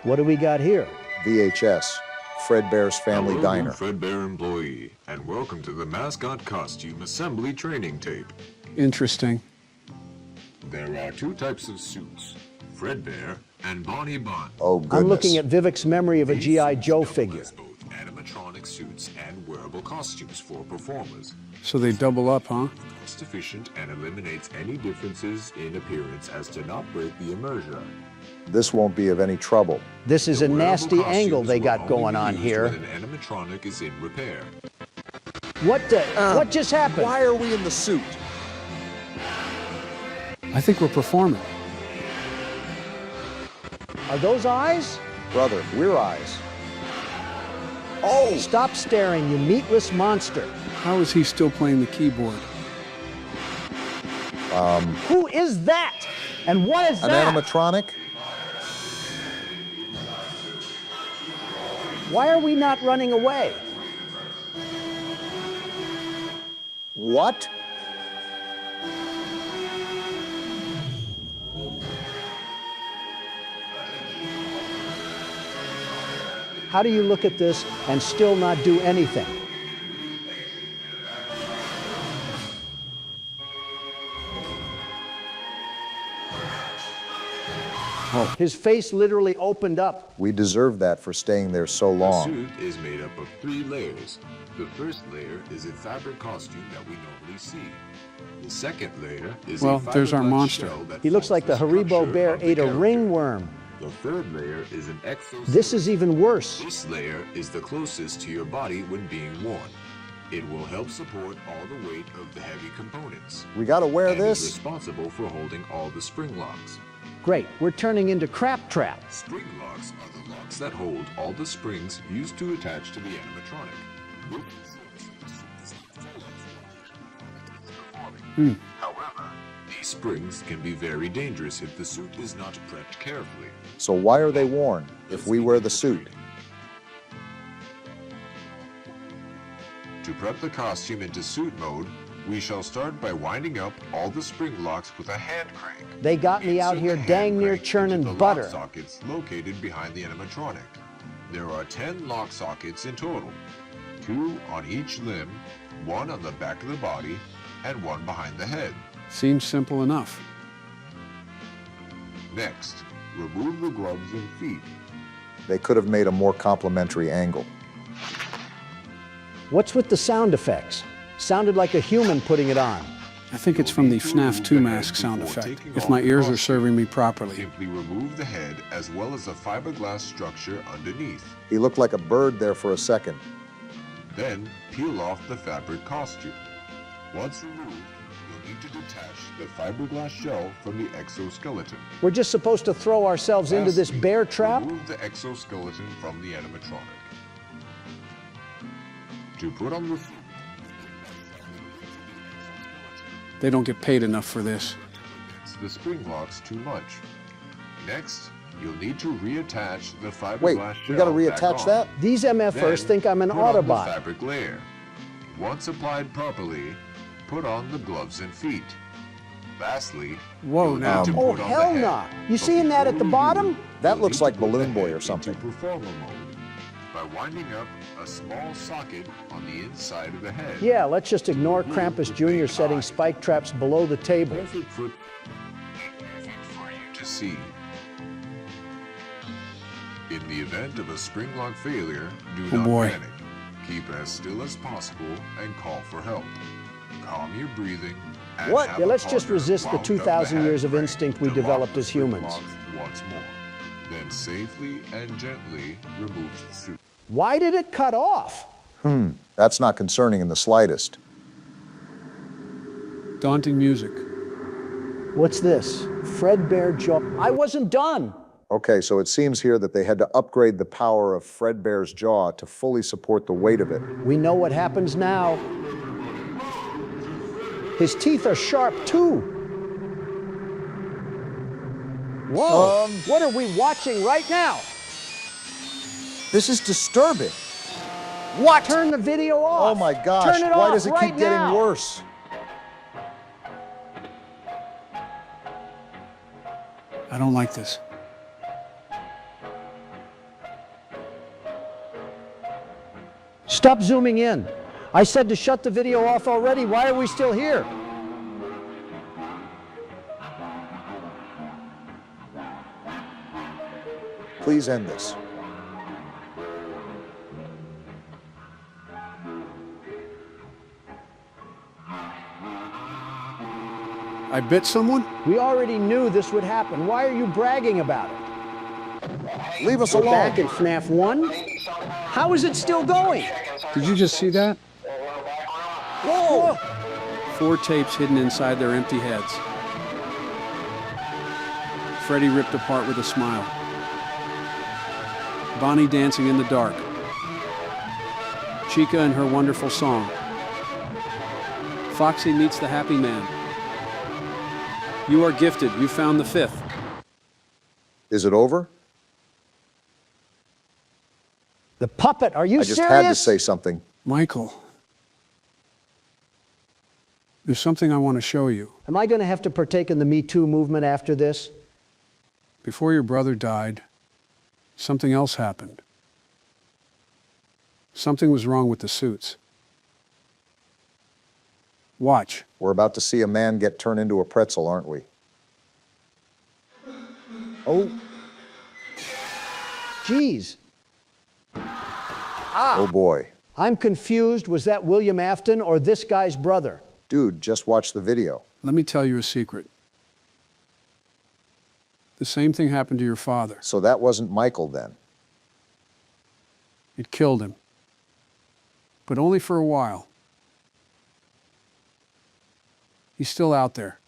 What do we got here? VHS, Fredbear's Family Hello, Diner. Fredbear employee, and welcome to the mascot costume assembly training tape. Interesting. There are two types of suits, Fredbear and Bonnie Bun. Oh, goodness. I'm looking at Vivek's memory of a These G.I. suits Joe double figure. as both animatronic suits and wearable costumes for performers. So they double up, huh? Cost efficient and eliminates any differences in appearance as to not break the immersion. This won't be of any trouble. This is The a wearable nasty angle costumes they will got only going be on used here. when an animatronic is in repair. What just happened? Why are we in the suit? I think we're performing. Are those eyes? Brother, we're eyes. Oh! Stop staring, you meatless monster. How is he still playing the keyboard? Who is that? And what is An that? animatronic? Why are we not running away? What? How do you look at this and still not do anything? Oh. His face literally opened up. We deserve that for staying there so The long. suit is made up of 3 layers. The first layer is a fabric costume that we normally see. The second layer is Well, a there's our fiberglass monster. shell that He looks forms like the Haribo structure bear of the ate a character. ringworm. The third layer is an exoskeleton. This is even worse. This layer is the closest to your body when being worn. It will help support all the weight of the heavy components. We gotta wear and is this? responsible for holding all the spring locks. Great, we're turning into Crap Trap. Spring locks are the locks that hold all the springs used to attach to the animatronic. However, these springs can be very dangerous if the suit is not prepped carefully. So why are they worn if we wear the suit? To prep the costume into suit mode, we shall start by winding up all the spring locks with a hand crank. They got me out Insert here the hand dang near crank churning into the butter. Lock sockets located behind the animatronic. There are 10 lock sockets in total, 2 on each limb, 1 on the back of the body, and 1 behind the head. Seems simple enough. Next, remove the gloves and feet. They could have made a more complimentary angle. What's with the sound effects? Sounded like a human putting it on. I think it's from the FNAF 2 mask sound effect, if my ears are serving me properly. Simply remove the head as well as the fiberglass structure underneath. He looked like a bird there for a second. Then, peel off the fabric costume. Once removed, you'll need to detach the fiberglass shell from the exoskeleton. We're just supposed to throw ourselves into this Lastly, bear trap? remove the exoskeleton from the animatronic. To put on the suit, They don't get paid enough for this. the spring locks too much. Next, you'll need to reattach the fiberglass Wait, shell we gotta back reattach on. that? These MFers Then, think I'm an put on the Autobot. fabric layer. Once applied properly, put on the gloves and feet. Lastly, Whoa, you'll now. need to Oh, put on hell the head. nah. You But seeing that at before the you bottom? do, That you'll looks need to like put the Balloon Boy head or something. into performer mode by winding up a small socket on the inside of the head. Yeah, let's just ignore Krampus Jr. setting spike traps below the table. Perfect for you to see. In the event of a spring lock failure, do Oh, not boy. panic. Keep as still as possible and call for help. Calm your breathing. And What? have Yeah, a let's just partner resist the wound up 2,000 hand years of crank instinct we to developed lock the as spring humans. locks once more. Then safely and gently remove the suit. Why did it cut off? That's not concerning in the slightest. Daunting music. What's this? Fredbear jaw. I wasn't done. Okay, so it seems here that they had to upgrade the power of Fredbear's jaw to fully support the weight of it. We know what happens now. His teeth are sharp too. Whoa, what are we watching right now? This is disturbing. What? Turn the video off. Oh my gosh, Turn it why off does it right keep getting now. worse? I don't like this. Stop zooming in. I said to shut the video off already. Why are we still here? Please end this. I bit someone? We already knew this would happen. Why are you bragging about it? Leave us We're alone. back in FNAF 1? How is it still going? Did you just see that? Whoa! 4 tapes hidden inside their empty heads. Freddy ripped apart with a smile. Bonnie dancing in the dark. Chica and her wonderful song. Foxy meets the happy man. You are gifted. You found the 5th. Is it over? The puppet, are you I just serious? had to say something. Michael, there's something I want to show you. Am I going to have to partake in the Me Too movement after this? Before your brother died, something else happened. Something was wrong with the suits. Watch. We're about to see a man get turned into a pretzel, aren't we? Oh, Geez, oh boy. I'm confused. Was that William Afton or this guy's brother? Dude, just watch the video. Let me tell you a secret. The same thing happened to your father. So that wasn't Michael then. It killed him. But only for a while. He's still out there.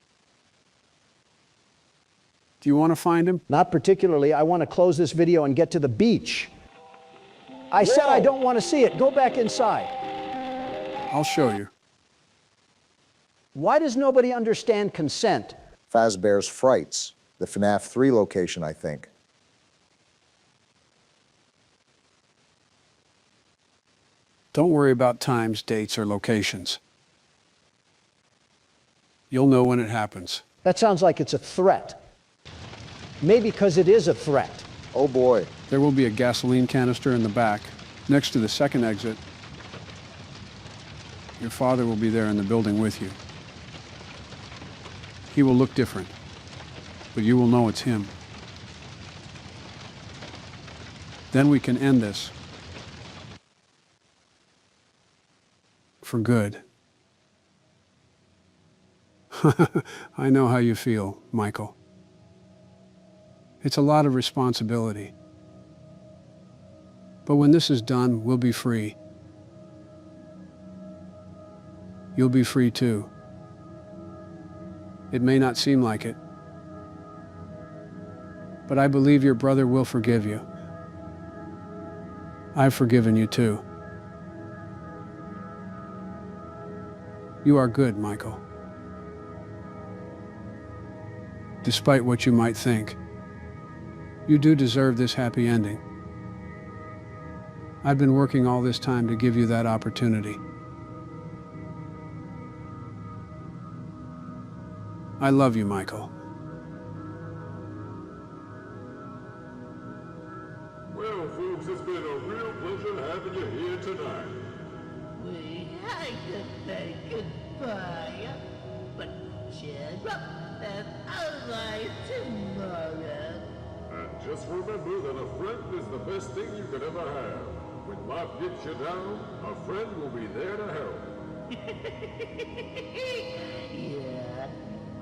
Do you want to find him? Not particularly. I want to close this video and get to the beach. I said I don't want to see it. Go back inside. I'll show you. Why does nobody understand consent? Fazbear's Frights, the FNAF 3 location, I think. Don't worry about times, dates, or locations. You'll know when it happens. That sounds like it's a threat. Maybe because it is a threat. Oh boy. There will be a gasoline canister in the back, next to the second exit. Your father will be there in the building with you. He will look different, but you will know it's him. Then we can end this. For good. I know how you feel, Michael. It's a lot of responsibility. But when this is done, we'll be free. You'll be free too. It may not seem like it, but I believe your brother will forgive you. I've forgiven you too. You are good, Michael. Despite what you might think, you do deserve this happy ending. I've been working all this time to give you that opportunity. I love you, Michael. Well, folks, it's been a real pleasure having you here tonight. We had to say goodbye, but cheer up, there's always tomorrow. And just remember that a friend is the best thing you could ever have. When life gets you down, a friend will be there to help. Yeah.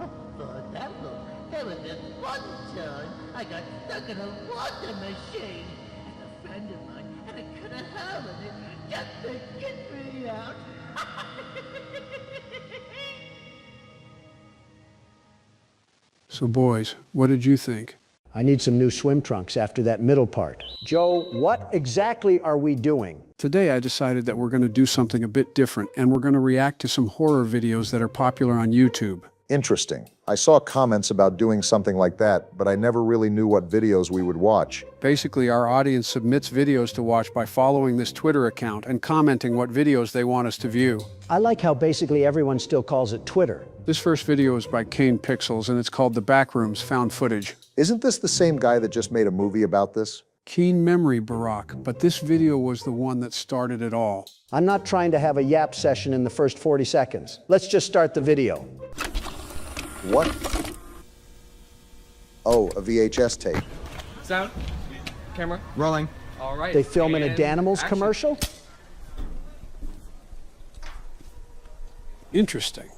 Oh, for example, there was this one time I got stuck in a water machine, and a friend of mine had a cut of hole in it just to get me out. So boys, what did you think? I need some new swim trunks after that middle part. Joe, what exactly are we doing? Today I decided that we're going to do something a bit different, and we're going to react to some horror videos that are popular on YouTube. Interesting. I saw comments about doing something like that, but I never really knew what videos we would watch. Basically, our audience submits videos to watch by following this Twitter account and commenting what videos they want us to view. I like how basically everyone still calls it Twitter. This first video is by Kane Pixels, and it's called The Backrooms Found Footage. Isn't this the same guy that just made a movie about this? Keen memory, Barack, but this video was the one that started it all. I'm not trying to have a yap session in the first 40 seconds. Let's just start the video. What? Oh, a VHS tape. Sound. Camera. Rolling. All right. They film in a and Danimals action. commercial? Interesting.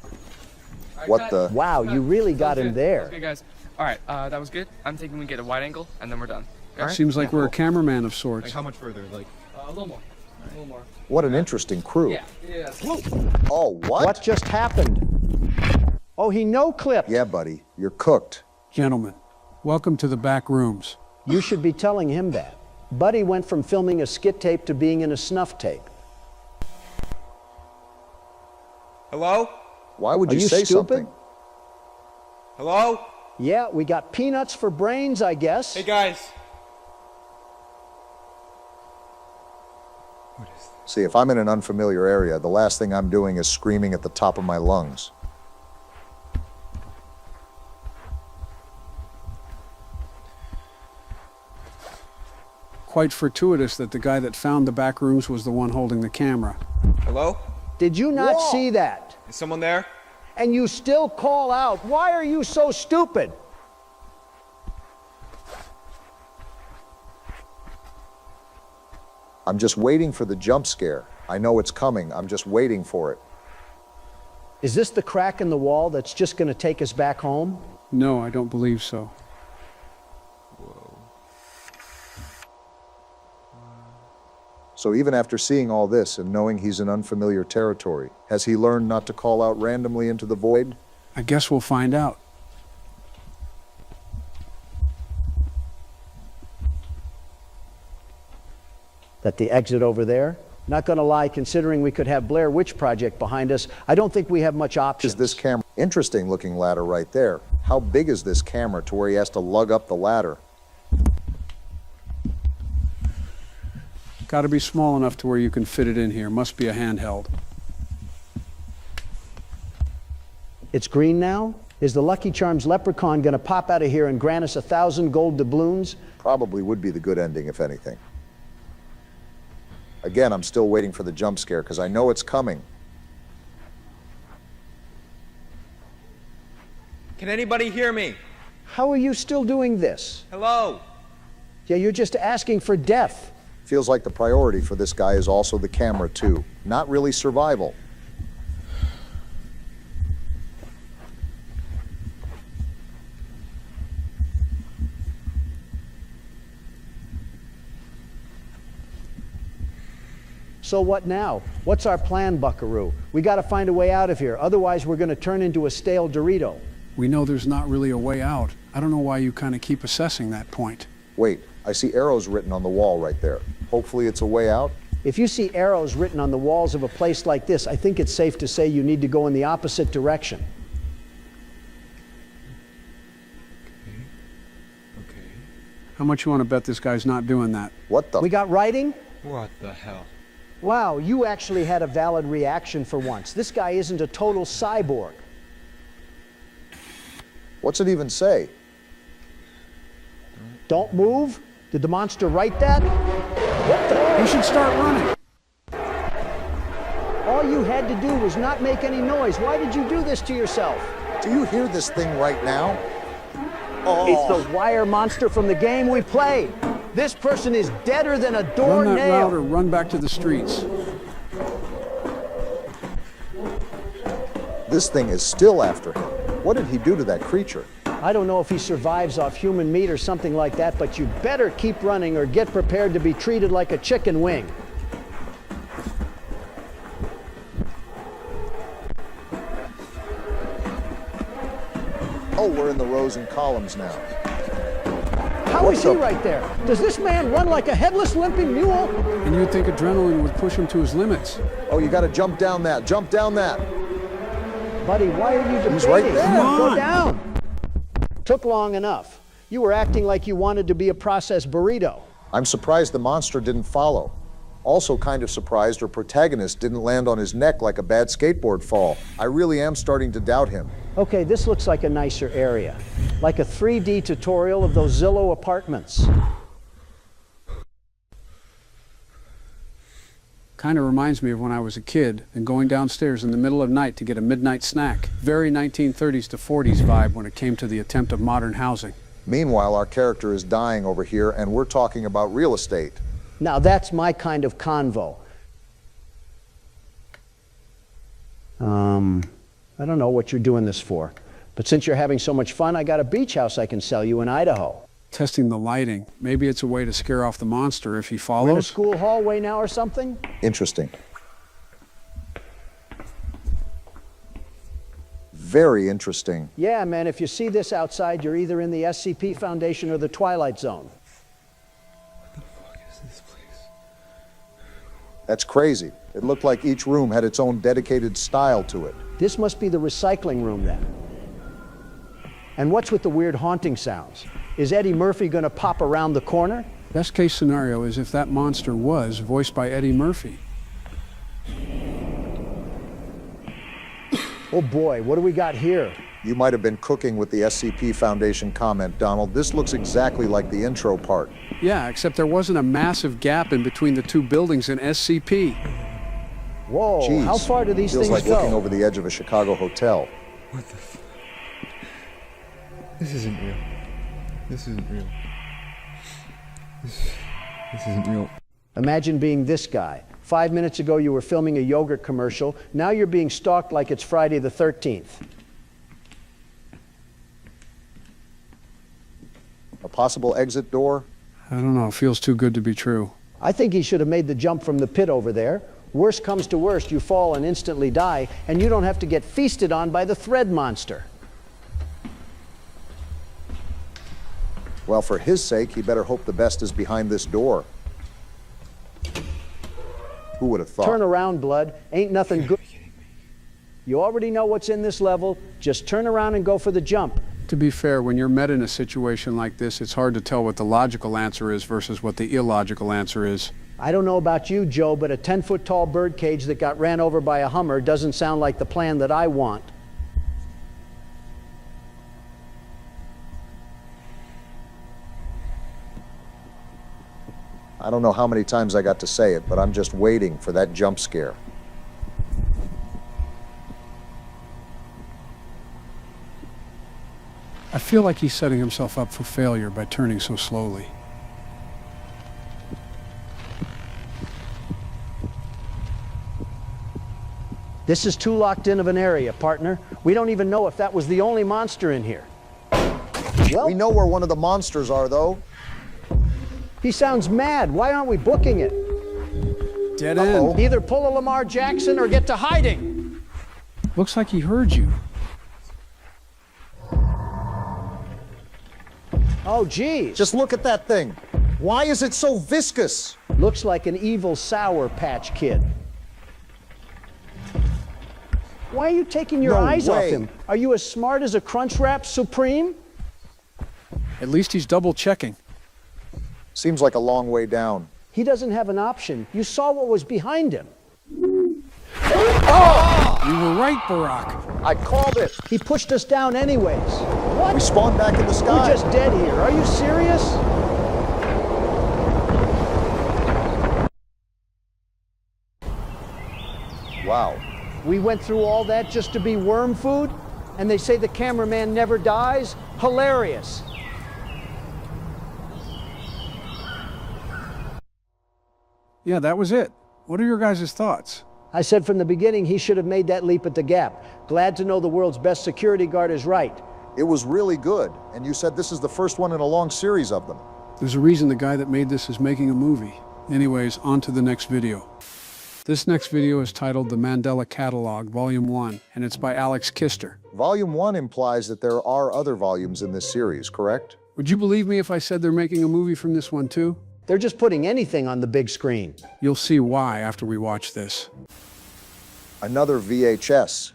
All right, What cut. the? Wow, you really That got was him good. there. That was good, guys. All right, that was good. I'm thinking we get a wide angle, and then we're done. All right? Seems like we're a cameraman of sorts. Like how much further? Like A little more. A little more. What an interesting crew. Yeah. Yeah. Oh, what? What just happened? Oh, he no-clipped. Yeah, buddy, you're cooked. Gentlemen, welcome to the back rooms. You should be telling him that. Buddy went from filming a skit tape to being in a snuff tape. hello? Why would Are you you say stupid? something? Hello? Yeah, we got peanuts for brains, I guess. Hey guys. See, if I'm in an unfamiliar area, the last thing I'm doing is screaming at the top of my lungs. Quite fortuitous that the guy that found the back rooms was the one holding the camera. Hello? Did you not Whoa. see that? Is someone there? And you still call out. Why are you so stupid? I'm just waiting for the jump scare. I know it's coming. I'm just waiting for it. Is this the crack in the wall that's just going to take us back home? No, I don't believe so. So even after seeing all this and knowing he's in unfamiliar territory, has he learned not to call out randomly into the void? I guess we'll find out. That the exit over there? Not going to lie, considering we could have Blair Witch Project behind us, I don't think we have much options. Is this camera? Interesting looking ladder right there. How big is this camera to where he has to lug up the ladder? Got to be small enough to where you can fit it in here. Must be a handheld. It's green now? Is the Lucky Charms leprechaun going to pop out of here and grant us 1,000 gold doubloons? Probably would be the good ending, if anything. Again, I'm still waiting for the jump scare because I know it's coming. Can anybody hear me? How are you still doing this? Hello? Yeah, you're just asking for death. Feels like the priority for this guy is also the camera, too. Not really survival. So what now? What's our plan, Buckaroo? We got to find a way out of here. Otherwise, we're going to turn into a stale Dorito. We know there's not really a way out. I don't know why you kind of keep assessing that point. Wait, I see arrows written on the wall right there. Hopefully it's a way out. If you see arrows written on the walls of a place like this, I think it's safe to say you need to go in the opposite direction. Okay. How much you want to bet this guy's not doing that? What the? We got writing? What the hell? Wow, you actually had a valid reaction for once. This guy isn't a total cyborg. What's it even say? Don't move? Did the monster write that? You should start running. All you had to do was not make any noise. Why did you do this to yourself? Do you hear this thing right now? It's the wire monster from the game we played. This person is deader than a Run doornail. that route or run back to the streets. This thing is still after him. What did he do to that creature? I don't know if he survives off human meat or something like that, but you better keep running or get prepared to be treated like a chicken wing. Oh, we're in the rows and columns now. How What is he the- right there? Does this man run like a headless limping mule? And you'd think adrenaline would push him to his limits. Oh, you got to jump down that. Jump down that. Buddy, why are you debating? He's right there. Go Come on. down. Took long enough. You were acting like you wanted to be a processed burrito. I'm surprised the monster didn't follow. Also kind of surprised her protagonist didn't land on his neck like a bad skateboard fall. I really am starting to doubt him. Okay, this looks like a nicer area. Like a 3D tutorial of those Zillow apartments. Kind of reminds me of when I was a kid and going downstairs in the middle of night to get a midnight snack. Very 1930s to 40s vibe when it came to the attempt of modern housing. Meanwhile, our character is dying over here, and we're talking about real estate. Now that's my kind of convo. I don't know what you're doing this for, but since you're having so much fun, I got a beach house I can sell you in Idaho. Testing the lighting. Maybe it's a way to scare off the monster if he We're in a follows. school hallway now or something? Interesting. Very interesting. Yeah, man, if you see this outside, you're either in the SCP Foundation or the Twilight Zone. What the fuck is this place? That's crazy. It looked like each room had its own dedicated style to it. This must be the recycling room then. And what's with the weird haunting sounds? Is Eddie Murphy gonna pop around the corner? Best case scenario is if that monster was voiced by Eddie Murphy. Oh boy, what do we got here? You might have been cooking with the SCP Foundation comment, Donald. This looks exactly like the intro part. Yeah, except there wasn't a massive gap in between the two buildings in SCP. Whoa, Jeez, how far do these feels things like looking go? over the edge of a Chicago hotel. What the f... This isn't real. This isn't real. This isn't real. Imagine being this guy. 5 minutes ago you were filming a yogurt commercial. Now you're being stalked like it's Friday the 13th. A possible exit door? I don't know, it feels too good to be true. I think he should have made the jump from the pit over there. Worst comes to worst, you fall and instantly die, and you don't have to get feasted on by the thread monster. Well, for his sake, he better hope the best is behind this door. Who would have thought? Turn around, blood. Ain't nothing good. You already know what's in this level. Just turn around and go for the jump. To be fair, when you're met in a situation like this, it's hard to tell what the logical answer is versus what the illogical answer is. I don't know about you, Joe, but a 10-foot tall bird cage that got ran over by a Hummer doesn't sound like the plan that I want. I don't know how many times I got to say it, but I'm just waiting for that jump scare. I feel like he's setting himself up for failure by turning so slowly. This is too locked in of an area, partner. We don't even know if that was the only monster in here. Well, We know where one of the monsters are, though. he sounds mad. Why aren't we booking it? Dead Uh-oh. end. Either pull a Lamar Jackson or get to hiding. Looks like he heard you. Oh, geez. Just look at that thing. Why is it so viscous? Looks like an evil Sour Patch Kid. Why are you taking your No eyes off way. him? Are you as smart as a Crunchwrap Supreme? At least he's double checking. Seems like a long way down. He doesn't have an option. You saw what was behind him. You were right, Barack. I called it. He pushed us down anyways. What? We spawned back in the We're sky. just dead here. Are you serious? Wow. We went through all that just to be worm food? And they say the cameraman never dies? Hilarious. Yeah, that was it. What are your guys' thoughts? I said from the beginning he should have made that leap at the gap. Glad to know the world's best security guard is right. It was really good. And you said this is the first one in a long series of them. There's a reason the guy that made this is making a movie. Anyways, on to the next video. This next video is titled The Mandela Catalog, Volume 1, and it's by Alex Kister. Volume 1 implies that there are other volumes in this series, correct? Would you believe me if I said they're making a movie from this one too? They're just putting anything on the big screen. You'll see why after we watch this. Another VHS.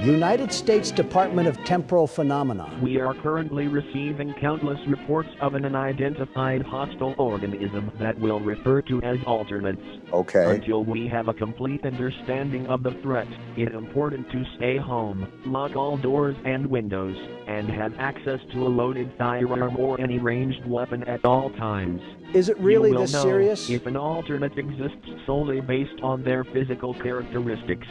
United States Department of Temporal Phenomena. We are currently receiving countless reports of an unidentified hostile organism that we'll refer to as alternates. Okay. Until we have a complete understanding of the threat, it's important to stay home, lock all doors and windows, and have access to a loaded firearm or any ranged weapon at all times. Is it really You will this know serious? if an alternate exists solely based on their physical characteristics.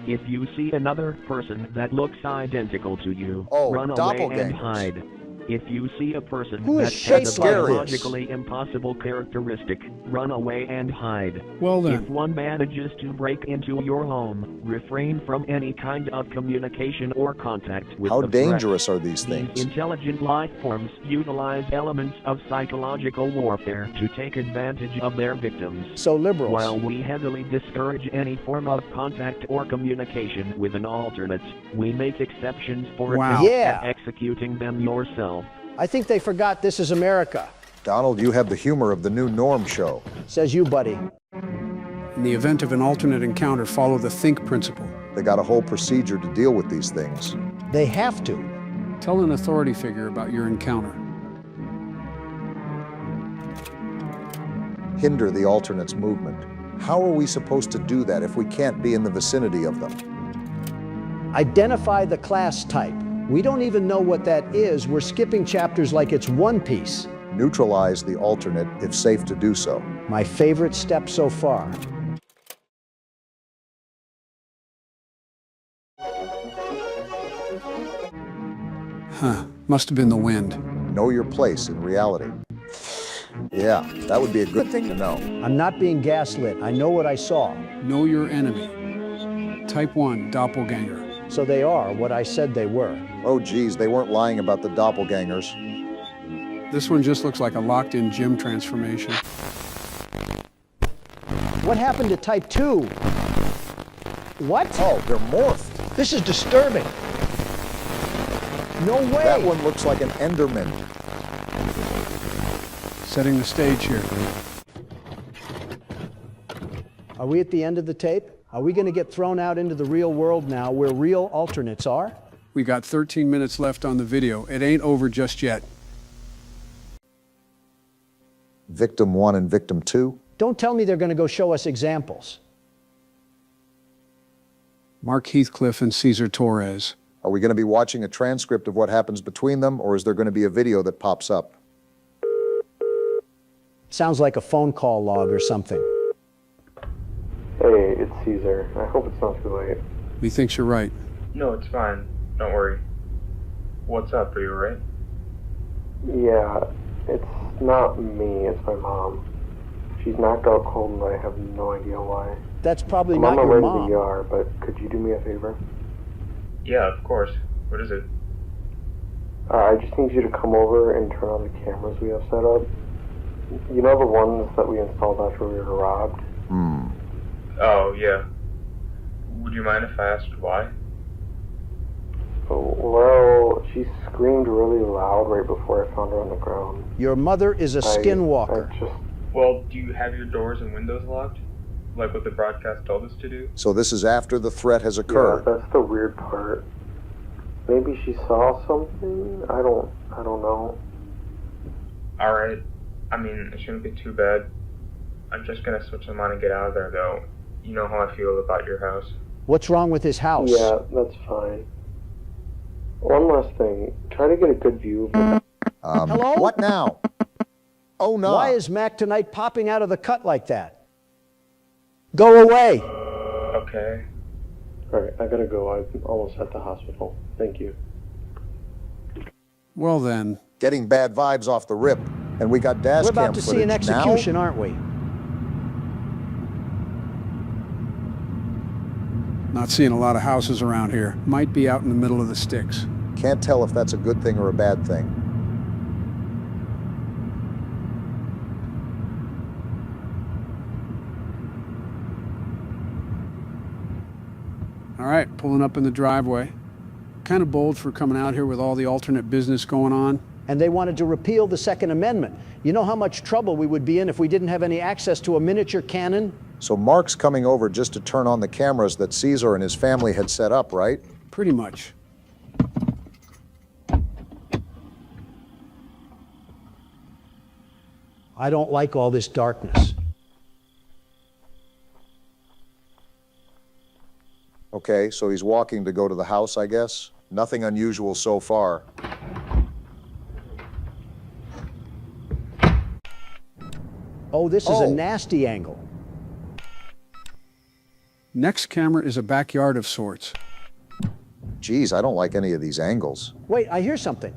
If you see another person that looks identical to you, run away and doppelgangers. hide. If you see a person Who is that has a Shakespeare? biologically impossible characteristic, run away and hide. Well If then, one manages to break into your home, refrain from any kind of communication or contact with How the threat. dangerous are these These things? intelligent life forms utilize elements of psychological warfare to take advantage of their victims. So liberals. While we heavily discourage any form of contact or communication with an alternate, we make exceptions for Wow. attempts Yeah. at executing them yourself. I think they forgot this is America. Donald, you have the humor of the new Norm show. Says you, buddy. in the event of an alternate encounter, follow the think principle. They got a whole procedure to deal with these things. They have to. Tell an authority figure about your encounter. Hinder the alternate's movement. How are we supposed to do that if we can't be in the vicinity of them? Identify the class type. We don't even know what that is. We're skipping chapters like it's One Piece. Neutralize the alternate if safe to do so. My favorite step so far. Huh, must have been the wind. Know your place in reality. Yeah, that would be a good thing to know. I'm not being gaslit. I know what I saw. Know your enemy. Type 1, doppelganger. So they are what I said they were. Oh geez, they weren't lying about the doppelgangers. This one just looks like a locked-in gym transformation. What happened to type 2? What? Oh, they're morphed. This is disturbing. No way. That one looks like an Enderman. Setting the stage here. Are we at the end of the tape? Are we going to get thrown out into the real world now where real alternates are? We got 13 minutes left on the video. It ain't over just yet. Victim 1 and Victim 2? Don't tell me they're going to go show us examples. Mark Heathcliff and Cesar Torres. Are we going to be watching a transcript of what happens between them, or is there going to be a video that pops up? Sounds like a phone call log or something. Hey, it's Caesar. I hope it's not too late. He thinks you're right. No, it's fine. Don't worry. What's up? Are you alright? Yeah, it's not me, it's my mom. She's knocked out cold and I have no idea why. That's probably I'm not on my your way to mom. the ER, but could you do me a favor? Yeah, of course. What is it? I just need you to come over and turn on the cameras we have set up. You know the ones that we installed after we were robbed? Oh, yeah. Would you mind if I asked why? Well, she screamed really loud right before I found her on the ground. Your mother is a skinwalker. Well, do you have your doors and windows locked? Like what the broadcast told us to do? So this is after the threat has occurred. Yeah, that's the weird part. Maybe she saw something? I don't know. Alright. I mean, it shouldn't be too bad. I'm just gonna switch them on and get out of there, though. You know how I feel about your house. What's wrong with his house? Yeah, that's fine. One last thing. Try to get a good view of the... Hello? What now? Oh no. Why is Mac tonight popping out of the cut like that? Go away. Okay. Alright, I gotta go. I'm almost at the hospital. Thank you. Well then. Getting bad vibes off the rip. And we got Daz We're about cam to see an footage. execution, Now? aren't we? Not seeing a lot of houses around here. Might be out in the middle of the sticks. Can't tell if that's a good thing or a bad thing. All right, pulling up in the driveway. Kind of bold for coming out here with all the alternate business going on. And they wanted to repeal the Second Amendment. You know how much trouble we would be in if we didn't have any access to a miniature cannon? So Mark's coming over just to turn on the cameras that Caesar and his family had set up, right? Pretty much. I don't like all this darkness. Okay, so he's walking to go to the house, I guess. Nothing unusual so far. Oh, this is a nasty angle. Next camera is a backyard of sorts. Geez, I don't like any of these angles. Wait, I hear something.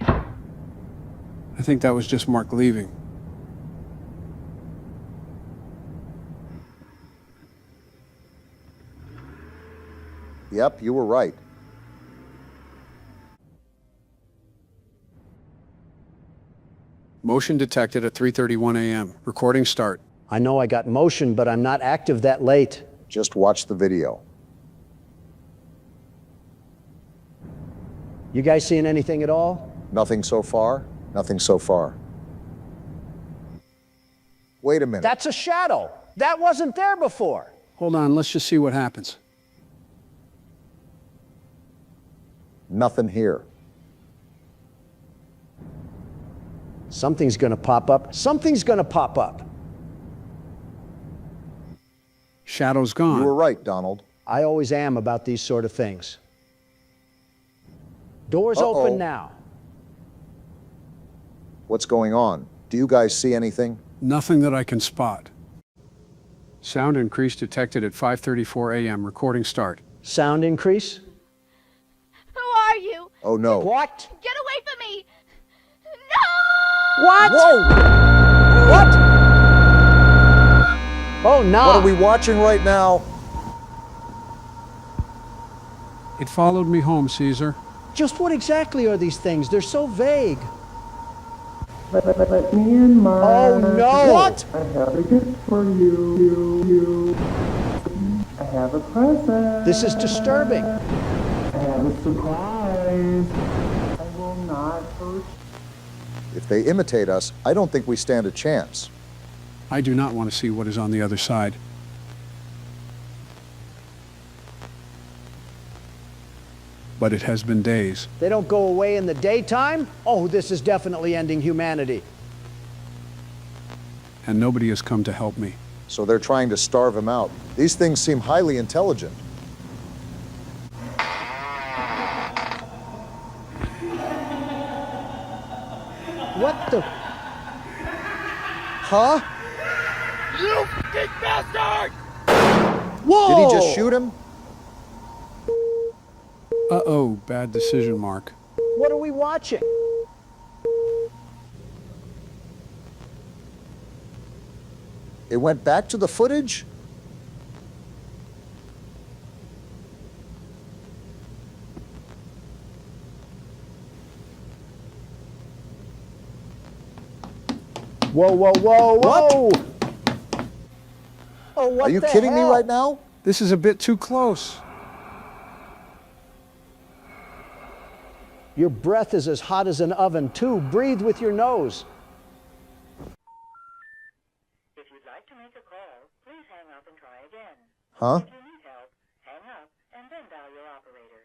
I think that was just Mark leaving. Yep, you were right. Motion detected at 3:31 a.m. Recording start. I know I got motion, but I'm not active that late. Just watch the video. You guys seeing anything at all? Nothing so far? Nothing so far. Wait a minute. That's a shadow. That wasn't there before. Hold on, let's just see what happens. Nothing here. Something's gonna pop up. Something's gonna pop up. Shadow's gone. You were right, Donald. I always am about these sort of things. Doors open now. What's going on? Do you guys see anything? Nothing that I can spot. Sound increase detected at 5:34 a.m. Recording start. Sound increase? Who are you? Oh no. What? Get away from me! No! What? Whoa! What? Oh, no. What are we watching right now? It followed me home, Caesar. Just what exactly are these things? They're so vague. Let me in, Mark. Oh, no. What? I have a gift for you. I have a present. This is disturbing. I have a surprise. I will not hurt. If they imitate us, I don't think we stand a chance. I do not want to see what is on the other side. But it has been days. They don't go away in the daytime? Oh, this is definitely ending humanity. And nobody has come to help me. So they're trying to starve him out. These things seem highly intelligent. What the? Huh? You big bastard! Whoa! Did he just shoot him? Uh-oh, bad decision, Mark. What are we watching? It went back to the footage? Whoa, whoa, whoa, whoa! What? Oh, what Are you the kidding me hell? right now? This is a bit too close. Your breath is as hot as an oven, too. Breathe with your nose. If you'd like to make a call, please hang up and try again. Huh? If you need help, hang up and then dial your operator.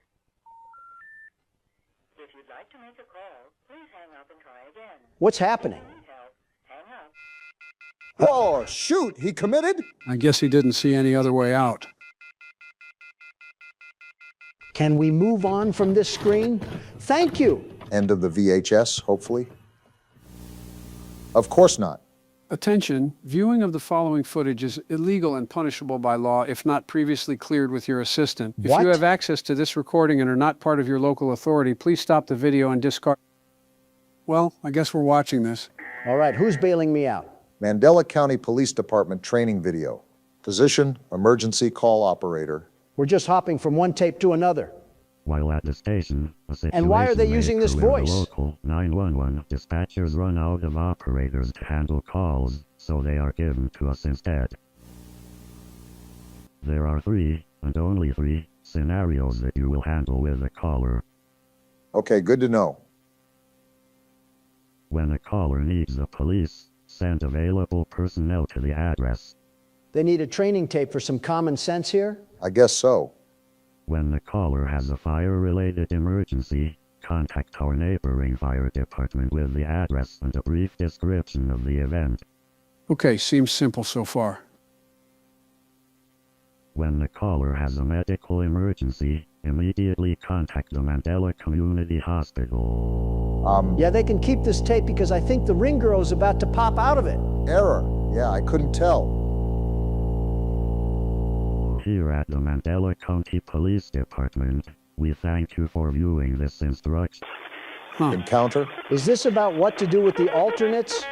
If you'd like to make a call, please hang up and try again. What's happening? If you need help, hang up. Oh, shoot! He committed? I guess he didn't see any other way out. Can we move on from this screen? Thank you. End of the VHS, hopefully. Of course not. Attention, viewing of the following footage is illegal and punishable by law if not previously cleared with your assistant. If What? you have access to this recording and are not part of your local authority, please stop the video and discard. Well, I guess we're watching this. All right, who's bailing me out? Mandela County Police Department training video. Position, emergency call operator. We're just hopping from one tape to another. While at the station, a situation And why are they may using this occur. voice? The local 911 dispatchers run out of operators to handle calls, so they are given to us instead. There are 3, and only 3, scenarios that you will handle with a caller. Okay, good to know. When a caller needs the police, send available personnel to the address. They need a training tape for some common sense here? I guess so. When the caller has a fire-related emergency, contact our neighboring fire department with the address and a brief description of the event. Okay, seems simple so far. When the caller has a medical emergency, immediately contact the Mandela Community Hospital. Yeah, they can keep this tape because I think the ring girl is about to pop out of it. Error. Yeah, I couldn't tell. Here at the Mandela County Police Department, we thank you for viewing this instruction. Encounter? Is this about what to do with the alternates?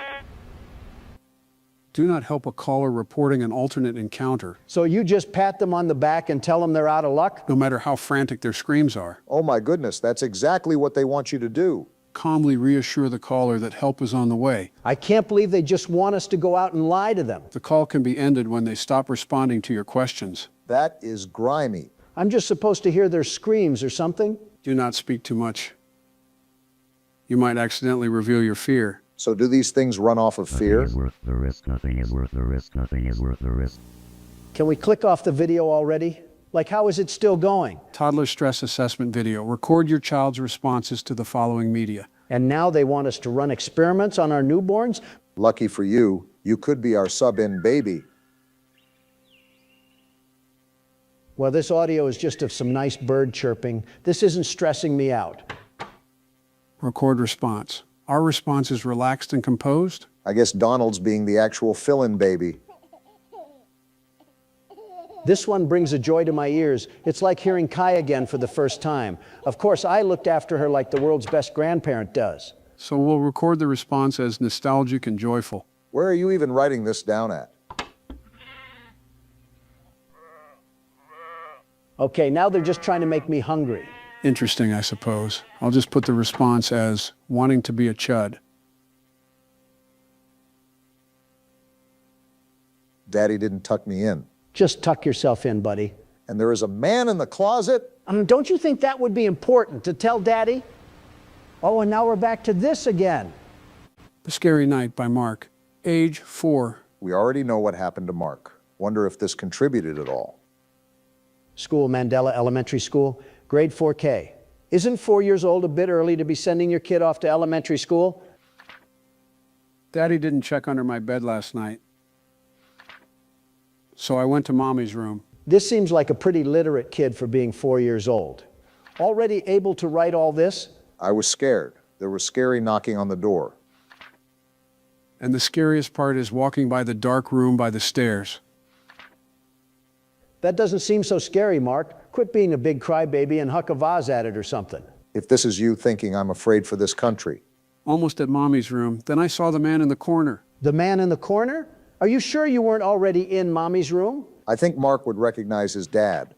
Do not help a caller reporting an alternate encounter, So you just pat them on the back and tell them they're out of luck? no matter how frantic their screams are. Oh my goodness, that's exactly what they want you to do. Calmly reassure the caller that help is on the way. I can't believe they just want us to go out and lie to them. The call can be ended when they stop responding to your questions. That is grimy. I'm just supposed to hear their screams or something? Do not speak too much. You might accidentally reveal your fear. So do these things run off of fear? Nothing is worth the risk, nothing is worth the risk, nothing is worth the risk. Can we click off the video already? Like, how is it still going? Toddler stress assessment video. Record your child's responses to the following media. And now they want us to run experiments on our newborns? Lucky for you, you could be our sub-in baby. Well, this audio is just of some nice bird chirping. This isn't stressing me out. Record response. Our response is relaxed and composed. I guess Donald's being the actual fill-in baby. This one brings a joy to my ears. It's like hearing Kai again for the first time. Of course, I looked after her like the world's best grandparent does. So we'll record the response as nostalgic and joyful. Where are you even writing this down at? Okay, now they're just trying to make me hungry. Interesting, I suppose. I'll just put the response as wanting to be a chud. Daddy didn't tuck me in. Just tuck yourself in, buddy. And there is a man in the closet? Don't you think that would be important to tell Daddy? Oh, and now we're back to this again. The Scary Night by Mark, age 4. We already know what happened to Mark. Wonder if this contributed at all. School, Mandela Elementary School, grade 4K. Isn't 4 years old a bit early to be sending your kid off to elementary school? Daddy didn't check under my bed last night, so I went to Mommy's room. This seems like a pretty literate kid for being 4 years old. Already able to write all this? I was scared. There was scary knocking on the door. And the scariest part is walking by the dark room by the stairs. That doesn't seem so scary, Mark. Quit being a big crybaby and huck a vase at it or something. If this is you thinking I'm afraid for this country. Almost at Mommy's room, then I saw the man in the corner. The man in the corner? Are you sure you weren't already in Mommy's room? I think Mark would recognize his dad.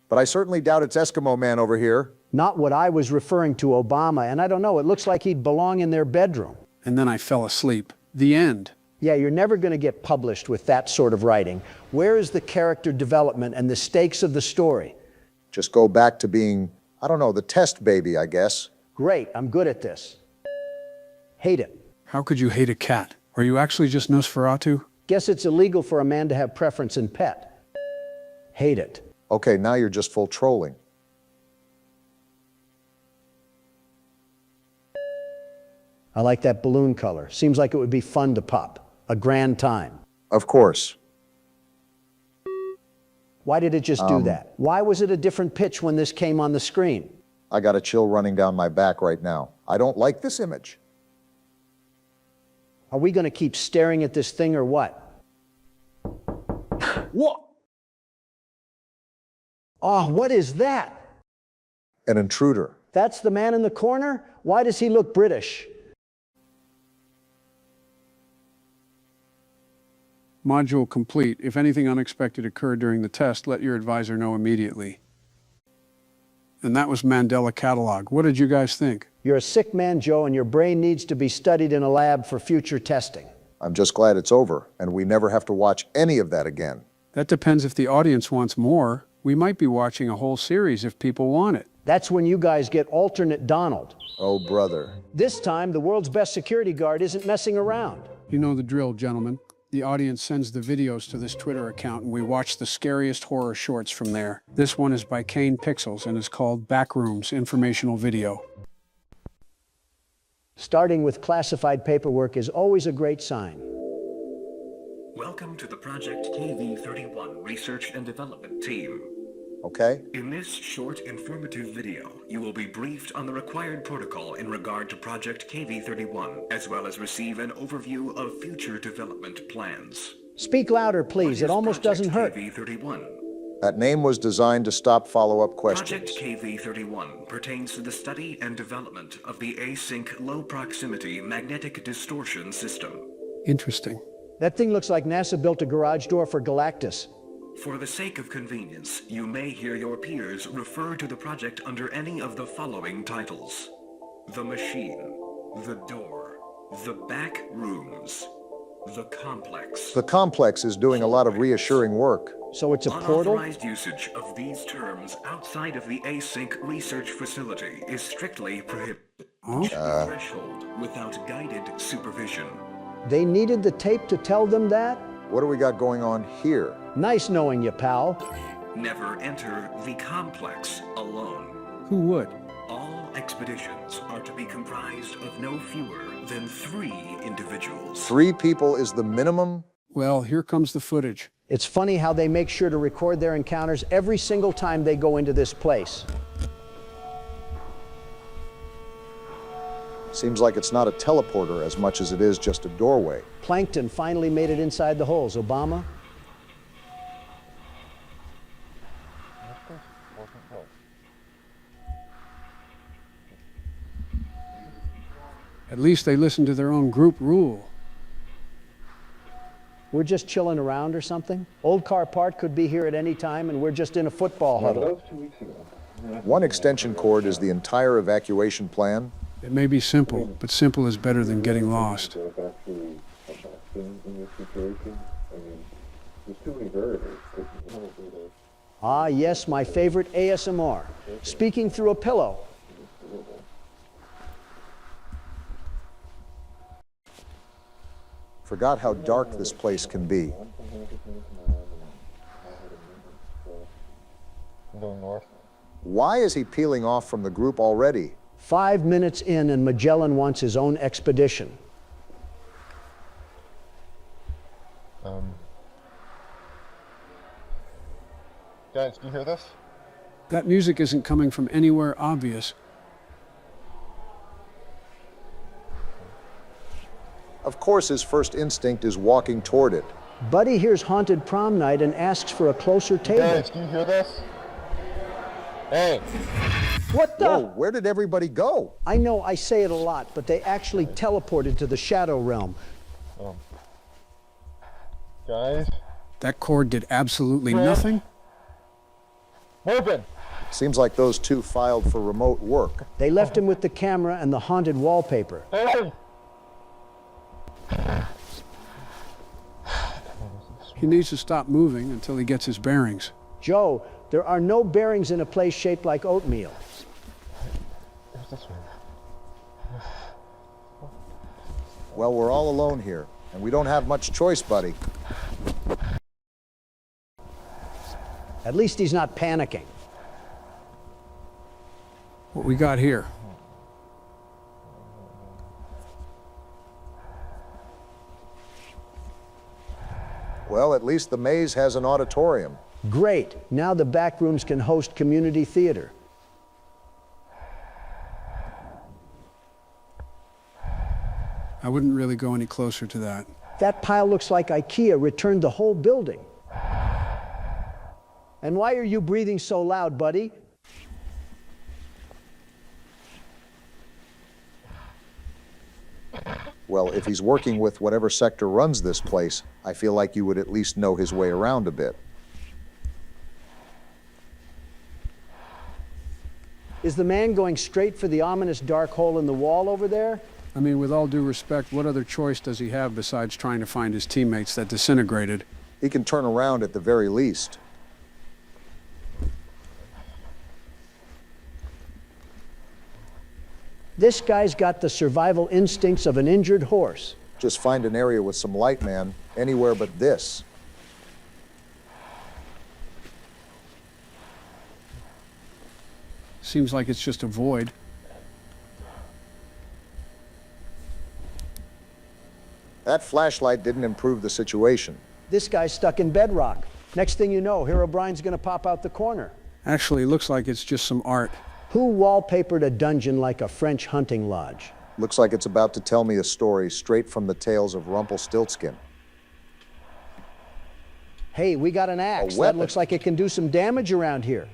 But I certainly doubt it's Eskimo Man over here. Not what I was referring to, Obama, and I don't know, it looks like he'd belong in their bedroom. And then I fell asleep. The end. Yeah, you're never going to get published with that sort of writing. Where is the character development and the stakes of the story? Just go back to being, I don't know, the test baby, I guess. Great, I'm good at this. Hate it. How could you hate a cat? Are you actually just Nosferatu? Guess it's illegal for a man to have preference in pet. Hate it. Okay, now you're just full trolling. I like that balloon color. Seems like it would be fun to pop. A grand time. Of course. Why did it just do that? Why was it a different pitch when this came on the screen? I got a chill running down my back right now. I don't like this image. Are we going to keep staring at this thing or what? What? Oh, what is that? An intruder. That's the man in the corner? Why does he look British? Module complete. If anything unexpected occurred during the test, let your advisor know immediately. And that was Mandela Catalog. What did you guys think? You're a sick man, Joe, and your brain needs to be studied in a lab for future testing. I'm just glad it's over, and we never have to watch any of that again. That depends if the audience wants more. We might be watching a whole series if people want it. That's when you guys get alternate Donald. Oh, brother. This time, the world's best security guard isn't messing around. You know the drill, gentlemen. The audience sends the videos to this Twitter account and we watch the scariest horror shorts from there. This one is by Kane Pixels and is called Backrooms Informational Video. Starting with classified paperwork is always a great sign. Welcome to the Project KV-31 Research and Development Team. Okay? In this short, informative video, you will be briefed on the required protocol in regard to Project KV-31, as well as receive an overview of future development plans. Speak louder, please. It almost doesn't hurt. KV-31. That name was designed to stop follow-up questions. Project KV-31 pertains to the study and development of the async low-proximity magnetic distortion system. Interesting. That thing looks like NASA built a garage door for Galactus. For the sake of convenience, you may hear your peers refer to the project under any of the following titles: the machine, the door, the back rooms, the complex. The complex is doing a lot of reassuring work. So it's a portal? Unauthorized usage of these terms outside of the async research facility is strictly prohibited. Threshold without guided supervision. They needed the tape to tell them that? What do we got going on here? Nice knowing you, pal. Never enter the complex alone. Who would? All expeditions are to be comprised of no fewer than 3 individuals. 3 people is the minimum? Well, here comes the footage. It's funny how they make sure to record their encounters every single time they go into this place. Seems like it's not a teleporter as much as it is just a doorway. Plankton finally made it inside the holes. Obama? At least they listen to their own group rule. We're just chilling around or something? Old Car Part could be here at any time and we're just in a football huddle. 1 extension cord is the entire evacuation plan. It may be simple, but simple is better than getting lost. Ah, yes, my favorite ASMR. Speaking through a pillow. Forgot how dark this place can be. Going north. Why is he peeling off from the group already? 5 minutes in and Magellan wants his own expedition. Guys, do you hear this? That music isn't coming from anywhere obvious. Of course his first instinct is walking toward it. Buddy hears Haunted Prom Night and asks for a closer table. Guys, do you hear this? Hey! What the? Whoa, where did everybody go? I know I say it a lot, but they actually teleported to the Shadow Realm. Guys? That cord did absolutely nothing? Open! Seems like those 2 filed for remote work. They left him with the camera and the haunted wallpaper. Hey! He needs to stop moving until he gets his bearings. Joe, there are no bearings in a place shaped like oatmeal. Well, we're all alone here, and we don't have much choice, buddy. At least he's not panicking. What we got here? Well, at least the maze has an auditorium. Great. Now the back rooms can host community theater. I wouldn't really go any closer to that. That pile looks like IKEA returned the whole building. And why are you breathing so loud, buddy? Well, if he's working with whatever sector runs this place, I feel like you would at least know his way around a bit. Is the man going straight for the ominous dark hole in the wall over there? I mean, with all due respect, what other choice does he have besides trying to find his teammates that disintegrated? He can turn around at the very least. This guy's got the survival instincts of an injured horse. Just find an area with some light, man. Anywhere but this. Seems like it's just a void. That flashlight didn't improve the situation. This guy's stuck in bedrock. Next thing you know, Herobrine's gonna pop out the corner. Actually, looks like it's just some art. Who wallpapered a dungeon like a French hunting lodge? Looks like it's about to tell me a story straight from the tales of Rumpelstiltskin. Hey, we got an axe. That looks like it can do some damage around here.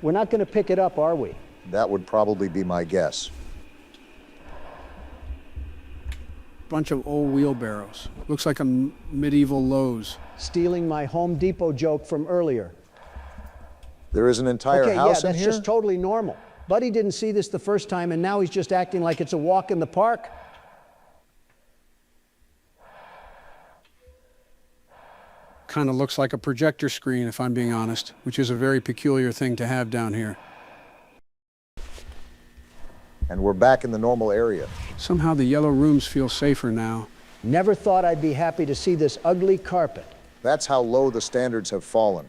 We're not gonna pick it up, are we? That would probably be my guess. Bunch of old wheelbarrows. Looks like a medieval Lowe's. Stealing my Home Depot joke from earlier. There is an entire house in that's here? just totally normal. Buddy didn't see this the first time, and now he's just acting like it's a walk in the park. Kind of looks like a projector screen, if I'm being honest, which is a very peculiar thing to have down here. And we're back in the normal area. Somehow the yellow rooms feel safer now. Never thought I'd be happy to see this ugly carpet. That's how low the standards have fallen.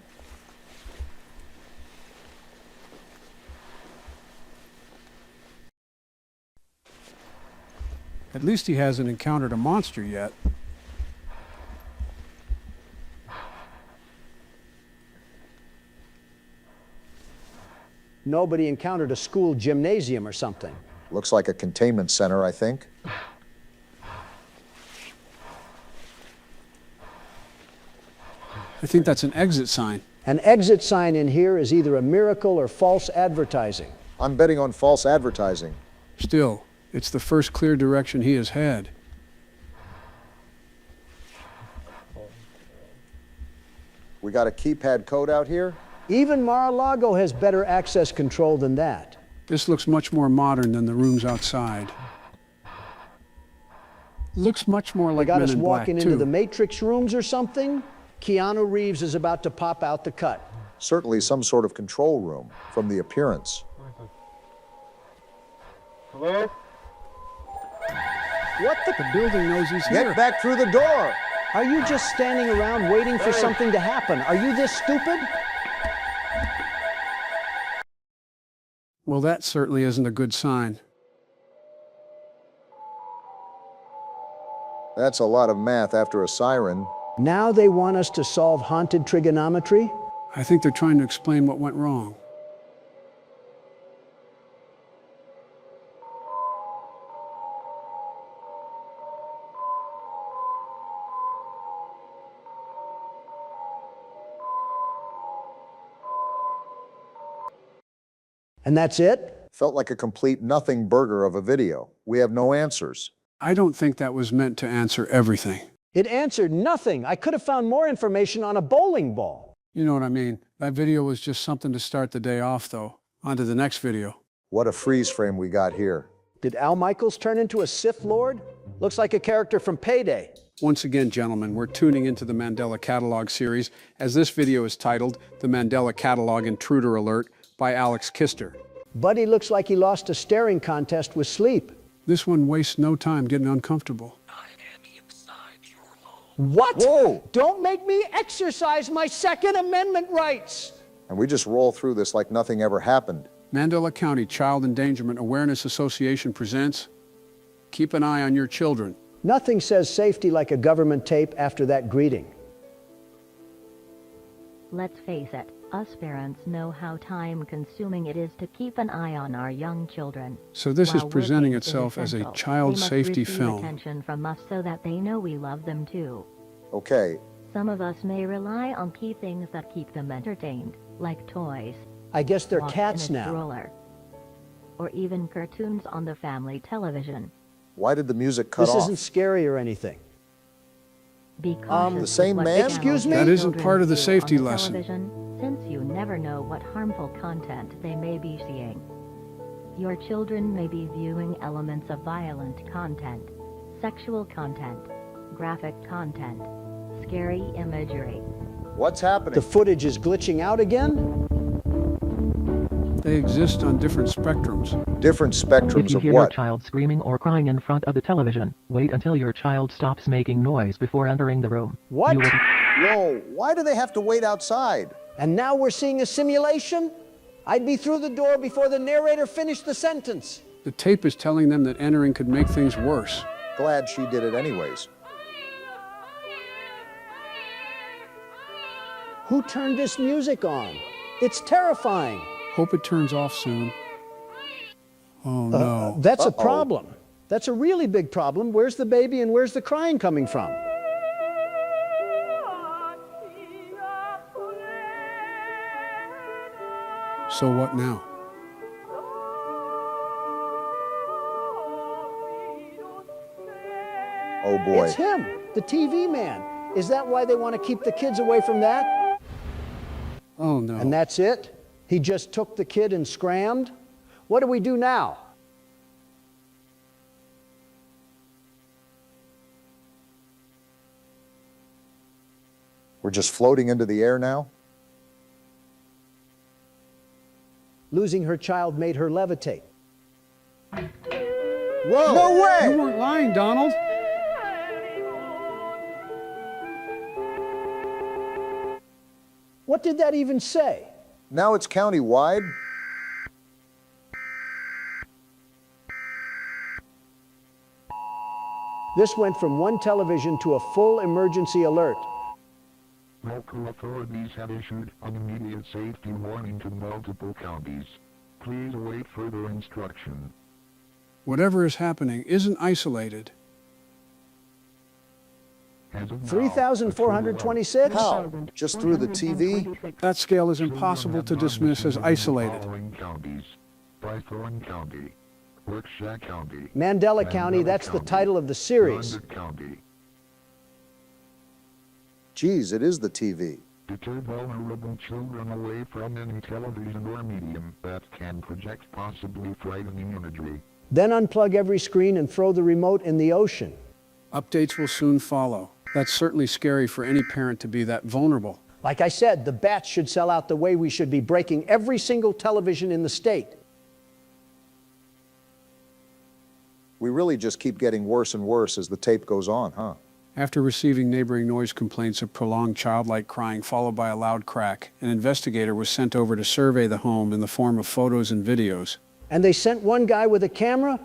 At least he hasn't encountered a monster yet. Nobody encountered a school gymnasium or something. Looks like a containment center, I think. I think that's an exit sign. An exit sign in here is either a miracle or false advertising. I'm betting on false advertising. Still, it's the first clear direction he has had. We got a keypad code out here? Even Mar-a-Lago has better access control than that. This looks much more modern than the rooms outside. Looks much more like They got Men us in Black, walking into too. the Matrix rooms or something? Keanu Reeves is about to pop out the cut. Certainly some sort of control room, from the appearance. Hello? What the? The building knows he's here. Get back through the door! Are you just standing around waiting for something to happen? Are you this stupid? Well, that certainly isn't a good sign. That's a lot of math after a siren. Now they want us to solve haunted trigonometry? I think they're trying to explain what went wrong. And that's it? Felt like a complete nothing burger of a video. We have no answers. I don't think that was meant to answer everything. It answered nothing. I could have found more information on a bowling ball. You know what I mean? That video was just something to start the day off, though. On to the next video. What a freeze frame we got here. Did Al Michaels turn into a Sith Lord? Looks like a character from Payday. Once again, gentlemen, we're tuning into the Mandela Catalog series, as this video is titled The Mandela Catalog Intruder Alert by Alex Kister. Buddy looks like he lost a staring contest with sleep. This one wastes no time getting uncomfortable. What? Whoa! Don't make me exercise my Second Amendment rights! And we just roll through this like nothing ever happened. Mandela County Child Endangerment Awareness Association presents Keep an Eye on Your Children. Nothing says safety like a government tape after that greeting. Let's face it, us parents know how time-consuming it is to keep an eye on our young children. So this is While presenting working is itself as a essential, child they must safety receive film. attention from us so that they know we love them too. Okay, Some of us may rely on key things that keep them entertained, like toys, I guess they're walks cats in a now. stroller, or even cartoons on the family television. why did the music cut This off? isn't scary or anything. Be cautious the same with what man? channels Excuse me? your That isn't children part of the view safety on the lesson. television, since you never know what harmful content they may be seeing. Your children may be viewing elements of violent content, sexual content, graphic content, scary imagery. What's happening? The footage is glitching out again? They exist on different spectrums. Different If spectrums you of hear your what? child screaming or crying in front of the television, wait until your child stops making noise before entering the room. What? You will... Whoa, why do they have to wait outside? And now we're seeing a simulation? I'd be through the door before the narrator finished the sentence. The tape is telling them that entering could make things worse. Glad she did it anyways. Who turned this music on? It's terrifying. Hope it turns off soon. Oh no. That's a problem. That's a really big problem. Where's the baby and where's the crying coming from? So what now? Oh boy. It's him, the TV man. Is that why they want to keep the kids away from that? Oh no. And that's it? He just took the kid and scrammed? What do we do now? We're just floating into the air now? Losing her child made her levitate. Whoa! No way! You weren't lying, Donald. What did that even say? Now it's county-wide? This went from one television to a full emergency alert. Local authorities have issued an immediate safety warning to multiple counties. Please await further instruction. Whatever is happening isn't isolated. 3,426? How? Just through the TV? That scale is impossible to dismiss as isolated. Counties: Bythorn County, Berkshire County, Mandela County, that's the title of the series. London County. Geez, it is the TV. Deter vulnerable children away from any television or medium that can project possibly frightening imagery. Then unplug every screen and throw the remote in the ocean. Updates will soon follow. That's certainly scary for any parent to be that vulnerable. Like I said, the bats should sell out the way we should be breaking every single television in the state. We really just keep getting worse and worse as the tape goes on, huh? After receiving neighboring noise complaints of prolonged childlike crying followed by a loud crack, an investigator was sent over to survey the home in the form of photos and videos. And they sent one guy with a camera?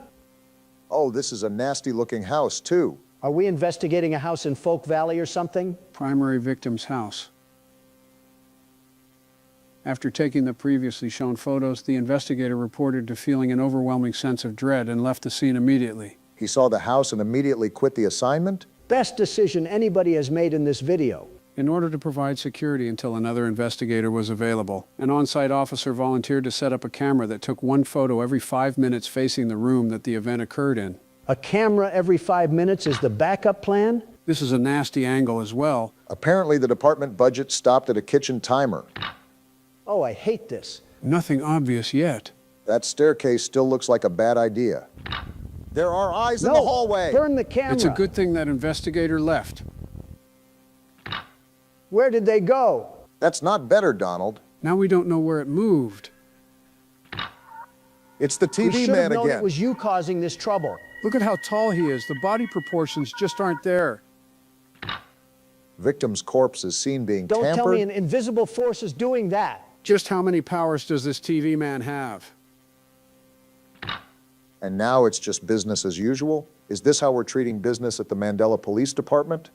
Oh, this is a nasty-looking house, too. Are we investigating a house in Folk Valley or something? Primary victim's house. After taking the previously shown photos, the investigator reported to feeling an overwhelming sense of dread and left the scene immediately. He saw the house and immediately quit the assignment? Best decision anybody has made in this video. In order to provide security until another investigator was available, an on-site officer volunteered to set up a camera that took one photo every 5 minutes facing the room that the event occurred in. A camera every 5 minutes is the backup plan? This is a nasty angle as well. Apparently the department budget stopped at a kitchen timer. Oh, I hate this. Nothing obvious yet. That staircase still looks like a bad idea. There are eyes in the hallway. Burn the camera. It's a good thing that investigator left. Where did they go? That's not better, Donald. Now we don't know where it moved. It's the We TV should have man known again. it was you causing this trouble. Look at how tall he is. The body proportions just aren't there. Victim's corpse is seen being Don't tampered. tell me an invisible force is doing that. Just how many powers does this TV man have? And now it's just business as usual? Is this how we're treating business at the Mandela Police Department?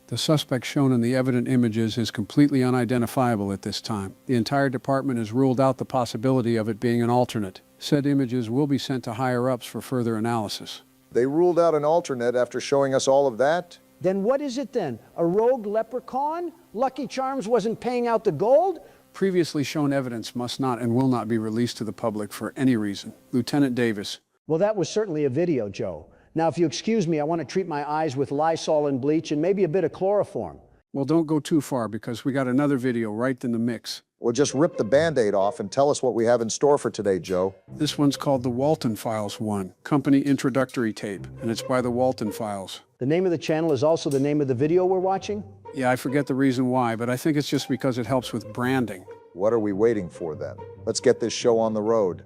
The suspect shown in the evident images is completely unidentifiable at this time. The entire department has ruled out the possibility of it being an alternate. Said images will be sent to higher-ups for further analysis. They ruled out an alternate after showing us all of that? Then what is it then? A rogue leprechaun? Lucky Charms wasn't paying out the gold? Previously shown evidence must not and will not be released to the public for any reason. Lieutenant Davis. Well, that was certainly a video, Joe. Now, if you excuse me, I want to treat my eyes with Lysol and bleach and maybe a bit of chloroform. Well, don't go too far because we got another video right in the mix. Well, just rip the Band-Aid off and tell us what we have in store for today, Joe. This one's called the Walton Files 1, company introductory tape, and it's by the Walton Files. The name of the channel is also the name of the video we're watching? Yeah, I forget the reason why, but I think it's just because it helps with branding. What are we waiting for then? Let's get this show on the road.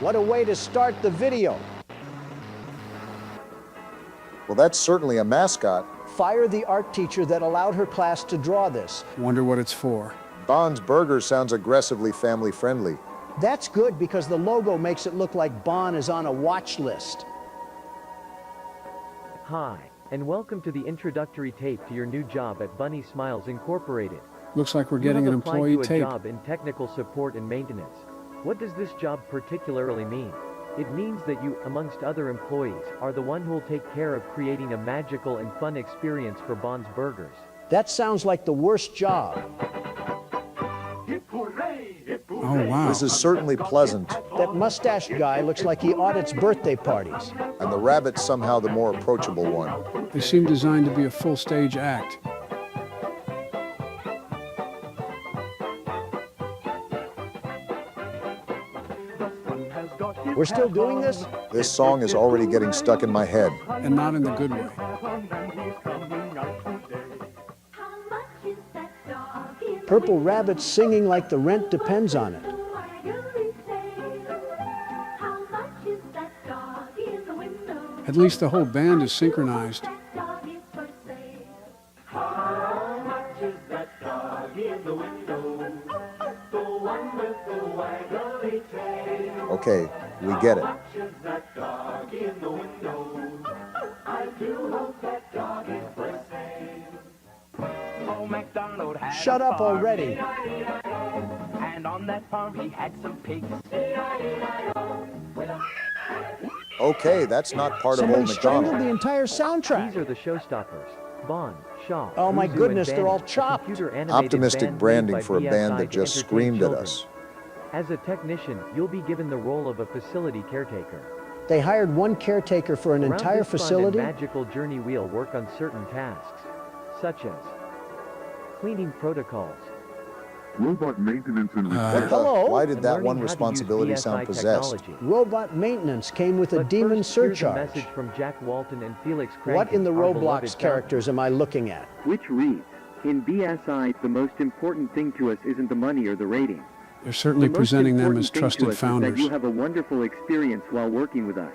What a way to start the video. Well, that's certainly a mascot. Fire the art teacher that allowed her class to draw this. Wonder what it's for. Bond's Burger sounds aggressively family-friendly. That's good because the logo makes it look like Bond is on a watch list. Hi, and welcome to the introductory tape to your new job at Bunny Smiles Incorporated. Looks like we're getting an employee You have applied to a tape. job in technical support and maintenance. What does this job particularly mean? It means that you, amongst other employees, are the one who will take care of creating a magical and fun experience for Bond's Burgers. That sounds like the worst job. Oh, wow. This is certainly pleasant. That mustached guy looks like he audits birthday parties. And the rabbit's somehow the more approachable one. They seem designed to be a full stage act. We're still doing this? This song is already getting stuck in my head. And not in the good way. Purple Rabbit's singing like the rent depends on it. At least the whole band is synchronized. Okay, we get it. Shut up already. And on that farm he had some pigs. Okay, that's not part of Somebody Old strangled MacDonald. the entire soundtrack. These are the showstoppers. Bond, Shaw, Oh my Uzu, goodness, and they're all Benny, a chopped. computer-animated Optimistic band branding made by for a band BSI that to just entertain screamed at children. us. As a technician, you'll be given the role of a facility caretaker. They hired one caretaker for an Around entire this fun facility? and magical journey we'll work on certain tasks, such as cleaning protocols, Robot maintenance and repair. Hello? Why did and that learning one how to use responsibility sound BSI possessed? technology. Robot maintenance came with a But demon first, here's a surcharge. message from Jack Walton and Felix Crankin, What in the our beloved Roblox founders. characters am I looking at? Which reads, in BSI, the most important thing to us isn't the money or the rating. They're certainly The most presenting them important as thing to trusted us is founders. that you have a wonderful experience while working with us.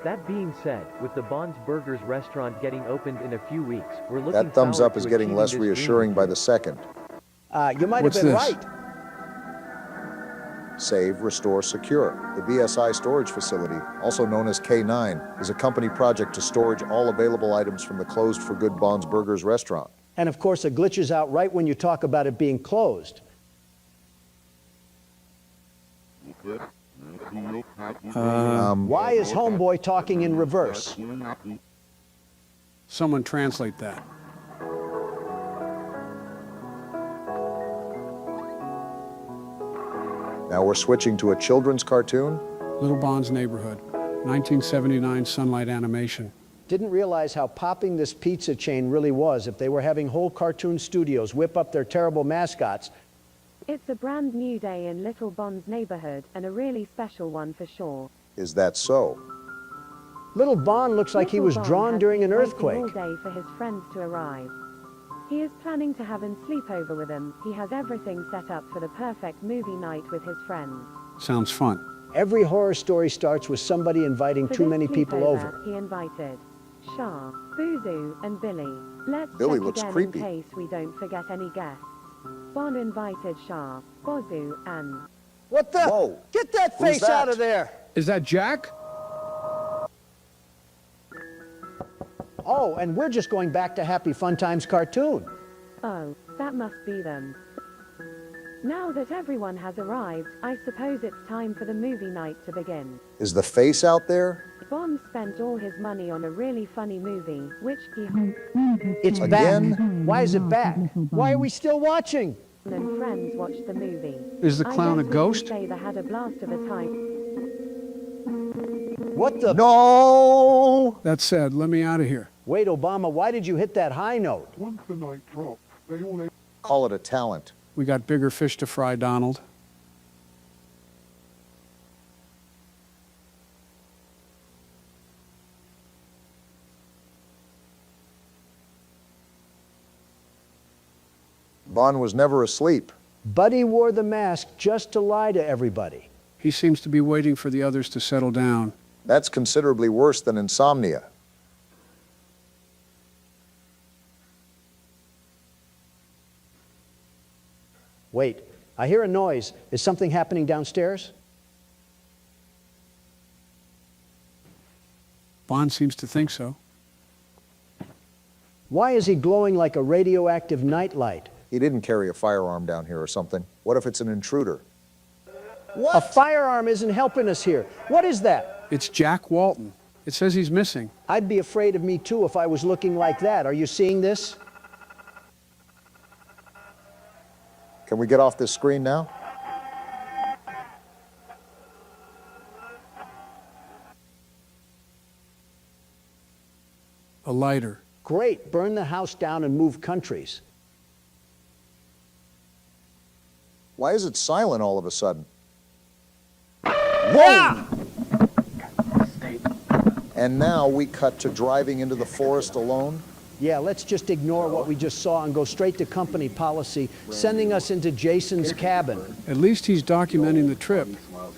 That being said, with the Bond's Burgers restaurant getting opened in a few weeks, we're looking That thumbs forward up is to getting achieving less this dream. reassuring by the second. You might What's have been this? right. Save, Restore, Secure. The BSI storage facility, also known as K9, is a company project to storage all available items from the closed for good Bond's Burgers restaurant. And of course, it glitches out right when you talk about it being closed. Why is Homeboy talking in reverse? Someone translate that. Now we're switching to a children's cartoon. Little Bond's Neighborhood, 1979 Sunlight Animation. Didn't realize how popping this pizza chain really was if they were having whole cartoon studios whip up their terrible mascots. It's a brand new day in Little Bond's neighborhood, and a really special one for sure. Is that so? Little Bond looks like he was Little Bond drawn has during been an waiting earthquake. all day for his friends to arrive. He is planning to have a sleepover with them. He has everything set up for the perfect movie night with his friends. Sounds fun. Every horror story starts with somebody inviting For too this many people sleepover, over. He invited Shah, Boozoo, and Billy. Let's Billy check looks again creepy. in case we don't forget any guests. Bond invited Shah, Bozu, and... What the? Whoa. Get that Who's face that? out of there! Is that Jack? Oh, and we're just going back to Happy Fun Times cartoon. Oh, that must be them. Now that everyone has arrived, I suppose it's time for the movie night to begin. Is the face out there? Bond spent all his money on a really funny movie, which he It's Again? back. Why is it back? Why are we still watching? and friends watched the movie. Is the clown I a guess we can ghost? say they had a blast of a time. What the? No! That said, let me out of here. Wait, Obama, why did you hit that high note? Once the night drops, they all Call it a talent. We got bigger fish to fry, Donald. Bond was never asleep. Buddy wore the mask just to lie to everybody. He seems to be waiting for the others to settle down. That's considerably worse than insomnia. Wait, I hear a noise. Is something happening downstairs? Bond seems to think so. Why is he glowing like a radioactive nightlight? He didn't carry a firearm down here or something. What if it's an intruder? What? A firearm isn't helping us here. What is that? It's Jack Walton. It says he's missing. I'd be afraid of me too if I was looking like that. Are you seeing this? Can we get off this screen now? A lighter. Great. Burn the house down and move countries. Why is it silent all of a sudden? Whoa! And now we cut to driving into the forest alone? Yeah, let's just ignore what we just saw and go straight to company policy, sending us into Jason's cabin. At least he's documenting the trip.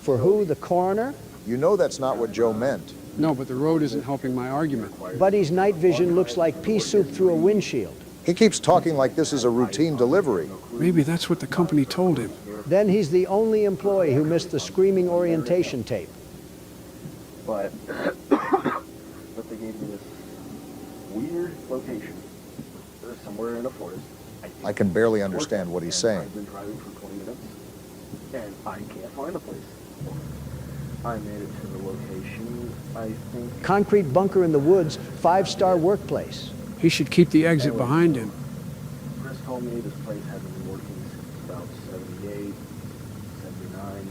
For who? The coroner? You know that's not what Joe meant. No, but the road isn't helping my argument. Buddy's night vision looks like pea soup through a windshield. He keeps talking like this is a routine delivery. Maybe that's what the company told him. Then he's the only employee who missed the screaming orientation tape. But they gave me this weird location. They're somewhere in a forest. I can barely understand what he's saying. I've been driving for 20 minutes, and I can't find the place. I made it to the location, I think. Concrete bunker in the woods, 5-star workplace. He should keep the exit behind him. Chris told me this place hasn't been working since about 78, 79,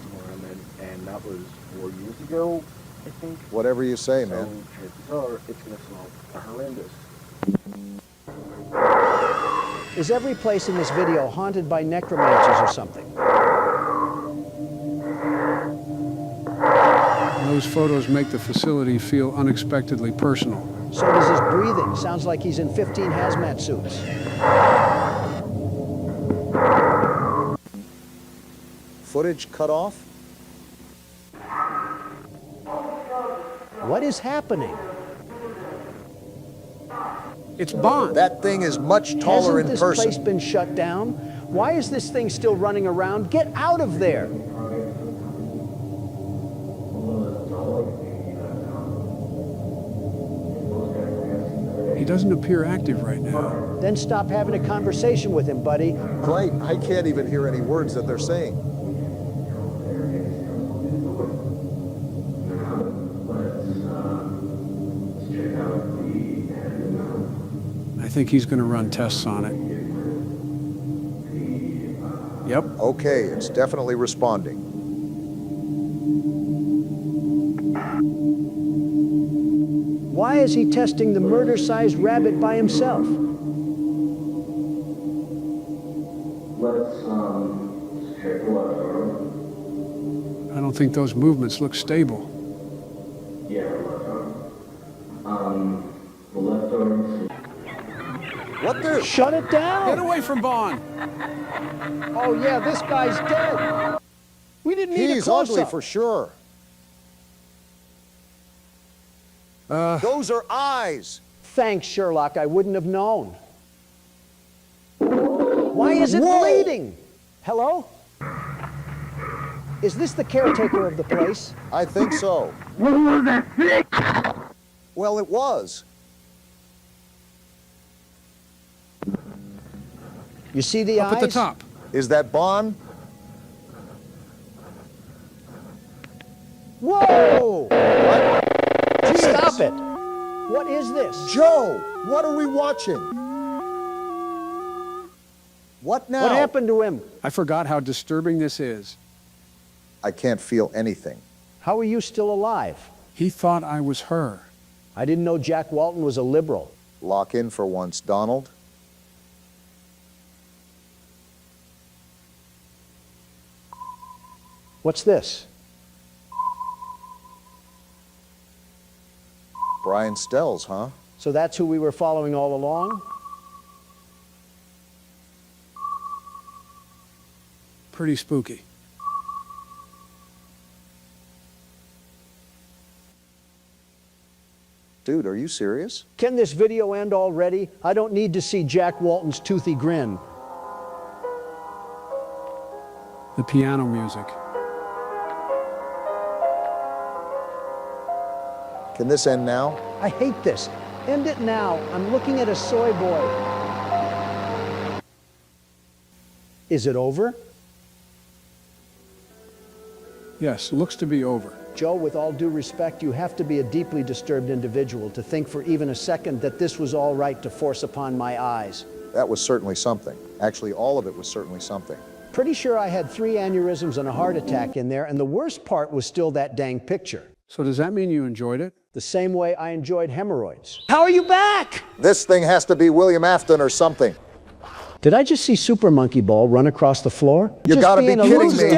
somewhere around then, and that was 4 years ago, I think. Whatever you say, man. So chances are it's going to smell horrendous. Is every place in this video haunted by necromancers or something? Those photos make the facility feel unexpectedly personal. So does his breathing. Sounds like he's in 15 hazmat suits. Footage cut off? What is happening? It's Bond. That thing is much taller Hasn't in this person. place been shut down? Why is this thing still running around? Get out of there! He doesn't appear active right now. Then stop having a conversation with him, buddy. Right, I can't even hear any words that they're saying. I think he's going to run tests on it. Yep. Okay, it's definitely responding. Why is he testing the murder-sized rabbit by himself? Let's check the left arm. I don't think those movements look stable. Yeah, the left arm. The left arm. What the? Shut it down! Get away from Bond! Oh yeah, this guy's dead! We didn't need a He's close-up. ugly for sure. Those are eyes. Thanks, Sherlock. I wouldn't have known. Why is it bleeding? Hello? Is this the caretaker of the place? I think so. What was that thing? Well, it was. You see the eyes? Up at the top. Is that Bond? Whoa! What? Stop it! What is this? Joe, what are we watching? What now? What happened to him? I forgot how disturbing this is. I can't feel anything. How are you still alive? He thought I was her. I didn't know Jack Walton was a liberal. Lock in for once, Donald. What's this? Brian Stells, huh? So that's who we were following all along? Pretty spooky. Dude, are you serious? Can this video end already? I don't need to see Jack Walton's toothy grin. The piano music. Can this end now? I hate this. End it now. I'm looking at a soy boy. Is it over? Yes, looks to be over. Joe, with all due respect, you have to be a deeply disturbed individual to think for even a second that this was all right to force upon my eyes. That was certainly something. Actually, all of it was certainly something. Pretty sure I had 3 aneurysms and a heart attack in there, and the worst part was still that dang picture. So does that mean you enjoyed it? The same way I enjoyed hemorrhoids. How are you back? This thing has to be William Afton or something. Did I just see Super Monkey Ball run across the floor? You gotta be kidding me.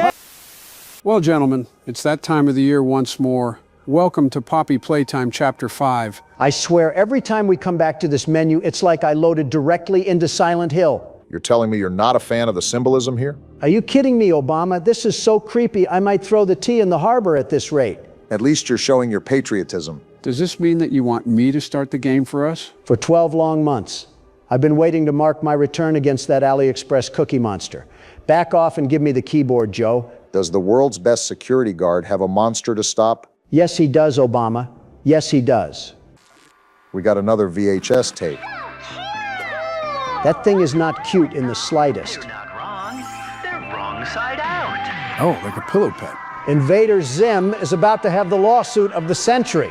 Well, gentlemen, it's that time of the year once more. Welcome to Poppy Playtime Chapter 5. I swear, every time we come back to this menu, it's like I loaded directly into Silent Hill. You're telling me you're not a fan of the symbolism here? Are you kidding me, Obama? This is so creepy, I might throw the tea in the harbor at this rate. At least you're showing your patriotism. Does this mean that you want me to start the game for us? For 12 long months. I've been waiting to mark my return against that AliExpress cookie monster. Back off and give me the keyboard, Joe. Does the world's best security guard have a monster to stop? Yes, he does, Obama. Yes, he does. We got another VHS tape. That thing is not cute in the slightest. You're not wrong. They're wrong side out. Oh, like a pillow pet. Invader Zim is about to have the lawsuit of the century.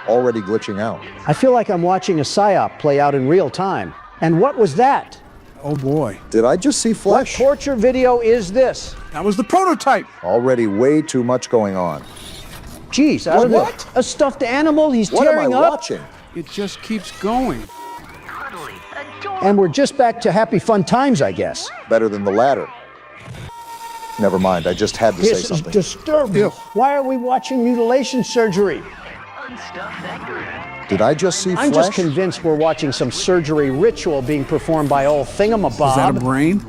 Already glitching out. I feel like I'm watching a psyop play out in real time. And what was that? Oh boy. Did I just see flesh? What torture video is this? That was the prototype. Already way too much going on. Jeez, I don't know. A stuffed animal he's tearing What am I up? watching? It just keeps going. Cuddly, adorable. And we're just back to happy fun times, I guess. Better than the latter. Never mind, I just had to say This is something. disturbing. Ew. Why are we watching mutilation surgery? Unstuffed Edgar. Did I just see I'm flesh? just convinced we're watching some surgery ritual being performed by old Thingamabob. Is that a brain?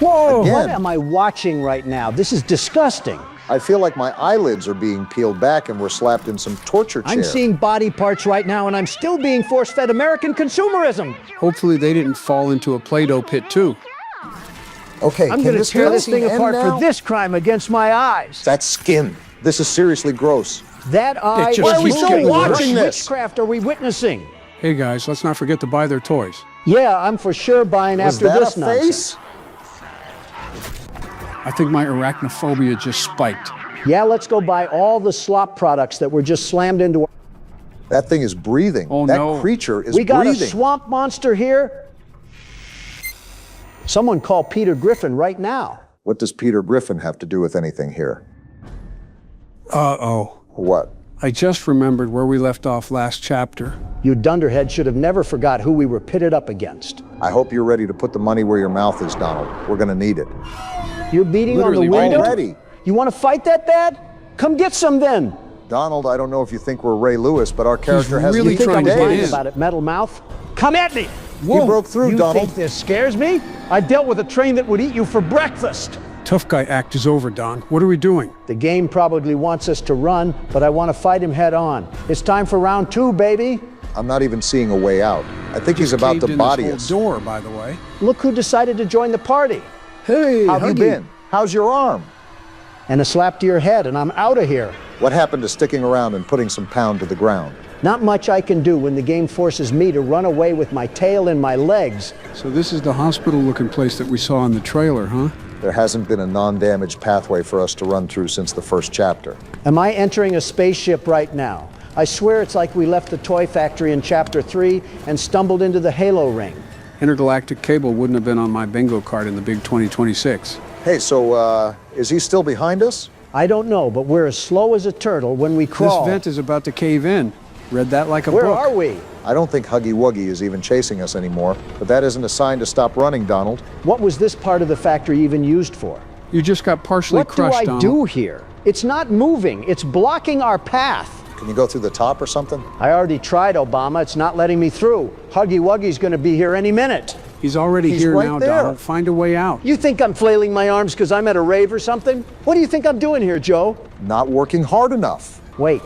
Whoa! Again. What am I watching right now? This is disgusting. I feel like my eyelids are being peeled back and we're slapped in some torture chair. I'm seeing body parts right now, and I'm still being force-fed American consumerism. Hopefully they didn't fall into a Play-Doh pit too. Okay, I'm can going to this tear this thing end apart now? for this crime against my eyes. That's skin. This is seriously gross. That eye. just Why are we keeps still getting watching worse. this? Witchcraft are we witnessing? Hey guys, let's not forget to buy their toys. Yeah, I'm for sure buying Was after that this a nonsense. face? I think my arachnophobia just spiked. Yeah, let's go buy all the slop products that were just slammed into our... That thing is breathing. Oh, that no. creature is We got breathing. a swamp monster here. Someone call Peter Griffin right now. What does Peter Griffin have to do with anything here? Uh-oh. What? I just remembered where we left off last chapter. You dunderhead should have never forgot who we were pitted up against. I hope you're ready to put the money where your mouth is, Donald. We're gonna need it. You're beating Literally on the window? Already. You want to fight that bad? Come get some then. Donald, I don't know if you think we're Ray Lewis, but our character has really You think trying I'm to get lying in. about it, metal mouth? Come at me. He broke through, You Donald. think this scares me? I dealt with a train that would eat you for breakfast. Tough guy act is over, Don. What are we doing? The game probably wants us to run, but I want to fight him head on. It's time for round 2, baby. I'm not even seeing a way out. I think he's Just about caved to in body this us. whole door, by the way. Look who decided to join the party. Hey, How have you been? How's your arm? And a slap to your head, and I'm out of here. What happened to sticking around and putting some pound to the ground? Not much I can do when the game forces me to run away with my tail in my legs. So this is the hospital-looking place that we saw in the trailer, huh? There hasn't been a non-damaged pathway for us to run through since the first chapter. Am I entering a spaceship right now? I swear it's like we left the toy factory in Chapter 3 and stumbled into the Halo ring. Intergalactic cable wouldn't have been on my bingo card in the big 2026. Hey, so, is he still behind us? I don't know, but we're as slow as a turtle when we crawl. This vent is about to cave in. Read that like a Where book. are we? I don't think Huggy Wuggy is even chasing us anymore, but that isn't a sign to stop running, Donald. What was this part of the factory even used for? You just got partially What crushed, do I Donald. do here? It's not moving. It's blocking our path. Can you go through the top or something? I already tried, Obama. It's not letting me through. Huggy Wuggy's going to be here any minute. He's already He's here right now, there. Donald. Find a way out. You think I'm flailing my arms because I'm at a rave or something? What do you think I'm doing here, Joe? Not working hard enough. Wait.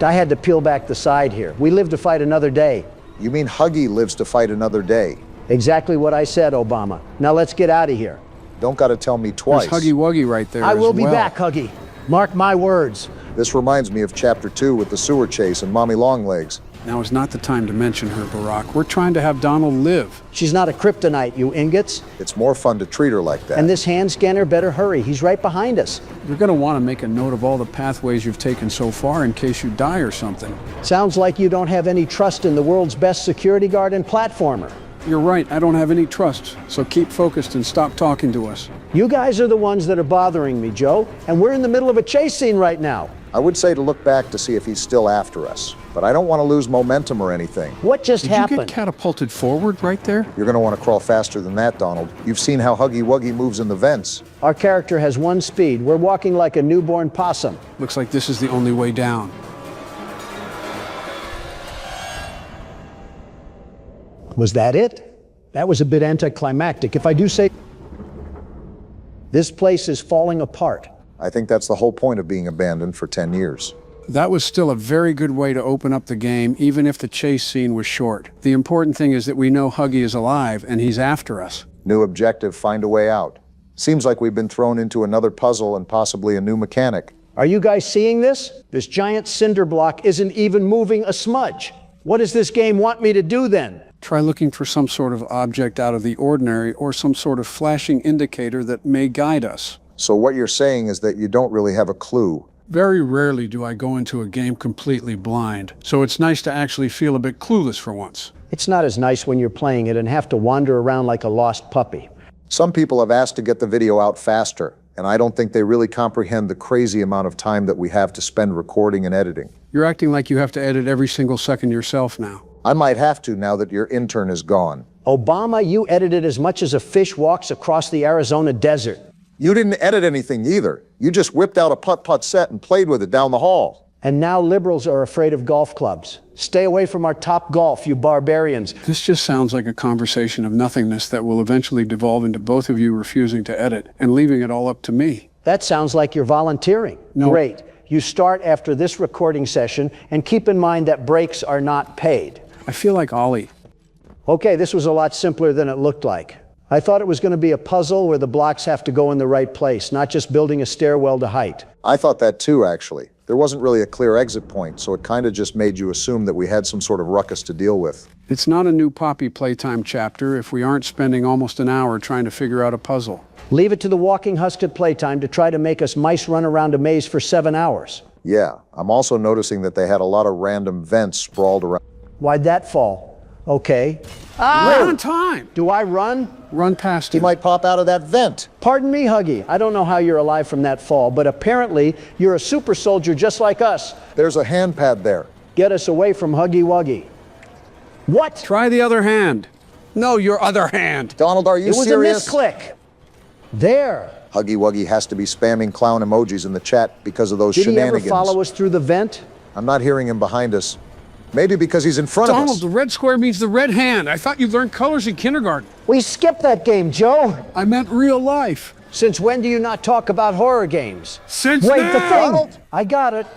I had to peel back the side here. We live to fight another day. You mean Huggy lives to fight another day? Exactly what I said, Obama. Now let's get out of here. Don't gotta tell me twice. There's Huggy Wuggy right there. I will as be well. back, Huggy. Mark my words. This reminds me of Chapter 2 with the sewer chase and Mommy Longlegs. Now is not the time to mention her, Barack. We're trying to have Donald live. She's not a kryptonite, you ingots. It's more fun to treat her like that. And this hand scanner better hurry. He's right behind us. You're going to want to make a note of all the pathways you've taken so far in case you die or something. Sounds like you don't have any trust in the world's best security guard and platformer. You're right. I don't have any trust. So keep focused and stop talking to us. You guys are the ones that are bothering me, Joe. And we're in the middle of a chase scene right now. I would say to look back to see if he's still after us. But I don't want to lose momentum or anything. What just happened? Did you get catapulted forward right there? You're going to want to crawl faster than that, Donald. You've seen how Huggy Wuggy moves in the vents. Our character has one speed. We're walking like a newborn possum. Looks like this is the only way down. Was that it? That was a bit anticlimactic. If I do say... This place is falling apart. I think that's the whole point of being abandoned for 10 years. That was still a very good way to open up the game, even if the chase scene was short. The important thing is that we know Huggy is alive, and he's after us. New objective, find a way out. Seems like we've been thrown into another puzzle and possibly a new mechanic. Are you guys seeing this? This giant cinder block isn't even moving a smudge. What does this game want me to do then? Try looking for some sort of object out of the ordinary or some sort of flashing indicator that may guide us. So what you're saying is that you don't really have a clue. Very rarely do I go into a game completely blind, so it's nice to actually feel a bit clueless for once. It's not as nice when you're playing it and have to wander around like a lost puppy. Some people have asked to get the video out faster, and I don't think they really comprehend the crazy amount of time that we have to spend recording and editing. You're acting like you have to edit every single second yourself now. I might have to now that your intern is gone. Obama, you edited as much as a fish walks across the Arizona desert. You didn't edit anything either. You just whipped out a putt-putt set and played with it down the hall. And now liberals are afraid of golf clubs. Stay away from our top golf, you barbarians. This just sounds like a conversation of nothingness that will eventually devolve into both of you refusing to edit and leaving it all up to me. That sounds like you're volunteering. No. Great. You start after this recording session, and keep in mind that breaks are not paid. I feel like Ollie. Okay, this was a lot simpler than it looked like. I thought it was going to be a puzzle where the blocks have to go in the right place, not just building a stairwell to height. I thought that too, actually. There wasn't really a clear exit point, so it kind of just made you assume that we had some sort of ruckus to deal with. It's not a new Poppy Playtime chapter if we aren't spending almost an hour trying to figure out a puzzle. Leave it to the walking husk at Playtime to try to make us mice run around a maze for 7 hours. Yeah, I'm also noticing that they had a lot of random vents sprawled around. Why'd that fall? Okay. Right on time. Do I run? Run past him. He might pop out of that vent. Pardon me, Huggy. I don't know how you're alive from that fall, but apparently you're a super soldier just like us. There's a hand pad there. Get us away from Huggy Wuggy. What? Try the other hand. No, your other hand. Donald, are you serious? It was a misclick. There. Huggy Wuggy has to be spamming clown emojis in the chat because of those shenanigans. Did he ever follow us through the vent? I'm not hearing him behind us. Maybe because he's in front of us. Donald, the red square means the red hand. I thought you learned colors in kindergarten. We skipped that game, Joe. I meant real life. Since when do you not talk about horror games? Since Wait, now. the thing. Donald. I got it.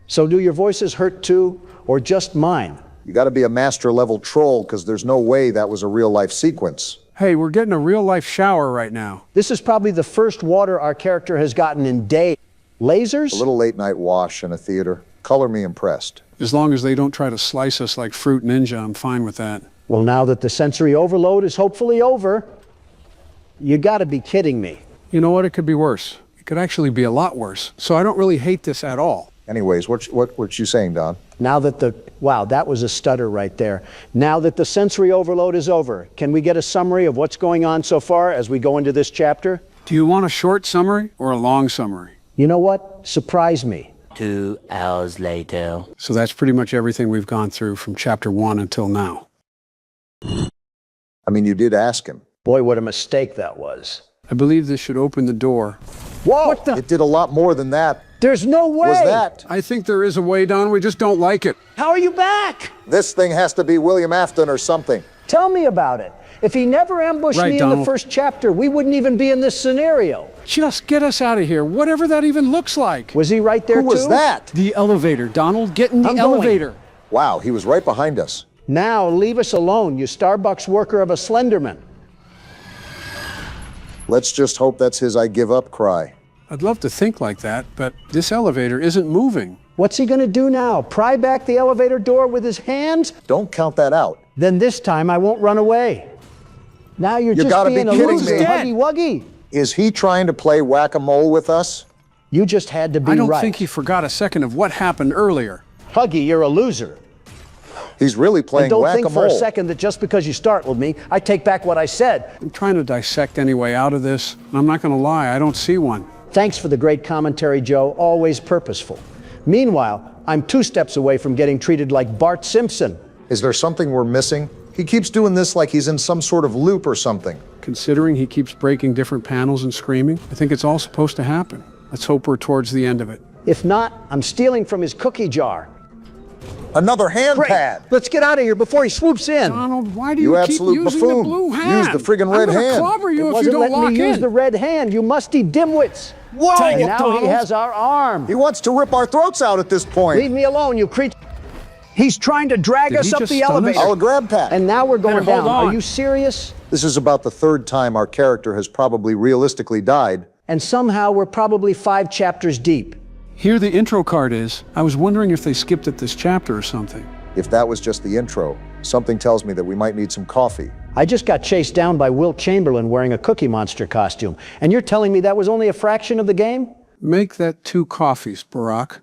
So do your voices hurt too, or just mine? You got to be a master level troll because there's no way that was a real life sequence. Hey, we're getting a real life shower right now. This is probably the first water our character has gotten in days. Lasers? A little late night wash in a theater. Color me impressed. As long as they don't try to slice us like Fruit Ninja, I'm fine with that. Well, now that the sensory overload is hopefully over, you gotta be kidding me. You know what? It could be worse. It could actually be a lot worse. So I don't really hate this at all. Anyways, what you saying, Don? Now that wow, that was a stutter right there. Now that the sensory overload is over, can we get a summary of what's going on so far as we go into this chapter? Do you want a short summary or a long summary? You know what? Surprise me. 2 hours later. So that's pretty much everything we've gone through from chapter 1 until now. I mean, you did ask him. Boy, what a mistake that was. I believe this should open the door. Whoa! What the? It did a lot more than that. There's no way! Was that? I think there is a way, Don. We just don't like it. How are you back? This thing has to be William Afton or something. Tell me about it. If he never ambushed me in the first chapter, we wouldn't even be in this scenario. Just get us out of here, whatever that even looks like. Was he right there, Who was that? The elevator, Donald. Get in the elevator. Wow, he was right behind us. Now leave us alone, you Starbucks worker of a Slenderman. Let's just hope that's his I give up cry. I'd love to think like that, but this elevator isn't moving. What's he gonna do now? Pry back the elevator door with his hands? Don't count that out. Then this time I won't run away. Now you're just gotta being be a kidding loser, me. Huggy Wuggy. Is he trying to play whack-a-mole with us? You just had to be right. I don't think he forgot a second of what happened earlier. Huggy, you're a loser. He's really playing and don't whack-a-mole. think for a second that just because you startled me, I take back what I said. I'm trying to dissect any way out of this, and I'm not going to lie, I don't see one. Thanks for the great commentary, Joe. Always purposeful. Meanwhile, I'm 2 steps away from getting treated like Bart Simpson. Is there something we're missing? He keeps doing this like he's in some sort of loop or something. Considering he keeps breaking different panels and screaming, I think it's all supposed to happen. Let's hope we're towards the end of it. If not, I'm stealing from his cookie jar. Another hand pad. Let's get out of here before he swoops in. Donald, why do you keep absolute using buffoon. the blue hand? Use the friggin' red I'm gonna hand. clobber you It if you wasn't don't letting lock me use in. the red hand, you musty dimwits. Whoa! And now he has our arm. He wants to rip our throats out at this point. Leave me alone, you creature. He's trying to drag Did us he up just the stun us? elevator. Our grab pack. And now we're going Better hold down. on. Are you serious? This is about the 3rd time our character has probably realistically died. And somehow we're probably 5 chapters deep. Here the intro card is. I was wondering if they skipped at this chapter or something. If that was just the intro, something tells me that we might need some coffee. I just got chased down by Wilt Chamberlain wearing a Cookie Monster costume. And you're telling me that was only a fraction of the game? Make that 2 coffees, Barack.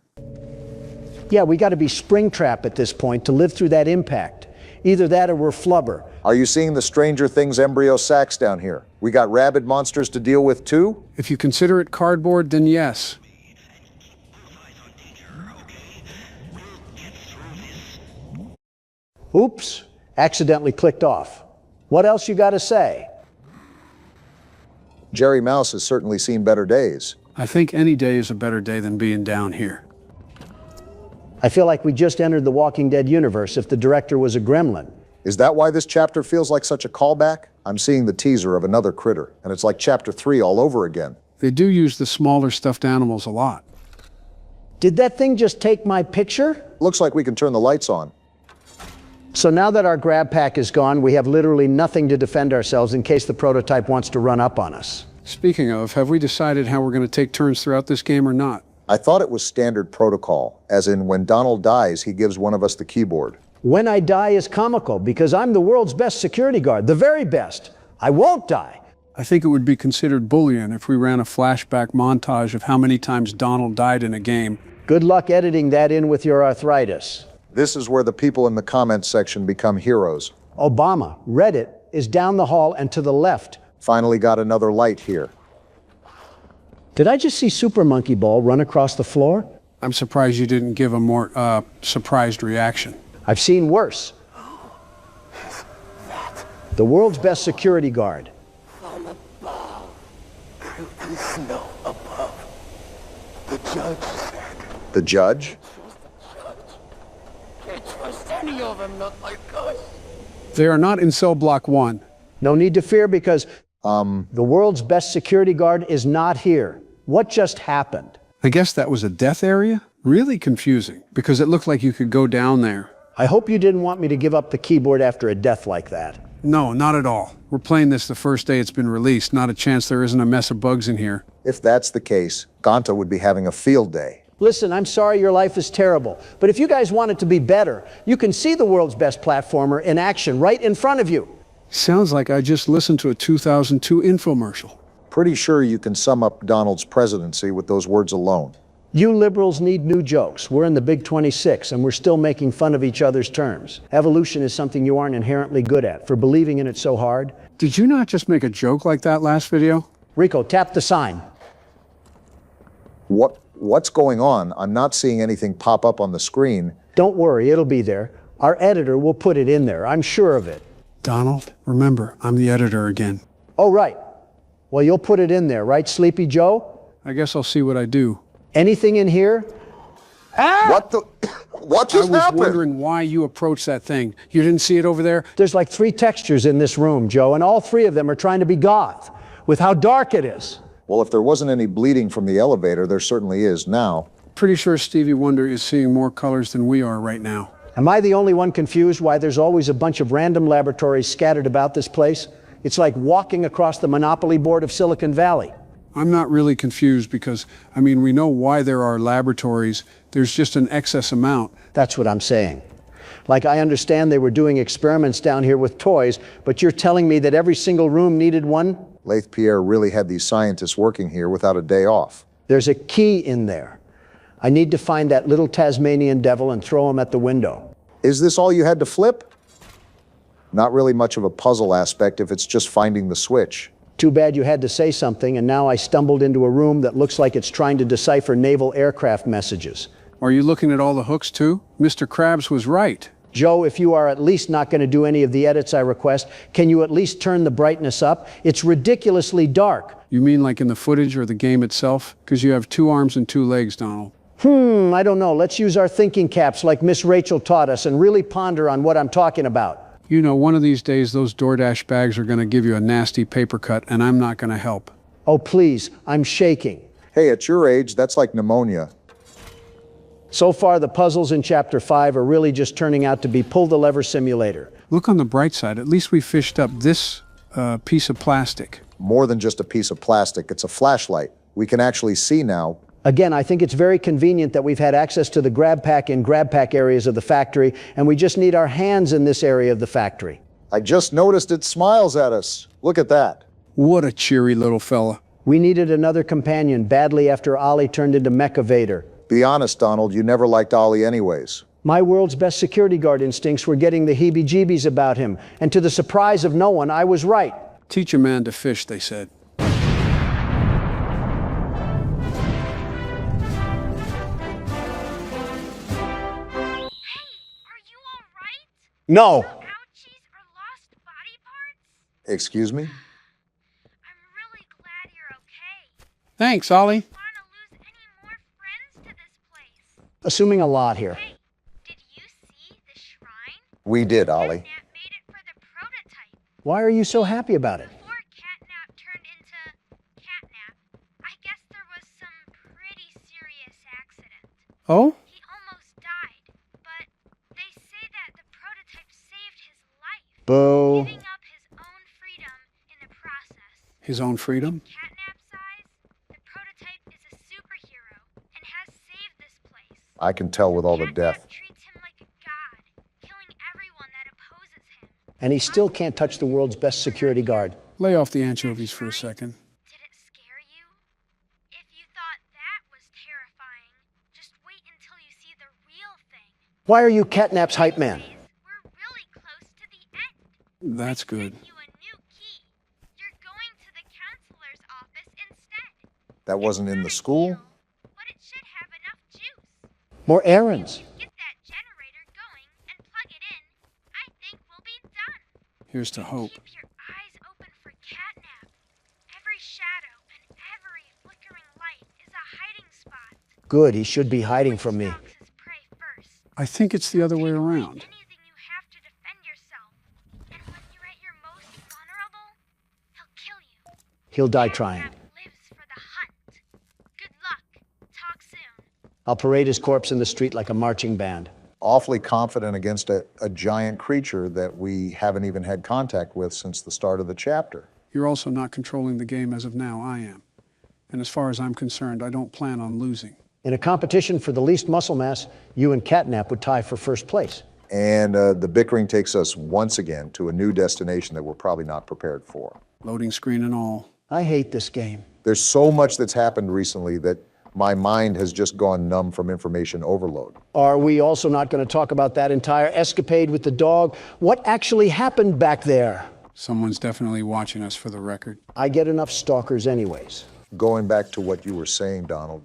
Yeah, we got to be Springtrap at this point to live through that impact. Either that or we're flubber. Are you seeing the Stranger Things embryo sacs down here? We got rabid monsters to deal with too? If you consider it cardboard, then yes. Oops, accidentally clicked off. What else you got to say? Jerry Mouse has certainly seen better days. I think any day is a better day than being down here. I feel like we just entered the Walking Dead universe if the director was a gremlin. Is that why this chapter feels like such a callback? I'm seeing the teaser of another critter, and it's like chapter 3 all over again. They do use the smaller stuffed animals a lot. Did that thing just take my picture? Looks like we can turn the lights on. So now that our grab pack is gone, we have literally nothing to defend ourselves in case the prototype wants to run up on us. Speaking of, have we decided how we're going to take turns throughout this game or not? I thought it was standard protocol, as in when Donald dies, he gives one of us the keyboard. When I die is comical because I'm the world's best security guard, the very best. I won't die. I think it would be considered bullying if we ran a flashback montage of how many times Donald died in a game. Good luck editing that in with your arthritis. This is where the people in the comments section become heroes. Obama, Reddit, is down the hall and to the left. Finally got another light here. Did I just see Super Monkey Ball run across the floor? I'm surprised you didn't give a more surprised reaction. I've seen worse. The world's best security guard. From above, through the snow above, the judge said. The judge? Can't trust any of them, not like us. They are not in cell block 1. No need to fear because the world's best security guard is not here. What just happened? I guess that was a death area? Really confusing, because it looked like you could go down there. I hope you didn't want me to give up the keyboard after a death like that. No, not at all. We're playing this the first day it's been released. Not a chance there isn't a mess of bugs in here. If that's the case, Gonta would be having a field day. Listen, I'm sorry your life is terrible, but if you guys want it to be better, you can see the world's best platformer in action right in front of you. Sounds like I just listened to a 2002 infomercial. Pretty sure you can sum up Donald's presidency with those words alone. You liberals need new jokes. We're in the Big 26, and we're still making fun of each other's terms. Evolution is something you aren't inherently good at, for believing in it so hard. Did you not just make a joke like that last video? Rico, tap the sign. What's going on? I'm not seeing anything pop up on the screen. Don't worry, it'll be there. Our editor will put it in there, I'm sure of it. Donald, remember, I'm the editor again. Oh, right. Well, you'll put it in there, right, Sleepy Joe? I guess I'll see what I do. Anything in here? What the? What just I was happened? wondering why you approached that thing. You didn't see it over there? There's like 3 textures in this room, Joe, and all 3 of them are trying to be goth with how dark it is. Well, if there wasn't any bleeding from the elevator, there certainly is now. Pretty sure Stevie Wonder is seeing more colors than we are right now. Am I the only one confused why there's always a bunch of random laboratories scattered about this place? It's like walking across the Monopoly board of Silicon Valley. I'm not really confused because, I mean, we know why there are laboratories. There's just an excess amount. That's what I'm saying. Like, I understand they were doing experiments down here with toys, but you're telling me that every single room needed one? Laith Pierre really had these scientists working here without a day off. There's a key in there. I need to find that little Tasmanian devil and throw him at the window. Is this all you had to flip? Not really much of a puzzle aspect if it's just finding the switch. Too bad you had to say something, and now I stumbled into a room that looks like it's trying to decipher naval aircraft messages. Are you looking at all the hooks too? Mr. Krabs was right. Joe, if you are at least not going to do any of the edits I request, can you at least turn the brightness up? It's ridiculously dark. You mean like in the footage or the game itself? Because you have 2 arms and 2 legs, Donald. I don't know. Let's use our thinking caps like Miss Rachel taught us and really ponder on what I'm talking about. You know, one of these days those DoorDash bags are going to give you a nasty paper cut, and I'm not going to help. Oh, please, I'm shaking. Hey, at your age, that's like pneumonia. So far, the puzzles in Chapter 5 are really just turning out to be pull-the-lever simulator. Look on the bright side. At least we fished up this piece of plastic. More than just a piece of plastic. It's a flashlight. We can actually see now. Again, I think it's very convenient that we've had access to the grab pack and grab pack areas of the factory, and we just need our hands in this area of the factory. I just noticed it smiles at us. Look at that. What a cheery little fella. We needed another companion badly after Ollie turned into Mecha Vader. Be honest, Donald, you never liked Ollie anyways. My world's best security guard instincts were getting the heebie-jeebies about him, and to the surprise of no one, I was right. Teach a man to fish, they said. No. Excuse me? Thanks, Ollie. Assuming a lot here. We did, Ollie. Why are you so happy about it? Oh? Boo. His own freedom? I can tell with all the death. And he still can't touch the world's best security guard. Lay off the anchovies for a second. Why are you Catnap's hype man? That's good. That wasn't in the school? More errands. Here's to hope. Good, he should be hiding from me. I think it's the other way around. He'll die trying. I'll parade his corpse in the street like a marching band. Awfully confident against a giant creature that we haven't even had contact with since the start of the chapter. You're also not controlling the game as of now, I am. And as far as I'm concerned, I don't plan on losing. In a competition for the least muscle mass, you and Catnap would tie for first place. And the bickering takes us once again to a new destination that we're probably not prepared for. Loading screen and all. I hate this game. There's so much that's happened recently that my mind has just gone numb from information overload. Are we also not going to talk about that entire escapade with the dog? What actually happened back there? Someone's definitely watching us, for the record. I get enough stalkers anyways. Going back to what you were saying, Donald,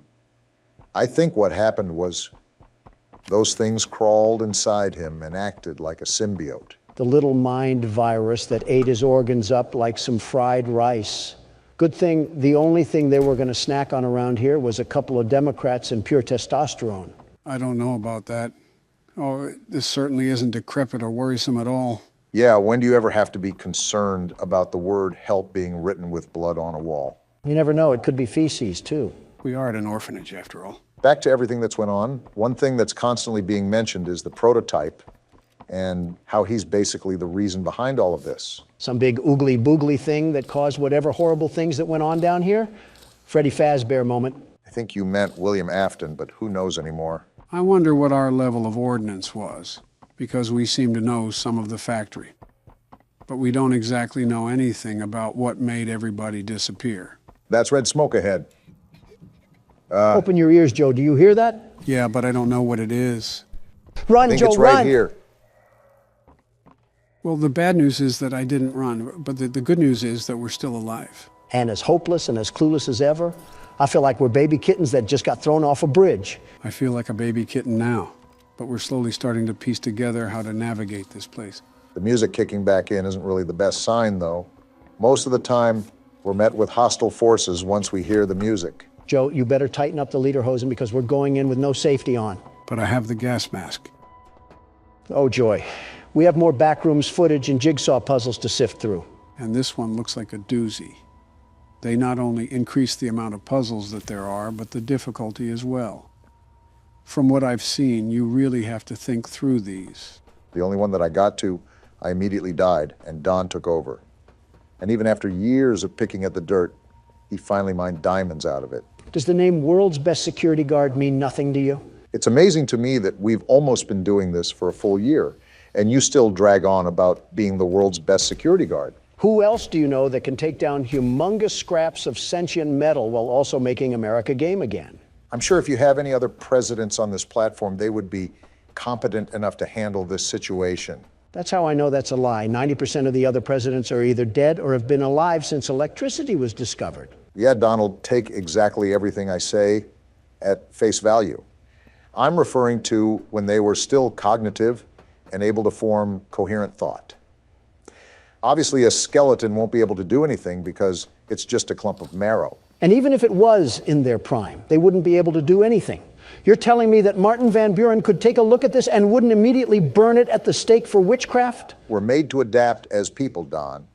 I think what happened was those things crawled inside him and acted like a symbiote. The little mind virus that ate his organs up like some fried rice. Good thing the only thing they were going to snack on around here was a couple of Democrats and pure testosterone. I don't know about that. Oh, this certainly isn't decrepit or worrisome at all. Yeah, when do you ever have to be concerned about the word help being written with blood on a wall? You never know, it could be feces, too. We are at an orphanage, after all. Back to everything that's went on, one thing that's constantly being mentioned is the prototype and how he's basically the reason behind all of this. Some big oogly boogly thing that caused whatever horrible things that went on down here? Freddy Fazbear moment. I think you meant William Afton, but who knows anymore? I wonder what our level of ordnance was, because we seem to know some of the factory. But we don't exactly know anything about what made everybody disappear. That's red smoke ahead. Open your ears, Joe. Do you hear that? Yeah, but I don't know what it is. Run, I think Joe, it's right run! here. Well, the bad news is that I didn't run, but the good news is that we're still alive. And as hopeless and as clueless as ever. I feel like we're baby kittens that just got thrown off a bridge. I feel like a baby kitten now, but we're slowly starting to piece together how to navigate this place. The music kicking back in isn't really the best sign, though. Most of the time, we're met with hostile forces once we hear the music. Joe, you better tighten up the lederhosen because we're going in with no safety on. But I have the gas mask. Oh, joy. We have more backrooms footage and jigsaw puzzles to sift through. And this one looks like a doozy. They not only increase the amount of puzzles that there are, but the difficulty as well. From what I've seen, you really have to think through these. The only one that I got to, I immediately died, and Don took over. And even after years of picking at the dirt, he finally mined diamonds out of it. Does the name World's Best Security Guard mean nothing to you? It's amazing to me that we've almost been doing this for a full year, and you still drag on about being the world's best security guard. Who else do you know that can take down humongous scraps of sentient metal while also making America game again? I'm sure if you have any other presidents on this platform, they would be competent enough to handle this situation. That's how I know that's a lie. 90% of the other presidents are either dead or have been alive since electricity was discovered. Yeah, Donald, take exactly everything I say at face value. I'm referring to when they were still cognitive and able to form coherent thought. Obviously, a skeleton won't be able to do anything because it's just a clump of marrow. And even if it was in their prime, they wouldn't be able to do anything. You're telling me that Martin Van Buren could take a look at this and wouldn't immediately burn it at the stake for witchcraft? We're made to adapt as people, Don.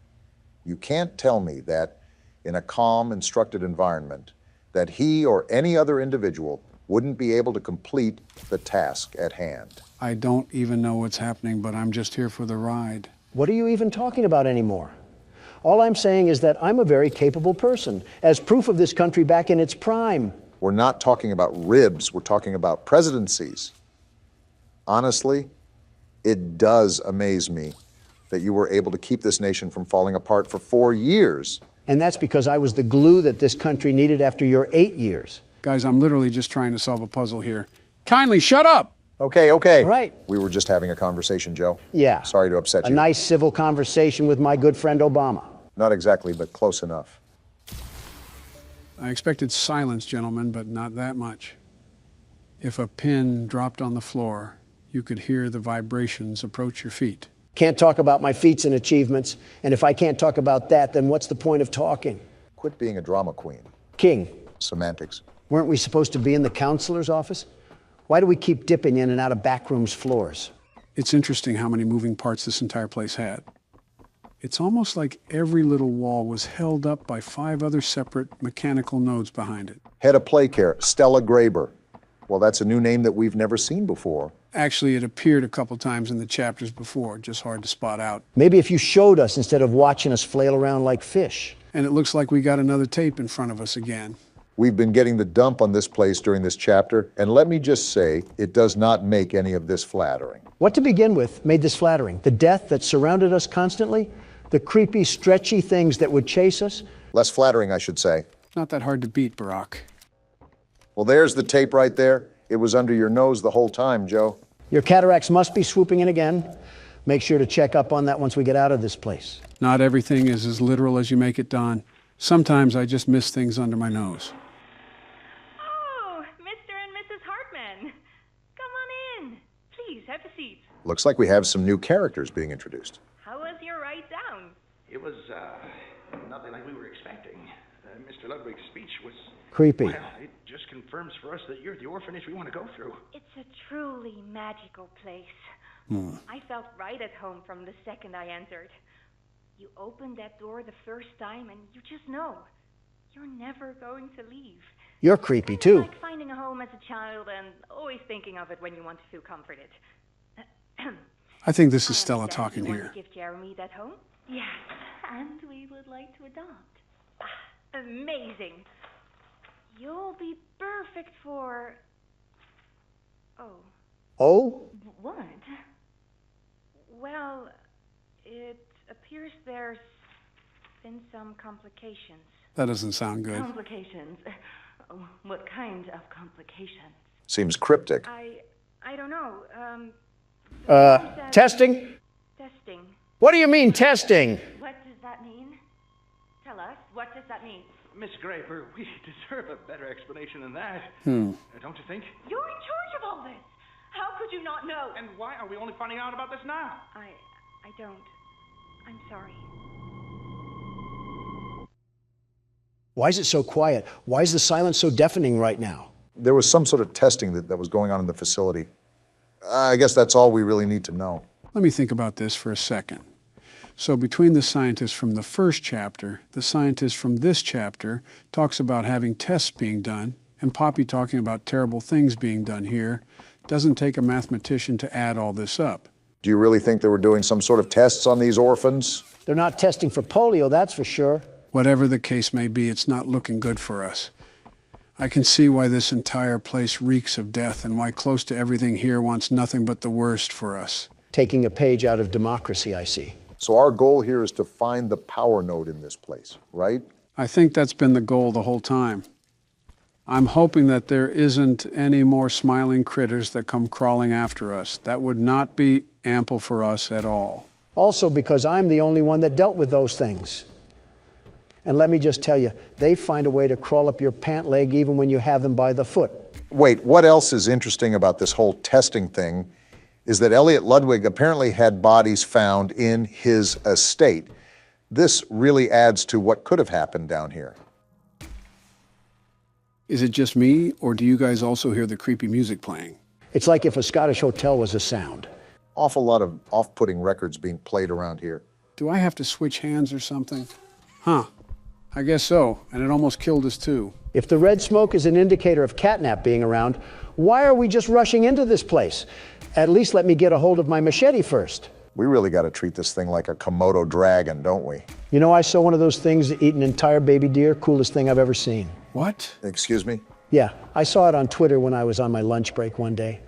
You can't tell me that in a calm, instructed environment, that he or any other individual wouldn't be able to complete the task at hand. I don't even know what's happening, but I'm just here for the ride. What are you even talking about anymore? All I'm saying is that I'm a very capable person, as proof of this country back in its prime. We're not talking about ribs, we're talking about presidencies. Honestly, it does amaze me that you were able to keep this nation from falling apart for 4 years. And that's because I was the glue that this country needed after your 8 years. Guys, I'm literally just trying to solve a puzzle here. Kindly shut up! Okay. All right. We were just having a conversation, Joe. Yeah. Sorry to upset you. A nice civil conversation with my good friend Obama. Not exactly, but close enough. I expected silence, gentlemen, but not that much. If a pin dropped on the floor, you could hear the vibrations approach your feet. Can't talk about my feats and achievements, and if I can't talk about that, then what's the point of talking? Quit being a drama queen. King. Semantics. Weren't we supposed to be in the counselor's office? Why do we keep dipping in and out of backrooms floors? It's interesting how many moving parts this entire place had. It's almost like every little wall was held up by 5 other separate mechanical nodes behind it. Head of play care, Stella Graber. Well, that's a new name that we've never seen before. Actually, it appeared a couple times in the chapters before, just hard to spot out. Maybe if you showed us instead of watching us flail around like fish. And it looks like we got another tape in front of us again. We've been getting the dump on this place during this chapter, and let me just say, it does not make any of this flattering. What to begin with made this flattering? The death that surrounded us constantly? The creepy, stretchy things that would chase us? Less flattering, I should say. Not that hard to beat, Barack. Well, there's the tape right there. It was under your nose the whole time, Joe. Your cataracts must be swooping in again. Make sure to check up on that once we get out of this place. Not everything is as literal as you make it, Don. Sometimes I just miss things under my nose. Oh, Mr. and Mrs. Hartman. Come on in. Please, have a seat. Looks like we have some new characters being introduced. How was your ride down? It was, nothing like we were expecting. Mr. Ludwig's speech was... Creepy. Well, it just confirmed confirms for us that you're the orphanage we want to go through. It's a truly magical place. I felt right at home from the second I entered. You open that door the first time and you just know you're never going to leave. You're creepy too. Like finding a home as a child and always thinking of it when you want to feel comforted. I think this is Stella talking you here. Want to give Jeremy that home? Yes, and we would like to adopt. Amazing. You'll be perfect for... Oh? What? Well, it appears there's been some complications. That doesn't sound good. Complications? What kind of complications? Seems cryptic. I don't know. Testing? Testing. What do you mean, testing? What does that mean? Tell us, what does that mean? Miss Graper, we deserve a better explanation than that. Hmm. Don't you think? You're in charge of all this. How could you not know? And why are we only finding out about this now? I don't. I'm sorry. Why is it so quiet? Why is the silence so deafening right now? There was some sort of testing that was going on in the facility. I guess that's all we really need to know. Let me think about this for a second. So between the scientist from the first chapter, the scientist from this chapter talks about having tests being done, and Poppy talking about terrible things being done here, doesn't take a mathematician to add all this up. Do you really think they were doing some sort of tests on these orphans? They're not testing for polio, that's for sure. Whatever the case may be, it's not looking good for us. I can see why this entire place reeks of death and why close to everything here wants nothing but the worst for us. Taking a page out of democracy, I see. So our goal here is to find the power node in this place, right? I think that's been the goal the whole time. I'm hoping that there isn't any more smiling critters that come crawling after us. That would not be ample for us at all. Also because I'm the only one that dealt with those things. And let me just tell you, they find a way to crawl up your pant leg even when you have them by the foot. Wait, what else is interesting about this whole testing thing is that Elliot Ludwig apparently had bodies found in his estate. This really adds to what could have happened down here. Is it just me, or do you guys also hear the creepy music playing? It's like if a Scottish hotel was a sound. Awful lot of off-putting records being played around here. Do I have to switch hands or something? Huh. I guess so, and it almost killed us too. If the red smoke is an indicator of catnap being around, why are we just rushing into this place? At least let me get a hold of my machete first. We really got to treat this thing like a Komodo dragon, don't we? You know, I saw one of those things that eat an entire baby deer. Coolest thing I've ever seen. What? Excuse me? Yeah, I saw it on Twitter when I was on my lunch break one day.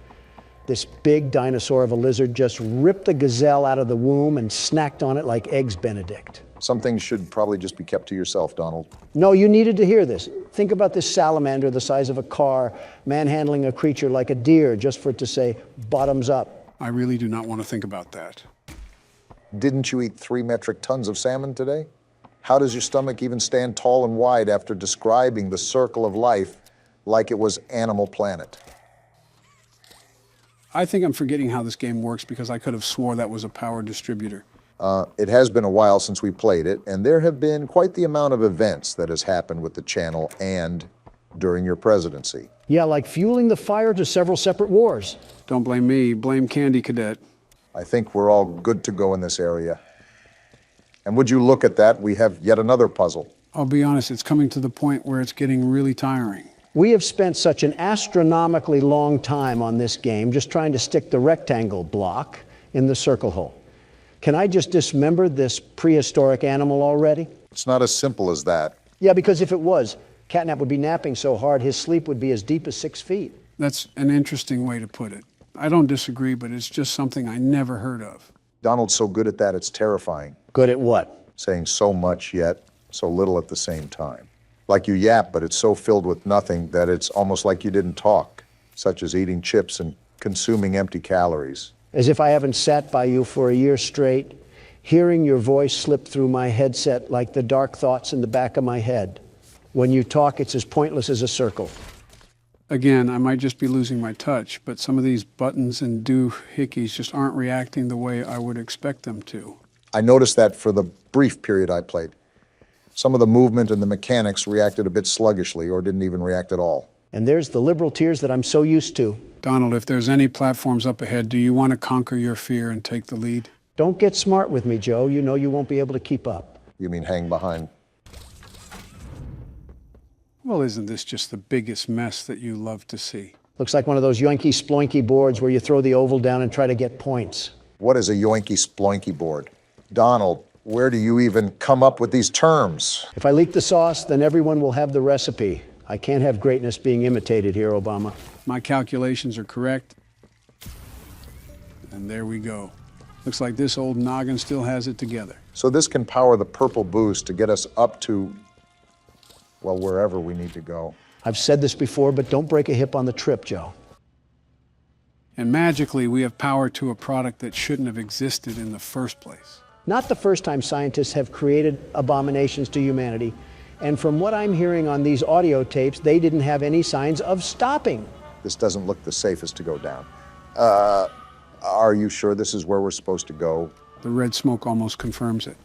This big dinosaur of a lizard just ripped a gazelle out of the womb and snacked on it like Eggs Benedict. Some things should probably just be kept to yourself, Donald. No, you needed to hear this. Think about this salamander the size of a car, manhandling a creature like a deer just for it to say, bottoms up. I really do not want to think about that. Didn't you eat 3 metric tons of salmon today? How does your stomach even stand tall and wide after describing the circle of life like it was Animal Planet? I think I'm forgetting how this game works because I could have swore that was a power distributor. It has been a while since we played it, and there have been quite the amount of events that has happened with the channel and during your presidency. Yeah, like fueling the fire to several separate wars. Don't blame me, blame Candy Cadet. I think we're all good to go in this area. And would you look at that, we have yet another puzzle. I'll be honest, it's coming to the point where it's getting really tiring. We have spent such an astronomically long time on this game just trying to stick the rectangle block in the circle hole. Can I just dismember this prehistoric animal already? It's not as simple as that. Yeah, because if it was, Catnap would be napping so hard his sleep would be as deep as 6 feet. That's an interesting way to put it. I don't disagree, but it's just something I never heard of. Donald's so good at that, it's terrifying. Good at what? Saying so much yet so little at the same time. Like you yap, but it's so filled with nothing that it's almost like you didn't talk, such as eating chips and consuming empty calories. As if I haven't sat by you for a year straight, hearing your voice slip through my headset like the dark thoughts in the back of my head. When you talk, it's as pointless as a circle. Again, I might just be losing my touch, but some of these buttons and doohickeys just aren't reacting the way I would expect them to. I noticed that for the brief period I played. Some of the movement and the mechanics reacted a bit sluggishly or didn't even react at all. And there's the liberal tears that I'm so used to. Donald, if there's any platforms up ahead, do you want to conquer your fear and take the lead? Don't get smart with me, Joe. You know you won't be able to keep up. You mean hang behind? Well, isn't this just the biggest mess that you love to see? Looks like one of those yoinky sploinky boards where you throw the oval down and try to get points. What is a yoinky sploinky board? Donald, where do you even come up with these terms? If I leak the sauce, then everyone will have the recipe. I can't have greatness being imitated here, Obama. My calculations are correct. And there we go. Looks like this old noggin still has it together. So this can power the purple boost to get us up to, well, wherever we need to go. I've said this before, but don't break a hip on the trip, Joe. And magically, we have power to a product that shouldn't have existed in the first place. Not the first time scientists have created abominations to humanity. And from what I'm hearing on these audio tapes, they didn't have any signs of stopping. This doesn't look the safest to go down. Are you sure this is where we're supposed to go? The red smoke almost confirms it.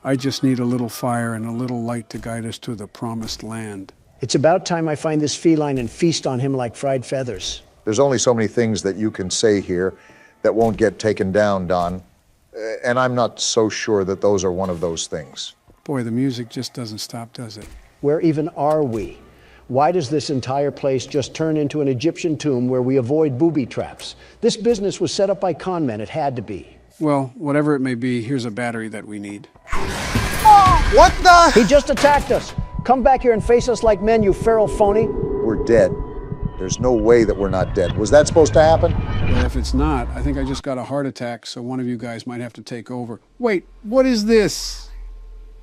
I just need a little fire and a little light to guide us to the promised land. It's about time I find this feline and feast on him like fried feathers. There's only so many things that you can say here that won't get taken down, Don. And I'm not so sure that those are one of those things. Boy, the music just doesn't stop, does it? Where even are we? Why does this entire place just turn into an Egyptian tomb where we avoid booby traps? This business was set up by con men. It had to be. Well, whatever it may be, here's a battery that we need. Oh, what the? He just attacked us. Come back here and face us like men, you feral phony. We're dead. There's no way that we're not dead. Was that supposed to happen? Well, if it's not, I think I just got a heart attack, so one of you guys might have to take over. Wait, what is this?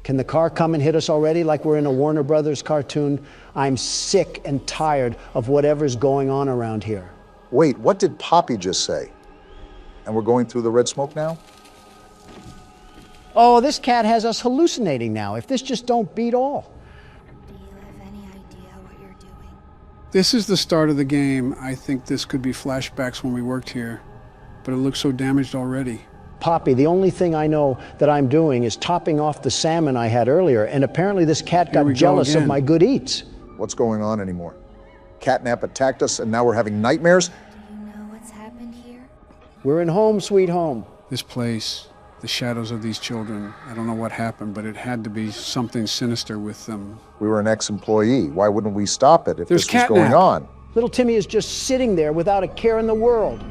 Can the car come and hit us already like we're in a Warner Brothers cartoon? I'm sick and tired of whatever's going on around here. Wait, what did Poppy just say? And we're going through the red smoke now? Oh, this cat has us hallucinating now. If this just don't beat all. This is the start of the game. I think this could be flashbacks when we worked here, but it looks so damaged already. Poppy, the only thing I know that I'm doing is topping off the salmon I had earlier, and apparently this cat got jealous of my good eats. What's going on anymore? Catnap attacked us and now we're having nightmares? Do you know what's happened here? We're in home, sweet home. This place, the shadows of these children, I don't know what happened, but it had to be something sinister with them. We were an ex-employee. Why wouldn't we stop it if There's this was going on? Little Timmy is just sitting there without a care in the world.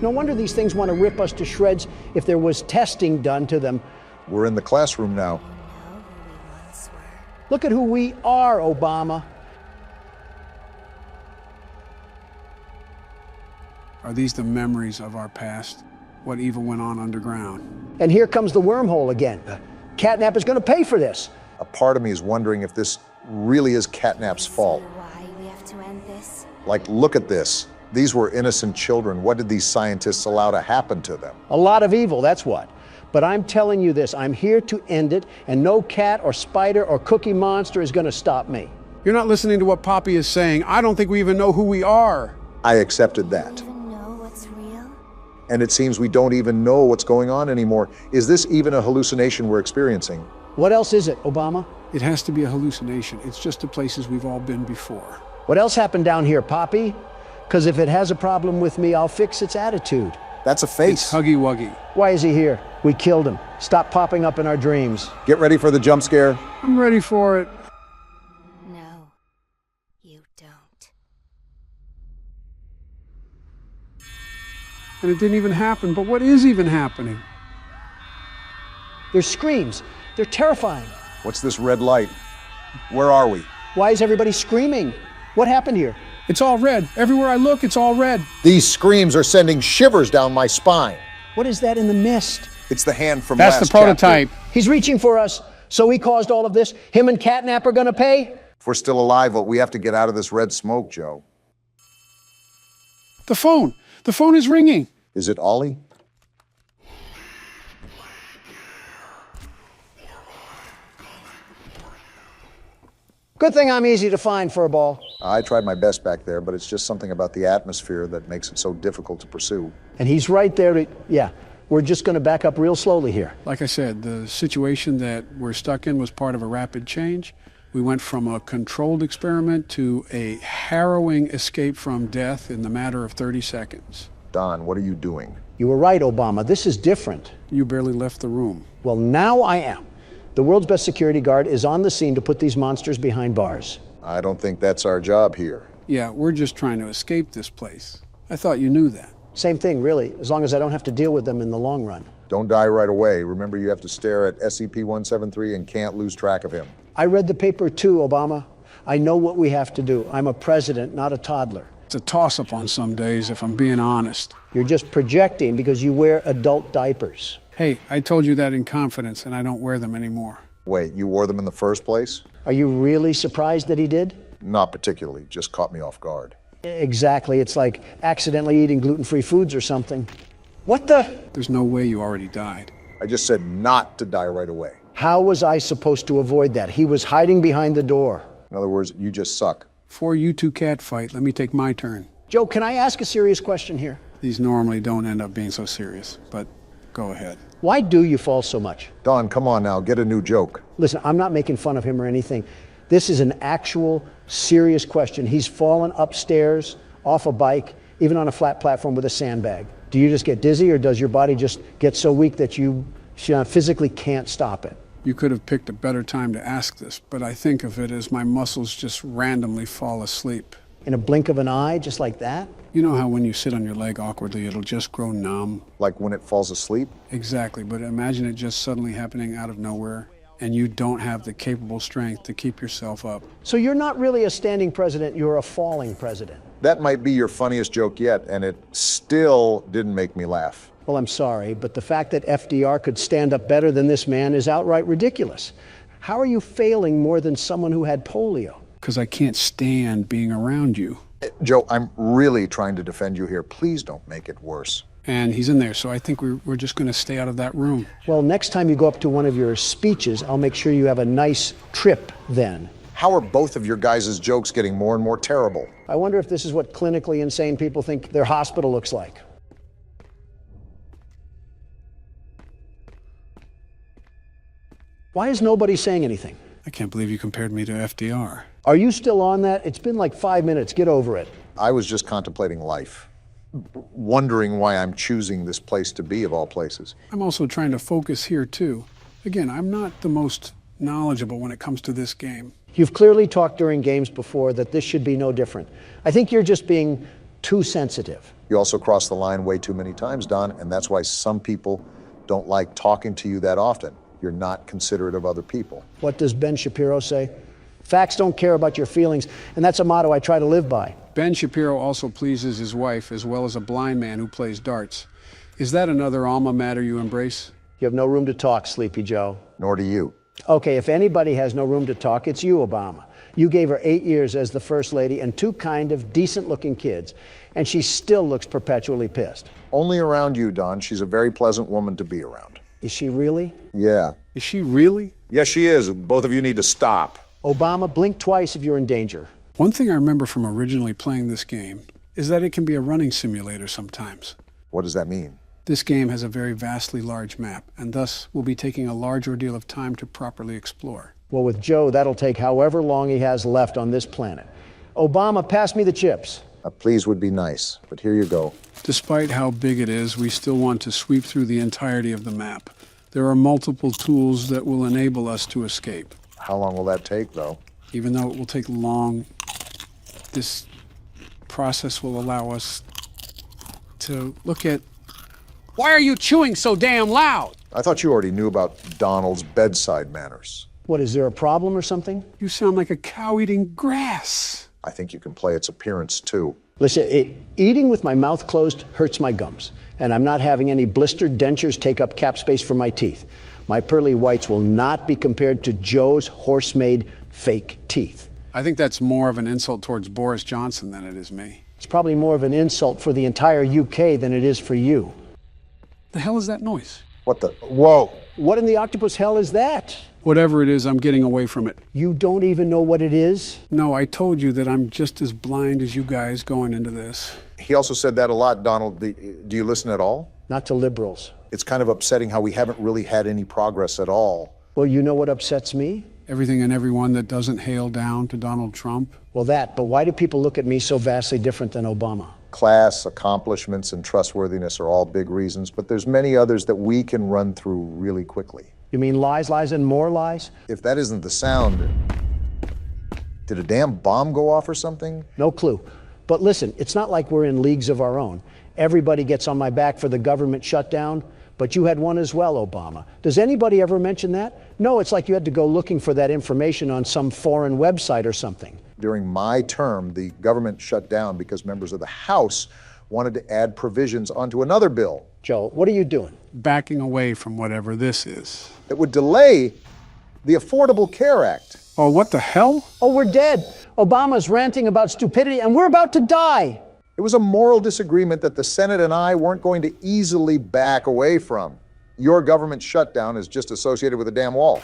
No wonder these things want to rip us to shreds if there was testing done to them. We're in the classroom now. Look at who we are, Obama. Are these the memories of our past? What evil went on underground? And here comes the wormhole again. Catnap is going to pay for this. A part of me is wondering if this really is Catnap's fault. Why we have to end this? Like, look at this. These were innocent children. What did these scientists allow to happen to them? A lot of evil, that's what. But I'm telling you this, I'm here to end it, and no cat or spider or cookie monster is going to stop me. You're not listening to what Poppy is saying. I don't think we even know who we are. I accepted that. Do you even know what's real? And it seems we don't even know what's going on anymore. Is this even a hallucination we're experiencing? What else is it, Obama? It has to be a hallucination. It's just the places we've all been before. What else happened down here, Poppy? Because if it has a problem with me, I'll fix its attitude. That's a face. It's Huggy Wuggy. Why is he here? We killed him. Stop popping up in our dreams. Get ready for the jump scare. I'm ready for it. No, you don't. And it didn't even happen, but what is even happening? There's screams. They're terrifying. What's this red light? Where are we? Why is everybody screaming? What happened here? It's all red. Everywhere I look, it's all red. These screams are sending shivers down my spine. What is that in the mist? It's the hand from That's last the prototype. chapter. He's reaching for us, so he caused all of this. Him and Catnap are gonna pay? If we're still alive, well, we have to get out of this red smoke, Joe. The phone. The phone is ringing. Is it Ollie? Good thing I'm easy to find, Furball. I tried my best back there, but it's just something about the atmosphere that makes it so difficult to pursue. And he's right there. Yeah, we're just going to back up real slowly here. Like I said, the situation that we're stuck in was part of a rapid change. We went from a controlled experiment to a harrowing escape from death in the matter of 30 seconds. Don, what are you doing? You were right, Obama. This is different. You barely left the room. Well, now I am. The world's best security guard is on the scene to put these monsters behind bars. I don't think that's our job here. Yeah, we're just trying to escape this place. I thought you knew that. Same thing, really, as long as I don't have to deal with them in the long run. Don't die right away. Remember, you have to stare at SCP-173 and can't lose track of him. I read the paper too, Obama. I know what we have to do. I'm a president, not a toddler. It's a toss-up on some days, if I'm being honest. You're just projecting because you wear adult diapers. Hey, I told you that in confidence, and I don't wear them anymore. Wait, you wore them in the first place? Are you really surprised that he did? Not particularly, just caught me off guard. Exactly, it's like accidentally eating gluten-free foods or something. What the? There's no way you already died. I just said not to die right away. How was I supposed to avoid that? He was hiding behind the door. In other words, you just suck. Before you two catfight, let me take my turn. Joe, can I ask a serious question here? These normally don't end up being so serious, but go ahead. Why do you fall so much? Don, come on now, get a new joke. Listen, I'm not making fun of him or anything. This is an actual serious question. He's fallen upstairs, off a bike, even on a flat platform with a sandbag. Do you just get dizzy, or does your body just get so weak that you physically can't stop it? You could have picked a better time to ask this, but I think of it as my muscles just randomly fall asleep. In a blink of an eye, just like that? You know how when you sit on your leg awkwardly, it'll just grow numb? Like when it falls asleep? Exactly, but imagine it just suddenly happening out of nowhere, and you don't have the capable strength to keep yourself up. So you're not really a standing president, you're a falling president. That might be your funniest joke yet, and it still didn't make me laugh. Well, I'm sorry, but the fact that FDR could stand up better than this man is outright ridiculous. How are you failing more than someone who had polio? Because I can't stand being around you. Joe, I'm really trying to defend you here. Please don't make it worse. And he's in there, so I think we're just going to stay out of that room. Well, next time you go up to one of your speeches, I'll make sure you have a nice trip then. How are both of your guys' jokes getting more and more terrible? I wonder if this is what clinically insane people think their hospital looks like. Why is nobody saying anything? I can't believe you compared me to FDR. Are you still on that? It's been like 5 minutes. Get over it. I was just contemplating life, wondering why I'm choosing this place to be of all places. I'm also trying to focus here too. Again, I'm not the most knowledgeable when it comes to this game. You've clearly talked during games before that this should be no different. I think you're just being too sensitive. You also cross the line way too many times, Don, and that's why some people don't like talking to you that often. You're not considerate of other people. What does Ben Shapiro say? Facts don't care about your feelings, and that's a motto I try to live by. Ben Shapiro also pleases his wife as well as a blind man who plays darts. Is that another alma mater you embrace? You have no room to talk, Sleepy Joe. Nor do you. Okay, if anybody has no room to talk, it's you, Obama. You gave her 8 years as the First Lady and 2 kind of decent-looking kids, and she still looks perpetually pissed. Only around you, Don. She's a very pleasant woman to be around. Is she really? Yeah. Is she really? Yes, she is. Both of you need to stop. Obama, blink twice if you're in danger. One thing I remember from originally playing this game is that it can be a running simulator sometimes. What does that mean? This game has a very vastly large map, and thus will be taking a large ordeal of time to properly explore. Well, with Joe, that'll take however long he has left on this planet. Obama, pass me the chips. A please would be nice, but here you go. Despite how big it is, we still want to sweep through the entirety of the map. There are multiple tools that will enable us to escape. How long will that take, though? Even though it will take long, this process will allow us to look at... Why are you chewing so damn loud? I thought you already knew about Donald's bedside manners. What, is there a problem or something? You sound like a cow eating grass. I think you can play its appearance, too. Listen, eating with my mouth closed hurts my gums, and I'm not having any blistered dentures take up cap space for my teeth. My pearly whites will not be compared to Joe's horse-made fake teeth. I think that's more of an insult towards Boris Johnson than it is me. It's probably more of an insult for the entire UK than it is for you. The hell is that noise? What the? Whoa! What in the octopus hell is that? Whatever it is, I'm getting away from it. You don't even know what it is? No, I told you that I'm just as blind as you guys going into this. He also said that a lot, Donald. Do you listen at all? Not to liberals. It's kind of upsetting how we haven't really had any progress at all. Well, you know what upsets me? Everything and everyone that doesn't hail down to Donald Trump. Well, but why do people look at me so vastly different than Obama? Class, accomplishments, and trustworthiness are all big reasons, but there's many others that we can run through really quickly. You mean lies, lies, and more lies? If that isn't the sound, did a damn bomb go off or something? No clue. But listen, it's not like we're in leagues of our own. Everybody gets on my back for the government shutdown, but you had one as well, Obama. Does anybody ever mention that? No, it's like you had to go looking for that information on some foreign website or something. During my term, the government shut down because members of the House wanted to add provisions onto another bill. Joe, what are you doing? Backing away from whatever this is. That would delay the Affordable Care Act. Oh, what the hell? Oh, we're dead. Obama's ranting about stupidity, and we're about to die. It was a moral disagreement that the Senate and I weren't going to easily back away from. Your government shutdown is just associated with a damn wall.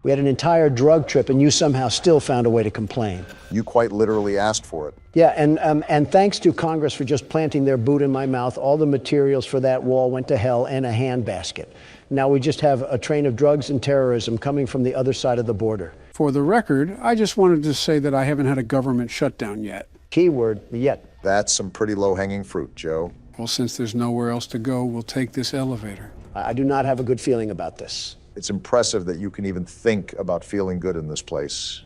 We had an entire drug trip, and you somehow still found a way to complain. You quite literally asked for it. Yeah, and thanks to Congress for just planting their boot in my mouth, all the materials for that wall went to hell in a handbasket. Now we just have a train of drugs and terrorism coming from the other side of the border. For the record, I just wanted to say that I haven't had a government shutdown yet. Keyword, yet. That's some pretty low-hanging fruit, Joe. Well, since there's nowhere else to go, we'll take this elevator. I do not have a good feeling about this. It's impressive that you can even think about feeling good in this place.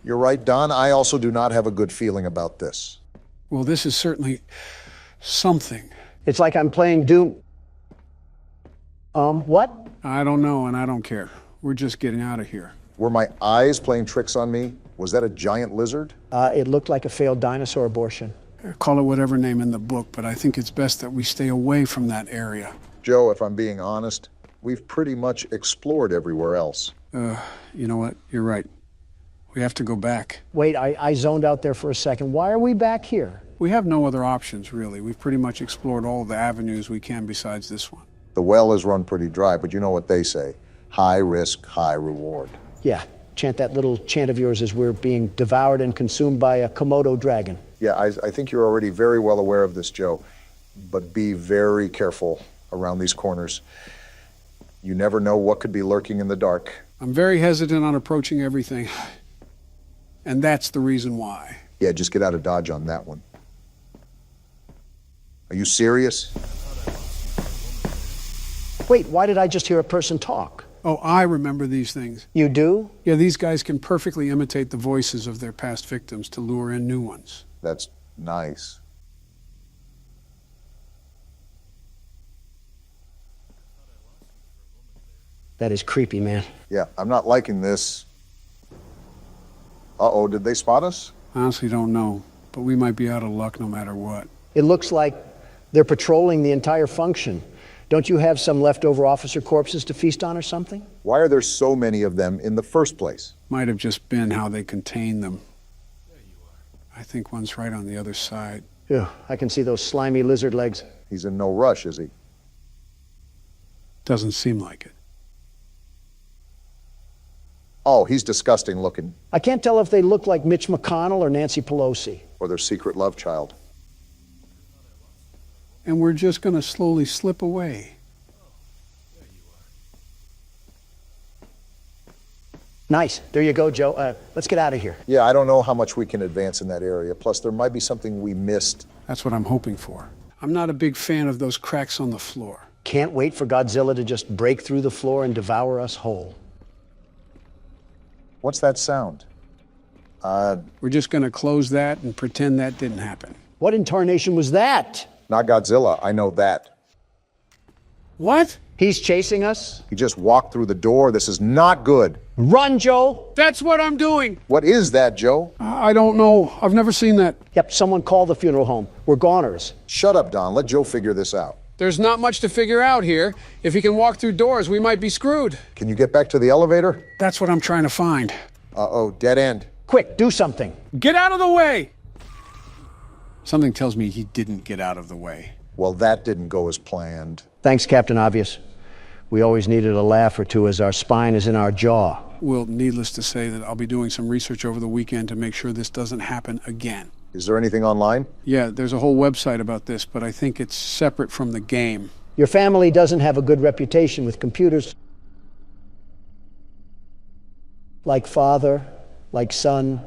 You're right, Don. I also do not have a good feeling about this. Well, this is certainly something. It's like I'm playing Doom. What? I don't know, and I don't care. We're just getting out of here. Were my eyes playing tricks on me? Was that a giant lizard? It looked like a failed dinosaur abortion. Call it whatever name in the book, but I think it's best that we stay away from that area. Joe, if I'm being honest, we've pretty much explored everywhere else. You know what? You're right. We have to go back. Wait, I zoned out there for a second. Why are we back here? We have no other options, really. We've pretty much explored all the avenues we can besides this one. The well is run pretty dry, but you know what they say. High risk, high reward. Yeah, chant that little chant of yours as we're being devoured and consumed by a Komodo dragon. Yeah, I think you're already very well aware of this, Joe. But be very careful around these corners. You never know what could be lurking in the dark. I'm very hesitant on approaching everything. And that's the reason why. Yeah, just get out of Dodge on that one. Are you serious? Wait, why did I just hear a person talk? Oh, I remember these things. You do? Yeah, these guys can perfectly imitate the voices of their past victims to lure in new ones. That's nice. That is creepy, man. Yeah, I'm not liking this. Uh-oh, did they spot us? I honestly don't know, but we might be out of luck no matter what. It looks like they're patrolling the entire function. Don't you have some leftover officer corpses to feast on or something? Why are there so many of them in the first place? Might have just been how they contain them. I think one's right on the other side. Yeah, I can see those slimy lizard legs. He's in no rush, is he? Doesn't seem like it. Oh, he's disgusting looking. I can't tell if they look like Mitch McConnell or Nancy Pelosi. Or their secret love child. And we're just going to slowly slip away. Nice. There you go, Joe. Let's get out of here. Yeah, I don't know how much we can advance in that area. Plus, there might be something we missed. That's what I'm hoping for. I'm not a big fan of those cracks on the floor. Can't wait for Godzilla to just break through the floor and devour us whole. What's that sound? We're just going to close that and pretend that didn't happen. What in tarnation was that? Not Godzilla, I know that. What? He's chasing us? He just walked through the door. This is not good. Run, Joe! That's what I'm doing! What is that, Joe? I don't know. I've never seen that. Yep, someone call the funeral home. We're goners. Shut up, Don. Let Joe figure this out. There's not much to figure out here. If he can walk through doors, we might be screwed. Can you get back to the elevator? That's what I'm trying to find. Uh-oh, dead end. Quick, do something. Get out of the way! Something tells me he didn't get out of the way. Well, that didn't go as planned. Thanks, Captain Obvious. We always needed a laugh or two as our spine is in our jaw. Well, needless to say that I'll be doing some research over the weekend to make sure this doesn't happen again. Is there anything online? Yeah, there's a whole website about this, but I think it's separate from the game. Your family doesn't have a good reputation with computers. Like father, like son.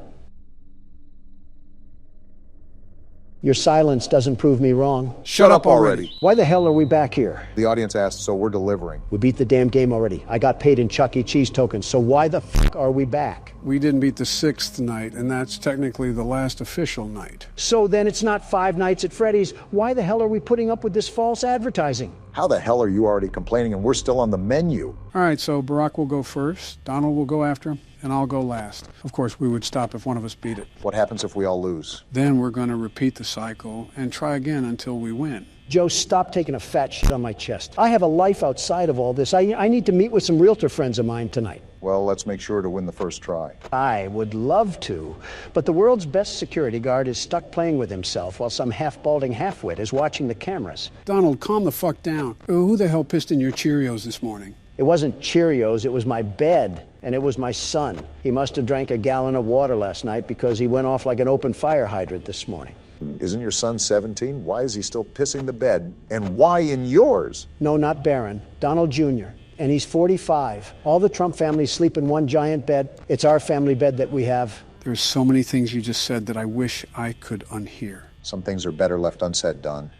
Your silence doesn't prove me wrong. Shut up already. Why the hell are we back here? The audience asked, so we're delivering. We beat the damn game already. I got paid in Chuck E. Cheese tokens, so why the fuck are we back? We didn't beat the 6th night, and that's technically the last official night. So then it's not 5 nights at Freddy's. Why the hell are we putting up with this false advertising? How the hell are you already complaining and we're still on the menu? All right, so Barack will go first, Donald will go after him, and I'll go last. Of course, we would stop if one of us beat it. What happens if we all lose? Then we're going to repeat the cycle and try again until we win. Joe, stop taking a fat shit on my chest. I have a life outside of all this. I need to meet with some realtor friends of mine tonight. Well, let's make sure to win the first try. I would love to, but the world's best security guard is stuck playing with himself while some half-balding halfwit is watching the cameras. Donald, calm the fuck down. Who the hell pissed in your Cheerios this morning? It wasn't Cheerios, it was my bed, and it was my son. He must have drank a gallon of water last night because he went off like an open fire hydrant this morning. Isn't your son 17? Why is he still pissing the bed? And why in yours? No, not Barron. Donald Jr. And he's 45. All the Trump families sleep in one giant bed. It's our family bed that we have. There's so many things you just said that I wish I could unhear. Some things are better left unsaid, Don.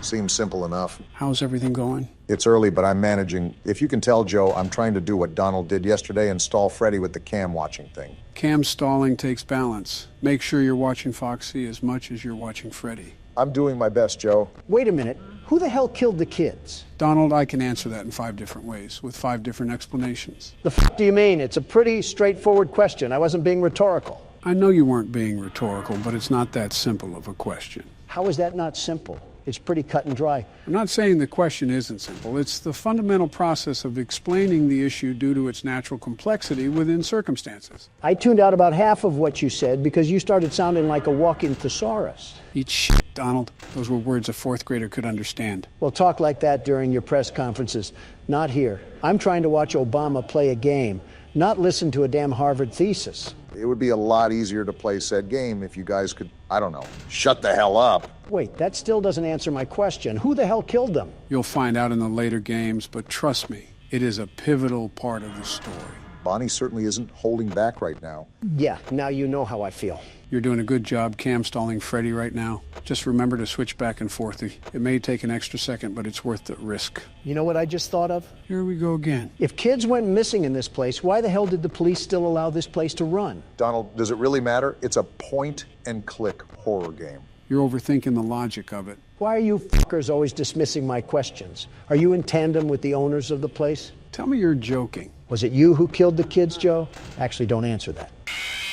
Seems simple enough. How's everything going? It's early, but I'm managing. If you can tell, Joe, I'm trying to do what Donald did yesterday and stall Freddy with the cam watching thing. Cam stalling takes balance. Make sure you're watching Foxy as much as you're watching Freddy. I'm doing my best, Joe. Wait a minute. Who the hell killed the kids? Donald, I can answer that in 5 different ways, with 5 different explanations. The f*** do you mean? It's a pretty straightforward question. I wasn't being rhetorical. I know you weren't being rhetorical, but it's not that simple of a question. How is that not simple? It's pretty cut and dry. I'm not saying the question isn't simple. It's the fundamental process of explaining the issue due to its natural complexity within circumstances. I tuned out about half of what you said because you started sounding like a walking thesaurus. Eat shit, Donald. Those were words a 4th grader could understand. Well, talk like that during your press conferences. Not here. I'm trying to watch Obama play a game, not listen to a damn Harvard thesis. It would be a lot easier to play said game if you guys could, I don't know, shut the hell up. Wait, that still doesn't answer my question. Who the hell killed them? You'll find out in the later games, but trust me, it is a pivotal part of the story. Bonnie certainly isn't holding back right now. Yeah, now you know how I feel. You're doing a good job cam stalling Freddy right now. Just remember to switch back and forth. It may take an extra second, but it's worth the risk. You know what I just thought of? Here we go again. If kids went missing in this place, why the hell did the police still allow this place to run? Donald, does it really matter? It's a point-and-click horror game. You're overthinking the logic of it. Why are you fuckers always dismissing my questions? Are you in tandem with the owners of the place? Tell me you're joking. Was it you who killed the kids, Joe? Actually, don't answer that.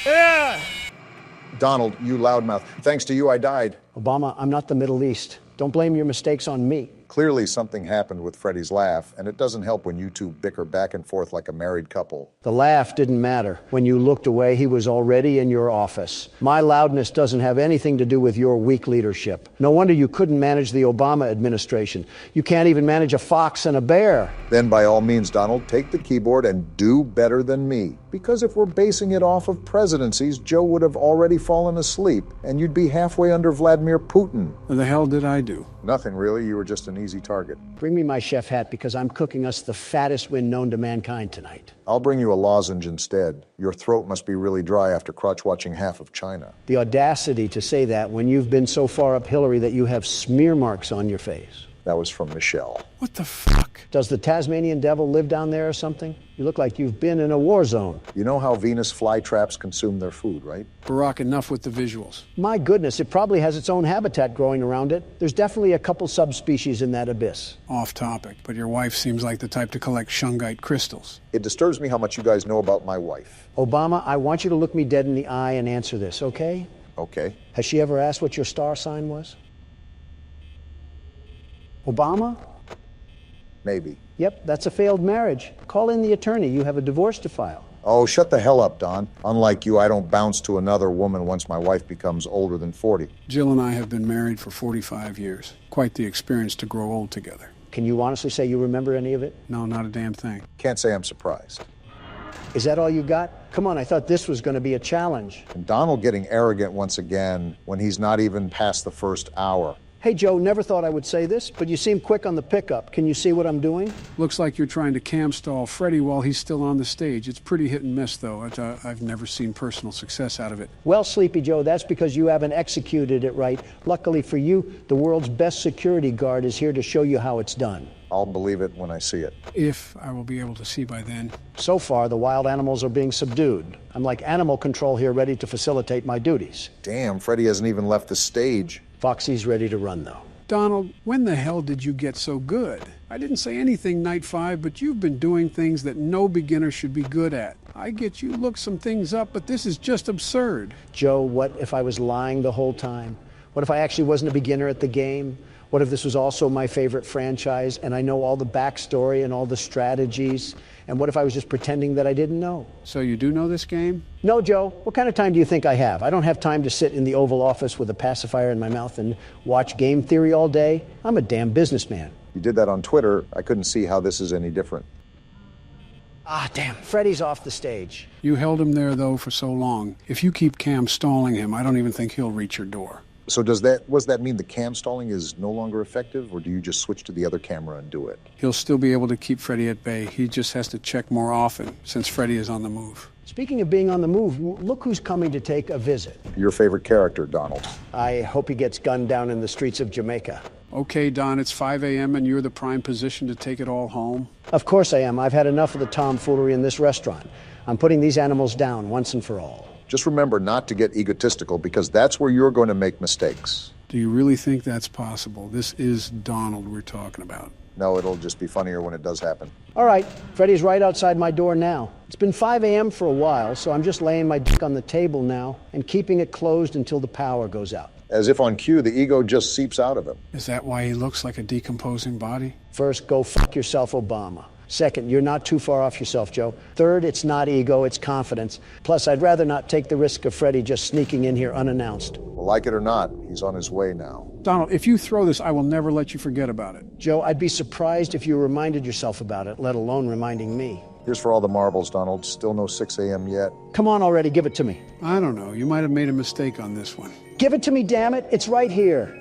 Yeah! Donald, you loudmouth. Thanks to you, I died. Obama, I'm not the Middle East. Don't blame your mistakes on me. Clearly something happened with Freddy's laugh, and it doesn't help when you two bicker back and forth like a married couple. The laugh didn't matter. When you looked away, he was already in your office. My loudness doesn't have anything to do with your weak leadership. No wonder you couldn't manage the Obama administration. You can't even manage a fox and a bear. Then by all means, Donald, take the keyboard and do better than me. Because if we're basing it off of presidencies, Joe would have already fallen asleep, and you'd be halfway under Vladimir Putin. What the hell did I do? Nothing really. You were just an easy target. Bring me my chef hat because I'm cooking us the fattest win known to mankind tonight. I'll bring you a lozenge instead. Your throat must be really dry after crotch-watching half of China. The audacity to say that when you've been so far up Hillary that you have smear marks on your face. That was from Michelle. What the fuck? Does the Tasmanian devil live down there or something? You look like you've been in a war zone. You know how Venus flytraps consume their food, right? Barack, enough with the visuals. My goodness, it probably has its own habitat growing around it. There's definitely a couple subspecies in that abyss. Off topic, but your wife seems like the type to collect shungite crystals. It disturbs me how much you guys know about my wife. Obama, I want you to look me dead in the eye and answer this, okay? Okay. Has she ever asked what your star sign was? Obama? Maybe. Yep, that's a failed marriage. Call in the attorney. You have a divorce to file. Oh, shut the hell up, Don. Unlike you, I don't bounce to another woman once my wife becomes older than 40. Jill and I have been married for 45 years. Quite the experience to grow old together. Can you honestly say you remember any of it? No, not a damn thing. Can't say I'm surprised. Is that all you got? Come on, I thought this was going to be a challenge. And Donald getting arrogant once again when he's not even past the first hour. Hey, Joe, never thought I would say this, but you seem quick on the pickup. Can you see what I'm doing? Looks like you're trying to cam stall Freddy while he's still on the stage. It's pretty hit and miss, though. I've never seen personal success out of it. Well, Sleepy Joe, that's because you haven't executed it right. Luckily for you, the world's best security guard is here to show you how it's done. I'll believe it when I see it. If I will be able to see by then. So far, the wild animals are being subdued. I'm like animal control here, ready to facilitate my duties. Damn, Freddy hasn't even left the stage. Foxy's ready to run, though. Donald, when the hell did you get so good? I didn't say anything night 5, but you've been doing things that no beginner should be good at. I get you looked some things up, but this is just absurd. Joe, what if I was lying the whole time? What if I actually wasn't a beginner at the game? What if this was also my favorite franchise and I know all the backstory and all the strategies? And what if I was just pretending that I didn't know? So you do know this game? No, Joe. What kind of time do you think I have? I don't have time to sit in the Oval Office with a pacifier in my mouth and watch game theory all day. I'm a damn businessman. You did that on Twitter. I couldn't see how this is any different. Ah, damn. Freddy's off the stage. You held him there, though, for so long. If you keep cam stalling him, I don't even think he'll reach your door. So does that mean the cam stalling is no longer effective, or do you just switch to the other camera and do it? He'll still be able to keep Freddy at bay. He just has to check more often, since Freddy is on the move. Speaking of being on the move, look who's coming to take a visit. Your favorite character, Donald. I hope he gets gunned down in the streets of Jamaica. Okay, Don, it's 5 a.m. and you're the prime position to take it all home? Of course I am. I've had enough of the tomfoolery in this restaurant. I'm putting these animals down once and for all. Just remember not to get egotistical, because that's where you're going to make mistakes. Do you really think that's possible? This is Donald we're talking about. No, it'll just be funnier when it does happen. All right, Freddy's right outside my door now. It's been 5 a.m. for a while, so I'm just laying my dick on the table now and keeping it closed until the power goes out. As if on cue, the ego just seeps out of him. Is that why he looks like a decomposing body? First, go fuck yourself, Obama. Second, you're not too far off yourself, Joe. Third, it's not ego, it's confidence. Plus, I'd rather not take the risk of Freddy just sneaking in here unannounced. Well, like it or not, he's on his way now. Donald, if you throw this, I will never let you forget about it. Joe, I'd be surprised if you reminded yourself about it, let alone reminding me. Here's for all the marbles, Donald. Still no 6 a.m. yet. Come on already, give it to me. I don't know. You might have made a mistake on this one. Give it to me, damn it. It's right here.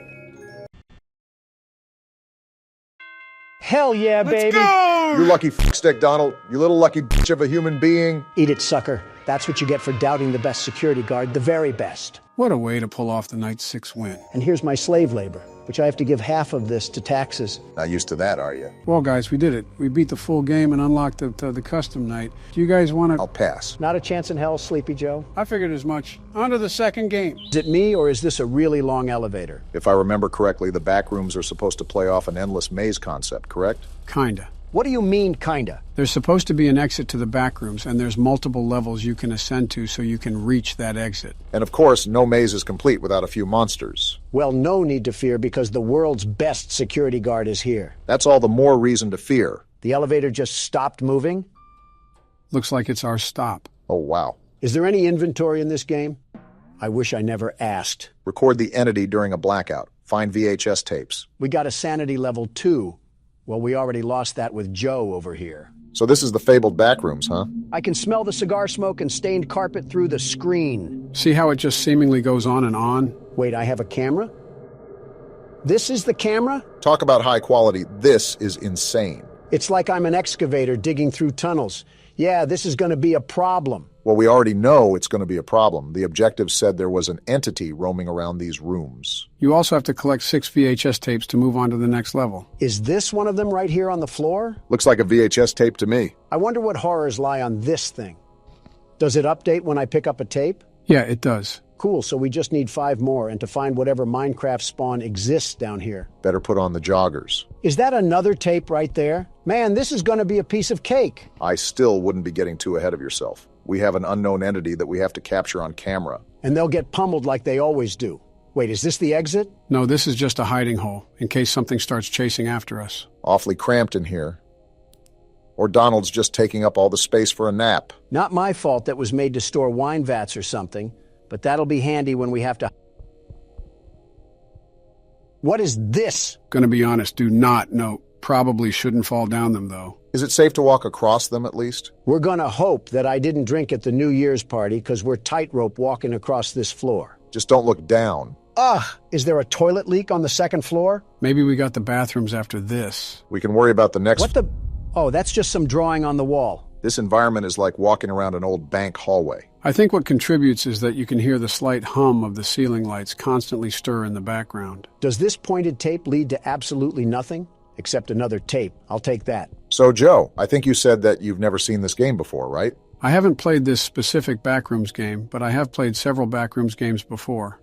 Hell yeah, baby. Let's go! You lucky fuckstick, Donald. You little lucky bitch of a human being. Eat it, sucker. That's what you get for doubting the best security guard, the very best. What a way to pull off the night 6 win. And here's my slave labor, which I have to give half of this to taxes. Not used to that, are you? Well, guys, we did it. We beat the full game and unlocked the custom night. Do you guys want to... I'll pass. Not a chance in hell, Sleepy Joe. I figured as much. On to the second game. Is it me, or is this a really long elevator? If I remember correctly, the back rooms are supposed to play off an endless maze concept, correct? Kinda. What do you mean, kinda? There's supposed to be an exit to the back rooms, and there's multiple levels you can ascend to so you can reach that exit. And of course, no maze is complete without a few monsters. Well, no need to fear, because the world's best security guard is here. That's all the more reason to fear. The elevator just stopped moving? Looks like it's our stop. Oh, wow. Is there any inventory in this game? I wish I never asked. Record the entity during a blackout. Find VHS tapes. We got a sanity level 2. Well, we already lost that with Joe over here. So this is the fabled backrooms, huh? I can smell the cigar smoke and stained carpet through the screen. See how it just seemingly goes on and on? Wait, I have a camera? This is the camera? Talk about high quality. This is insane. It's like I'm an excavator digging through tunnels. Yeah, this is going to be a problem. Well, we already know it's going to be a problem. The objective said there was an entity roaming around these rooms. You also have to collect 6 VHS tapes to move on to the next level. Is this one of them right here on the floor? Looks like a VHS tape to me. I wonder what horrors lie on this thing. Does it update when I pick up a tape? Yeah, it does. Cool, so we just need 5 more and to find whatever Minecraft spawn exists down here. Better put on the joggers. Is that another tape right there? Man, this is going to be a piece of cake. I still wouldn't be getting too ahead of yourself. We have an unknown entity that we have to capture on camera. And they'll get pummeled like they always do. Wait, is this the exit? No, this is just a hiding hole, in case something starts chasing after us. Awfully cramped in here. Or Donald's just taking up all the space for a nap. Not my fault that was made to store wine vats or something, but that'll be handy when we have to... What is this? Gonna be honest, do not know. Probably shouldn't fall down them, though. Is it safe to walk across them, at least? We're gonna hope that I didn't drink at the New Year's party, because we're tightrope walking across this floor. Just don't look down. Ugh! Is there a toilet leak on the second floor? Maybe we got the bathrooms after this. We can worry about the next... What the... Oh, that's just some drawing on the wall. This environment is like walking around an old bank hallway. I think what contributes is that you can hear the slight hum of the ceiling lights constantly stir in the background. Does this pointed tape lead to absolutely nothing? Except another tape. I'll take that. So, Joe, I think you said that you've never seen this game before, right? I haven't played this specific Backrooms game, but I have played several Backrooms games before.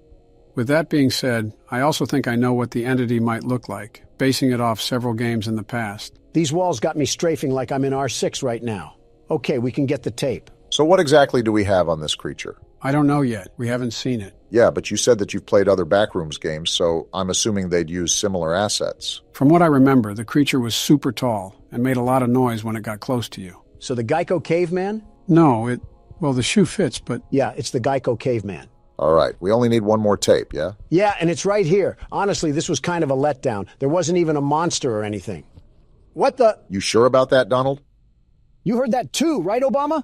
With that being said, I also think I know what the entity might look like, basing it off several games in the past. These walls got me strafing like I'm in R6 right now. Okay, we can get the tape. So what exactly do we have on this creature? I don't know yet. We haven't seen it. Yeah, but you said that you've played other Backrooms games, so I'm assuming they'd use similar assets. From what I remember, the creature was super tall and made a lot of noise when it got close to you. So the Geico caveman? No, well, the shoe fits, but... Yeah, it's the Geico caveman. All right, we only need one more tape, yeah? Yeah, and it's right here. Honestly, this was kind of a letdown. There wasn't even a monster or anything. What the... You sure about that, Donald? You heard that too, right, Obama?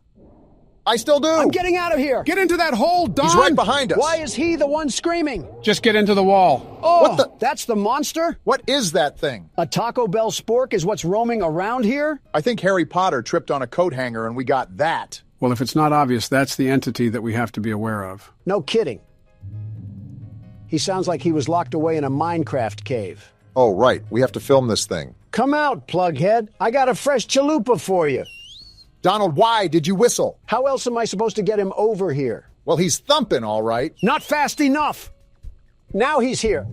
I still do! I'm getting out of here! Get into that hole, Don! He's right behind us! Why is he the one screaming? Just get into the wall. Oh, that's the monster? What is that thing? A Taco Bell spork is what's roaming around here? I think Harry Potter tripped on a coat hanger and we got that. Well, if it's not obvious, that's the entity that we have to be aware of. No kidding. He sounds like he was locked away in a Minecraft cave. Oh, right. We have to film this thing. Come out, plughead. I got a fresh chalupa for you. Donald, why did you whistle? How else am I supposed to get him over here? Well, he's thumping, all right. Not fast enough. Now he's here.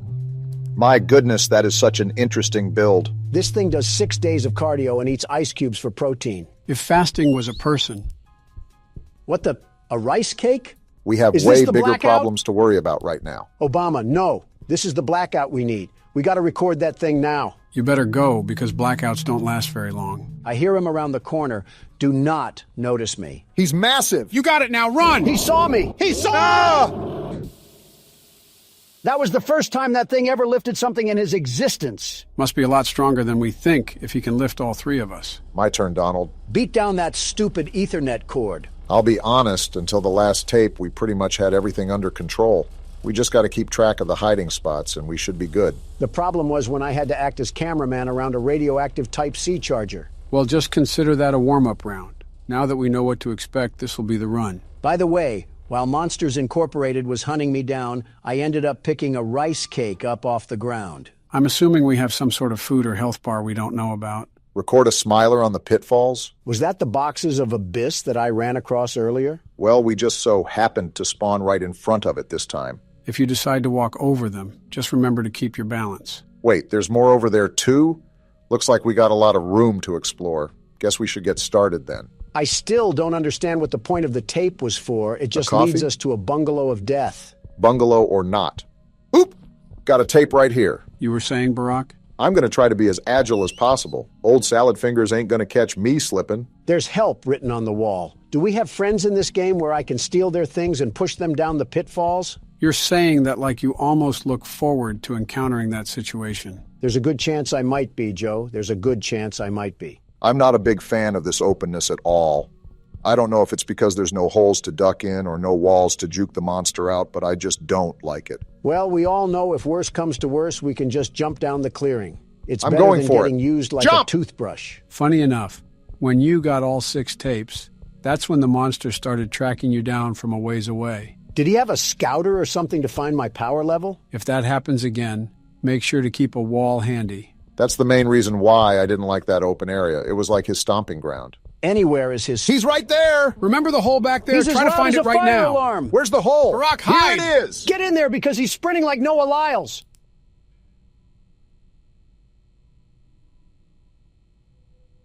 My goodness, that is such an interesting build. This thing does 6 days of cardio and eats ice cubes for protein. If fasting was a person... What the... a rice cake? We have way bigger problems to worry about right now. Obama, no. This is the blackout we need. We got to record that thing now. You better go, because blackouts don't last very long. I hear him around the corner. Do not notice me. He's massive. You got it now, run! He saw me! He saw me! That was the first time that thing ever lifted something in his existence. Must be a lot stronger than we think if he can lift all three of us. My turn, Donald. Beat down that stupid Ethernet cord. I'll be honest, until the last tape, we pretty much had everything under control. We just got to keep track of the hiding spots, and we should be good. The problem was when I had to act as cameraman around a radioactive Type-C charger. Well, just consider that a warm-up round. Now that we know what to expect, this will be the run. By the way, while Monsters Incorporated was hunting me down, I ended up picking a rice cake up off the ground. I'm assuming we have some sort of food or health bar we don't know about. Record a smiler on the pitfalls? Was that the boxes of abyss that I ran across earlier? Well, we just so happened to spawn right in front of it this time. If you decide to walk over them, just remember to keep your balance. Wait, there's more over there too? Looks like we got a lot of room to explore. Guess we should get started then. I still don't understand what the point of the tape was for. It just leads us to a bungalow of death. Bungalow or not. Oop! Got a tape right here. You were saying, Barack? I'm going to try to be as agile as possible. Old salad fingers ain't going to catch me slipping. There's help written on the wall. Do we have friends in this game where I can steal their things and push them down the pitfalls? You're saying that like you almost look forward to encountering that situation. There's a good chance I might be, Joe. There's a good chance I might be. I'm not a big fan of this openness at all. I don't know if it's because there's no holes to duck in or no walls to juke the monster out, but I just don't like it. Well, we all know if worse comes to worse, we can just jump down the clearing. It's I'm better going than for getting it. used like Jump! a toothbrush. Funny enough, when you got all 6 tapes, that's when the monster started tracking you down from a ways away. Did he have a scouter or something to find my power level? If that happens again, make sure to keep a wall handy. That's the main reason why I didn't like that open area. It was like his stomping ground. Anywhere is his... He's right there! Remember the hole back there? He's Try to find it right now. Alarm. Where's the hole? Barack, hide! Here it is! Get in there because he's sprinting like Noah Lyles.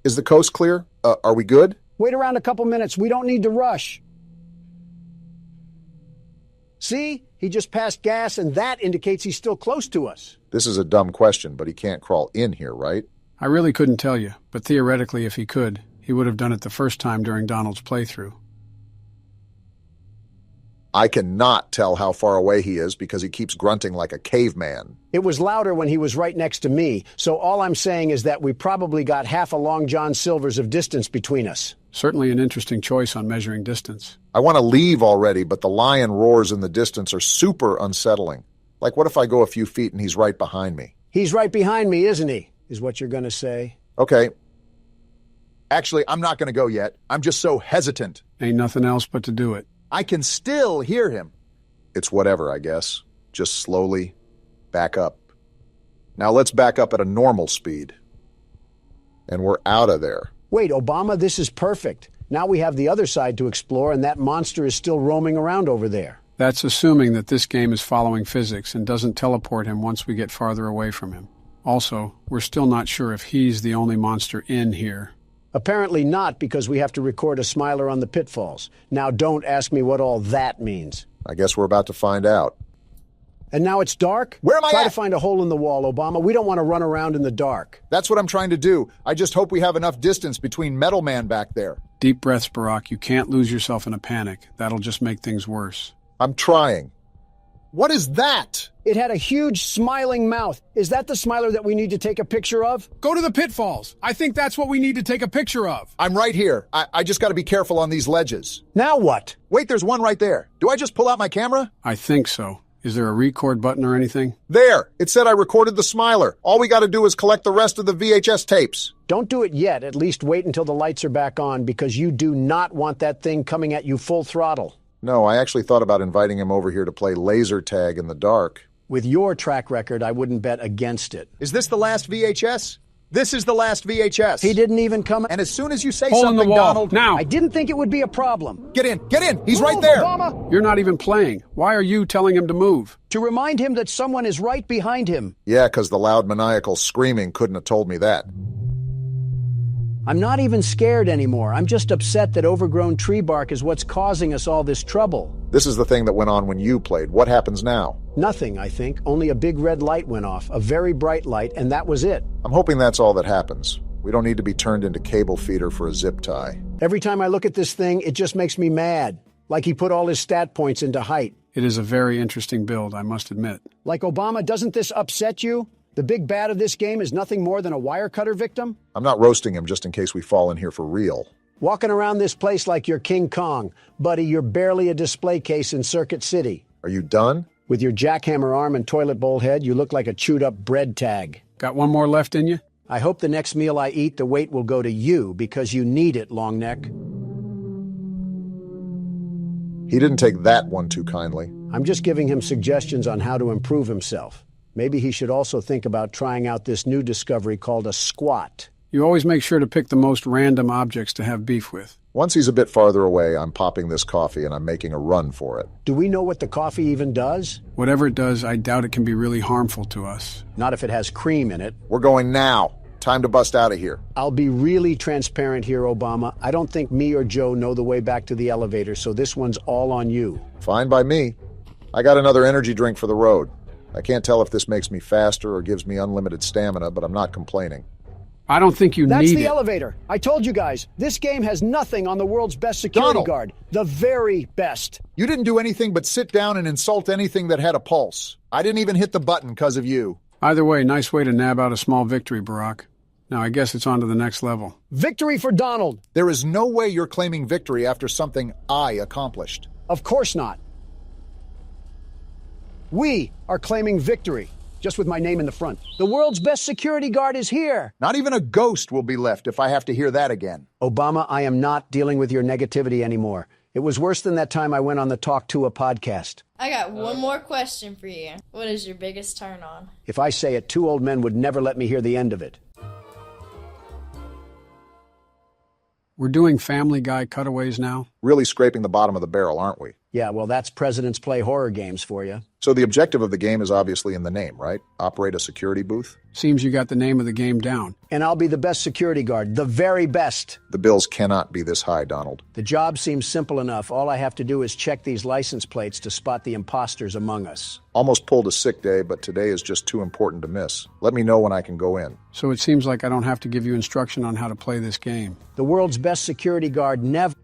Is the coast clear? Are we good? Wait around a couple minutes. We don't need to rush. See? He just passed gas, and that indicates he's still close to us. This is a dumb question, but he can't crawl in here, right? I really couldn't tell you, but theoretically, if he could, he would have done it the first time during Donald's playthrough. I cannot tell how far away he is because he keeps grunting like a caveman. It was louder when he was right next to me, so all I'm saying is that we probably got half a Long John Silver's of distance between us. Certainly an interesting choice on measuring distance. I want to leave already, but the lion roars in the distance are super unsettling. Like, what if I go a few feet and he's right behind me? He's right behind me, isn't he? Is what you're going to say. Okay. Actually, I'm not going to go yet. I'm just so hesitant. Ain't nothing else but to do it. I can still hear him. It's whatever, I guess. Just slowly back up. Now let's back up at a normal speed. And we're out of there. Wait, Obama, this is perfect. Now we have the other side to explore, and that monster is still roaming around over there. That's assuming that this game is following physics and doesn't teleport him once we get farther away from him. Also, we're still not sure if he's the only monster in here. Apparently not, because we have to record a smiler on the pitfalls. Now don't ask me what all that means. I guess we're about to find out. And now it's dark? Where am I Try at? to find a hole in the wall, Obama. We don't want to run around in the dark. That's what I'm trying to do. I just hope we have enough distance between Metal Man back there. Deep breaths, Barack. You can't lose yourself in a panic. That'll just make things worse. I'm trying. What is that? It had a huge smiling mouth. Is that the smiler that we need to take a picture of? Go to the pitfalls. I think that's what we need to take a picture of. I'm right here. I just got to be careful on these ledges. Now what? Wait, there's one right there. Do I just pull out my camera? I think so. Is there a record button or anything? There! It said I recorded the smiler. All we got to do is collect the rest of the VHS tapes. Don't do it yet. At least wait until the lights are back on, because you do not want that thing coming at you full throttle. No, I actually thought about inviting him over here to play laser tag in the dark. With your track record, I wouldn't bet against it. Is this the last VHS? This is the last VHS. He didn't even come. And as soon as you say Hole something, in the wall. Donald... Now! I didn't think it would be a problem. Get in! Get in! He's Move, right there! Obama! You're not even playing. Why are you telling him to move? To remind him that someone is right behind him. Yeah, because the loud maniacal screaming couldn't have told me that. I'm not even scared anymore. I'm just upset that overgrown tree bark is what's causing us all this trouble. This is the thing that went on when you played. What happens now? Nothing, I think. Only a big red light went off, a very bright light, and that was it. I'm hoping that's all that happens. We don't need to be turned into cable feeder for a zip tie. Every time I look at this thing, it just makes me mad. Like he put all his stat points into height. It is a very interesting build, I must admit. Like Obama, doesn't this upset you? The big bad of this game is nothing more than a wire cutter victim? I'm not roasting him just in case we fall in here for real. Walking around this place like you're King Kong. Buddy, you're barely a display case in Circuit City. Are you done? With your jackhammer arm and toilet bowl head, you look like a chewed-up bread tag. Got one more left in you? I hope the next meal I eat, the weight will go to you, because you need it, long neck. He didn't take that one too kindly. I'm just giving him suggestions on how to improve himself. Maybe he should also think about trying out this new discovery called a squat. You always make sure to pick the most random objects to have beef with. Once he's a bit farther away, I'm popping this coffee and I'm making a run for it. Do we know what the coffee even does? Whatever it does, I doubt it can be really harmful to us. Not if it has cream in it. We're going now. Time to bust out of here. I'll be really transparent here, Obama. I don't think me or Joe know the way back to the elevator, so this one's all on you. Fine by me. I got another energy drink for the road. I can't tell if this makes me faster or gives me unlimited stamina, but I'm not complaining. I don't think you need it. That's the elevator. I told you guys, this game has nothing on the world's best security guard. The very best. You didn't do anything but sit down and insult anything that had a pulse. I didn't even hit the button because of you. Either way, nice way to nab out a small victory, Barack. Now I guess it's on to the next level. Victory for Donald. There is no way you're claiming victory after something I accomplished. Of course not. We are claiming victory, just with my name in the front. The world's best security guard is here. Not even a ghost will be left if I have to hear that again. Obama, I am not dealing with your negativity anymore. It was worse than that time I went on the Talk to a podcast. I got one more question for you. What is your biggest turn on? If I say it, 2 old men would never let me hear the end of it. We're doing Family Guy cutaways now? Really scraping the bottom of the barrel, aren't we? Yeah, well, that's Presidents Play Horror Games for you. So the objective of the game is obviously in the name, right? Operate a security booth? Seems you got the name of the game down. And I'll be the best security guard, the very best. The bills cannot be this high, Donald. The job seems simple enough. All I have to do is check these license plates to spot the imposters among us. Almost pulled a sick day, but today is just too important to miss. Let me know when I can go in. So it seems like I don't have to give you instruction on how to play this game. The world's best security guard never...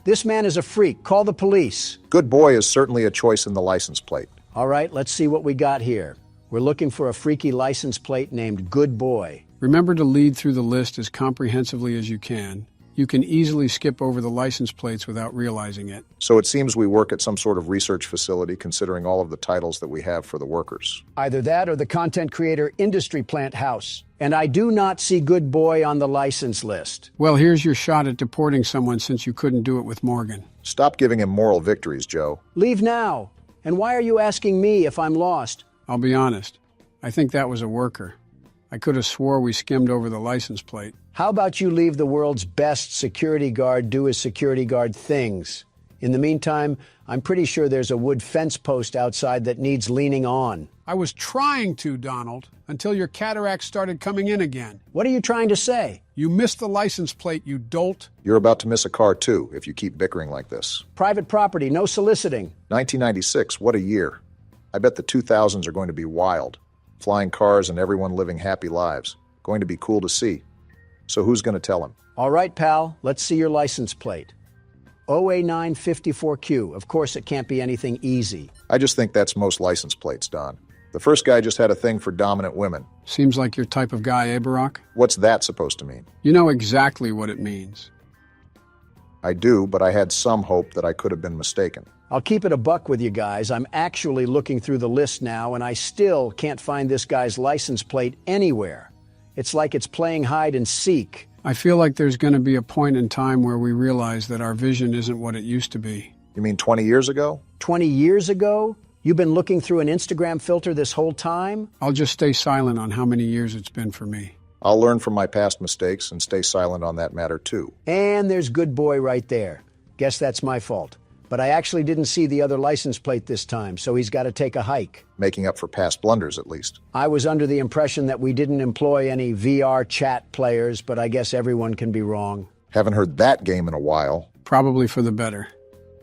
This man is a freak. Call the police. Good boy is certainly a choice in the license plate. All right, let's see what we got here. We're looking for a freaky license plate named Good Boy. Remember to lead through the list as comprehensively as you can. You can easily skip over the license plates without realizing it. So it seems we work at some sort of research facility considering all of the titles that we have for the workers. Either that or the content creator industry plant house. And I do not see good boy on the license list. Well, here's your shot at deporting someone since you couldn't do it with Morgan. Stop giving him moral victories, Joe. Leave now. And why are you asking me if I'm lost? I'll be honest. I think that was a worker. I could have swore we skimmed over the license plate. How about you leave the world's best security guard do his security guard things? In the meantime, I'm pretty sure there's a wood fence post outside that needs leaning on. I was trying to, Donald, until your cataracts started coming in again. What are you trying to say? You missed the license plate, you dolt. You're about to miss a car, too, if you keep bickering like this. Private property, no soliciting. 1996, what a year. I bet the 2000s are going to be wild. Flying cars and everyone living happy lives. Going to be cool to see. So who's going to tell him? All right, pal, let's see your license plate. OA954Q. Of course, it can't be anything easy. I just think that's most license plates, Don. The first guy just had a thing for dominant women. Seems like your type of guy, eh, Barack? What's that supposed to mean? You know exactly what it means. I do, but I had some hope that I could have been mistaken. I'll keep it a buck with you guys. I'm actually looking through the list now, and I still can't find this guy's license plate anywhere. It's like it's playing hide and seek. I feel like there's going to be a point in time where we realize that our vision isn't what it used to be. You mean 20 years ago? 20 years ago? You've been looking through an Instagram filter this whole time? I'll just stay silent on how many years it's been for me. I'll learn from my past mistakes and stay silent on that matter, too. And there's good boy right there. Guess that's my fault. But I actually didn't see the other license plate this time, so he's got to take a hike. Making up for past blunders, at least. I was under the impression that we didn't employ any VR chat players, but I guess everyone can be wrong. Haven't heard that game in a while. Probably for the better.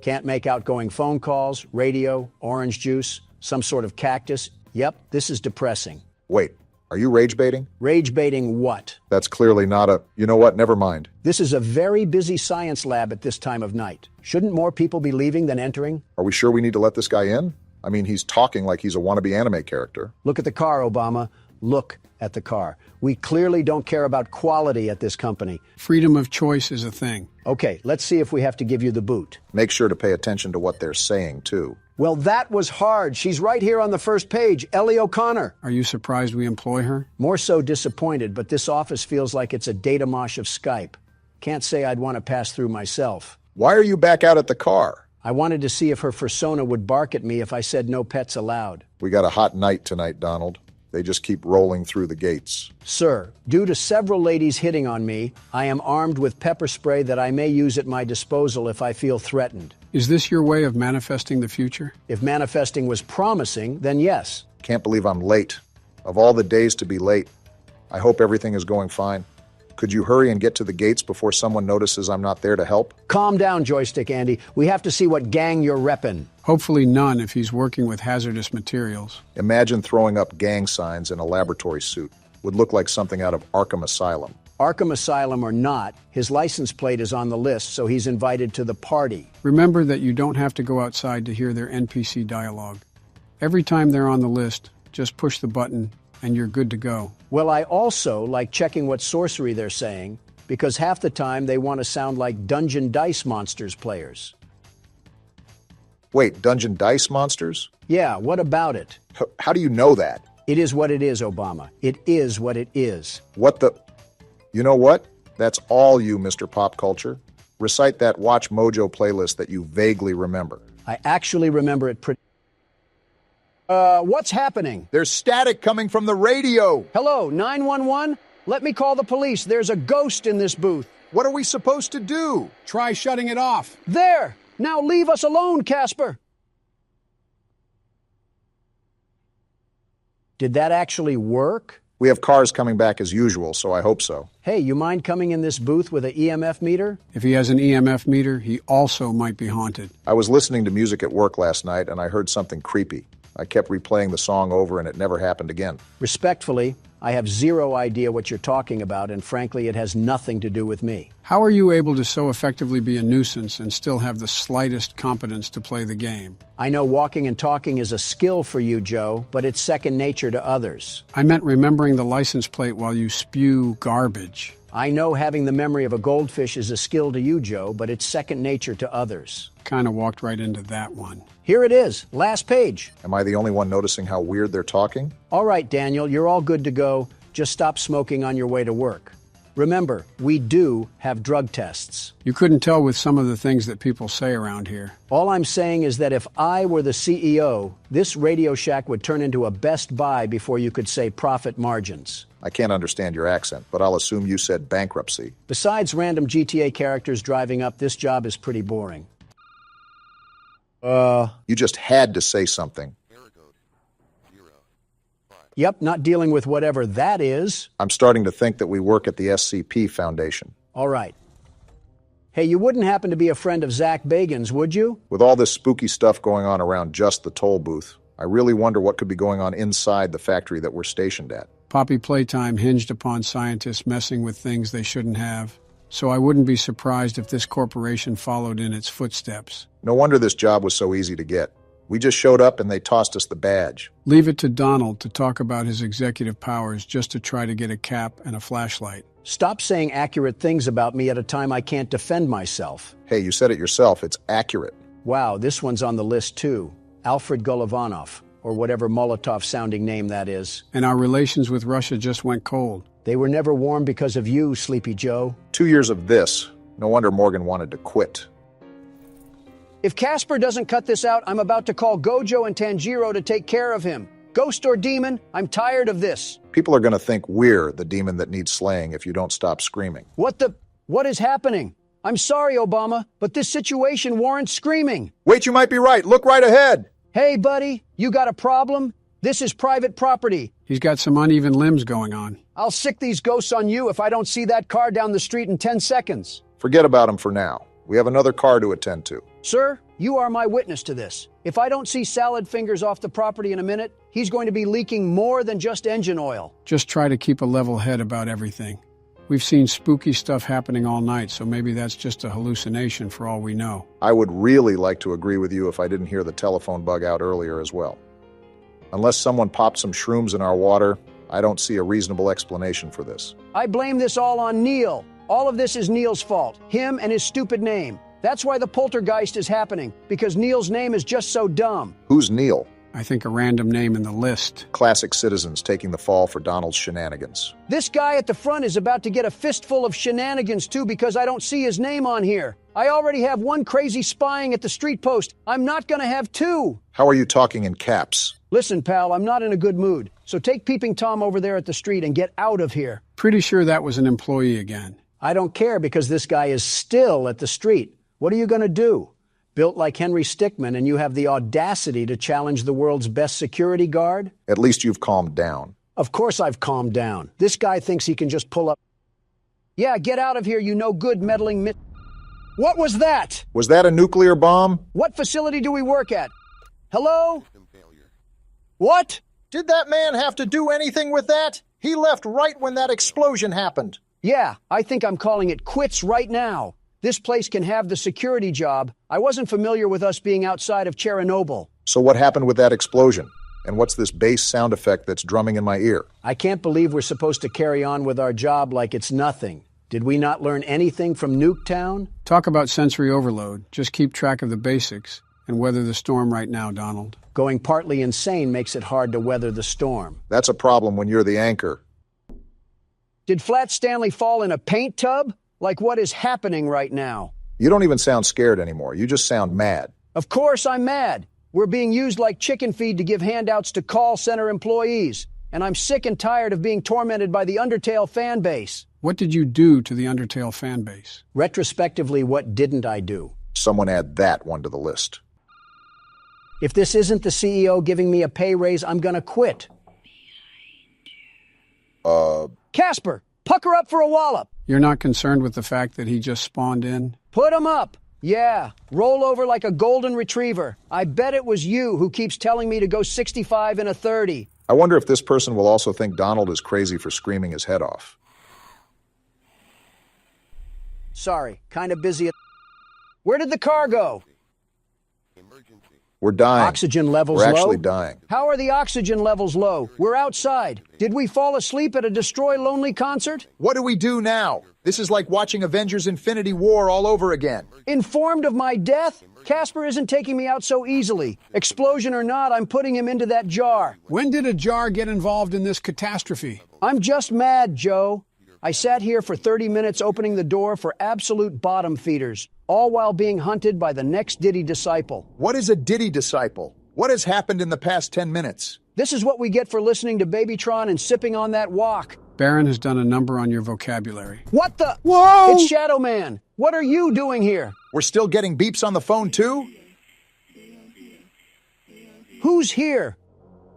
Can't make outgoing phone calls, radio, orange juice, some sort of cactus. Yep, this is depressing. Wait, are you rage baiting? Rage baiting what? That's clearly not a, you know what, never mind. This is a very busy science lab at this time of night. Shouldn't more people be leaving than entering? Are we sure we need to let this guy in? I mean, he's talking like he's a wannabe anime character. Look at the car, Obama. Look at the car. We clearly don't care about quality at this company. Freedom of choice is a thing. Okay, let's see if we have to give you the boot. Make sure to pay attention to what they're saying, too. Well, that was hard. She's right here on the first page, Ellie O'Connor. Are you surprised we employ her? More so disappointed, but this office feels like it's a data mosh of Skype. Can't say I'd want to pass through myself. Why are you back out at the car? I wanted to see if her fursona would bark at me if I said no pets allowed. We got a hot night tonight, Donald. They just keep rolling through the gates. Sir, due to several ladies hitting on me, I am armed with pepper spray that I may use at my disposal if I feel threatened. Is this your way of manifesting the future? If manifesting was promising, then yes. Can't believe I'm late. Of all the days to be late, I hope everything is going fine. Could you hurry and get to the gates before someone notices I'm not there to help? Calm down, Joystick Andy. We have to see what gang you're reppin'. Hopefully none if he's working with hazardous materials. Imagine throwing up gang signs in a laboratory suit. Would look like something out of Arkham Asylum. Arkham Asylum or not, his license plate is on the list, so he's invited to the party. Remember that you don't have to go outside to hear their NPC dialogue. Every time they're on the list, just push the button and you're good to go. Well, I also like checking what sorcery they're saying, because half the time they want to sound like Dungeon Dice Monsters players. Wait, Dungeon Dice Monsters? Yeah, what about it? How do you know that? It is what it is, Obama. It is what it is. What the... You know what? That's all you, Mr. Pop Culture. Recite that Watch Mojo playlist that you vaguely remember. I actually remember it pretty... what's happening? There's static coming from the radio. Hello, 911? Let me call the police. There's a ghost in this booth. What are we supposed to do? Try shutting it off. There! Now leave us alone, Casper. Did that actually work? We have cars coming back as usual, so I hope so. Hey, you mind coming in this booth with an EMF meter? If he has an EMF meter, he also might be haunted. I was listening to music at work last night, and I heard something creepy. I kept replaying the song over, and it never happened again. Respectfully, I have zero idea what you're talking about, and frankly, it has nothing to do with me. How are you able to so effectively be a nuisance and still have the slightest competence to play the game? I know walking and talking is a skill for you, Joe, but it's second nature to others. I meant remembering the license plate while you spew garbage. I know having the memory of a goldfish is a skill to you, Joe, but it's second nature to others. Kind of walked right into that one. Here it is, last page. Am I the only one noticing how weird they're talking? All right, Daniel, you're all good to go. Just stop smoking on your way to work. Remember, we do have drug tests. You couldn't tell with some of the things that people say around here. All I'm saying is that if I were the CEO, this Radio Shack would turn into a Best Buy before you could say profit margins. I can't understand your accent, but I'll assume you said bankruptcy. Besides random GTA characters driving up, this job is pretty boring. You just had to say something. Yep, not dealing with whatever that is. I'm starting to think that we work at the SCP Foundation. All right. Hey, you wouldn't happen to be a friend of Zach Bagan's, would you? With all this spooky stuff going on around just the toll booth, I really wonder what could be going on inside the factory that we're stationed at. Poppy Playtime hinged upon scientists messing with things they shouldn't have, so I wouldn't be surprised if this corporation followed in its footsteps. No wonder this job was so easy to get. We just showed up and they tossed us the badge. Leave it to Donald to talk about his executive powers just to try to get a cap and a flashlight. Stop saying accurate things about me at a time I can't defend myself. Hey, you said it yourself. It's accurate. Wow, this one's on the list too. Alfred Golovanov, or whatever Molotov-sounding name that is. And our relations with Russia just went cold. They were never warm because of you, Sleepy Joe. 2 years of this. No wonder Morgan wanted to quit. If Casper doesn't cut this out, I'm about to call Gojo and Tanjiro to take care of him. Ghost or demon, I'm tired of this. People are going to think we're the demon that needs slaying if you don't stop screaming. What is happening? I'm sorry, Obama, but this situation warrants screaming. Wait, you might be right. Look right ahead. Hey, buddy, you got a problem? This is private property. He's got some uneven limbs going on. I'll sick these ghosts on you if I don't see that car down the street in 10 seconds. Forget about him for now. We have another car to attend to. Sir, you are my witness to this. If I don't see salad fingers off the property in a minute, he's going to be leaking more than just engine oil. Just try to keep a level head about everything. We've seen spooky stuff happening all night, so maybe that's just a hallucination for all we know. I would really like to agree with you if I didn't hear the telephone bug out earlier as well. Unless someone popped some shrooms in our water, I don't see a reasonable explanation for this. I blame this all on Neil. All of this is Neil's fault. Him and his stupid name. That's why the poltergeist is happening, because Neil's name is just so dumb. Who's Neil? I think a random name in the list. Classic citizens taking the fall for Donald's shenanigans. This guy at the front is about to get a fistful of shenanigans too because I don't see his name on here. I already have one crazy spying at the street post. I'm not gonna have two. How are you talking in caps? Listen, pal, I'm not in a good mood. So take Peeping Tom over there at the street and get out of here. Pretty sure that was an employee again. I don't care because this guy is still at the street. What are you gonna do? Built like Henry Stickmin, and you have the audacity to challenge the world's best security guard? At least you've calmed down. Of course I've calmed down. This guy thinks he can just pull up. Yeah, get out of here, you no good meddling What was that? Was that a nuclear bomb? What facility do we work at? Hello? What? Did that man have to do anything with that? He left right when that explosion happened. Yeah, I think I'm calling it quits right now. This place can have the security job. I wasn't familiar with us being outside of Chernobyl. So what happened with that explosion? And what's this bass sound effect that's drumming in my ear? I can't believe we're supposed to carry on with our job like it's nothing. Did we not learn anything from Nuketown? Talk about sensory overload. Just keep track of the basics and weather the storm right now, Donald. Going partly insane makes it hard to weather the storm. That's a problem when you're the anchor. Did Flat Stanley fall in a paint tub? Like what is happening right now? You don't even sound scared anymore. You just sound mad. Of course I'm mad. We're being used like chicken feed to give handouts to call center employees. And I'm sick and tired of being tormented by the Undertale fan base. What did you do to the Undertale fan base? Retrospectively, what didn't I do? Someone add that one to the list. If this isn't the CEO giving me a pay raise, I'm gonna quit. Casper, pucker up for a wallop. You're not concerned with the fact that he just spawned in? Put him up. Yeah, roll over like a golden retriever. I bet it was you who keeps telling me to go 65 in a 30. I wonder if this person will also think Donald is crazy for screaming his head off. Sorry, kind of busy. Where did the car go? We're dying. Oxygen levels We're low? actually dying. How are the oxygen levels low? We're outside. Did we fall asleep at a Destroy Lonely concert? What do we do now? This is like watching Avengers Infinity War all over again. Informed of my death? Casper isn't taking me out so easily. Explosion or not, I'm putting him into that jar. When did a jar get involved in this catastrophe? I'm just mad, Joe. I sat here for 30 minutes opening the door for absolute bottom feeders, all while being hunted by the next Diddy disciple. What is a Diddy disciple? What has happened in the past 10 minutes? This is what we get for listening to Babytron and sipping on that wok. Baron has done a number on your vocabulary. What the? Whoa! It's Shadow Man. What are you doing here? We're still getting beeps on the phone, too? Who's here?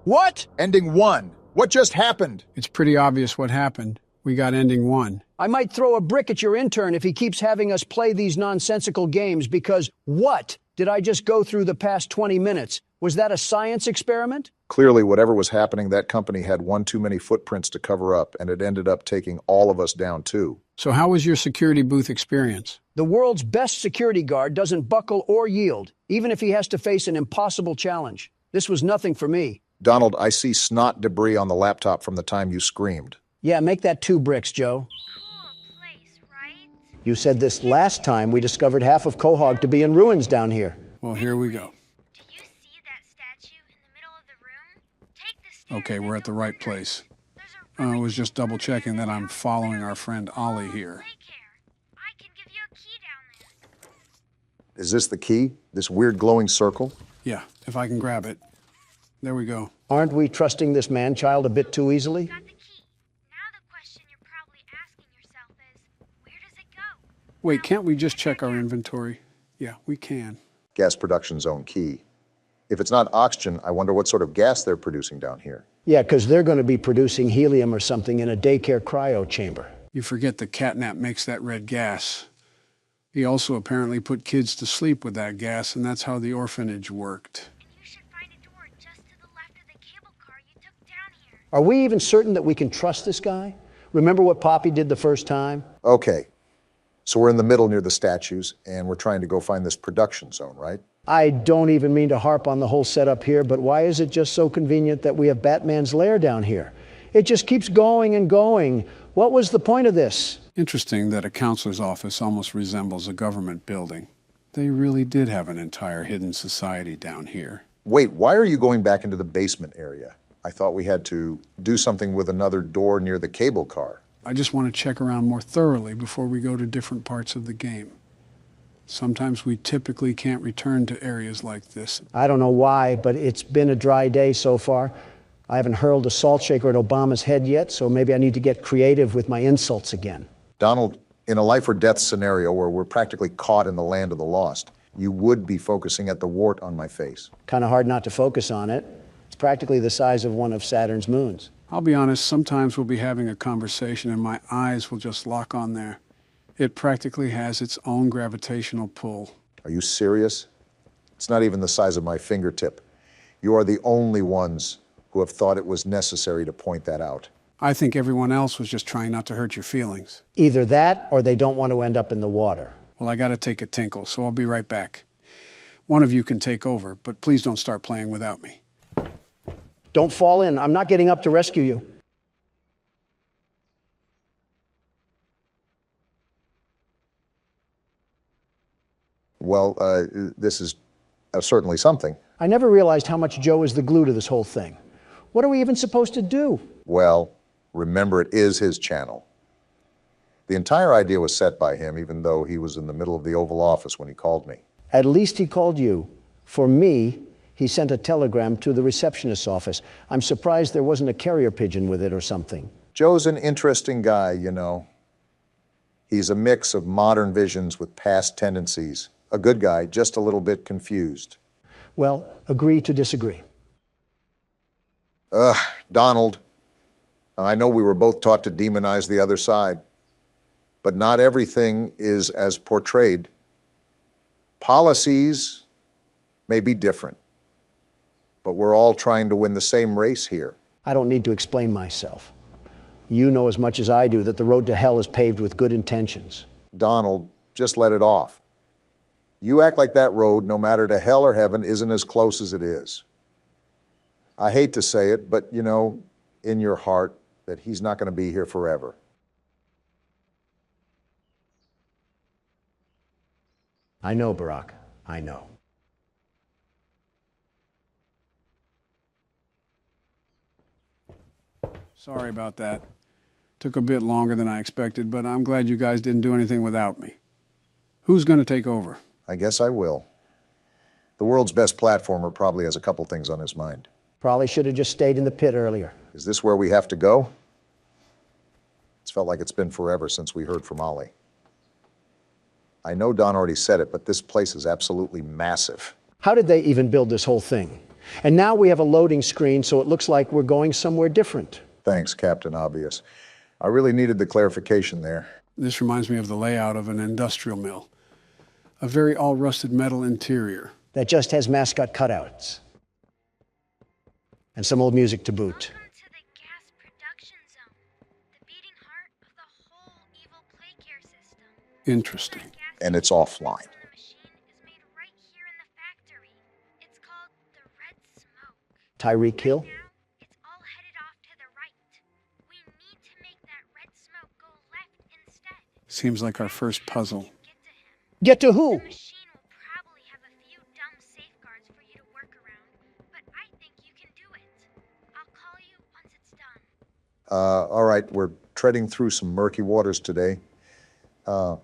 What? Ending 1. What just happened? It's pretty obvious what happened. We got ending 1. I might throw a brick at your intern if he keeps having us play these nonsensical games because what did I just go through the past 20 minutes? Was that a science experiment? Clearly, whatever was happening, that company had one too many footprints to cover up, and it ended up taking all of us down, too. So how was your security booth experience? The world's best security guard doesn't buckle or yield, even if he has to face an impossible challenge. This was nothing for me. Donald, I see snot debris on the laptop from the time you screamed. Yeah, make that 2 bricks, Joe. Cool place, right? You said this last time we discovered half of Quahog to be in ruins down here. Well, here we go. Do you see that statue in the middle of the room? Take the stairs. Okay, we're at the right place. I was just double checking that I'm following our friend Ollie here. I can give you a key down there. Is this the key? This weird glowing circle? Yeah, if I can grab it. There we go. Aren't we trusting this man-child a bit too easily? Got the key. Now the question you're probably asking yourself is, where does it go? Wait, can't we just check our inventory? Yeah, we can. Gas production zone key. If it's not oxygen, I wonder what sort of gas they're producing down here. Yeah, because they're going to be producing helium or something in a daycare cryo chamber. You forget the catnap makes that red gas. He also apparently put kids to sleep with that gas, and that's how the orphanage worked. And you should find a door just to the left of the cable car you took down here. Are we even certain that we can trust this guy? Remember what Poppy did the first time? Okay, so we're in the middle near the statues, and we're trying to go find this production zone, right? I don't even mean to harp on the whole setup here, but why is it just so convenient that we have Batman's lair down here? It just keeps going and going. What was the point of this? Interesting that a counselor's office almost resembles a government building. They really did have an entire hidden society down here. Wait, why are you going back into the basement area? I thought we had to do something with another door near the cable car. I just want to check around more thoroughly before we go to different parts of the game. Sometimes we typically can't return to areas like this. I don't know why, but it's been a dry day so far. I haven't hurled a salt shaker at Obama's head yet, so maybe I need to get creative with my insults again. Donald, in a life or death scenario where we're practically caught in the land of the lost, you would be focusing at the wart on my face. Kind of hard not to focus on it. It's practically the size of one of Saturn's moons. I'll be honest, sometimes we'll be having a conversation and my eyes will just lock on there. It practically has its own gravitational pull. Are you serious? It's not even the size of my fingertip. You are the only ones who have thought it was necessary to point that out. I think everyone else was just trying not to hurt your feelings. Either that or they don't want to end up in the water. Well, I gotta take a tinkle, so I'll be right back. One of you can take over, but please don't start playing without me. Don't fall in. I'm not getting up to rescue you. Well, this is certainly something. I never realized how much Joe is the glue to this whole thing. What are we even supposed to do? Well, remember, it is his channel. The entire idea was set by him, even though he was in the middle of the Oval Office when he called me. At least he called you. For me, he sent a telegram to the receptionist's office. I'm surprised there wasn't a carrier pigeon with it or something. Joe's an interesting guy, you know. He's a mix of modern visions with past tendencies. A good guy, just a little bit confused. Well, agree to disagree. Donald, I know we were both taught to demonize the other side, but not everything is as portrayed. Policies may be different, but we're all trying to win the same race here. I don't need to explain myself. You know as much as I do that the road to hell is paved with good intentions. Donald, just let it off. You act like that road, no matter to hell or heaven, isn't as close as it is. I hate to say it, but you know, in your heart, that he's not going to be here forever. I know, Barack. I know. Sorry about that. Took a bit longer than I expected, but I'm glad you guys didn't do anything without me. Who's going to take over? I guess I will. The world's best platformer probably has a couple things on his mind. Probably should have just stayed in the pit earlier. Is this where we have to go? It's felt like it's been forever since we heard from Ollie. I know Don already said it, but this place is absolutely massive. How did they even build this whole thing? And now we have a loading screen, so it looks like we're going somewhere different. Thanks, Captain Obvious. I really needed the clarification there. This reminds me of the layout of an industrial mill. A very all-rusted metal interior. That just has mascot cutouts. And some old music to boot. Interesting. And it's offline. Tyreek Hill? Seems like our first puzzle. Get to who? All right, we're treading through some murky waters today. I'm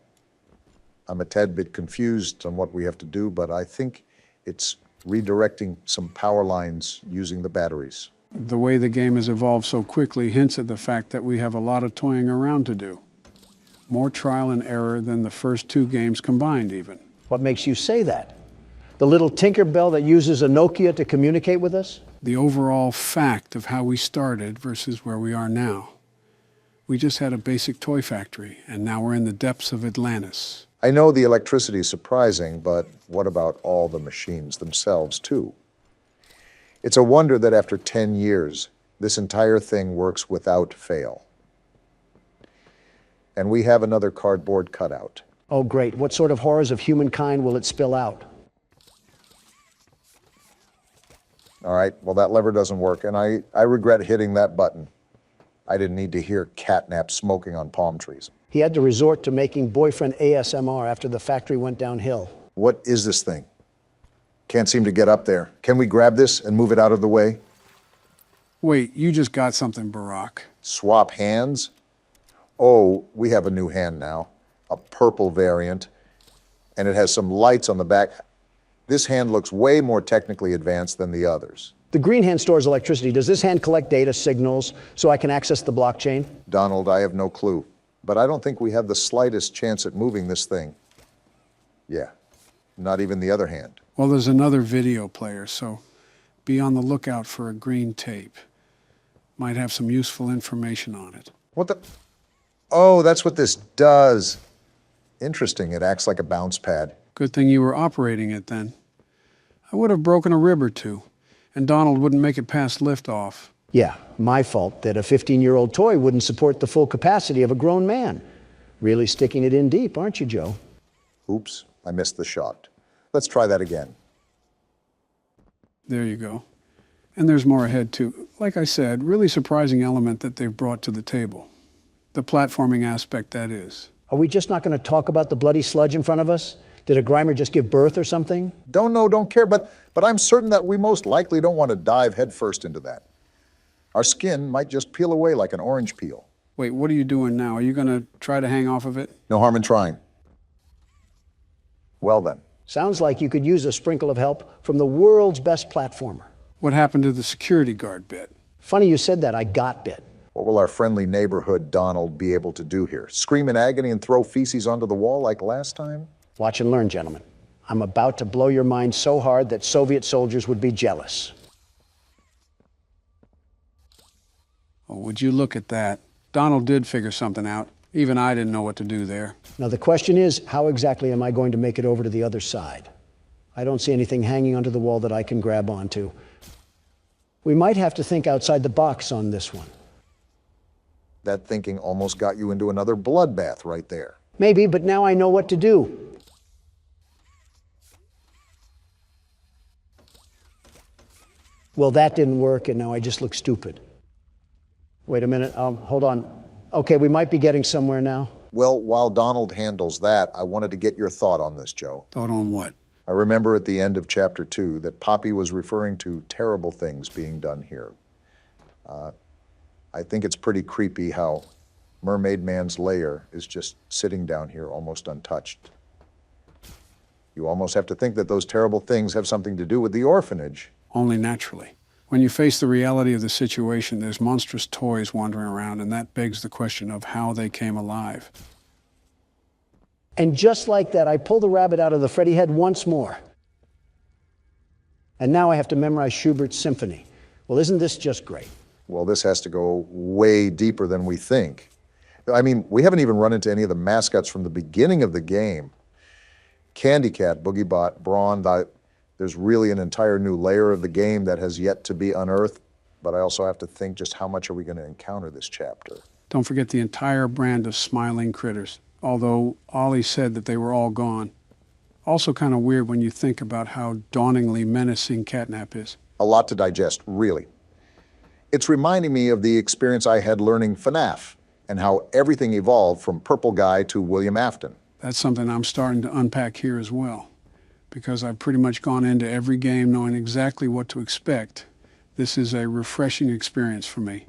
a tad bit confused on what we have to do, but I think it's redirecting some power lines using the batteries. The way the game has evolved so quickly hints at the fact that we have a lot of toying around to do. More trial and error than the first two games combined, even. What makes you say that? The little Tinkerbell that uses a Nokia to communicate with us? The overall fact of how we started versus where we are now. We just had a basic toy factory, and now we're in the depths of Atlantis. I know the electricity is surprising, but what about all the machines themselves, too? It's a wonder that after 10 years, this entire thing works without fail. And we have another cardboard cutout. Oh, great. What sort of horrors of humankind will it spill out? All right, well, that lever doesn't work, and I regret hitting that button. I didn't need to hear catnap smoking on palm trees. He had to resort to making boyfriend ASMR after the factory went downhill. What is this thing? Can't seem to get up there. Can we grab this and move it out of the way? Wait, you just got something, Barack. Swap hands? Oh, we have a new hand now. A purple variant. And it has some lights on the back. This hand looks way more technically advanced than the others. The green hand stores electricity. Does this hand collect data signals so I can access the blockchain? Donald, I have no clue. But I don't think we have the slightest chance at moving this thing. Yeah, not even the other hand. Well, there's another video player, so be on the lookout for a green tape. Might have some useful information on it. What the? Oh, that's what this does. Interesting, it acts like a bounce pad. Good thing you were operating it then. I would have broken a rib or two, and Donald wouldn't make it past liftoff. Yeah, my fault that a 15-year-old toy wouldn't support the full capacity of a grown man. Really sticking it in deep, aren't you, Joe? Oops, I missed the shot. Let's try that again. There you go. And there's more ahead, too. Like I said, really surprising element that they've brought to the table. The platforming aspect, that is. Are we just not going to talk about the bloody sludge in front of us? Did a Grimer just give birth or something? Don't know, don't care, but I'm certain that we most likely don't want to dive headfirst into that. Our skin might just peel away like an orange peel. Wait, what are you doing now? Are you going to try to hang off of it? No harm in trying. Well then. Sounds like you could use a sprinkle of help from the world's best platformer. What happened to the security guard bit? Funny you said that. I got bit. What will our friendly neighborhood Donald be able to do here? Scream in agony and throw feces onto the wall like last time? Watch and learn, gentlemen. I'm about to blow your mind so hard that Soviet soldiers would be jealous. Oh, would you look at that? Donald did figure something out. Even I didn't know what to do there. Now the question is, how exactly am I going to make it over to the other side? I don't see anything hanging onto the wall that I can grab onto. We might have to think outside the box on this one. That thinking almost got you into another bloodbath right there. Maybe, but now I know what to do. Well, that didn't work, and now I just look stupid. Wait a minute, hold on. Okay, we might be getting somewhere now. Well, while Donald handles that, I wanted to get your thought on this, Joe. Thought on what? I remember at the end of chapter 2 that Poppy was referring to terrible things being done here. I think it's pretty creepy how Mermaid Man's lair is just sitting down here almost untouched. You almost have to think that those terrible things have something to do with the orphanage. Only naturally. When you face the reality of the situation, there's monstrous toys wandering around, and that begs the question of how they came alive. And just like that, I pulled the rabbit out of the Freddy head once more. And now I have to memorize Schubert's symphony. Well, isn't this just great? Well, this has to go way deeper than we think. I mean, we haven't even run into any of the mascots from the beginning of the game. Candy Cat, Boogie Bot, Brawn, there's really an entire new layer of the game that has yet to be unearthed, but I also have to think just how much are we going to encounter this chapter. Don't forget the entire brand of smiling critters, although Ollie said that they were all gone. Also kind of weird when you think about how dauntingly menacing Catnap is. A lot to digest, really. It's reminding me of the experience I had learning FNAF and how everything evolved from Purple Guy to William Afton. That's something I'm starting to unpack here as well, because I've pretty much gone into every game knowing exactly what to expect. This is a refreshing experience for me,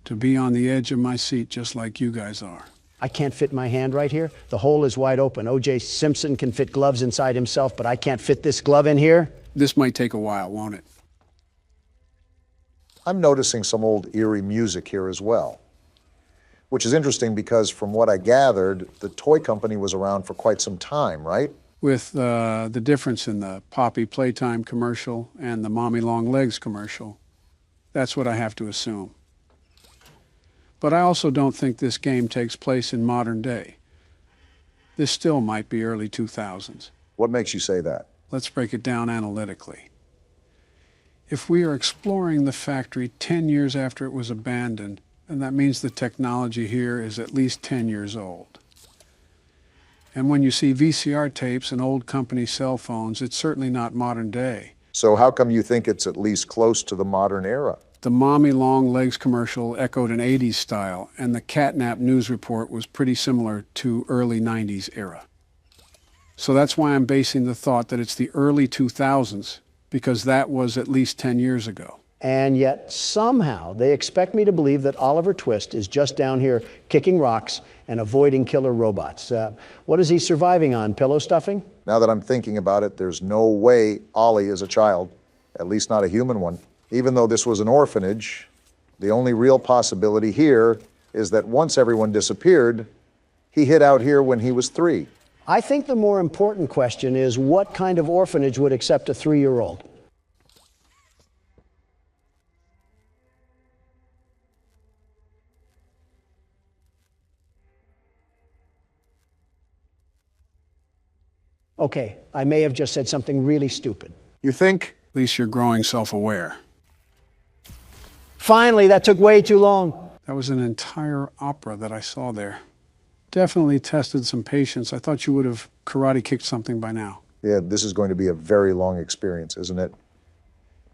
to be on the edge of my seat just like you guys are. I can't fit my hand right here. The hole is wide open. O.J. Simpson can fit gloves inside himself, but I can't fit this glove in here. This might take a while, won't it? I'm noticing some old eerie music here as well, which is interesting because from what I gathered, the toy company was around for quite some time, right? With the difference in the Poppy Playtime commercial and the Mommy Long Legs commercial. That's what I have to assume. But I also don't think this game takes place in modern day. This still might be early 2000s. What makes you say that? Let's break it down analytically. If we are exploring the factory 10 years after it was abandoned, then that means the technology here is at least 10 years old. And when you see VCR tapes and old company cell phones, it's certainly not modern day. So how come you think it's at least close to the modern era? The Mommy Long Legs commercial echoed an 80s style, and the Catnap news report was pretty similar to early 90s era. So that's why I'm basing the thought that it's the early 2000s, because that was at least 10 years ago. And yet somehow they expect me to believe that Oliver Twist is just down here kicking rocks and avoiding killer robots. What is he surviving on, pillow stuffing? Now that I'm thinking about it, there's no way Ollie is a child, at least not a human one. Even though this was an orphanage, the only real possibility here is that once everyone disappeared, he hid out here when he was 3. I think the more important question is what kind of orphanage would accept a 3-year-old? Okay, I may have just said something really stupid. You think? At least you're growing self-aware. Finally, that took way too long. That was an entire opera that I saw there. Definitely tested some patience. I thought you would have karate kicked something by now. Yeah, this is going to be a very long experience, isn't it?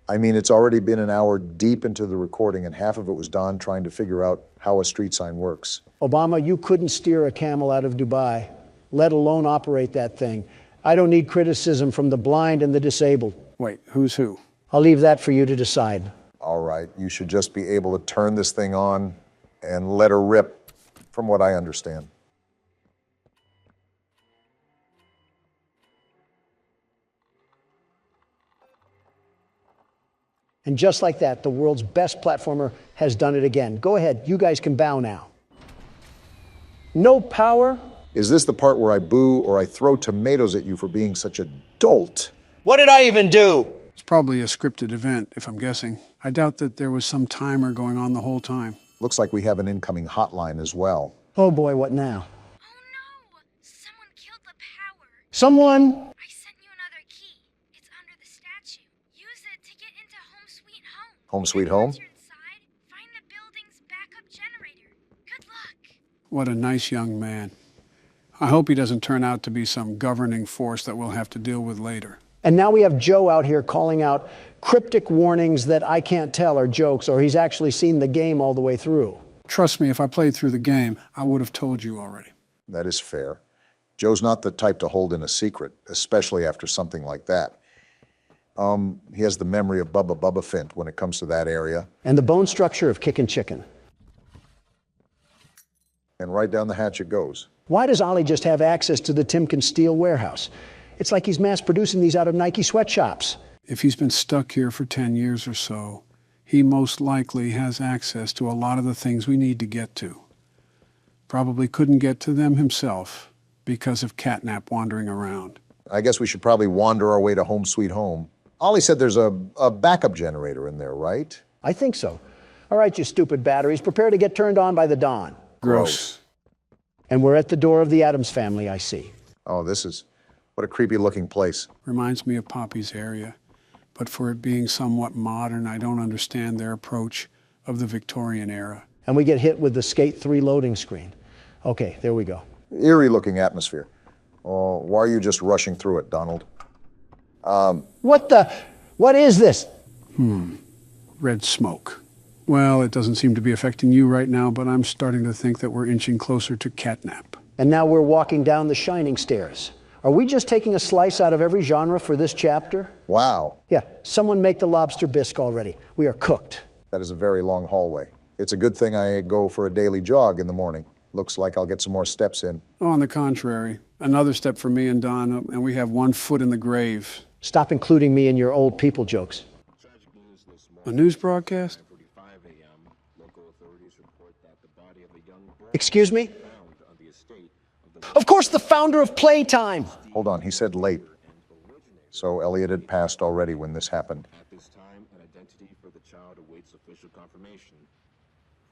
I mean, it's already been an hour deep into the recording, and half of it was Don trying to figure out how a street sign works. Obama, you couldn't steer a camel out of Dubai, let alone operate that thing. I don't need criticism from the blind and the disabled. Wait, who's who? I'll leave that for you to decide. All right, you should just be able to turn this thing on and let her rip, from what I understand. And just like that, the world's best platformer has done it again. Go ahead, you guys can bow now. No power. Is this the part where I boo or I throw tomatoes at you for being such a dolt? What did I even do? It's probably a scripted event, if I'm guessing. I doubt that there was some timer going on the whole time. Looks like we have an incoming hotline as well. Oh boy, what now? Oh no! Someone killed the power. Someone! I sent you another key. It's under the statue. Use it to get into Home Sweet Home. Home Sweet Home? Once you're inside, find the building's backup generator. Good luck. What a nice young man. I hope he doesn't turn out to be some governing force that we'll have to deal with later. And now we have Joe out here calling out cryptic warnings that I can't tell are jokes, or he's actually seen the game all the way through. Trust me, if I played through the game, I would have told you already. That is fair. Joe's not the type to hold in a secret, especially after something like that. He has the memory of Bubba Bubba Fint when it comes to that area. And the bone structure of Kickin' Chicken. And right down the hatch it goes. Why does Ollie just have access to the Timken Steel warehouse? It's like he's mass producing these out of Nike sweatshops. If he's been stuck here for 10 years or so, he most likely has access to a lot of the things we need to get to. Probably couldn't get to them himself because of Catnap wandering around. I guess we should probably wander our way to Home Sweet Home. Ollie said there's a backup generator in there, right? I think so. All right, you stupid batteries, prepare to get turned on by the dawn. Gross. And we're at the door of the Addams family, I see. Oh, what a creepy looking place. Reminds me of Poppy's area. But for it being somewhat modern, I don't understand their approach of the Victorian era. And we get hit with the Skate 3 loading screen. Okay, there we go. Eerie looking atmosphere. Oh, why are you just rushing through it, Donald? What is this? Red smoke. Well, it doesn't seem to be affecting you right now, but I'm starting to think that we're inching closer to Catnap. And now we're walking down the shining stairs. Are we just taking a slice out of every genre for this chapter? Wow. Yeah, someone make the lobster bisque already. We are cooked. That is a very long hallway. It's a good thing I go for a daily jog in the morning. Looks like I'll get some more steps in. Oh, on the contrary. Another step for me and Don, and we have 1 foot in the grave. Stop including me in your old people jokes. A news broadcast? Excuse me? Of course, the founder of Playtime. Hold on, he said late. So Elliot had passed already when this happened. At this time, an identity for the child awaits official confirmation.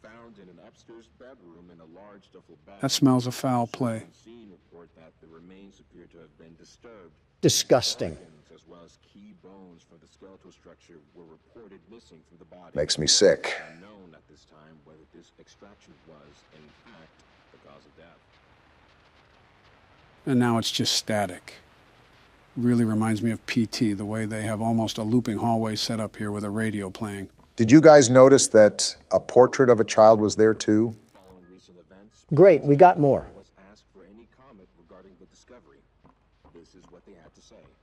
Found in an upstairs bedroom in a large duffel bag. That smells of foul play. Report that the remains appear to have been disturbed. Disgusting. As well as key bones from the skeletal structure were reported missing from the body. Makes me sick. Unknown at this time whether this extraction was, in fact, the cause of death. And now it's just static. Really reminds me of PT, the way they have almost a looping hallway set up here with a radio playing. Did you guys notice that a portrait of a child was there too? Great, we got more.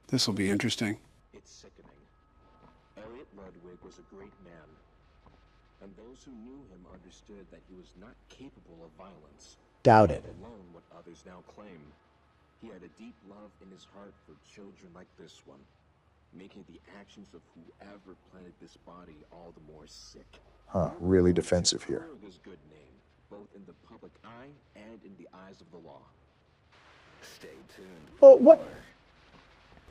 This will be interesting. It's sickening. Elliot Ludwig was a great man, and those who knew him understood that he was not capable of violence. Doubt it. Alone what others now claim. He had a deep love in his heart for children like this one, making the actions of whoever planted this body all the more sick. Huh, really defensive here. His good name, both in the public eye and in the eyes of the law. Stay tuned. Oh, what?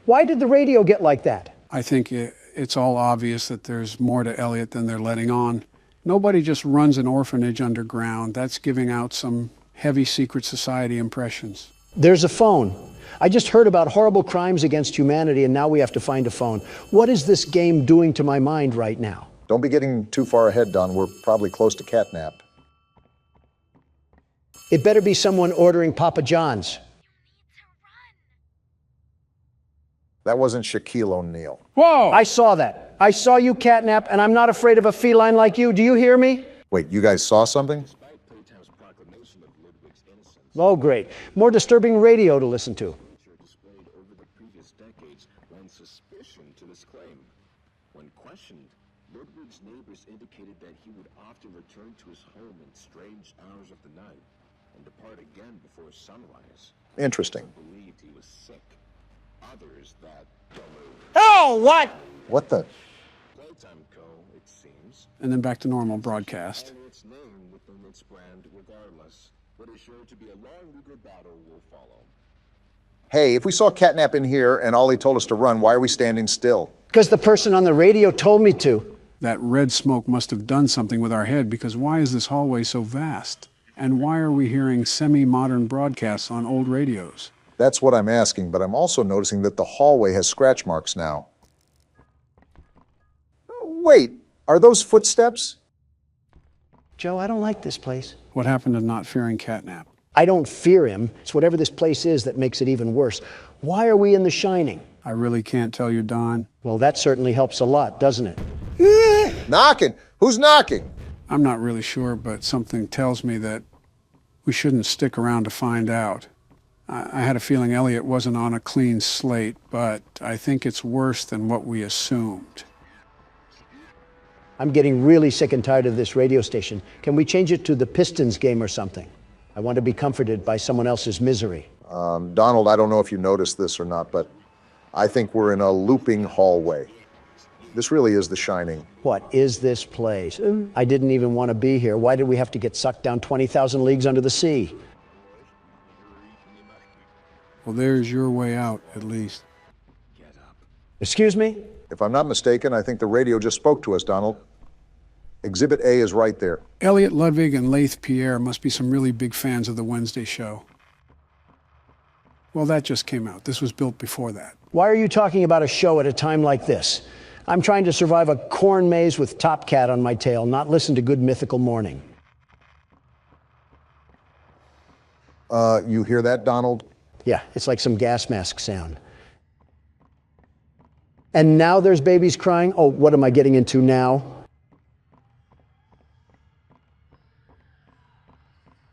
Why did the radio get like that? I think it's all obvious that there's more to Elliot than they're letting on. Nobody just runs an orphanage underground. That's giving out some heavy secret society impressions. There's a phone. I just heard about horrible crimes against humanity, and now we have to find a phone. What is this game doing to my mind right now? Don't be getting too far ahead, Don. We're probably close to Catnap. It better be someone ordering Papa John's. That wasn't Shaquille O'Neal. Whoa! I saw that. I saw you, Catnap, and I'm not afraid of a feline like you. Do you hear me? Wait, you guys saw something? Oh, great. More disturbing radio to listen to. Displayed over the previous decades lends suspicion to this claim. When questioned, Ludwig's neighbors indicated that he would often return to his home in strange hours of the night and depart again before sunrise. Interesting. Some believed he was sick. Others that Oh, what? What the? Playtime Co., it seems. And then back to normal broadcast. And its name within its brand regardless. What is sure to be a long legal battle will follow. Hey, if we saw Catnap in here and Ollie told us to run, why are we standing still? Because the person on the radio told me to. That red smoke must have done something with our head, because why is this hallway so vast? And why are we hearing semi-modern broadcasts on old radios? That's what I'm asking, but I'm also noticing that the hallway has scratch marks now. Wait, are those footsteps? Joe, I don't like this place. What happened to not fearing Catnap? I don't fear him. It's whatever this place is that makes it even worse. Why are we in The Shining? I really can't tell you, Don. Well, that certainly helps a lot, doesn't it? Knocking? Who's knocking? I'm not really sure, but something tells me that we shouldn't stick around to find out. I had a feeling Elliot wasn't on a clean slate, but I think it's worse than what we assumed. I'm getting really sick and tired of this radio station. Can we change it to the Pistons game or something? I want to be comforted by someone else's misery. Donald, I don't know if you noticed this or not, but I think we're in a looping hallway. This really is The Shining. What is this place? I didn't even want to be here. Why did we have to get sucked down 20,000 leagues under the sea? Well, there's your way out, at least. Excuse me? If I'm not mistaken, I think the radio just spoke to us, Donald. Exhibit A is right there. Elliot Ludwig and Laith Pierre must be some really big fans of the Wednesday show. Well, that just came out. This was built before that. Why are you talking about a show at a time like this? I'm trying to survive a corn maze with Top Cat on my tail, not listen to Good Mythical Morning. You hear that, Donald? Yeah, it's like some gas mask sound. And now there's babies crying? Oh, what am I getting into now?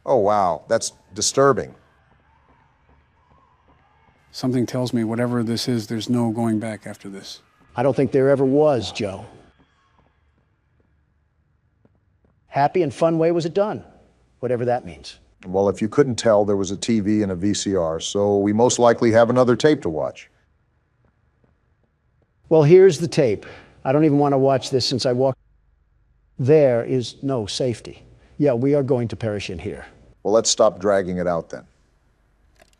Oh, wow, that's disturbing. Something tells me whatever this is, there's no going back after this. I don't think there ever was, Joe. Happy and fun way was it done? Whatever that means. Well, if you couldn't tell, there was a TV and a VCR, so we most likely have another tape to watch. Well, here's the tape. I don't even want to watch this since I walked. There is no safety. Yeah, we are going to perish in here. Well, let's stop dragging it out then.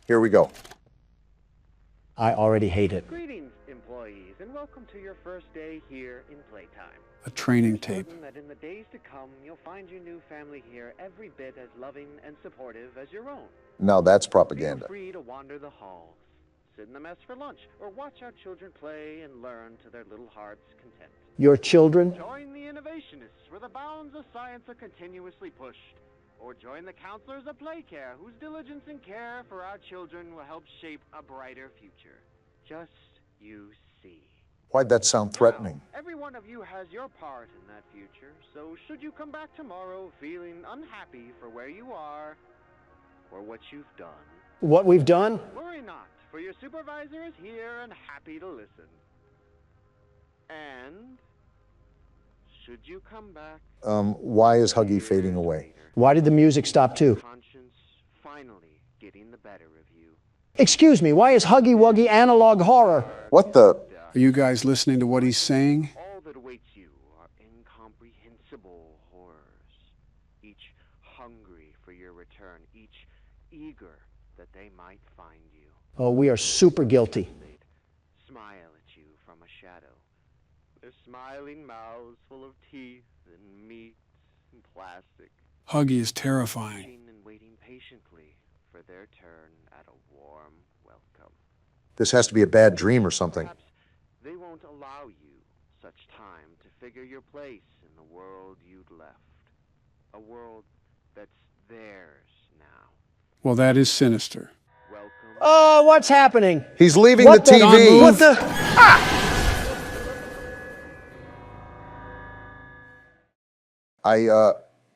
Here we go. I already hate it. Greetings, employees, and welcome to your first day here in Playtime. A training tape. That in the days to come, you'll find your new family here every bit as loving and supportive as your own. Now that's propaganda. Feel free to wander the halls, sit in the mess for lunch, or watch our children play and learn to their little hearts' content. Your children? Join the innovationists, where the bounds of science are continuously pushed. Or join the counselors of Playcare, whose diligence and care for our children will help shape a brighter future. Just you see. Why'd that sound threatening? Now, every one of you has your part in that future, so should you come back tomorrow feeling unhappy for where you are or what you've done. What we've done? Worry not, for your supervisor is here and happy to listen. And should you come back... Why is Huggy fading away? Why did the music stop too? Conscience finally getting the better of you. Excuse me, why is Huggy Wuggy analog horror? What the... Are you guys listening to what he's saying? All that awaits you are incomprehensible horrors, each hungry for your return, each eager that they might find you. Oh, we are super guilty. They'd smile at you from a shadow, their smiling mouths full of teeth and meat and plastic. Huggy is terrifying. And waiting patiently for their turn at a warm welcome. This has to be a bad dream or something. Perhaps they won't allow you such time to figure your place in the world you'd left. A world that's theirs now. Well, that is sinister. Welcome. Oh, what's happening? He's leaving What the TV. What the?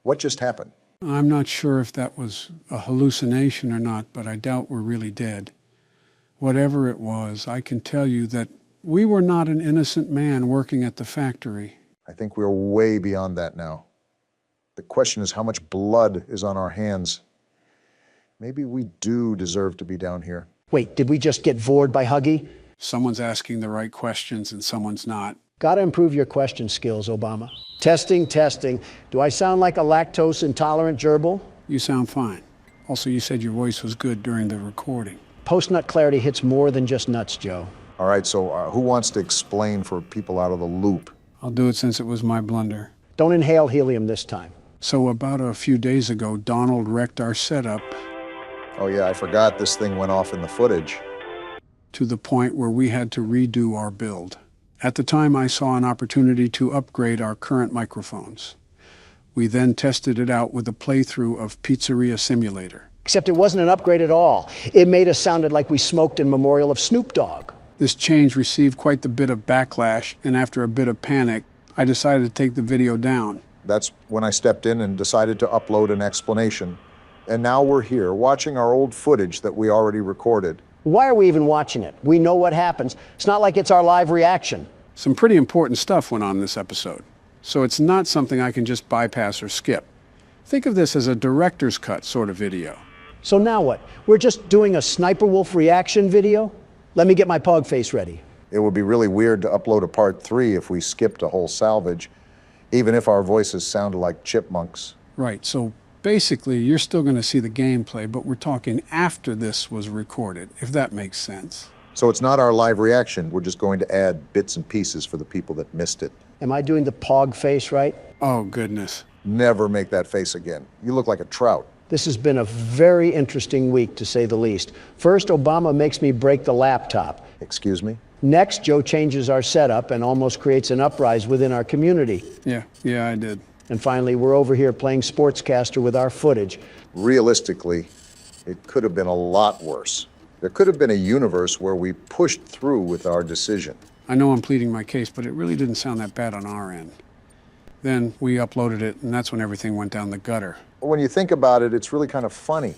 What just happened? I'm not sure if that was a hallucination or not, but I doubt we're really dead. Whatever it was, I can tell you that we were not an innocent man working at the factory. I think we're way beyond that now. The question is how much blood is on our hands. Maybe we do deserve to be down here. Wait, did we just get vored by Huggy? Someone's asking the right questions and someone's not. Gotta improve your question skills, Obama. Testing, testing. Do I sound like a lactose intolerant gerbil? You sound fine. Also, you said your voice was good during the recording. Post-nut clarity hits more than just nuts, Joe. All right, so who wants to explain for people out of the loop? I'll do it since it was my blunder. Don't inhale helium this time. So about a few days ago, Donald wrecked our setup. Oh yeah, I forgot this thing went off in the footage. To the point where we had to redo our build. At the time, I saw an opportunity to upgrade our current microphones. We then tested it out with a playthrough of Pizzeria Simulator. Except it wasn't an upgrade at all. It made us sounded like we smoked in memorial of Snoop Dogg. This change received quite the bit of backlash, and after a bit of panic, I decided to take the video down. That's when I stepped in and decided to upload an explanation. And now we're here, watching our old footage that we already recorded. Why are we even watching it? We know what happens. It's not like it's our live reaction. Some pretty important stuff went on in this episode, so it's not something I can just bypass or skip. Think of this as a director's cut sort of video. So now what? We're just doing a Sniper Wolf reaction video? Let me get my pog face ready. It would be really weird to upload a part 3 if we skipped a whole salvage, even if our voices sounded like chipmunks. Right, so basically you're still going to see the gameplay, but we're talking after this was recorded, if that makes sense. So it's not our live reaction, we're just going to add bits and pieces for the people that missed it. Am I doing the pog face right? Oh, goodness. Never make that face again. You look like a trout. This has been a very interesting week, to say the least. First, Obama makes me break the laptop. Excuse me? Next, Joe changes our setup and almost creates an uprising within our community. Yeah, I did. And finally, we're over here playing sportscaster with our footage. Realistically, it could have been a lot worse. There could have been a universe where we pushed through with our decision. I know I'm pleading my case, but it really didn't sound that bad on our end. Then we uploaded it, and that's when everything went down the gutter. When you think about it, it's really kind of funny.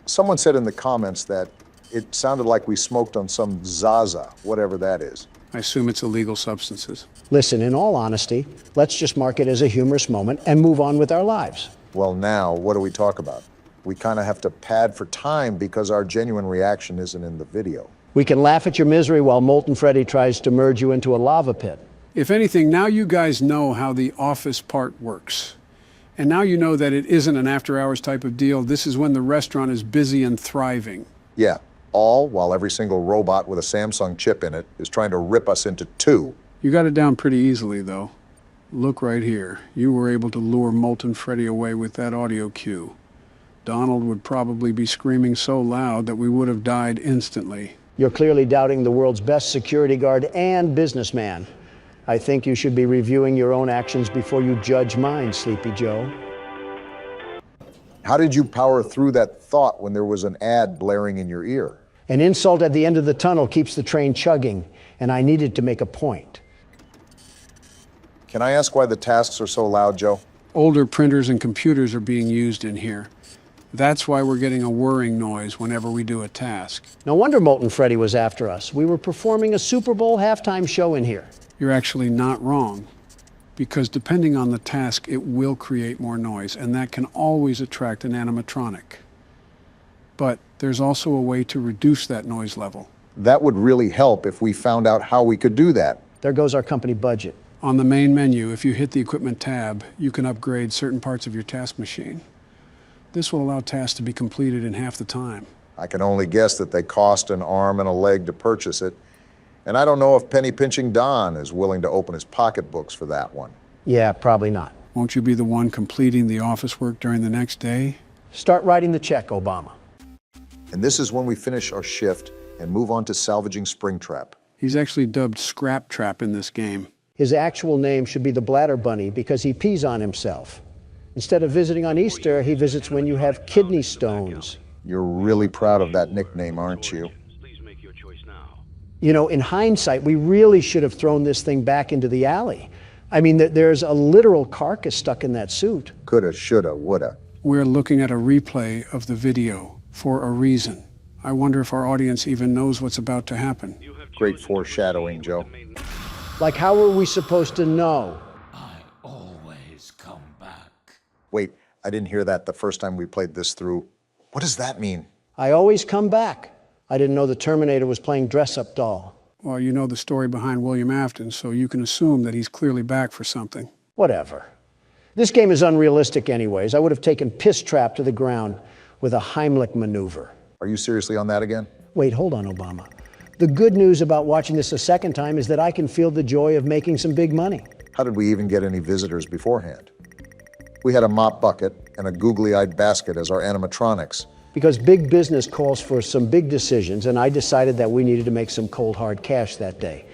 Someone said in the comments that it sounded like we smoked on some Zaza, whatever that is. I assume it's illegal substances. Listen, in all honesty, let's just mark it as a humorous moment and move on with our lives. Well, now, what do we talk about? We kind of have to pad for time because our genuine reaction isn't in the video. We can laugh at your misery while Molten Freddy tries to merge you into a lava pit. If anything, now you guys know how the office part works. And now you know that it isn't an after-hours type of deal. This is when the restaurant is busy and thriving. Yeah, all while every single robot with a Samsung chip in it is trying to rip us into two. You got it down pretty easily, though. Look right here. You were able to lure Molten Freddy away with that audio cue. Donald would probably be screaming so loud that we would have died instantly. You're clearly doubting the world's best security guard and businessman. I think you should be reviewing your own actions before you judge mine, Sleepy Joe. How did you power through that thought when there was an ad blaring in your ear? An insult at the end of the tunnel keeps the train chugging, and I needed to make a point. Can I ask why the tasks are so loud, Joe? Older printers and computers are being used in here. That's why we're getting a whirring noise whenever we do a task. No wonder Molten Freddy was after us. We were performing a Super Bowl halftime show in here. You're actually not wrong, because depending on the task, it will create more noise, and that can always attract an animatronic. But there's also a way to reduce that noise level. That would really help if we found out how we could do that. There goes our company budget. On the main menu, if you hit the equipment tab, you can upgrade certain parts of your task machine. This will allow tasks to be completed in half the time. I can only guess that they cost an arm and a leg to purchase it. And I don't know if Penny Pinching Don is willing to open his pocketbooks for that one. Yeah, probably not. Won't you be the one completing the office work during the next day? Start writing the check, Obama. And this is when we finish our shift and move on to salvaging Springtrap. He's actually dubbed Scrap Trap in this game. His actual name should be the Bladder Bunny because he pees on himself. Instead of visiting on Easter, he visits when you have kidney stones. You're really proud of that nickname, aren't you? You know, in hindsight, we really should have thrown this thing back into the alley. I mean, there's a literal carcass stuck in that suit. Coulda, shoulda, woulda. We're looking at a replay of the video for a reason. I wonder if our audience even knows what's about to happen. Great foreshadowing, Joe. Like, how are we supposed to know? I always come back. Wait, I didn't hear that the first time we played this through. What does that mean? I always come back. I didn't know the Terminator was playing dress-up doll. Well, you know the story behind William Afton, so you can assume that he's clearly back for something. Whatever. This game is unrealistic anyways. I would have taken Piss Trap to the ground with a Heimlich maneuver. Are you seriously on that again? Wait, hold on, Obama. The good news about watching this a second time is that I can feel the joy of making some big money. How did we even get any visitors beforehand? We had a mop bucket and a googly-eyed basket as our animatronics. Because big business calls for some big decisions, and I decided that we needed to make some cold, hard cash that day.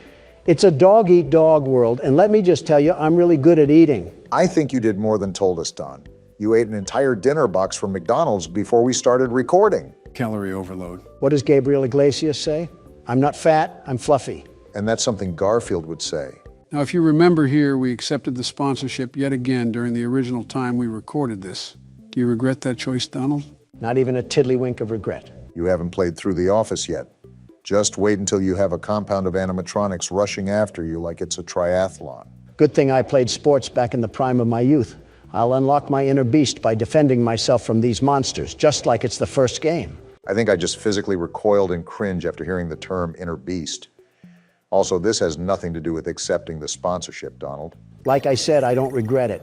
It's a dog-eat-dog world, and let me just tell you, I'm really good at eating. I think you did more than told us, Don. You ate an entire dinner box from McDonald's before we started recording. Calorie overload. What does Gabriel Iglesias say? I'm not fat, I'm fluffy. And that's something Garfield would say. Now, if you remember here, we accepted the sponsorship yet again during the original time we recorded this. Do you regret that choice, Donald? Not even a tiddlywink of regret. You haven't played through The Office yet. Just wait until you have a compound of animatronics rushing after you like it's a triathlon. Good thing I played sports back in the prime of my youth. I'll unlock my inner beast by defending myself from these monsters, just like it's the first game. I think I just physically recoiled in cringe after hearing the term inner beast. Also, this has nothing to do with accepting the sponsorship, Donald. Like I said, I don't regret it.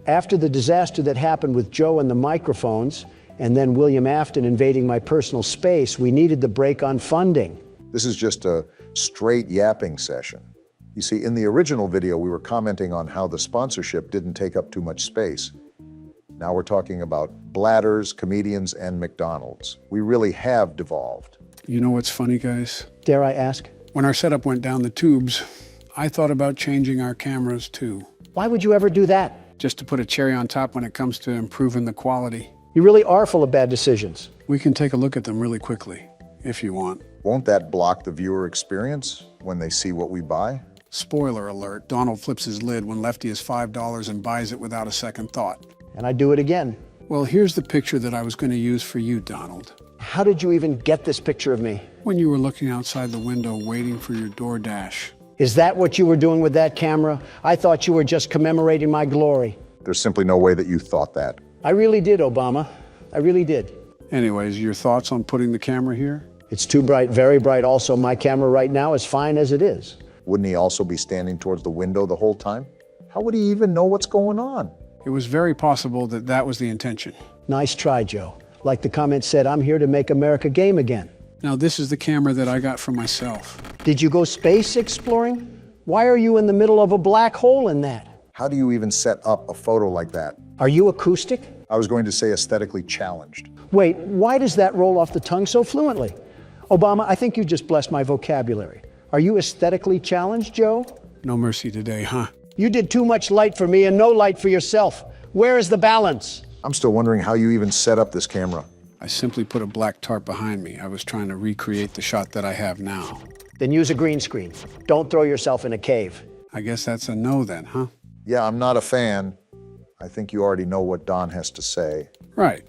After the disaster that happened with Joe and the microphones, and then William Afton invading my personal space, we needed the break on funding. This is just a straight yapping session. You see, in the original video, we were commenting on how the sponsorship didn't take up too much space. Now we're talking about bladders, comedians, and McDonald's. We really have devolved. You know what's funny, guys? Dare I ask? When our setup went down the tubes, I thought about changing our cameras too. Why would you ever do that? Just to put a cherry on top when it comes to improving the quality. You really are full of bad decisions. We can take a look at them really quickly, if you want. Won't that block the viewer experience when they see what we buy? Spoiler alert, Donald flips his lid when Lefty is $5 and buys it without a second thought. And I do it again. Well, here's the picture that I was going to use for you, Donald. How did you even get this picture of me? When you were looking outside the window waiting for your DoorDash. Is that what you were doing with that camera? I thought you were just commemorating my glory. There's simply no way that you thought that. I really did, Obama. I really did. Anyways, your thoughts on putting the camera here? It's too bright, very bright. Also, my camera right now is fine as it is. Wouldn't he also be standing towards the window the whole time? How would he even know what's going on? It was very possible that that was the intention. Nice try, Joe. Like the comment said, I'm here to make America game again. Now, this is the camera that I got for myself. Did you go space exploring? Why are you in the middle of a black hole in that? How do you even set up a photo like that? Are you acoustic? I was going to say aesthetically challenged. Wait, why does that roll off the tongue so fluently? Obama, I think you just blessed my vocabulary. Are you aesthetically challenged, Joe? No mercy today, huh? You did too much light for me and no light for yourself. Where is the balance? I'm still wondering how you even set up this camera. I simply put a black tarp behind me. I was trying to recreate the shot that I have now. Then use a green screen. Don't throw yourself in a cave. I guess that's a no then, huh? Yeah, I'm not a fan. I think you already know what Don has to say. Right.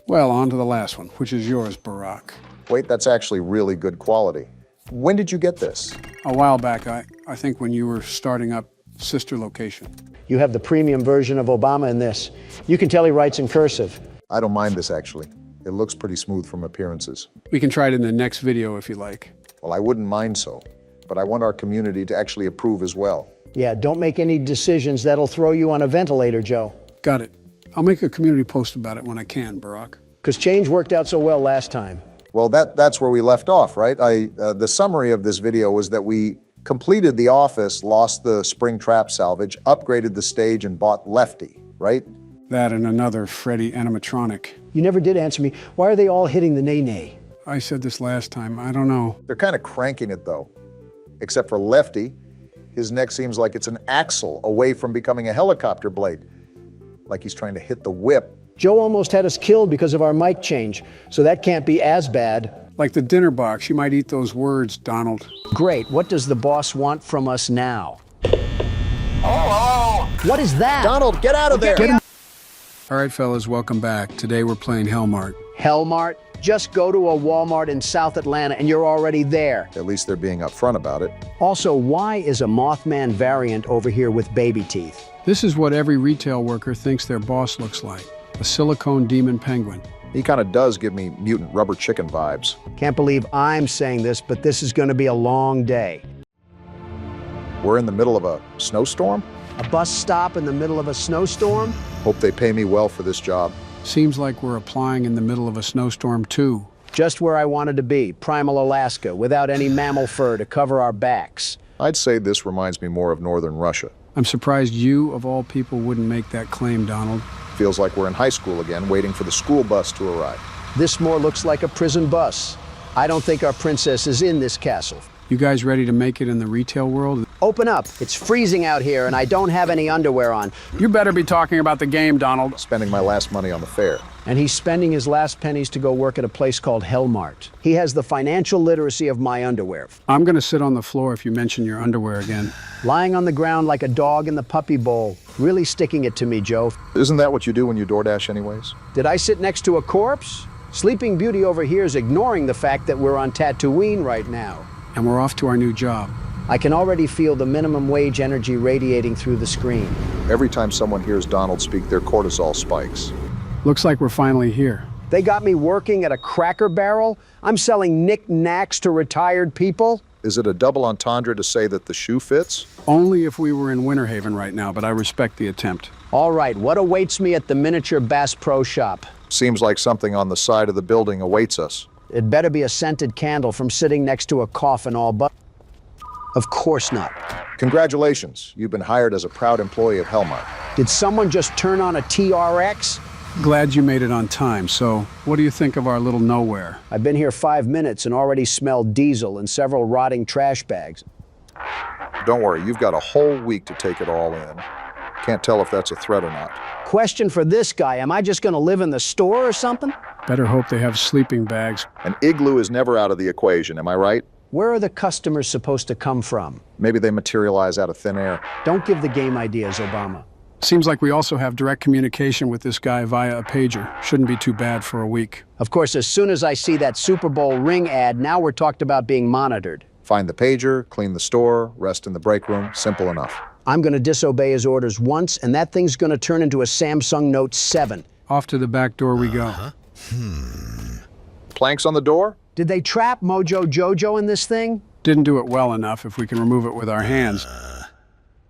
Well, on to the last one, which is yours, Barack. Wait, that's actually really good quality. When did you get this? A while back, I think when you were starting up Sister Location. You have the premium version of Obama in this. You can tell he writes in cursive. I don't mind this, actually. It looks pretty smooth from appearances. We can try it in the next video if you like. Well, I wouldn't mind so, but I want our community to actually approve as well. Yeah, don't make any decisions that'll throw you on a ventilator, Joe. Got it. I'll make a community post about it when I can, Barack. Because change worked out so well last time. Well, that's where we left off, right? The summary of this video was that we completed The Office, lost the spring trap salvage, upgraded the stage, and bought Lefty, right? That and another Freddy animatronic. You never did answer me. Why are they all hitting the nay-nay? I said this last time. I don't know. They're kind of cranking it, though. Except for Lefty. His neck seems like it's an axle away from becoming a helicopter blade. Like he's trying to hit the whip. Joe almost had us killed because of our mic change, so that can't be as bad. Like the dinner box, you might eat those words, Donald. Great. What does the boss want from us now? Oh! What is that? Donald, get out of there! All right, fellas, welcome back. Today we're playing Hellmart. Hellmart? Just go to a Walmart in South Atlanta and you're already there. At least they're being upfront about it. Also, why is a Mothman variant over here with baby teeth? This is what every retail worker thinks their boss looks like. A silicone demon penguin. He kind of does give me mutant rubber chicken vibes. Can't believe I'm saying this, but this is going to be a long day. We're in the middle of a snowstorm? A bus stop in the middle of a snowstorm? Hope they pay me well for this job. Seems like we're applying in the middle of a snowstorm, too. Just where I wanted to be, primal Alaska, without any mammal fur to cover our backs. I'd say this reminds me more of northern Russia. I'm surprised you, of all people, wouldn't make that claim, Donald. Feels like we're in high school again, waiting for the school bus to arrive. This more looks like a prison bus. I don't think our princess is in this castle. You guys ready to make it in the retail world? Open up. It's freezing out here and I don't have any underwear on. You better be talking about the game, Donald. Spending my last money on the fare. And he's spending his last pennies to go work at a place called Hellmart. He has the financial literacy of my underwear. I'm gonna sit on the floor if you mention your underwear again. Lying on the ground like a dog in the puppy bowl. Really sticking it to me, Joe. Isn't that what you do when you DoorDash anyways? Did I sit next to a corpse? Sleeping Beauty over here is ignoring the fact that we're on Tatooine right now. And we're off to our new job. I can already feel the minimum wage energy radiating through the screen. Every time someone hears Donald speak, their cortisol spikes. Looks like we're finally here. They got me working at a Cracker Barrel? I'm selling knick-knacks to retired people? Is it a double entendre to say that the shoe fits? Only if we were in Winter Haven right now, but I respect the attempt. All right, what awaits me at the Miniature Bass Pro Shop? Seems like something on the side of the building awaits us. It better be a scented candle from sitting next to a coffin all but... Of course not. Congratulations, you've been hired as a proud employee of Hellmart. Did someone just turn on a TRX? Glad you made it on time. So, what do you think of our little nowhere? I've been here 5 minutes and already smelled diesel and several rotting trash bags. Don't worry, you've got a whole week to take it all in. Can't tell if that's a threat or not. Question for this guy, am I just gonna live in the store or something? Better hope they have sleeping bags. An igloo is never out of the equation, am I right? Where are the customers supposed to come from? Maybe they materialize out of thin air. Don't give the game ideas, Obama. Seems like we also have direct communication with this guy via a pager. Shouldn't be too bad for a week. Of course, as soon as I see that Super Bowl ring ad, now we're talked about being monitored. Find the pager, clean the store, rest in the break room. Simple enough. I'm gonna disobey his orders once, and that thing's gonna turn into a Samsung Note 7. Off to the back door we go. Planks on the door? Did they trap Mojo Jojo in this thing? Didn't do it well enough if we can remove it with our hands.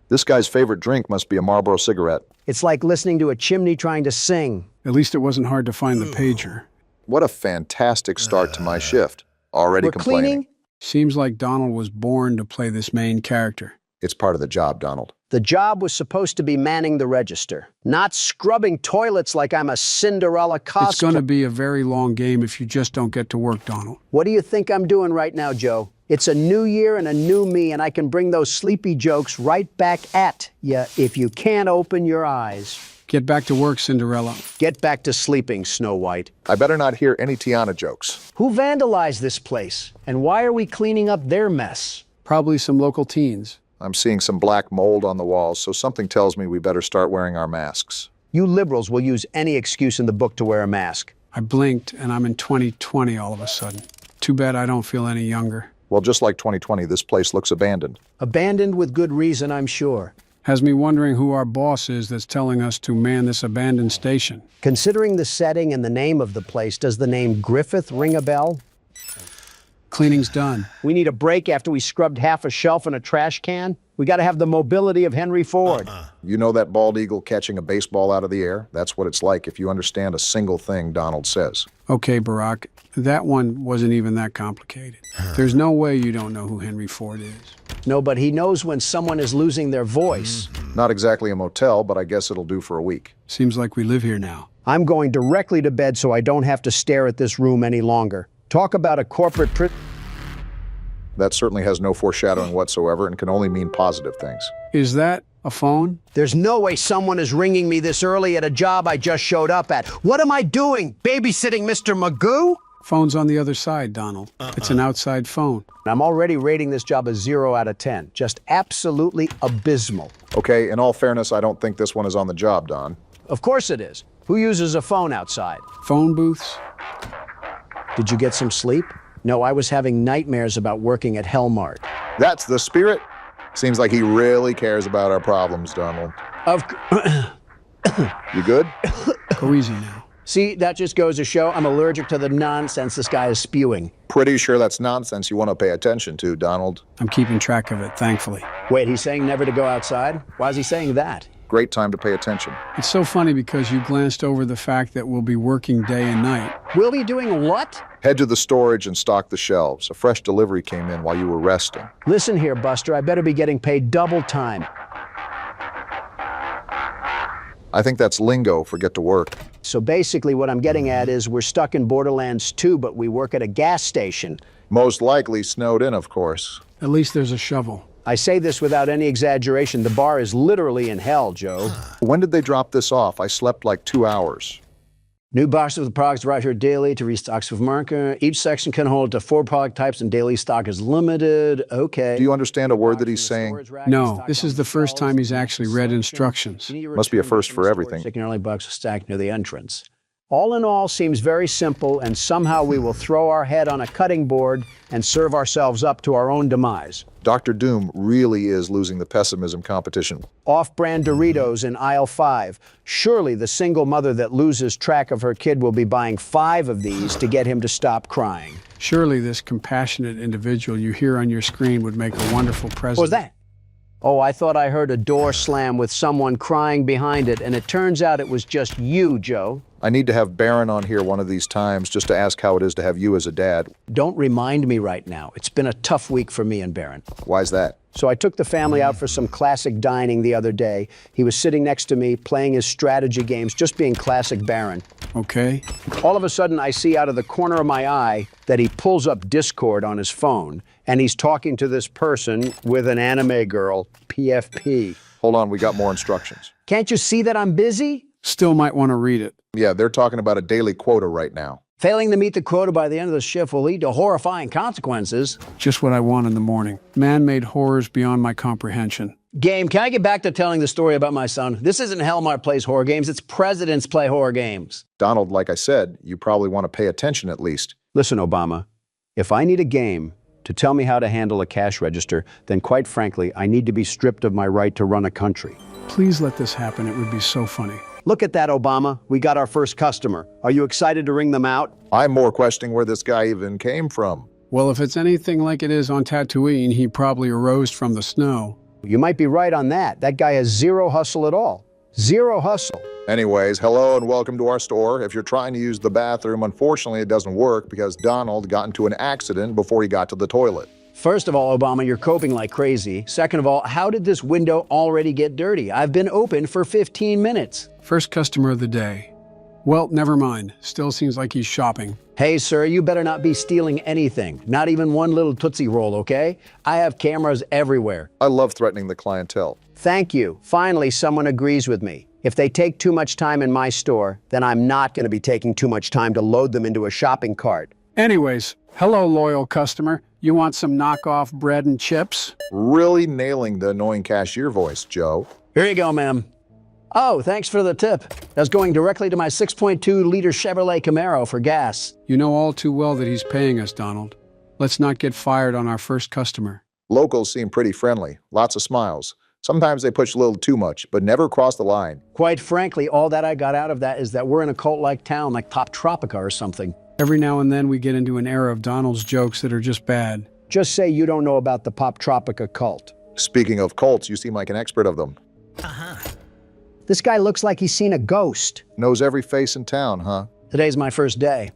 This guy's favorite drink must be a Marlboro cigarette. It's like listening to a chimney trying to sing. At least it wasn't hard to find the pager. What a fantastic start to my shift. Already We're complaining. cleaning? Seems like Donald was born to play this main character. It's part of the job, Donald. The job was supposed to be manning the register, not scrubbing toilets like I'm a Cinderella cosplay. It's going to be a very long game if you just don't get to work, Donald. What do you think I'm doing right now, Joe? It's a new year and a new me, and I can bring those sleepy jokes right back at ya if you can't open your eyes. Get back to work, Cinderella. Get back to sleeping, Snow White. I better not hear any Tiana jokes. Who vandalized this place? And why are we cleaning up their mess? Probably some local teens. I'm seeing some black mold on the walls, so something tells me we better start wearing our masks. You liberals will use any excuse in the book to wear a mask. I blinked, and I'm in 2020 all of a sudden. Too bad I don't feel any younger. Well, just like 2020, this place looks abandoned. Abandoned with good reason, I'm sure. Has me wondering who our boss is that's telling us to man this abandoned station. Considering the setting and the name of the place, does the name Griffith ring a bell? Cleaning's done. We need a break after we scrubbed half a shelf and a trash can? We got to have the mobility of Henry Ford. You know that bald eagle catching a baseball out of the air? That's what it's like if you understand a single thing Donald says. Okay, Barack, that one wasn't even that complicated. There's no way you don't know who Henry Ford is. No, but he knows when someone is losing their voice. Not exactly a motel, but I guess it'll do for a week. Seems like we live here now. I'm going directly to bed so I don't have to stare at this room any longer. Talk about a corporate That certainly has no foreshadowing whatsoever and can only mean positive things. Is that a phone? There's no way someone is ringing me this early at a job I just showed up at. What am I doing? Babysitting Mr. Magoo? Phone's on the other side, Donald. It's an outside phone. I'm already rating this job a 0 out of 10. Just absolutely abysmal. Okay, in all fairness, I don't think this one is on the job, Don. Of course it is. Who uses a phone outside? Phone booths? Did you get some sleep? No, I was having nightmares about working at Hellmart. That's the spirit. Seems like he really cares about our problems, Donald. You good? Go easy now. See, that just goes to show I'm allergic to the nonsense this guy is spewing. Pretty sure that's nonsense you want to pay attention to, Donald. I'm keeping track of it, thankfully. Wait, he's saying never to go outside? Why is he saying that? Great time to pay attention. It's so funny because you glanced over the fact that we'll be working day and night. We'll be doing what? Head to the storage and stock the shelves. A fresh delivery came in while you were resting. Listen here, Buster, I better be getting paid double time. I think that's lingo for get to work. So basically what I'm getting at is we're stuck in Borderlands 2, but we work at a gas station. Most likely snowed in, of course. At least there's a shovel. I say this without any exaggeration. The bar is literally in hell, Joe. When did they drop this off? I slept like 2 hours. New boxes of the products arrive here daily to restock with marker. Each section can hold up to 4 product types and daily stock is limited. Okay. Do you understand a word that he's saying? No, this is the first time he's actually read instructions. Must be a first for everything. Chicken early bucks stacked near the entrance. All in all, seems very simple, and somehow we will throw our head on a cutting board and serve ourselves up to our own demise. Dr. Doom really is losing the pessimism competition. Off-brand Doritos in aisle 5. Surely the single mother that loses track of her kid will be buying 5 of these to get him to stop crying. Surely this compassionate individual you hear on your screen would make a wonderful president. What was that? Oh, I thought I heard a door slam with someone crying behind it, and it turns out it was just you, Joe. I need to have Baron on here one of these times just to ask how it is to have you as a dad. Don't remind me right now. It's been a tough week for me and Baron. Why's that? So I took the family out for some classic dining the other day. He was sitting next to me, playing his strategy games, just being classic Baron. Okay. All of a sudden, I see out of the corner of my eye that he pulls up Discord on his phone, and he's talking to this person with an anime girl, PFP. Hold on, we got more instructions. Can't you see that I'm busy? Still might want to read it. Yeah, they're talking about a daily quota right now. Failing to meet the quota by the end of the shift will lead to horrifying consequences. Just what I want in the morning. Man-made horrors beyond my comprehension. Game, can I get back to telling the story about my son? This isn't Hellmart plays horror games, it's presidents play horror games. Donald, like I said, you probably want to pay attention at least. Listen, Obama, if I need a game to tell me how to handle a cash register, then quite frankly, I need to be stripped of my right to run a country. Please let this happen. It would be so funny. Look at that, Obama. We got our first customer. Are you excited to ring them out? I'm more questioning where this guy even came from. Well, if it's anything like it is on Tatooine, he probably arose from the snow. You might be right on that. That guy has zero hustle at all. Zero hustle. Anyways, hello and welcome to our store. If you're trying to use the bathroom, unfortunately it doesn't work because Donald got into an accident before he got to the toilet. First of all, Obama, you're coping like crazy. Second of all, how did this window already get dirty? I've been open for 15 minutes. First customer of the day. Well, never mind. Still seems like he's shopping. Hey, sir, you better not be stealing anything. Not even one little Tootsie Roll, okay? I have cameras everywhere. I love threatening the clientele. Thank you. Finally, someone agrees with me. If they take too much time in my store, then I'm not going to be taking too much time to load them into a shopping cart. Anyways, hello, loyal customer. You want some knockoff bread and chips? Really nailing the annoying cashier voice, Joe. Here you go, ma'am. Oh, thanks for the tip. That's going directly to my 6.2-liter Chevrolet Camaro for gas. You know all too well that he's paying us, Donald. Let's not get fired on our first customer. Locals seem pretty friendly. Lots of smiles. Sometimes they push a little too much, but never cross the line. Quite frankly, all that I got out of that is that we're in a cult-like town like Top Tropica or something. Every now and then we get into an era of Donald's jokes that are just bad. Just say you don't know about the Pop Tropica cult. Speaking of cults, you seem like an expert of them. This guy looks like he's seen a ghost. Knows every face in town, huh? Today's my first day.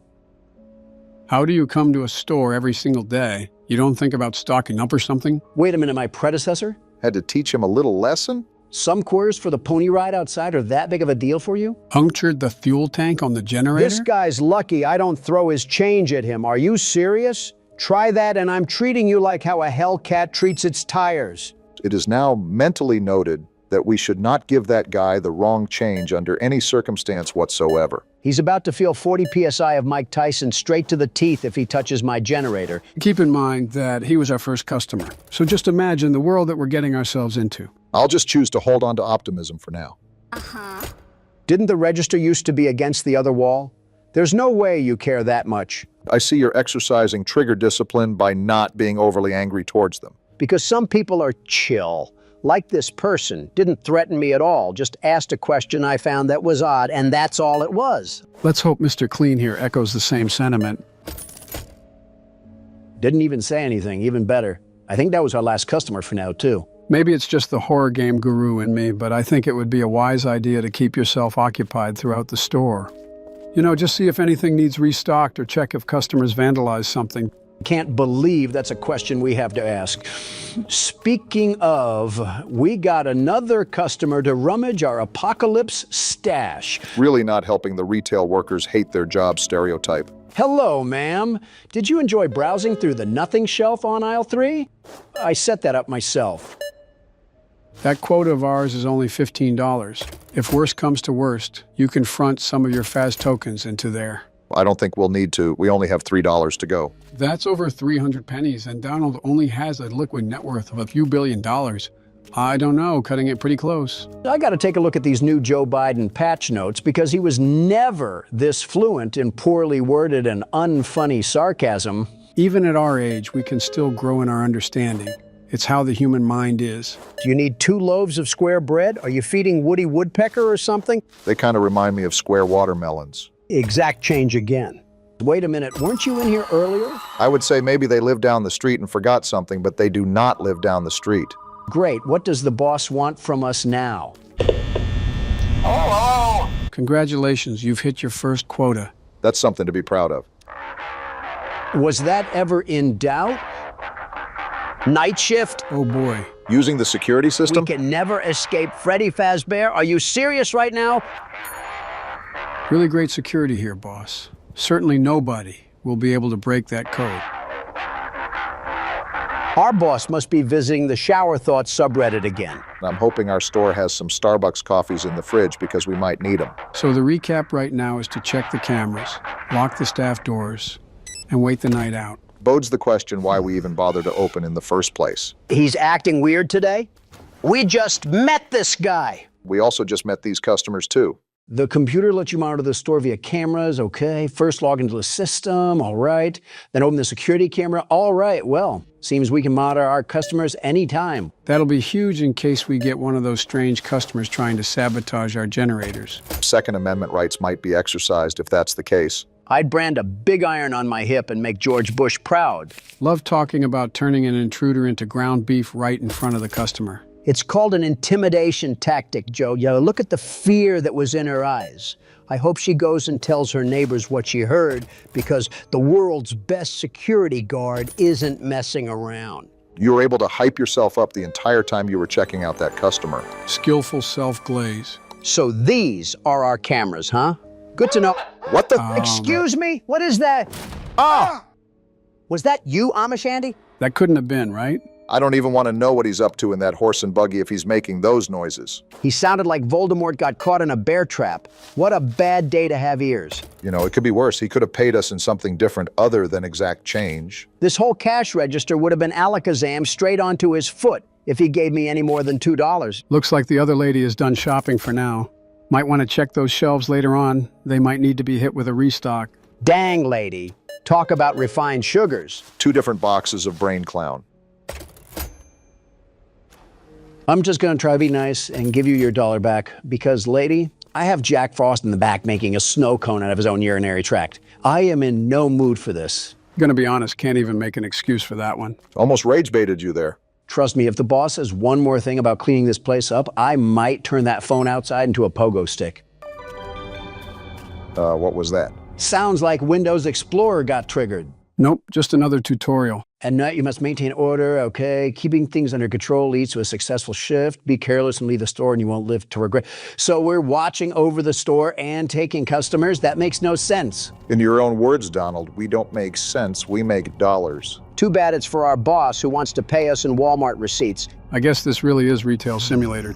How do you come to a store every single day? You don't think about stocking up or something? Wait a minute, my predecessor? Had to teach him a little lesson? Some quarters for the pony ride outside are that big of a deal for you? Punctured the fuel tank on the generator? This guy's lucky I don't throw his change at him. Are you serious? Try that and I'm treating you like how a Hellcat treats its tires. It is now mentally noted that we should not give that guy the wrong change under any circumstance whatsoever. He's about to feel 40 PSI of Mike Tyson straight to the teeth if he touches my generator. Keep in mind that he was our first customer. So just imagine the world that we're getting ourselves into. I'll just choose to hold on to optimism for now. Didn't the register used to be against the other wall? There's no way you care that much. I see you're exercising trigger discipline by not being overly angry towards them. Because some people are chill. Like this person, didn't threaten me at all, just asked a question I found that was odd, and that's all it was. Let's hope Mr. Clean here echoes the same sentiment. Didn't even say anything, even better. I think that was our last customer for now, too. Maybe it's just the horror game guru in me, but I think it would be a wise idea to keep yourself occupied throughout the store. You know, just see if anything needs restocked or check if customers vandalize something. Can't believe that's a question we have to ask. Speaking of, we got another customer to rummage our apocalypse stash. Really not helping the retail workers hate their job stereotype. Hello, ma'am. Did you enjoy browsing through the nothing shelf on aisle 3? I set that up myself. That quota of ours is only $15. If worst comes to worst, you can front some of your Faz tokens into there. I don't think we'll need to. We only have $3 to go. That's over 300 pennies, and Donald only has a liquid net worth of a few $billion. I don't know, cutting it pretty close. I got to take a look at these new Joe Biden patch notes because he was never this fluent in poorly worded and unfunny sarcasm. Even at our age, we can still grow in our understanding. It's how the human mind is. Do you need 2 loaves of square bread? Are you feeding Woody Woodpecker or something? They kind of remind me of square watermelons. Exact change again. Wait a minute, weren't you in here earlier? I would say maybe they live down the street and forgot something, but they do not live down the street. Great. What does the boss want from us now? Oh! Congratulations, you've hit your first quota. That's something to be proud of. Was that ever in doubt? Night shift? Oh boy. Using the security system? We can never escape Freddy Fazbear. Are you serious right now? Really great security here, boss. Certainly nobody will be able to break that code. Our boss must be visiting the Shower Thoughts subreddit again. I'm hoping our store has some Starbucks coffees in the fridge because we might need them. So the recap right now is to check the cameras, lock the staff doors, and wait the night out. Bodes the question why we even bother to open in the first place. He's acting weird today? We just met this guy. We also just met these customers too. The computer lets you monitor the store via cameras, okay. First log into the system, all right. Then open the security camera, all right. Well, seems we can monitor our customers anytime. That'll be huge in case we get one of those strange customers trying to sabotage our generators. Second Amendment rights might be exercised if that's the case. I'd brand a big iron on my hip and make George Bush proud. Love talking about turning an intruder into ground beef right in front of the customer. It's called an intimidation tactic, Joe. Look at the fear that was in her eyes. I hope she goes and tells her neighbors what she heard because the world's best security guard isn't messing around. You were able to hype yourself up the entire time you were checking out that customer. Skillful self-glaze. So these are our cameras, huh? Good to know. What the? Excuse me? What is that? Oh! Was that you, Amish Andy? That couldn't have been, right? I don't even want to know what he's up to in that horse and buggy if he's making those noises. He sounded like Voldemort got caught in a bear trap. What a bad day to have ears. You know, it could be worse. He could have paid us in something different other than exact change. This whole cash register would have been alakazam straight onto his foot if he gave me any more than $2. Looks like the other lady is done shopping for now. Might want to check those shelves later on. They might need to be hit with a restock. Dang, lady. Talk about refined sugars. 2 different boxes of Brain Clown. I'm just going to try to be nice and give you your $1 back because, lady, I have Jack Frost in the back making a snow cone out of his own urinary tract. I am in no mood for this. Gonna be honest, can't even make an excuse for that one. Almost rage baited you there. Trust me, if the boss says one more thing about cleaning this place up, I might turn that phone outside into a pogo stick. What was that? Sounds like Windows Explorer got triggered. Nope, just another tutorial. At night, you must maintain order, okay? Keeping things under control leads to a successful shift. Be careless and leave the store and you won't live to regret. So we're watching over the store and taking customers? That makes no sense. In your own words, Donald, we don't make sense, we make dollars. Too bad it's for our boss who wants to pay us in Walmart receipts. I guess this really is Retail Simulator.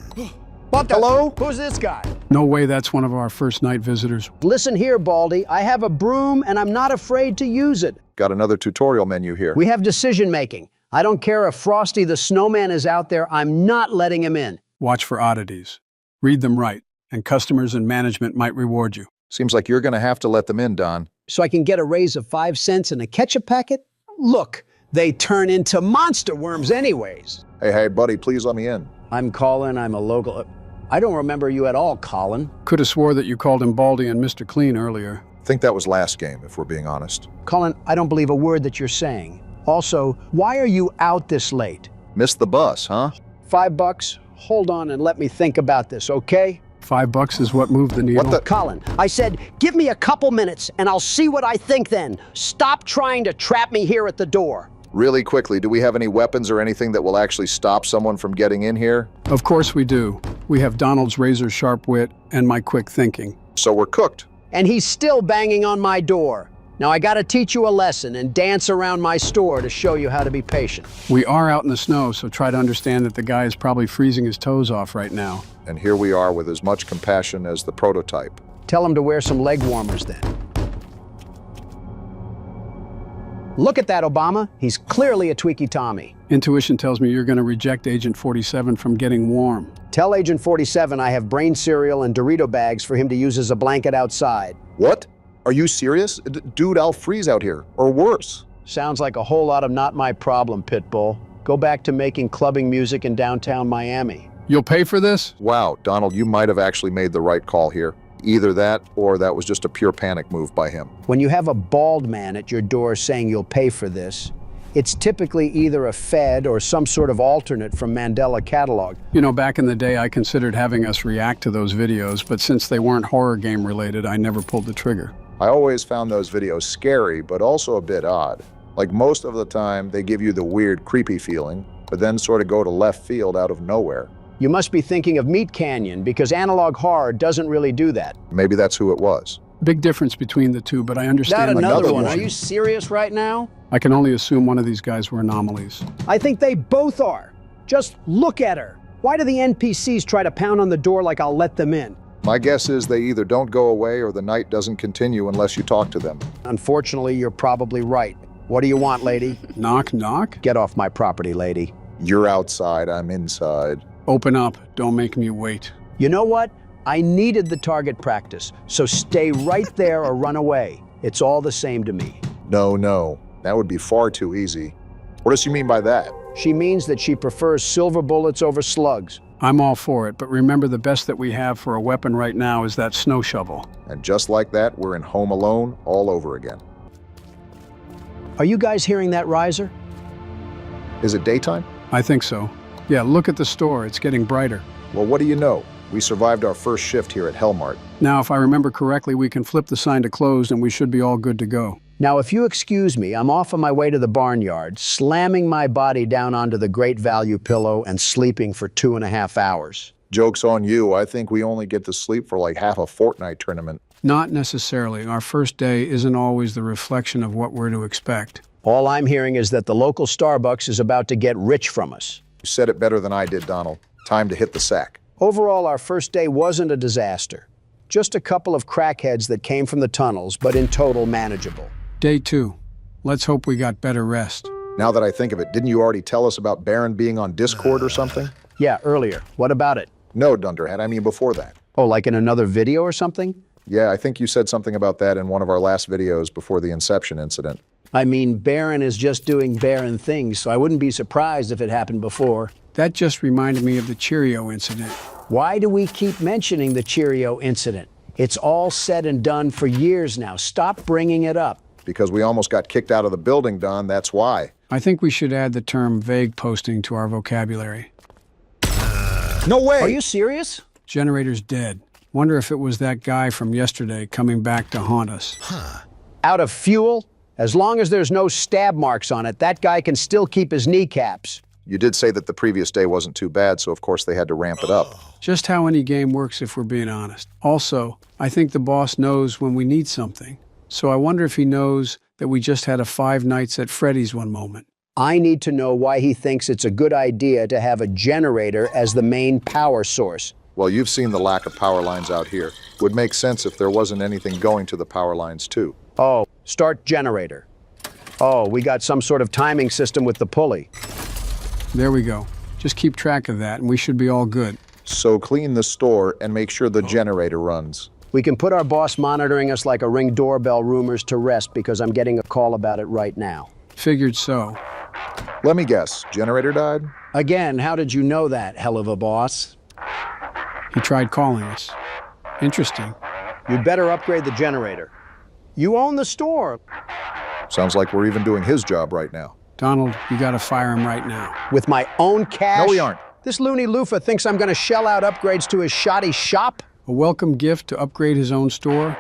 What the? Hello? Who's this guy? No way that's one of our first night visitors. Listen here, Baldy. I have a broom and I'm not afraid to use it. Got another tutorial menu here. We have decision making. I don't care if Frosty the Snowman is out there, I'm not letting him in. Watch for oddities. Read them right, and customers and management might reward you. Seems like you're going to have to let them in, Don. So I can get a raise of 5 cents and a ketchup packet? Look, they turn into monster worms anyways. Hey, buddy, please let me in. I'm Colin, I'm a local... I don't remember you at all, Colin. Could have swore that you called him Baldy and Mr. Clean earlier. I think that was last game, if we're being honest. Colin, I don't believe a word that you're saying. Also, why are you out this late? Missed the bus, huh? $5? Hold on and let me think about this, okay? $5 is what moved the needle. What the? Colin, I said, give me a couple minutes and I'll see what I think then. Stop trying to trap me here at the door. Really quickly, do we have any weapons or anything that will actually stop someone from getting in here? Of course we do. We have Donald's razor-sharp wit and my quick thinking. So we're cooked. And he's still banging on my door. Now I gotta teach you a lesson and dance around my store to show you how to be patient. We are out in the snow, so try to understand that the guy is probably freezing his toes off right now. And here we are with as much compassion as the prototype. Tell him to wear some leg warmers then. Look at that, Obama. He's clearly a tweaky Tommy. Intuition tells me you're going to reject Agent 47 from getting warm. Tell Agent 47 I have brain cereal and Dorito bags for him to use as a blanket outside. What? Are you serious? Dude, I'll freeze out here, or worse. Sounds like a whole lot of not my problem, Pitbull. Go back to making clubbing music in downtown Miami. You'll pay for this? Wow, Donald, you might have actually made the right call here. Either that, or that was just a pure panic move by him. When you have a bald man at your door saying you'll pay for this, it's typically either a Fed or some sort of alternate from Mandela catalog. You know, back in the day, I considered having us react to those videos, but since they weren't horror game related, I never pulled the trigger. I always found those videos scary, but also a bit odd. Like most of the time, they give you the weird, creepy feeling, but then sort of go to left field out of nowhere. You must be thinking of Meat Canyon, because analog horror doesn't really do that. Maybe that's who it was. Big difference between the two, but I understand. Not another one. Are you serious right now? I can only assume one of these guys were anomalies. I think they both are. Just look at her. Why do the NPCs try to pound on the door like I'll let them in? My guess is they either don't go away or the night doesn't continue unless you talk to them. Unfortunately, you're probably right. What do you want, lady? Knock, knock? Get off my property, lady. You're outside, I'm inside. Open up. Don't make me wait. You know what? I needed the target practice, so stay right there or run away. It's all the same to me. No. That would be far too easy. What does she mean by that? She means that she prefers silver bullets over slugs. I'm all for it, but remember the best that we have for a weapon right now is that snow shovel. And just like that, we're in Home Alone all over again. Are you guys hearing that riser? Is it daytime? I think so. Yeah, look at the store. It's getting brighter. Well, what do you know? We survived our first shift here at Hellmart. Now, if I remember correctly, we can flip the sign to closed and we should be all good to go. Now, if you excuse me, I'm off on my way to the barnyard, slamming my body down onto the great value pillow and sleeping for 2.5 hours. Joke's on you. I think we only get to sleep for like half a Fortnite tournament. Not necessarily. Our first day isn't always the reflection of what we're to expect. All I'm hearing is that the local Starbucks is about to get rich from us. You said it better than I did, Donald. Time to hit the sack. Overall, our first day wasn't a disaster. Just a couple of crackheads that came from the tunnels, but in total manageable. Day 2. Let's hope we got better rest. Now that I think of it, didn't you already tell us about Baron being on Discord or something? Yeah, earlier. What about it? No, Dunderhead, I mean before that. Oh, like in another video or something? Yeah, I think you said something about that in one of our last videos before the Inception incident. I mean, Baron is just doing Baron things, so I wouldn't be surprised if it happened before. That just reminded me of the Cheerio incident. Why do we keep mentioning the Cheerio incident? It's all said and done for years now. Stop bringing it up. Because we almost got kicked out of the building, Don, that's why. I think we should add the term vague posting to our vocabulary. No way! Are you serious? Generator's dead. Wonder if it was that guy from yesterday coming back to haunt us. Out of fuel? As long as there's no stab marks on it, that guy can still keep his kneecaps. You did say that the previous day wasn't too bad, so of course they had to ramp it up. Just how any game works if we're being honest. Also, I think the boss knows when we need something. So I wonder if he knows that we just had a Five Nights at Freddy's one moment. I need to know why he thinks it's a good idea to have a generator as the main power source. Well, you've seen the lack of power lines out here. Would make sense if there wasn't anything going to the power lines, too. Oh, start generator. Oh, we got some sort of timing system with the pulley. There we go. Just keep track of that and we should be all good. So clean the store and make sure the generator runs. We can put our boss monitoring us like a Ring doorbell rumors to rest because I'm getting a call about it right now. Figured so. Let me guess, generator died? Again, how did you know that, hell of a boss? He tried calling us. Interesting. You'd better upgrade the generator. You own the store. Sounds like we're even doing his job right now. Donald, you gotta fire him right now. With my own cash? No, we aren't. This loony loofah thinks I'm gonna shell out upgrades to his shoddy shop? A welcome gift to upgrade his own store?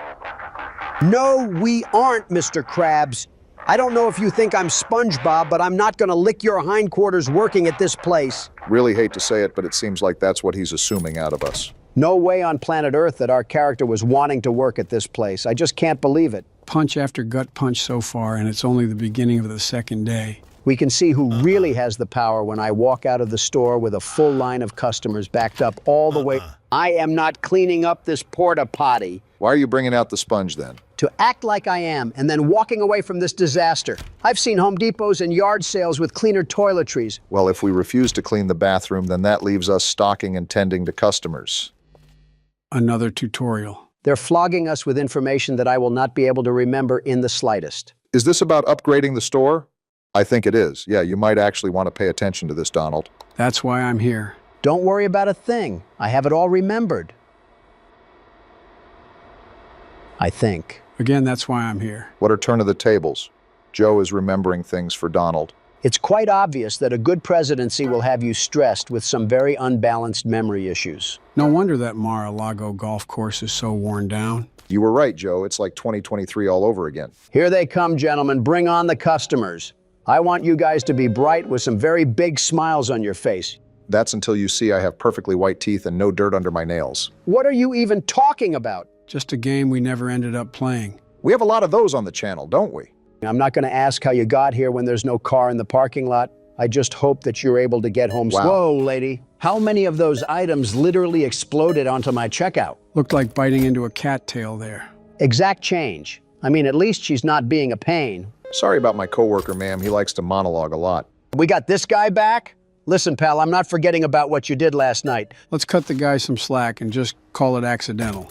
No, we aren't, Mr. Krabs. I don't know if you think I'm SpongeBob, but I'm not gonna lick your hindquarters working at this place. Really hate to say it, but it seems like that's what he's assuming out of us. No way on planet Earth that our character was wanting to work at this place. I just can't believe it. Punch after gut punch so far, and it's only the beginning of the second day. We can see who really has the power when I walk out of the store with a full line of customers backed up all the way. I am not cleaning up this porta potty. Why are you bringing out the sponge then? To act like I am and then walking away from this disaster. I've seen Home Depots and yard sales with cleaner toiletries. Well, if we refuse to clean the bathroom, then that leaves us stocking and tending to customers. Another tutorial. They're flogging us with information that I will not be able to remember in the slightest. Is this about upgrading the store? I think it is. Yeah, you might actually want to pay attention to this, Donald. That's why I'm here. Don't worry about a thing. I have it all remembered. I think. Again, that's why I'm here. What are turn of the tables? Joe is remembering things for Donald. It's quite obvious that a good presidency will have you stressed with some very unbalanced memory issues. No wonder that Mar-a-Lago golf course is so worn down. You were right, Joe. It's like 2023 all over again. Here they come, gentlemen. Bring on the customers. I want you guys to be bright with some very big smiles on your face. That's until you see I have perfectly white teeth and no dirt under my nails. What are you even talking about? Just a game we never ended up playing. We have a lot of those on the channel, don't we? I'm not going to ask how you got here when there's no car in the parking lot. I just hope that you're able to get home. Wow. Whoa, lady. How many of those items literally exploded onto my checkout? Looked like biting into a cattail there. Exact change. I mean, at least she's not being a pain. Sorry about my coworker, ma'am. He likes to monologue a lot. We got this guy back? Listen, pal, I'm not forgetting about what you did last night. Let's cut the guy some slack and just call it accidental.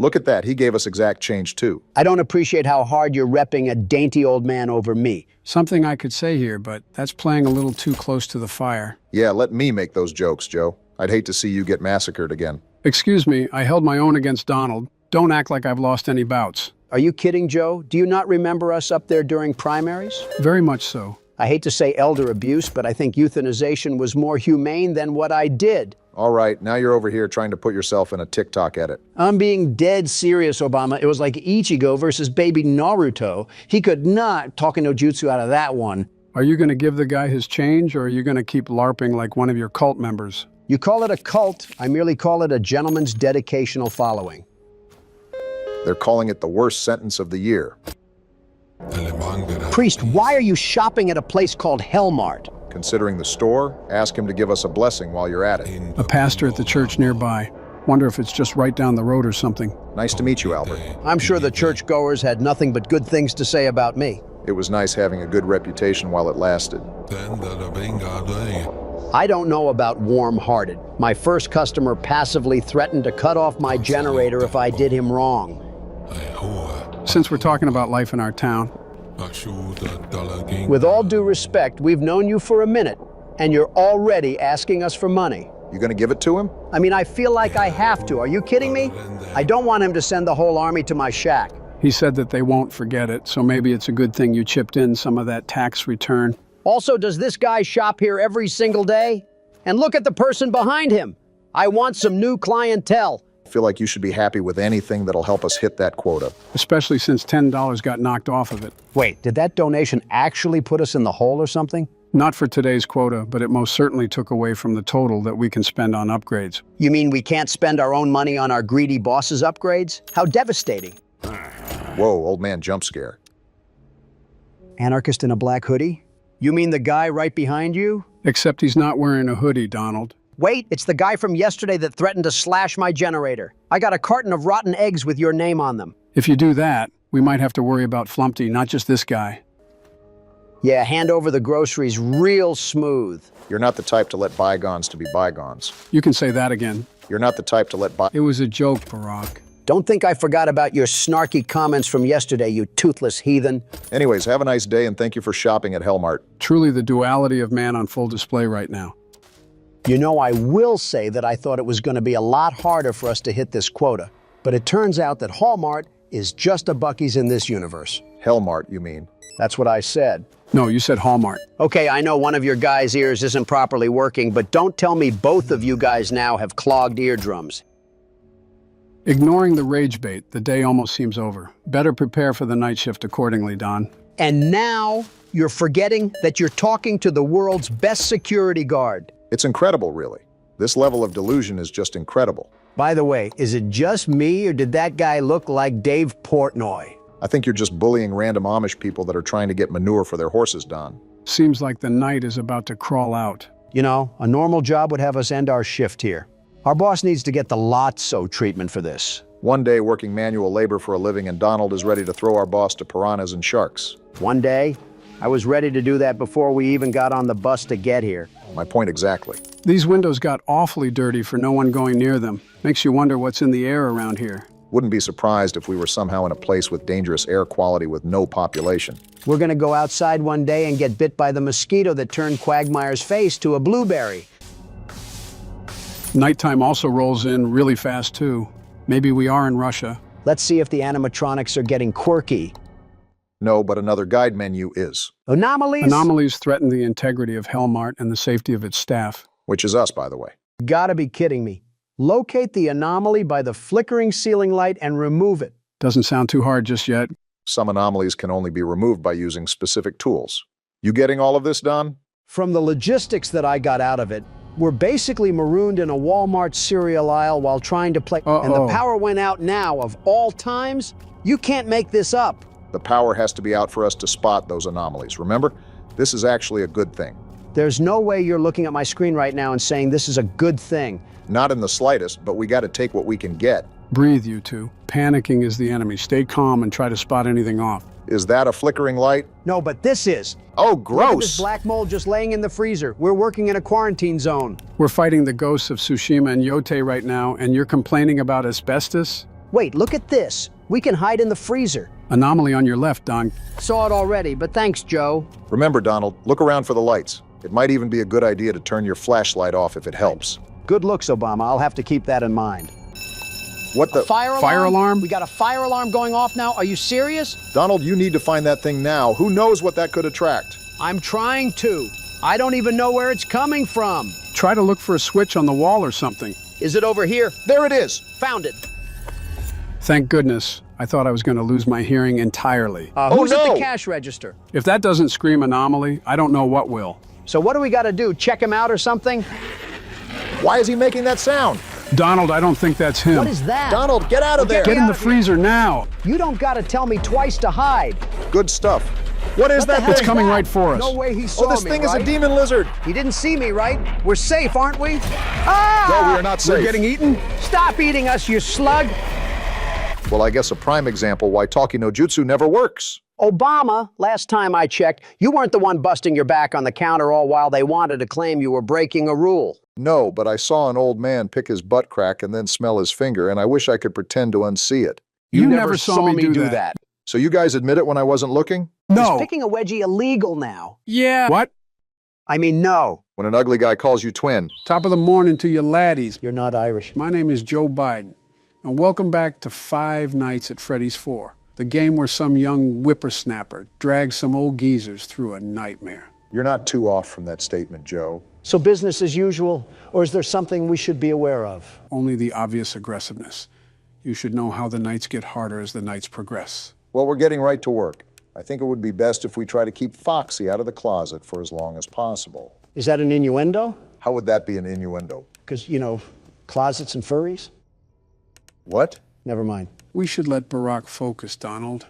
Look at that. He gave us exact change, too. I don't appreciate how hard you're repping a dainty old man over me. Something I could say here, but that's playing a little too close to the fire. Yeah, let me make those jokes, Joe. I'd hate to see you get massacred again. Excuse me, I held my own against Donald. Don't act like I've lost any bouts. Are you kidding, Joe? Do you not remember us up there during primaries? Very much so. I hate to say elder abuse, but I think euthanization was more humane than what I did. All right, now you're over here trying to put yourself in a TikTok edit. I'm being dead serious, Obama. It was like Ichigo versus baby Naruto. He could not talk no jutsu out of that one. Are you going to give the guy his change, or are you going to keep LARPing like one of your cult members? You call it a cult, I merely call it a gentleman's dedicational following. They're calling it the worst sentence of the year. Priest, why are you shopping at a place called Hellmart? Considering the store, ask him to give us a blessing while you're at it. A pastor at the church nearby. Wonder if it's just right down the road or something. Nice to meet you, Albert. I'm sure the churchgoers had nothing but good things to say about me. It was nice having a good reputation while it lasted. I don't know about warm-hearted. My first customer passively threatened to cut off my generator if I did him wrong. Since we're talking about life in our town. With all due respect, we've known you for a minute, and you're already asking us for money. You gonna give it to him? I mean, I feel like I have to. Are you kidding me? I don't want him to send the whole army to my shack. He said that they won't forget it, so maybe it's a good thing you chipped in some of that tax return. Also, does this guy shop here every single day? And look at the person behind him. I want some new clientele. I feel like you should be happy with anything that'll help us hit that quota. Especially since $10 got knocked off of it. Wait, did that donation actually put us in the hole or something? Not for today's quota, but it most certainly took away from the total that we can spend on upgrades. You mean we can't spend our own money on our greedy boss's upgrades? How devastating. Whoa, old man jump scare. Anarchist in a black hoodie? You mean the guy right behind you? Except he's not wearing a hoodie, Donald. Wait, it's the guy from yesterday that threatened to slash my generator. I got a carton of rotten eggs with your name on them. If you do that, we might have to worry about Flumpty, not just this guy. Yeah, hand over the groceries real smooth. You're not the type to let bygones to be bygones. You can say that again. You're not the type to let It was a joke, Barack. Don't think I forgot about your snarky comments from yesterday, you toothless heathen. Anyways, have a nice day and thank you for shopping at Hellmart. Truly the duality of man on full display right now. You know, I will say that I thought it was going to be a lot harder for us to hit this quota. But it turns out that Hallmart is just a Buc-ee's in this universe. Hellmart, you mean? That's what I said. No, you said Hallmark. Okay, I know one of your guys' ears isn't properly working, but don't tell me both of you guys now have clogged eardrums. Ignoring the rage bait, the day almost seems over. Better prepare for the night shift accordingly, Don. And now you're forgetting that you're talking to the world's best security guard. It's incredible, really. This level of delusion is just incredible. By the way, is it just me or did that guy look like Dave Portnoy? I think you're just bullying random Amish people that are trying to get manure for their horses, Don. Seems like the night is about to crawl out. You know, a normal job would have us end our shift here. Our boss needs to get the Lotso treatment for this. One day working manual labor for a living and Donald is ready to throw our boss to piranhas and sharks. One day, I was ready to do that before we even got on the bus to get here. My point exactly. These windows got awfully dirty for no one going near them. Makes you wonder what's in the air around here. Wouldn't be surprised if we were somehow in a place with dangerous air quality with no population. We're gonna go outside one day and get bit by the mosquito that turned Quagmire's face to a blueberry. Nighttime also rolls in really fast too. Maybe we are in Russia. Let's see if the animatronics are getting quirky. No, but another guide menu is. Anomalies? Anomalies threaten the integrity of Hellmart and the safety of its staff. Which is us, by the way. Gotta be kidding me. Locate the anomaly by the flickering ceiling light and remove it. Doesn't sound too hard just yet. Some anomalies can only be removed by using specific tools. You getting all of this, Don? From the logistics that I got out of it, we're basically marooned in a Walmart cereal aisle while trying to play. And the power went out now, of all times? You can't make this up. The power has to be out for us to spot those anomalies. Remember, this is actually a good thing. There's no way you're looking at my screen right now and saying this is a good thing. Not in the slightest, but we got to take what we can get. Breathe, you two. Panicking is the enemy. Stay calm and try to spot anything off. Is that a flickering light? No, but this is. Oh, gross! Look at this black mold just laying in the freezer. We're working in a quarantine zone. We're fighting the ghosts of Tsushima and Yote right now, and you're complaining about asbestos? Wait, look at this. We can hide in the freezer. Anomaly on your left, Don. Saw it already, but thanks, Joe. Remember, Donald, look around for the lights. It might even be a good idea to turn your flashlight off if it helps. Good looks, Obama. I'll have to keep that in mind. What the? Fire alarm? Fire alarm? We got a fire alarm going off now? Are you serious? Donald, you need to find that thing now. Who knows what that could attract? I'm trying to. I don't even know where it's coming from. Try to look for a switch on the wall or something. Is it over here? There it is. Found it. Thank goodness. I thought I was going to lose my hearing entirely. Who's at the cash register? If that doesn't scream anomaly, I don't know what will. So what do we got to do? Check him out or something? Why is he making that sound? Donald, I don't think that's him. What is that? Donald, get out of there! Get in the freezer now! You don't got to tell me twice to hide. Good stuff. What is that thing? It's coming right for us. No way he saw me, this thing is right? a demon lizard. He didn't see me, right? We're safe, aren't we? Ah! No, we are not safe. We're getting eaten? Stop eating us, you slug! Well, I guess a prime example why talkie no jutsu never works. Obama, last time I checked, you weren't the one busting your back on the counter all while they wanted to claim you were breaking a rule. No, but I saw an old man pick his butt crack and then smell his finger, and I wish I could pretend to unsee it. You never saw me do that. So you guys admit it when I wasn't looking? No. Is picking a wedgie illegal now? Yeah. What? I mean, no. When an ugly guy calls you twin. Top of the morning to you laddies. You're not Irish. My name is Joe Biden, and welcome back to 5 Nights at Freddy's 4, the game where some young whippersnapper drags some old geezers through a nightmare. You're not too off from that statement, Joe. So business as usual, or is there something we should be aware of? Only the obvious aggressiveness. You should know how the nights get harder as the nights progress. Well, we're getting right to work. I think it would be best if we try to keep Foxy out of the closet for as long as possible. Is that an innuendo? How would that be an innuendo? Because, you know, closets and furries? What? Never mind. We should let Barack focus, Donald.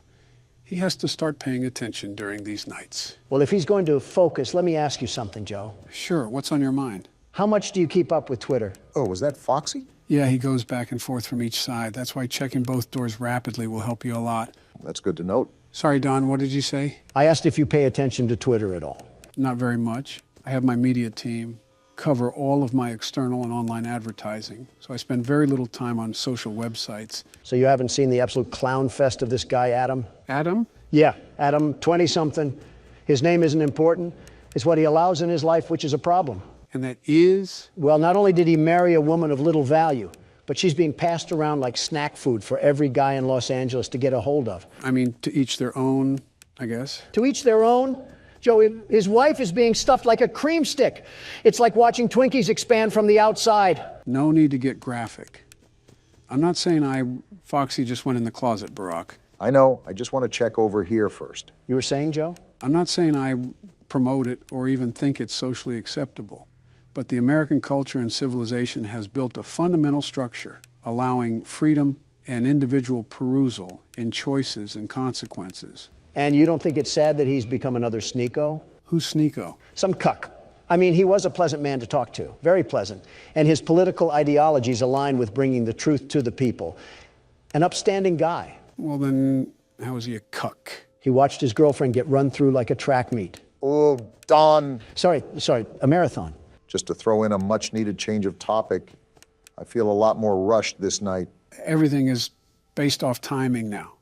He has to start paying attention during these nights. Well, if he's going to focus, let me ask you something, Joe. Sure, what's on your mind? How much do you keep up with Twitter? Oh, was that Foxy? Yeah, he goes back and forth from each side. That's why checking both doors rapidly will help you a lot. That's good to note. Sorry, Don, what did you say? I asked if you pay attention to Twitter at all. Not very much. I have my media team cover all of my external and online advertising, so I spend very little time on social websites. So you haven't seen the absolute clown fest of this guy, Adam? Adam? Yeah, Adam, 20-something. His name isn't important. It's what he allows in his life, which is a problem. And that is? Well, not only did he marry a woman of little value, but she's being passed around like snack food for every guy in Los Angeles to get a hold of. I mean, to each their own, I guess. To each their own? Joe, his wife is being stuffed like a cream stick. It's like watching Twinkies expand from the outside. No need to get graphic. I'm not saying Foxy just went in the closet, Barack. I know. I just want to check over here first. You were saying, Joe? I'm not saying I promote it or even think it's socially acceptable. But the American culture and civilization has built a fundamental structure allowing freedom and individual perusal in choices and consequences. And you don't think it's sad that he's become another sneako? Who's sneako? Some cuck. I mean, he was a pleasant man to talk to, very pleasant. And his political ideologies align with bringing the truth to the people. An upstanding guy. Well, then, how is he a cuck? He watched his girlfriend get run through like a track meet. Oh, Don. Sorry, a marathon. Just to throw in a much-needed change of topic, I feel a lot more rushed this night. Everything is based off timing now.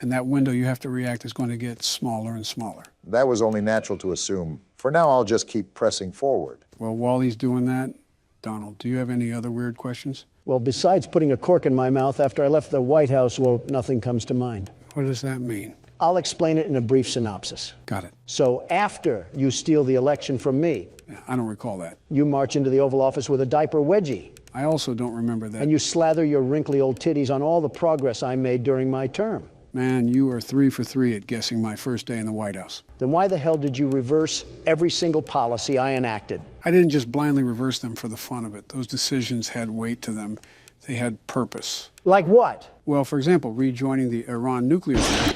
And that window you have to react is going to get smaller and smaller. That was only natural to assume. For now, I'll just keep pressing forward. Well, while he's doing that, Donald, do you have any other weird questions? Well, besides putting a cork in my mouth after I left the White House, well, nothing comes to mind. What does that mean? I'll explain it in a brief synopsis. Got it. So after you steal the election from me, I don't recall that. you march into the Oval Office with a diaper wedgie. I also don't remember that. And you slather your wrinkly old titties on all the progress I made during my term. Man, you are 3 for 3 at guessing my first day in the White House. Then why the hell did you reverse every single policy I enacted? I didn't just blindly reverse them for the fun of it. Those decisions had weight to them. They had purpose. Like what? Well, for example, rejoining the Iran nuclear deal.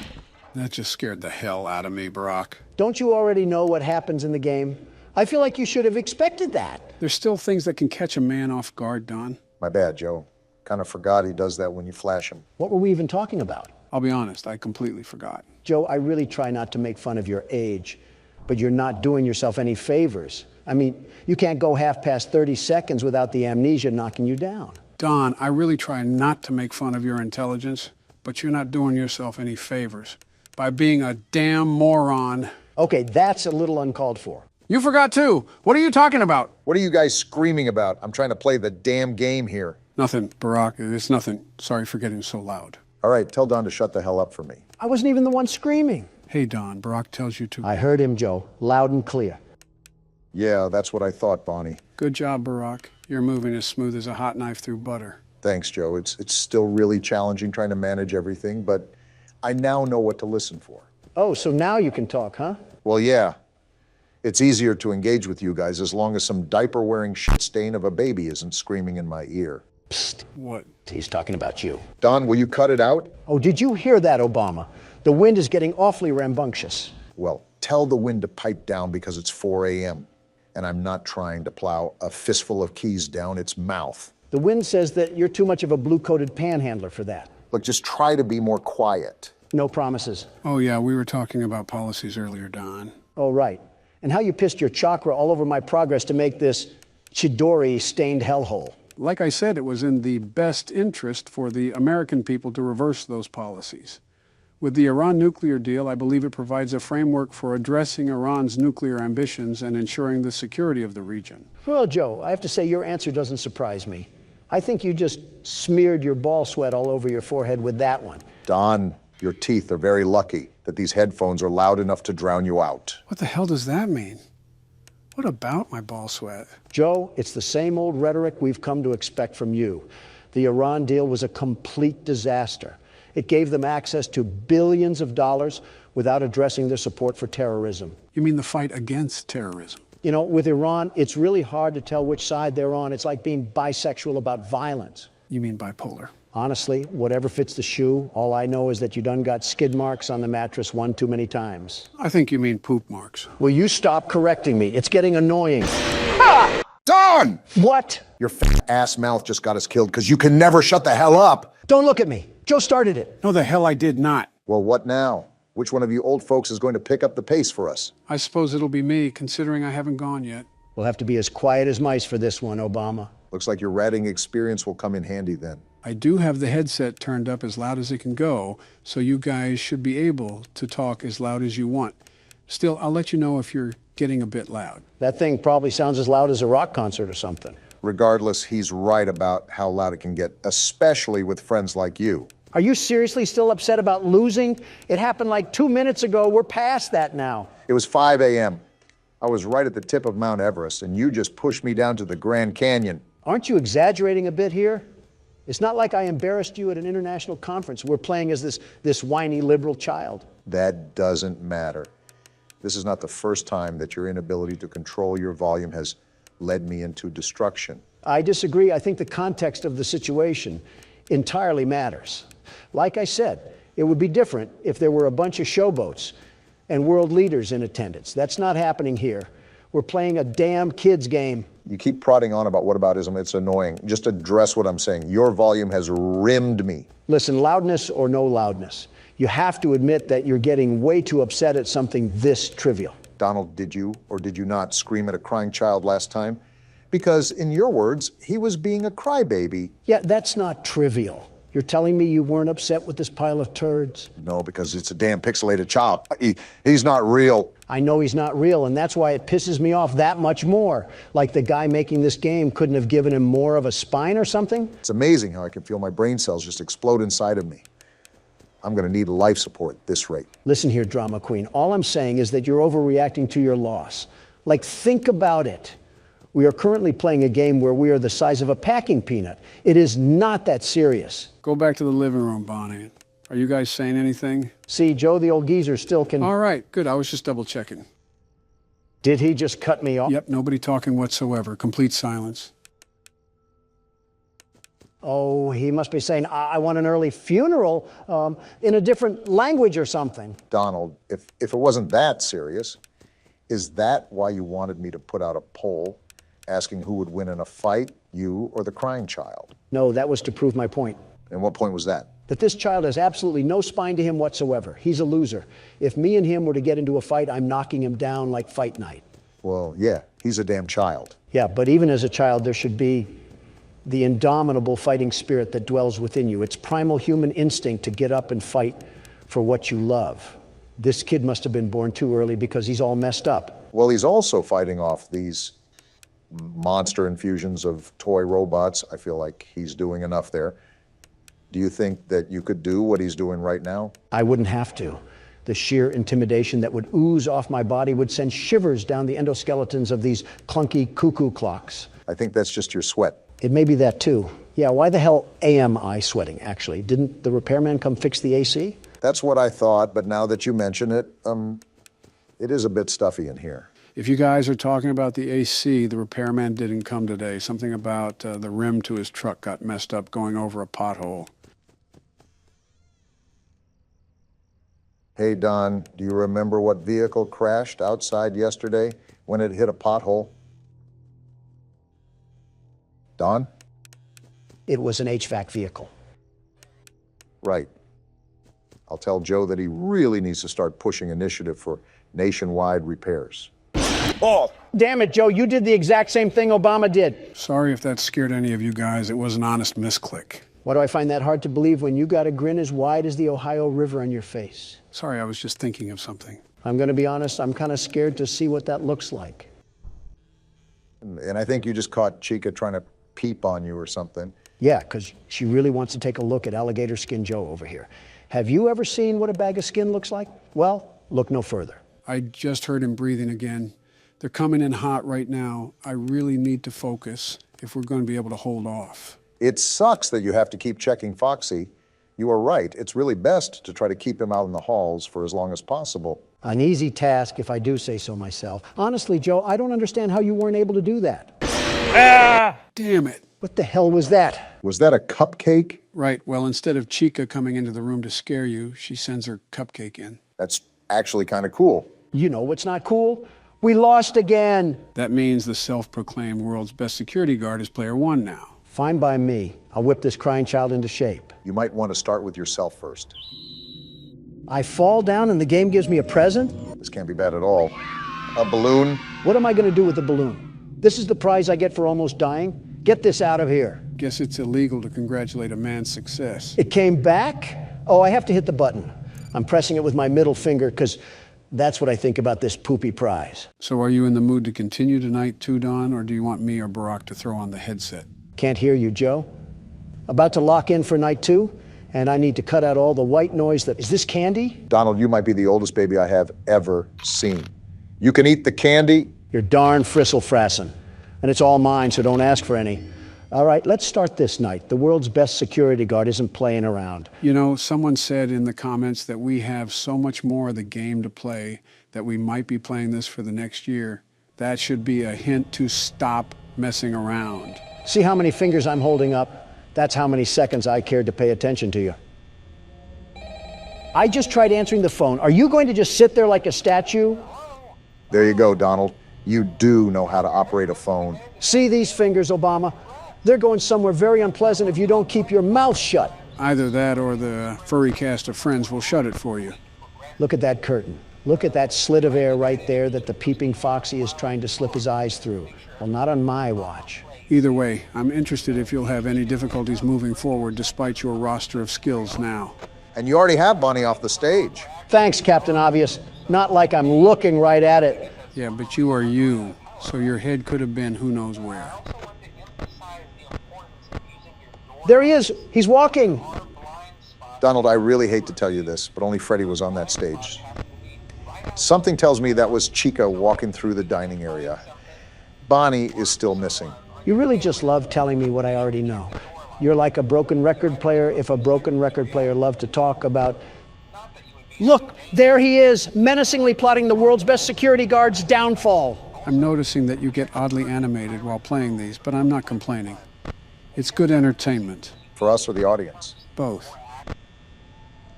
That just scared the hell out of me, Barack. Don't you already know what happens in the game? I feel like you should have expected that. There's still things that can catch a man off guard, Don. My bad, Joe. Kind of forgot he does that when you flash him. What were we even talking about? I'll be honest, I completely forgot. Joe, I really try not to make fun of your age, but you're not doing yourself any favors. I mean, you can't go half past 30 seconds without the amnesia knocking you down. Don, I really try not to make fun of your intelligence, but you're not doing yourself any favors by being a damn moron. Okay, that's a little uncalled for. You forgot too. What are you talking about? What are you guys screaming about? I'm trying to play the damn game here. Nothing, Barack. It's nothing. Sorry for getting so loud. All right, tell Don to shut the hell up for me. I wasn't even the one screaming. Hey, Don, Barack tells you to. I heard him, Joe, loud and clear. Yeah, that's what I thought, Bonnie. Good job, Barack. You're moving as smooth as a hot knife through butter. Thanks, Joe. It's still really challenging trying to manage everything, but I now know what to listen for. Oh, so now you can talk, huh? Well, yeah. It's easier to engage with you guys as long as some diaper-wearing shit stain of a baby isn't screaming in my ear. Psst. What? He's talking about you. Don, will you cut it out? Oh, did you hear that, Obama? The wind is getting awfully rambunctious. Well, tell the wind to pipe down because it's 4 a.m. and I'm not trying to plow a fistful of keys down its mouth. The wind says that you're too much of a blue-coated panhandler for that. Look, just try to be more quiet. No promises. Oh, yeah, we were talking about policies earlier, Don. Oh, right. And how you pissed your chakra all over my progress to make this Chidori-stained hellhole. Like I said, it was in the best interest for the American people to reverse those policies. With the Iran nuclear deal, I believe it provides a framework for addressing Iran's nuclear ambitions and ensuring the security of the region. Well, Joe, I have to say your answer doesn't surprise me. I think you just smeared your ball sweat all over your forehead with that one. Don, your teeth are very lucky that these headphones are loud enough to drown you out. What the hell does that mean? What about my ball sweat? Joe, it's the same old rhetoric we've come to expect from you. The Iran deal was a complete disaster. It gave them access to billions of dollars without addressing their support for terrorism. You mean the fight against terrorism? You know, with Iran, it's really hard to tell which side they're on. It's like being bisexual about violence. You mean bipolar? Honestly, whatever fits the shoe, all I know is that you done got skid marks on the mattress one too many times. I think you mean poop marks. Will you stop correcting me? It's getting annoying. Don! What? Your fat ass mouth just got us killed because you can never shut the hell up. Don't look at me. Joe started it. No, the hell I did not. Well, what now? Which one of you old folks is going to pick up the pace for us? I suppose it'll be me, considering I haven't gone yet. We'll have to be as quiet as mice for this one, Obama. Looks like your ratting experience will come in handy then. I do have the headset turned up as loud as it can go, so you guys should be able to talk as loud as you want. Still, I'll let you know if you're getting a bit loud. That thing probably sounds as loud as a rock concert or something. Regardless, he's right about how loud it can get, especially with friends like you. Are you seriously still upset about losing? It happened like 2 minutes ago. We're past that now. It was 5 a.m. I was right at the tip of Mount Everest, and you just pushed me down to the Grand Canyon. Aren't you exaggerating a bit here? It's not like I embarrassed you at an international conference. We're playing as this whiny liberal child. That doesn't matter. This is not the first time that your inability to control your volume has led me into destruction. I disagree. I think the context of the situation entirely matters. Like I said, it would be different if there were a bunch of showboats and world leaders in attendance. That's not happening here. We're playing a damn kids game. You keep prodding on about whataboutism. It's annoying. Just address what I'm saying. Your volume has rimmed me. Listen, loudness or no loudness, you have to admit that you're getting way too upset at something this trivial. Donald, did you or did you not scream at a crying child last time? Because in your words, he was being a crybaby. Yeah, that's not trivial. You're telling me you weren't upset with this pile of turds? No, because it's a damn pixelated child. He's not real. I know he's not real, and that's why it pisses me off that much more. Like the guy making this game couldn't have given him more of a spine or something? It's amazing how I can feel my brain cells just explode inside of me. I'm going to need life support at this rate. Listen here, drama queen. All I'm saying is that you're overreacting to your loss. Like, think about it. We are currently playing a game where we are the size of a packing peanut. It is not that serious. Go back to the living room, Bonnie. Are you guys saying anything? See, Joe, the old geezer still can... All right, good. I was just double checking. Did he just cut me off? Yep, nobody talking whatsoever. Complete silence. Oh, he must be saying, I want an early funeral in a different language or something. Donald, if it wasn't that serious, is that why you wanted me to put out a poll asking who would win in a fight, you or the crying child? No, that was to prove my point. And what point was that? That this child has absolutely no spine to him whatsoever. He's a loser. If me and him were to get into a fight, I'm knocking him down like fight night. Well, yeah, he's a damn child. Yeah, but even as a child, there should be the indomitable fighting spirit that dwells within you. It's primal human instinct to get up and fight for what you love. This kid must have been born too early because he's all messed up. Well, he's also fighting off these monster infusions of toy robots. I feel like he's doing enough there. Do you think that you could do what he's doing right now? I wouldn't have to. The sheer intimidation that would ooze off my body would send shivers down the endoskeletons of these clunky cuckoo clocks. I think that's just your sweat. It may be that too. Yeah, why the hell am I sweating, actually? Didn't the repairman come fix the AC? That's what I thought, but now that you mention it, it is a bit stuffy in here. If you guys are talking about the AC, the repairman didn't come today. Something about the rim to his truck got messed up going over a pothole. Hey, Don, do you remember what vehicle crashed outside yesterday when it hit a pothole? Don? It was an HVAC vehicle. Right. I'll tell Joe that he really needs to start pushing initiative for nationwide repairs. Oh! Damn it, Joe, you did the exact same thing Obama did. Sorry if that scared any of you guys. It was an honest misclick. Why do I find that hard to believe when you got a grin as wide as the Ohio River on your face? Sorry, I was just thinking of something. I'm going to be honest, I'm kind of scared to see what that looks like. And I think you just caught Chica trying to peep on you or something. Yeah, because she really wants to take a look at Alligator Skin Joe over here. Have you ever seen what a bag of skin looks like? Well, look no further. I just heard him breathing again. They're coming in hot right now. I really need to focus if we're going to be able to hold off. It sucks that you have to keep checking Foxy. You are right. It's really best to try to keep him out in the halls for as long as possible. An easy task, if I do say so myself. Honestly, Joe, I don't understand how you weren't able to do that. Ah! Damn it. What the hell was that? Was that a cupcake? Right. Well, instead of Chica coming into the room to scare you, she sends her cupcake in. That's actually kind of cool. You know what's not cool? We lost again. That means the self-proclaimed world's best security guard is player one now. Fine by me. I'll whip this crying child into shape. You might want to start with yourself first. I fall down and the game gives me a present? This can't be bad at all. A balloon? What am I going to do with the balloon? This is the prize I get for almost dying? Get this out of here. Guess it's illegal to congratulate a man's success. It came back? Oh, I have to hit the button. I'm pressing it with my middle finger because that's what I think about this poopy prize. So are you in the mood to continue tonight too, Don, or do you want me or Barack to throw on the headset? Can't hear you, Joe. About to lock in for night 2, and I need to cut out all the white noise that... Is this candy? Donald, you might be the oldest baby I have ever seen. You can eat the candy. You're darn fristle-frassin'. And it's all mine, so don't ask for any. All right, let's start this night. The world's best security guard isn't playing around. You know, someone said in the comments that we have so much more of the game to play that we might be playing this for the next year. That should be a hint to stop messing around. See how many fingers I'm holding up? That's how many seconds I cared to pay attention to you. I just tried answering the phone. Are you going to just sit there like a statue? There you go, Donald. You do know how to operate a phone. See these fingers, Obama? They're going somewhere very unpleasant if you don't keep your mouth shut. Either that or the furry cast of friends will shut it for you. Look at that curtain. Look at that slit of air right there that the peeping Foxy is trying to slip his eyes through. Well, not on my watch. Either way, I'm interested if you'll have any difficulties moving forward despite your roster of skills now. And you already have Bonnie off the stage. Thanks, Captain Obvious. Not like I'm looking right at it. Yeah, but you are you, so your head could have been who knows where. There he is. He's walking. Donald, I really hate to tell you this, but only Freddie was on that stage. Something tells me that was Chica walking through the dining area. Bonnie is still missing. You really just love telling me what I already know. You're like a broken record player if a broken record player loved to talk about... Look, there he is, menacingly plotting the world's best security guard's downfall. I'm noticing that you get oddly animated while playing these, but I'm not complaining. It's good entertainment. For us or the audience? Both.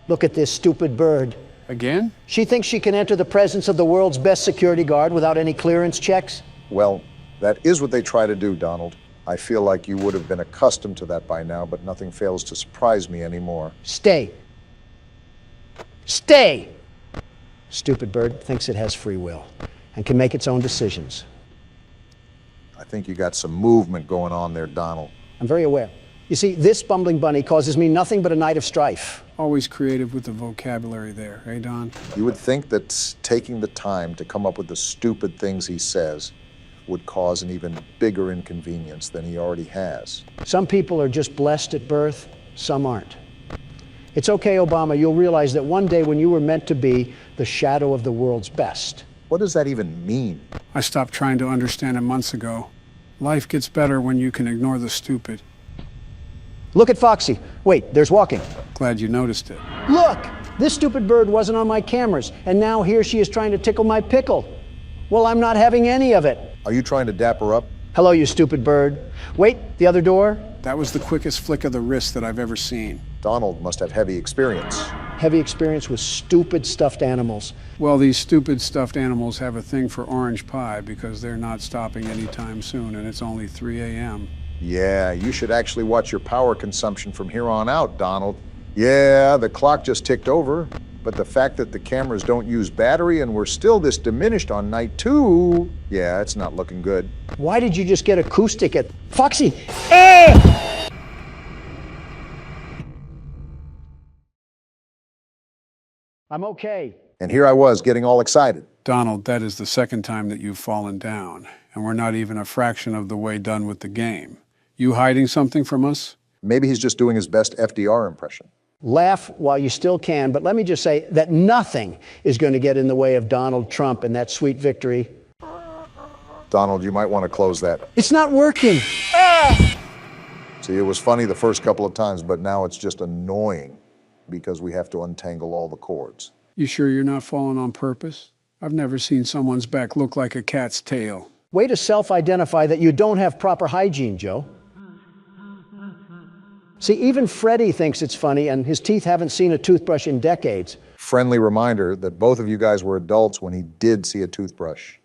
Look at this stupid bird. Again? She thinks she can enter the presence of the world's best security guard without any clearance checks? Well, that is what they try to do, Donald. I feel like you would have been accustomed to that by now, but nothing fails to surprise me anymore. Stay. Stay! Stupid bird thinks it has free will and can make its own decisions. I think you got some movement going on there, Donald. I'm very aware. You see, this bumbling bunny causes me nothing but a night of strife. Always creative with the vocabulary there, eh, Don? You would think that taking the time to come up with the stupid things he says would cause an even bigger inconvenience than he already has. Some people are just blessed at birth, some aren't. It's okay, Obama, you'll realize that one day when you were meant to be the shadow of the world's best. What does that even mean? I stopped trying to understand it months ago. Life gets better when you can ignore the stupid. Look at Foxy. Wait, there's walking. Glad you noticed it. Look! This stupid bird wasn't on my cameras, and now here she is trying to tickle my pickle. Well, I'm not having any of it. Are you trying to dap her up? Hello, you stupid bird. Wait, the other door? That was the quickest flick of the wrist that I've ever seen. Donald must have heavy experience. Heavy experience with stupid stuffed animals. Well, these stupid stuffed animals have a thing for orange pie because they're not stopping anytime soon, and it's only 3 a.m. Yeah, you should actually watch your power consumption from here on out, Donald. Yeah, the clock just ticked over, but the fact that the cameras don't use battery and we're still this diminished on night 2, yeah, it's not looking good. Why did you just get acoustic at... Foxy! Eh! I'm okay. And here I was getting all excited. Donald, that is the second time that you've fallen down, and we're not even a fraction of the way done with the game. You hiding something from us? Maybe he's just doing his best FDR impression. Laugh while you still can, but let me just say that nothing is going to get in the way of Donald Trump and that sweet victory. Donald, you might want to close that. It's not working. Ah! See, it was funny the first couple of times, but now it's just annoying because we have to untangle all the cords. You sure you're not falling on purpose? I've never seen someone's back look like a cat's tail. Way to self-identify that you don't have proper hygiene, Joe. See, even Freddie thinks it's funny, and his teeth haven't seen a toothbrush in decades. Friendly reminder that both of you guys were adults when he did see a toothbrush.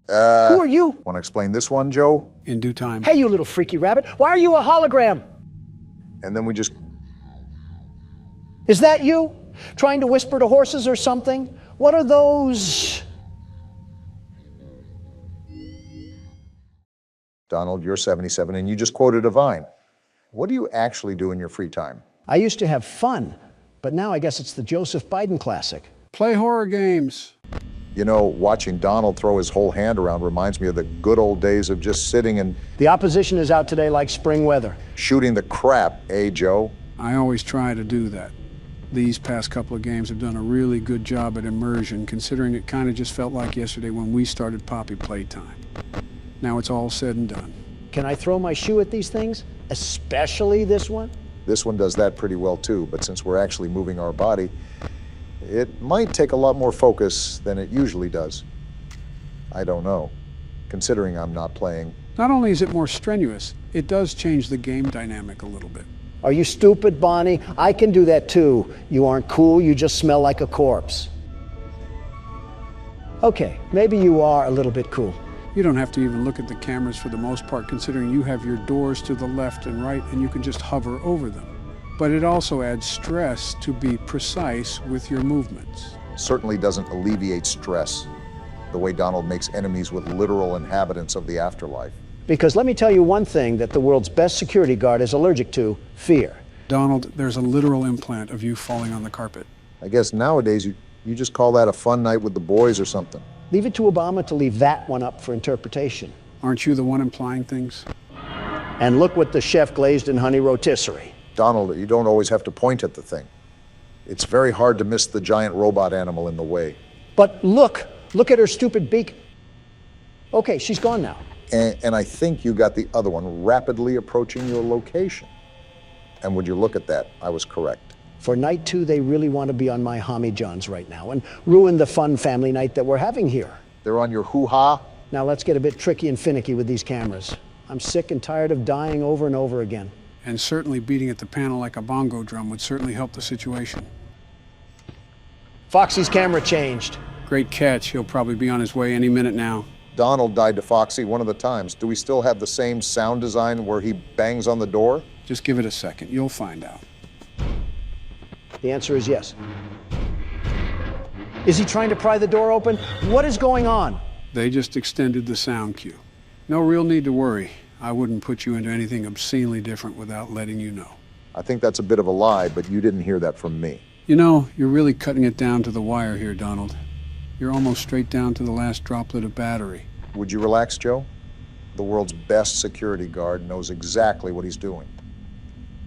Who are you? Want to explain this one, Joe? In due time. Hey, you little freaky rabbit. Why are you a hologram? And then we just... Is that you? Trying to whisper to horses or something? What are those? Donald, you're 77, and you just quoted a Vine. What do you actually do in your free time? I used to have fun, but now I guess it's the Joseph Biden classic. Play horror games. You know, watching Donald throw his whole hand around reminds me of the good old days of just sitting and... The opposition is out today like spring weather. Shooting the crap, eh, Joe? I always try to do that. These past couple of games have done a really good job at immersion, considering it kind of just felt like yesterday when we started Poppy Playtime. Now it's all said and done. Can I throw my shoe at these things? Especially this one? This one does that pretty well too, but since we're actually moving our body, it might take a lot more focus than it usually does. I don't know. considering I'm not playing. Not only is it more strenuous, it does change the game dynamic a little bit. Are you stupid, Bonnie? I can do that too. You aren't cool, you just smell like a corpse. Okay, maybe you are a little bit cool. You don't have to even look at the cameras for the most part, considering you have your doors to the left and right and you can just hover over them. But it also adds stress to be precise with your movements. Certainly doesn't alleviate stress the way Donald makes enemies with literal inhabitants of the afterlife. Because let me tell you one thing that the world's best security guard is allergic to: fear. Donald, there's a literal implant of you falling on the carpet. I guess nowadays you just call that a fun night with the boys or something. Leave it to Obama to leave that one up for interpretation. Aren't you the one implying things? And look what the chef glazed in honey rotisserie. Donald, you don't always have to point at the thing. It's very hard to miss the giant robot animal in the way. But look at her stupid beak. Okay, she's gone now. And I think you got the other one rapidly approaching your location. And would you look at that? I was correct. For night 2, they really want to be on my Homie Johns right now and ruin the fun family night that we're having here. They're on your hoo-ha? Now let's get a bit tricky and finicky with these cameras. I'm sick and tired of dying over and over again. And certainly beating at the panel like a bongo drum would certainly help the situation. Foxy's camera changed. Great catch. He'll probably be on his way any minute now. Donald died to Foxy one of the times. Do we still have the same sound design where he bangs on the door? Just give it a second. You'll find out. The answer is yes. Is he trying to pry the door open? What is going on? They just extended the sound cue. No real need to worry. I wouldn't put you into anything obscenely different without letting you know. I think that's a bit of a lie, but you didn't hear that from me. You know, you're really cutting it down to the wire here, Donald. You're almost straight down to the last droplet of battery. Would you relax, Joe? The world's best security guard knows exactly what he's doing.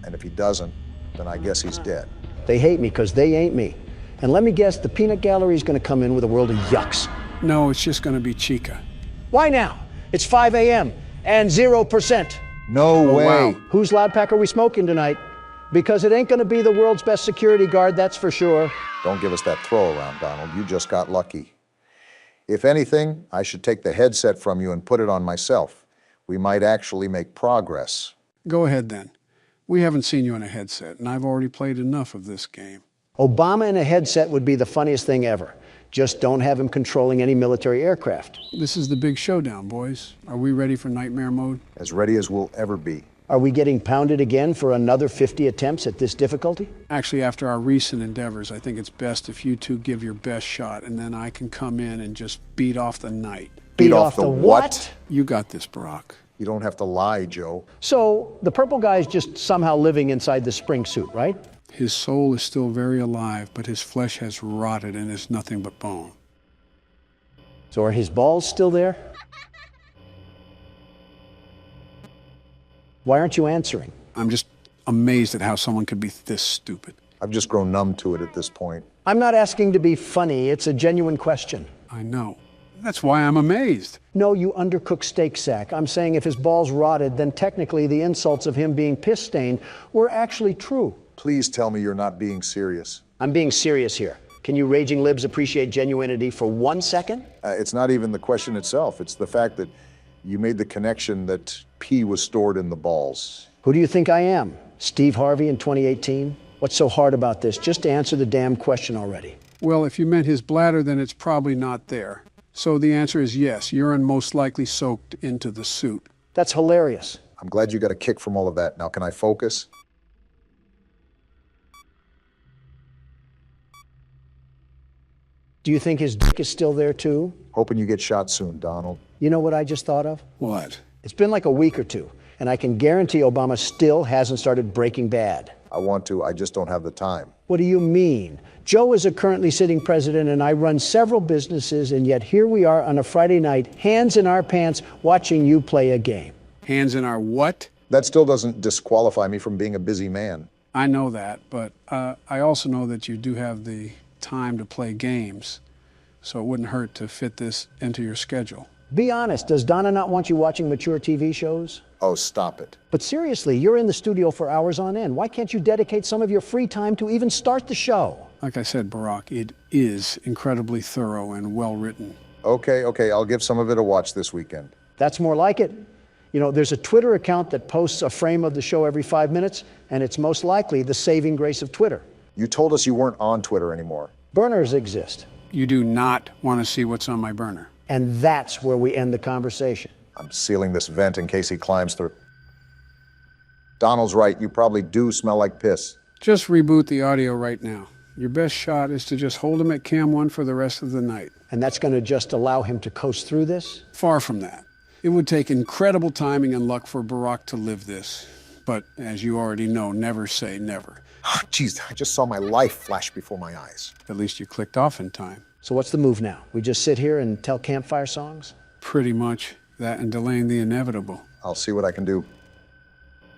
And if he doesn't, then I guess he's dead. They hate me because they ain't me. And let me guess, the peanut gallery is going to come in with a world of yucks. No, it's just going to be Chica. Why now? It's 5 a.m. and 0%. No way. Wow. Whose loud pack are we smoking tonight? Because it ain't going to be the world's best security guard, that's for sure. Don't give us that throw around, Donald. You just got lucky. If anything, I should take the headset from you and put it on myself. We might actually make progress. Go ahead then. We haven't seen you in a headset, and I've already played enough of this game. Obama in a headset would be the funniest thing ever. Just don't have him controlling any military aircraft. This is the big showdown, boys. Are we ready for nightmare mode? As ready as we'll ever be. Are we getting pounded again for another 50 attempts at this difficulty? Actually, after our recent endeavors, I think it's best if you two give your best shot, and then I can come in and just beat off the night. Beat off the what? You got this, Barack. You don't have to lie, Joe. So, the purple guy is just somehow living inside the spring suit, right? His soul is still very alive, but his flesh has rotted and is nothing but bone. So are his balls still there? Why aren't you answering? I'm just amazed at how someone could be this stupid. I've just grown numb to it at this point. I'm not asking to be funny. It's a genuine question. I know. That's why I'm amazed. No, you undercooked steak sack. I'm saying if his balls rotted, then technically the insults of him being piss-stained were actually true. Please tell me you're not being serious. I'm being serious here. Can you raging libs appreciate genuinity for 1 second? It's not even the question itself. It's the fact that you made the connection that pee was stored in the balls. Who do you think I am? Steve Harvey in 2018? What's so hard about this? Just to answer the damn question already. Well, if you meant his bladder, then it's probably not there. So the answer is yes, urine most likely soaked into the suit. That's hilarious. I'm glad you got a kick from all of that. Now, can I focus? Do you think his dick is still there too? Hoping you get shot soon, Donald. You know what I just thought of? What? It's been like a week or two, and I can guarantee Obama still hasn't started Breaking Bad. I want to, I just don't have the time. What do you mean? Joe is a currently sitting president, and I run several businesses, and yet here we are on a Friday night, hands in our pants, watching you play a game. Hands in our what? That still doesn't disqualify me from being a busy man. I know that, but I also know that you do have the time to play games, so it wouldn't hurt to fit this into your schedule. Be honest, does Donna not want you watching mature TV shows? Oh, stop it. But seriously, you're in the studio for hours on end. Why can't you dedicate some of your free time to even start the show? Like I said, Barack, it is incredibly thorough and well written. Okay, I'll give some of it a watch this weekend. That's more like it. You know, there's a Twitter account that posts a frame of the show every 5 minutes, and it's most likely the saving grace of Twitter. You told us you weren't on Twitter anymore. Burners exist. You do not want to see what's on my burner. And that's where we end the conversation. I'm sealing this vent in case he climbs through. Donald's right, you probably do smell like piss. Just reboot the audio right now. Your best shot is to just hold him at cam 1 for the rest of the night. And that's going to just allow him to coast through this? Far from that. It would take incredible timing and luck for Barack to live this. But as you already know, never say never. Jeez, I just saw my life flash before my eyes. At least you clicked off in time. So what's the move now? We just sit here and tell campfire songs? Pretty much. That and delaying the inevitable. I'll see what I can do.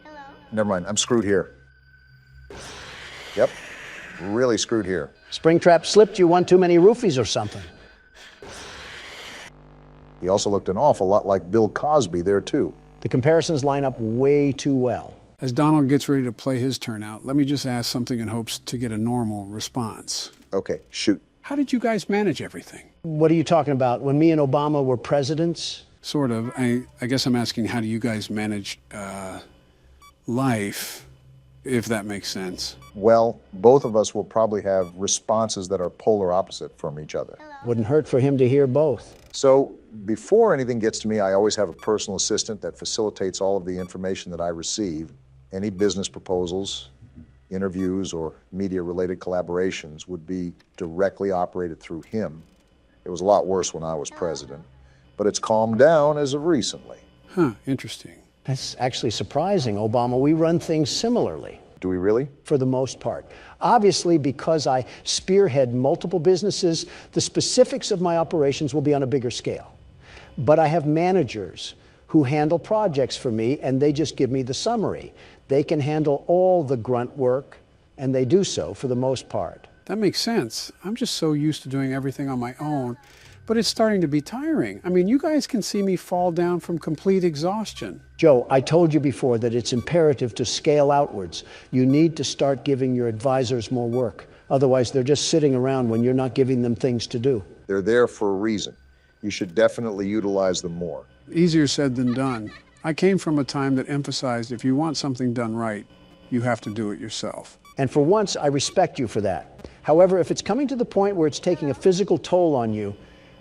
Hello? Never mind, I'm screwed here. Yep, really screwed here. Springtrap slipped you one too many roofies or something. He also looked an awful lot like Bill Cosby there, too. The comparisons line up way too well. As Donald gets ready to play his turn out, let me just ask something in hopes to get a normal response. Okay, shoot. How did you guys manage everything? What are you talking about? When me and Obama were presidents? Sort of. I guess I'm asking, how do you guys manage life, if that makes sense? Well, both of us will probably have responses that are polar opposite from each other. Wouldn't hurt for him to hear both. So before anything gets to me, I always have a personal assistant that facilitates all of the information that I receive. Any business proposals, interviews, or media-related collaborations would be directly operated through him. It was a lot worse when I was president, but it's calmed down as of recently. Huh, interesting. That's actually surprising, Obama. We run things similarly. Do we really? For the most part. Obviously, because I spearhead multiple businesses, the specifics of my operations will be on a bigger scale. But I have managers who handle projects for me, and they just give me the summary. They can handle all the grunt work, and they do so for the most part. That makes sense. I'm just so used to doing everything on my own, but it's starting to be tiring. I mean, you guys can see me fall down from complete exhaustion. Joe, I told you before that it's imperative to scale outwards. You need to start giving your advisors more work. Otherwise, they're just sitting around when you're not giving them things to do. They're there for a reason. You should definitely utilize them more. Easier said than done. I came from a time that emphasized if you want something done right, you have to do it yourself. And for once, I respect you for that. However, if it's coming to the point where it's taking a physical toll on you,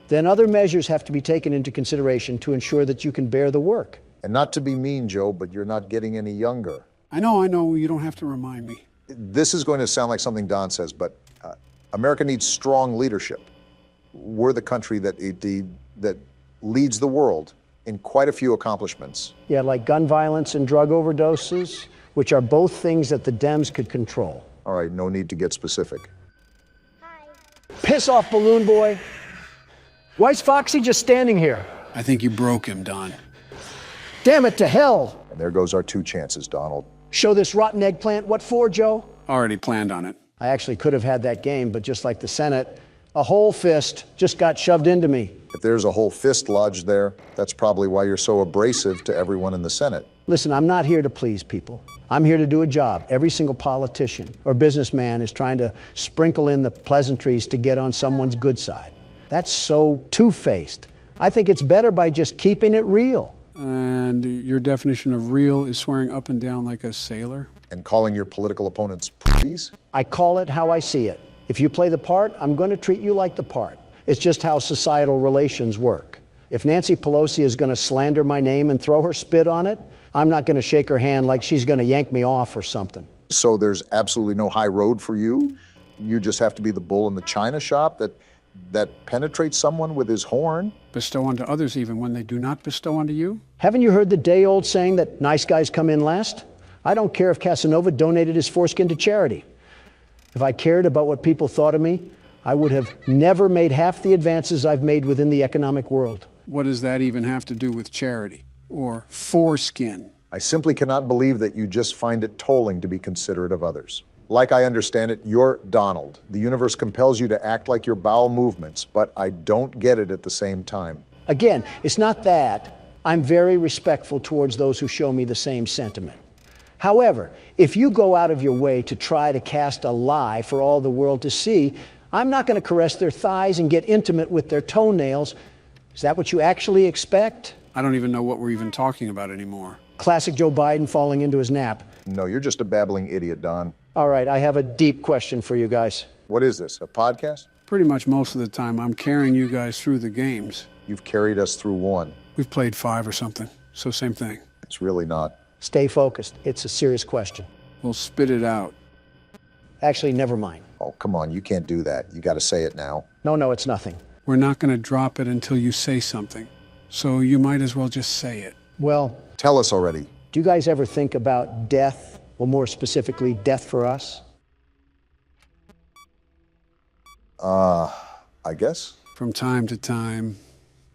then other measures have to be taken into consideration to ensure that you can bear the work. And not to be mean, Joe, but you're not getting any younger. I know, you don't have to remind me. This is going to sound like something Don says, but America needs strong leadership. We're the country that leads the world in quite a few accomplishments. Yeah, like gun violence and drug overdoses, which are both things that the Dems could control. All right, no need to get specific. Hi. Piss off, balloon boy. Why's Foxy just standing here? I think you broke him, Don. Damn it to hell. And there goes our 2 chances, Donald. Show this rotten eggplant. What for, Joe? Already planned on it. I actually could have had that game, but just like the Senate, a whole fist just got shoved into me. If there's a whole fist lodged there, that's probably why you're so abrasive to everyone in the Senate. Listen, I'm not here to please people. I'm here to do a job. Every single politician or businessman is trying to sprinkle in the pleasantries to get on someone's good side. That's so two-faced. I think it's better by just keeping it real. And your definition of real is swearing up and down like a sailor? And calling your political opponents please? I call it how I see it. If you play the part, I'm going to treat you like the part. It's just how societal relations work. If Nancy Pelosi is going to slander my name and throw her spit on it, I'm not going to shake her hand like she's going to yank me off or something. So there's absolutely no high road for you? You just have to be the bull in the china shop that penetrates someone with his horn? Bestow onto others even when they do not bestow onto you? Haven't you heard the day-old saying that nice guys come in last? I don't care if Casanova donated his foreskin to charity. If I cared about what people thought of me, I would have never made half the advances I've made within the economic world. What does that even have to do with charity or foreskin? I simply cannot believe that you just find it tolling to be considerate of others. Like I understand it, you're Donald. The universe compels you to act like your bowel movements, but I don't get it at the same time. Again, it's not that. I'm very respectful towards those who show me the same sentiment. However, if you go out of your way to try to cast a lie for all the world to see, I'm not going to caress their thighs and get intimate with their toenails Is that what you actually expect? I don't even know what we're even talking about anymore. Classic Joe Biden falling into his nap. No, you're just a babbling idiot, Don. All right, I have a deep question for you guys. What is this, a podcast? Pretty much most of the time, I'm carrying you guys through the games. You've carried us through one. We've played 5 or something, so same thing. It's really not. Stay focused. It's a serious question. We'll spit it out. Actually, never mind. Oh, come on, you can't do that. You got to say it now. No, it's nothing. We're not going to drop it until you say something. So you might as well just say it. Well, tell us already. Do you guys ever think about death? Well, more specifically, death for us? I guess. From time to time.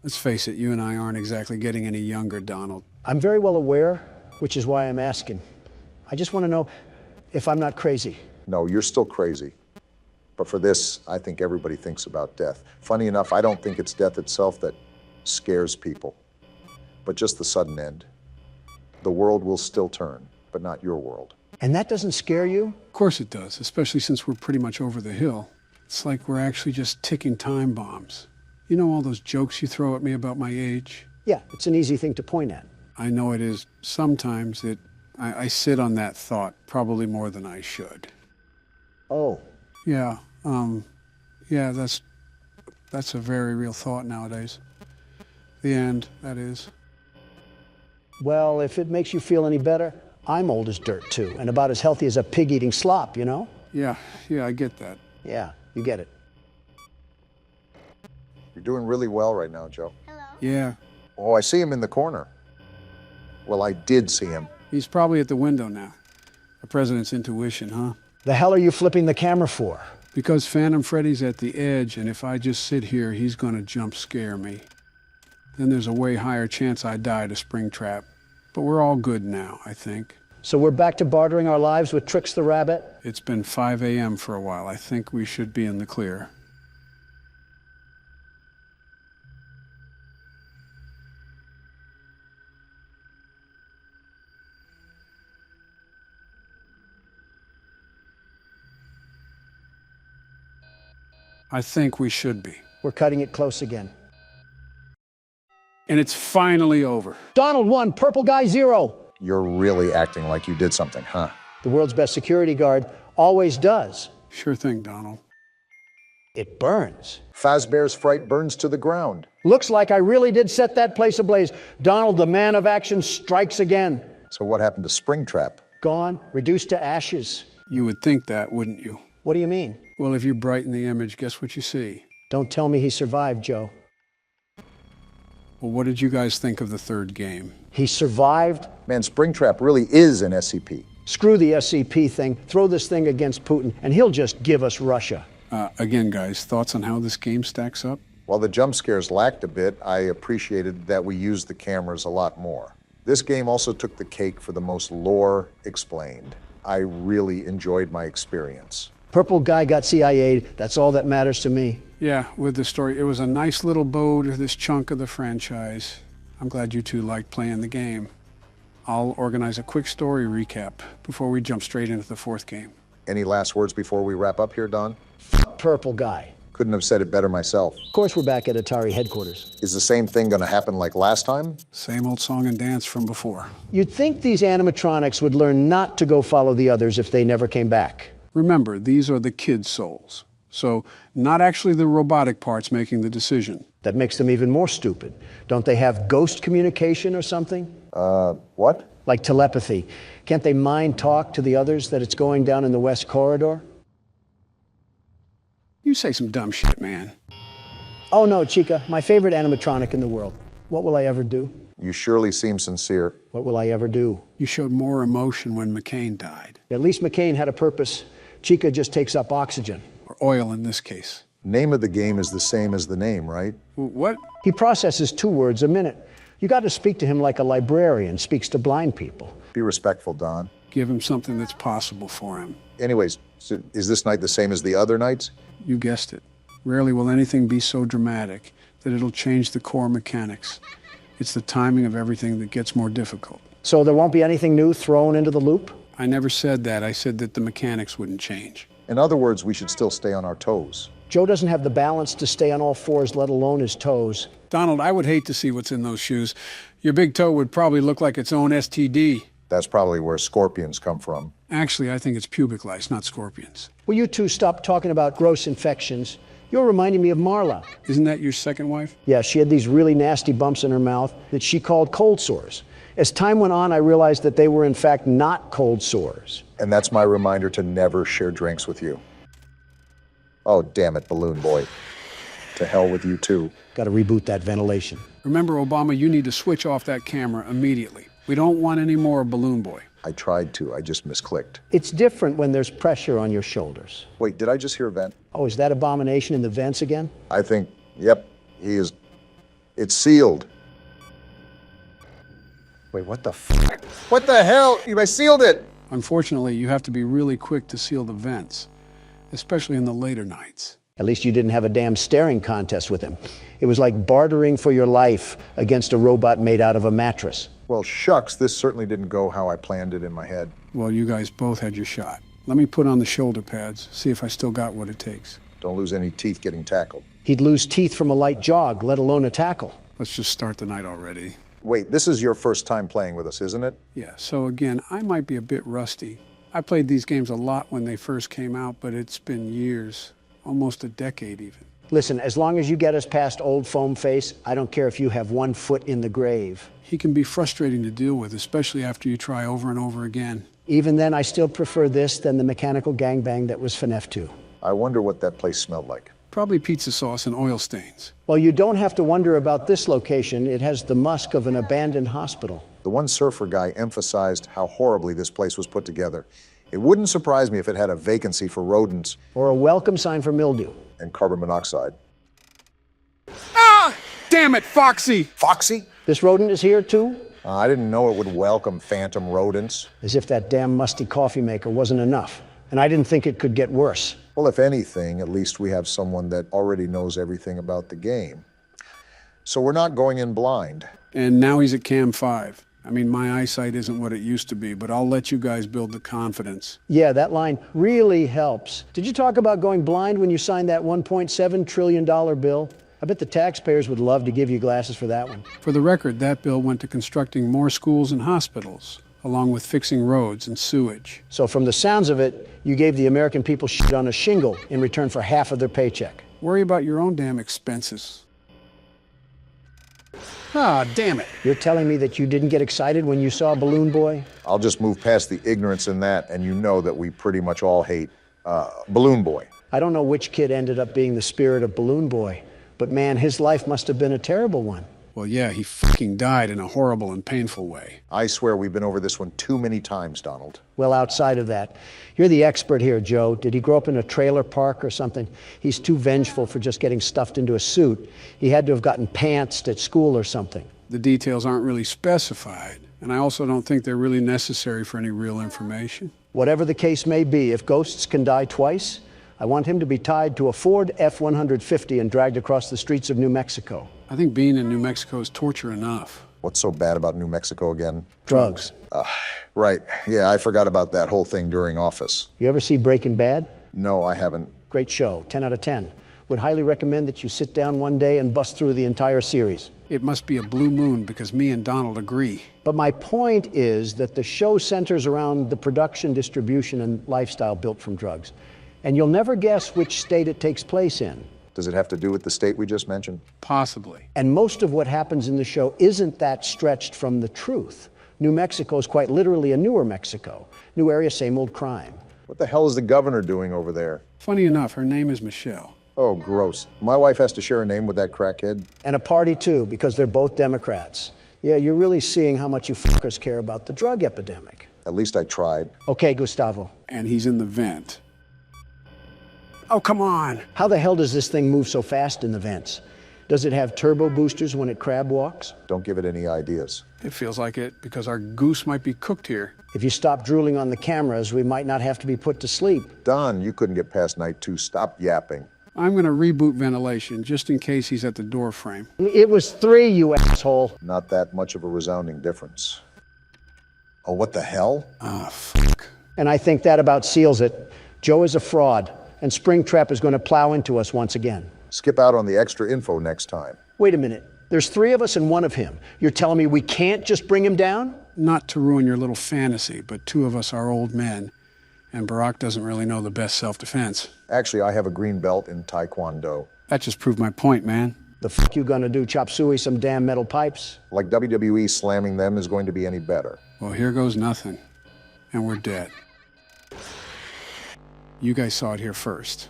Let's face it, you and I aren't exactly getting any younger, Donald. I'm very well aware, which is why I'm asking. I just want to know if I'm not crazy. No, you're still crazy. But for this, I think everybody thinks about death. Funny enough, I don't think it's death itself that scares people, but just the sudden end. The world will still turn, but not your world. And that doesn't scare you? Of course it does, especially since we're pretty much over the hill. It's like we're actually just ticking time bombs. You know all those jokes you throw at me about my age? Yeah, it's an easy thing to point at. I know it is. Sometimes I sit on that thought probably more than I should. Oh. Yeah, yeah, that's a very real thought nowadays. The end, that is. Well, if it makes you feel any better, I'm old as dirt too, and about as healthy as a pig eating slop, you know? Yeah, I get that. Yeah, you get it. You're doing really well right now, Joe. Hello? Yeah. Oh, I see him in the corner. Well, I did see him. He's probably at the window now. The president's intuition, huh? The hell are you flipping the camera for? Because Phantom Freddy's at the edge, and if I just sit here, he's gonna jump scare me. Then there's a way higher chance I die to Springtrap. But we're all good now, I think. So we're back to bartering our lives with Trix the Rabbit? It's been 5 a.m. for a while. I think we should be in the clear. I think we should be. We're cutting it close again. And it's finally over. Donald 1, Purple Guy 0. You're really acting like you did something, huh? The world's best security guard always does. Sure thing, Donald. It burns. Fazbear's Fright burns to the ground. Looks like I really did set that place ablaze. Donald, the man of action, strikes again. So what happened to Springtrap? Gone, reduced to ashes. You would think that, wouldn't you? What do you mean? Well, if you brighten the image, guess what you see? Don't tell me he survived, Joe. Well, what did you guys think of the third game? He survived? Man, Springtrap really is an SCP. Screw the SCP thing. Throw this thing against Putin, and he'll just give us Russia. Again, guys, thoughts on how this game stacks up? While the jump scares lacked a bit, I appreciated that we used the cameras a lot more. This game also took the cake for the most lore explained. I really enjoyed my experience. Purple Guy got CIA'd. That's all that matters to me. Yeah, with the story. It was a nice little bow to this chunk of the franchise. I'm glad you two liked playing the game. I'll organize a quick story recap before we jump straight into the fourth game. Any last words before we wrap up here, Don? Purple Guy. Couldn't have said it better myself. Of course we're back at Atari headquarters. Is the same thing going to happen like last time? Same old song and dance from before. You'd think these animatronics would learn not to go follow the others if they never came back. Remember, these are the kids' souls. So, not actually the robotic parts making the decision. That makes them even more stupid. Don't they have ghost communication or something? What? Like telepathy. Can't they mind talk to the others that it's going down in the West Corridor? You say some dumb shit, man. Oh no, Chica, my favorite animatronic in the world. What will I ever do? You surely seem sincere. What will I ever do? You showed more emotion when McCain died. At least McCain had a purpose. Chica just takes up oxygen. Or oil in this case. Name of the game is the same as the name, right? What? He processes 2 words a minute. You got to speak to him like a librarian speaks to blind people. Be respectful, Don. Give him something that's possible for him. Anyways, so is this night the same as the other nights? You guessed it. Rarely will anything be so dramatic that it'll change the core mechanics. It's the timing of everything that gets more difficult. So there won't be anything new thrown into the loop? I never said that. I said that the mechanics wouldn't change. In other words, we should still stay on our toes. Joe doesn't have the balance to stay on all fours, let alone his toes. Donald, I would hate to see what's in those shoes. Your big toe would probably look like its own STD. That's probably where scorpions come from. Actually, I think it's pubic lice, not scorpions. Will you two stop talking about gross infections? You're reminding me of Marla. Isn't that your second wife? Yeah, she had these really nasty bumps in her mouth that she called cold sores. As time went on, I realized that they were in fact not cold sores. And that's my reminder to never share drinks with you. Oh, damn it, Balloon Boy. To hell with you too. Got to reboot that ventilation. Remember, Obama, you need to switch off that camera immediately. We don't want any more Balloon Boy. I tried to, I just misclicked. It's different when there's pressure on your shoulders. Wait, did I just hear a vent? Oh, is that abomination in the vents again? I think, yep, he is. It's sealed. Wait, what the fuck? What the hell? I sealed it! Unfortunately, you have to be really quick to seal the vents, especially in the later nights. At least you didn't have a damn staring contest with him. It was like bartering for your life against a robot made out of a mattress. Well, shucks, this certainly didn't go how I planned it in my head. Well, you guys both had your shot. Let me put on the shoulder pads, see if I still got what it takes. Don't lose any teeth getting tackled. He'd lose teeth from a light jog, let alone a tackle. Let's just start the night already. Wait, this is your first time playing with us, isn't it? Yeah, so again, I might be a bit rusty. I played these games a lot when they first came out, but it's been years, almost a decade even. Listen, as long as you get us past old foam face, I don't care if you have 1 foot in the grave. He can be frustrating to deal with, especially after you try over and over again. Even then, I still prefer this than the mechanical gangbang that was FNAF 2. I wonder what that place smelled like. Probably pizza sauce and oil stains. Well, you don't have to wonder about this location. It has the musk of an abandoned hospital. The one surfer guy emphasized how horribly this place was put together. It wouldn't surprise me if it had a vacancy for rodents. Or a welcome sign for mildew. And carbon monoxide. Ah! Damn it, Foxy! Foxy? This rodent is here too? I didn't know it would welcome phantom rodents. As if that damn musty coffee maker wasn't enough. And I didn't think it could get worse. Well, if anything, at least we have someone that already knows everything about the game. So we're not going in blind. And now he's at Cam 5. I mean, my eyesight isn't what it used to be, but I'll let you guys build the confidence. Yeah, that line really helps. Did you talk about going blind when you signed that $1.7 trillion bill? I bet the taxpayers would love to give you glasses for that one. For the record, that bill went to constructing more schools and hospitals, along with fixing roads and sewage. So from the sounds of it, you gave the American people shit on a shingle in return for half of their paycheck. Worry about your own damn expenses. Ah, damn it. You're telling me that you didn't get excited when you saw Balloon Boy? I'll just move past the ignorance in that, and you know that we pretty much all hate Balloon Boy. I don't know which kid ended up being the spirit of Balloon Boy, but man, his life must have been a terrible one. Well, yeah, he fucking died in a horrible and painful way. I swear we've been over this one too many times, Donald. Well, outside of that, you're the expert here, Joe. Did he grow up in a trailer park or something? He's too vengeful for just getting stuffed into a suit. He had to have gotten pantsed at school or something. The details aren't really specified, and I also don't think they're really necessary for any real information. Whatever the case may be, if ghosts can die twice, I want him to be tied to a Ford F-150 and dragged across the streets of New Mexico. I think being in New Mexico is torture enough. What's so bad about New Mexico again? Drugs. Right. Yeah, I forgot about that whole thing during Office. You ever see Breaking Bad? No, I haven't. Great show, 10 out of 10. Would highly recommend that you sit down one day and bust through the entire series. It must be a blue moon because me and Donald agree. But my point is that the show centers around the production, distribution, and lifestyle built from drugs. And you'll never guess which state it takes place in. Does it have to do with the state we just mentioned? Possibly. And most of what happens in the show isn't that stretched from the truth. New Mexico is quite literally a newer Mexico. New area, same old crime. What the hell is the governor doing over there? Funny enough, her name is Michelle. Oh, gross. My wife has to share a name with that crackhead. And a party too, because they're both Democrats. Yeah, you're really seeing how much you fuckers care about the drug epidemic. At least I tried. Okay, Gustavo. And he's in the vent. Oh, come on. How the hell does this thing move so fast in the vents? Does it have turbo boosters when it crab walks? Don't give it any ideas. It feels like it because our goose might be cooked here. If you stop drooling on the cameras, we might not have to be put to sleep. Don, you couldn't get past night 2. Stop yapping. I'm going to reboot ventilation just in case he's at the door frame. It was 3, you asshole. Not that much of a resounding difference. Oh, what the hell? Ah, fuck. And I think that about seals it. Joe is a fraud. and Springtrap is going to plow into us once again. Skip out on the extra info next time. Wait a minute. There's 3 of us and 1 of him. You're telling me we can't just bring him down? Not to ruin your little fantasy, but 2 of us are old men, and Barack doesn't really know the best self-defense. Actually, I have a green belt in Taekwondo. That just proved my point, man. The fuck you gonna do, chop suey some damn metal pipes? Like WWE slamming them is going to be any better. Well, here goes nothing, and we're dead. You guys saw it here first.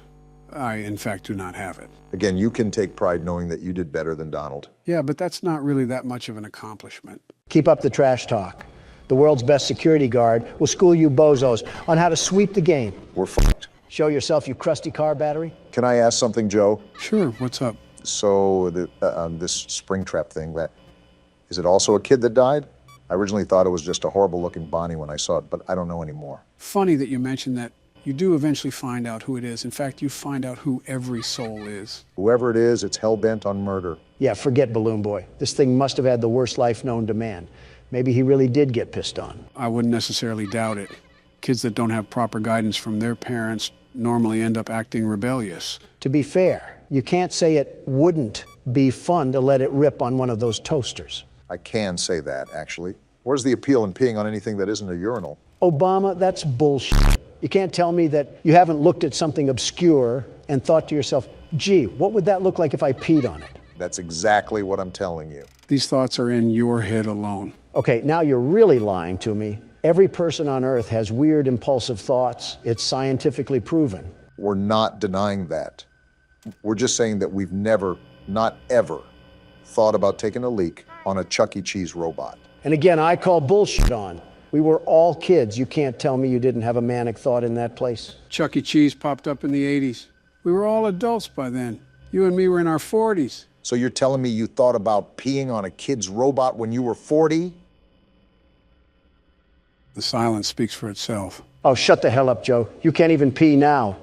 I, in fact, do not have it. Again, you can take pride knowing that you did better than Donald. Yeah, but that's not really that much of an accomplishment. Keep up the trash talk. The world's best security guard will school you bozos on how to sweep the game. We're fucked. Show yourself, you crusty car battery. Can I ask something, Joe? Sure, what's up? So, this Springtrap thing, is it also a kid that died? I originally thought it was just a horrible-looking Bonnie when I saw it, but I don't know anymore. Funny that you mentioned that. You do eventually find out who it is. In fact, you find out who every soul is. Whoever it is, it's hell-bent on murder. Yeah, forget Balloon Boy. This thing must have had the worst life known to man. Maybe he really did get pissed on. I wouldn't necessarily doubt it. Kids that don't have proper guidance from their parents normally end up acting rebellious. To be fair, you can't say it wouldn't be fun to let it rip on one of those toasters. I can say that, actually. Where's the appeal in peeing on anything that isn't a urinal? Obama, that's bullshit. You can't tell me that you haven't looked at something obscure and thought to yourself, gee, what would that look like if I peed on it? That's exactly what I'm telling you. These thoughts are in your head alone. Okay, now you're really lying to me. Every person on Earth has weird, impulsive thoughts. It's scientifically proven. We're not denying that. We're just saying that we've never, not ever, thought about taking a leak on a Chuck E. Cheese robot. And again, I call bullshit on. We were all kids. You can't tell me you didn't have a manic thought in that place. Chuck E. Cheese popped up in the 80s. We were all adults by then. You and me were in our 40s. So you're telling me you thought about peeing on a kid's robot when you were 40? The silence speaks for itself. Oh, shut the hell up, Joe. You can't even pee now.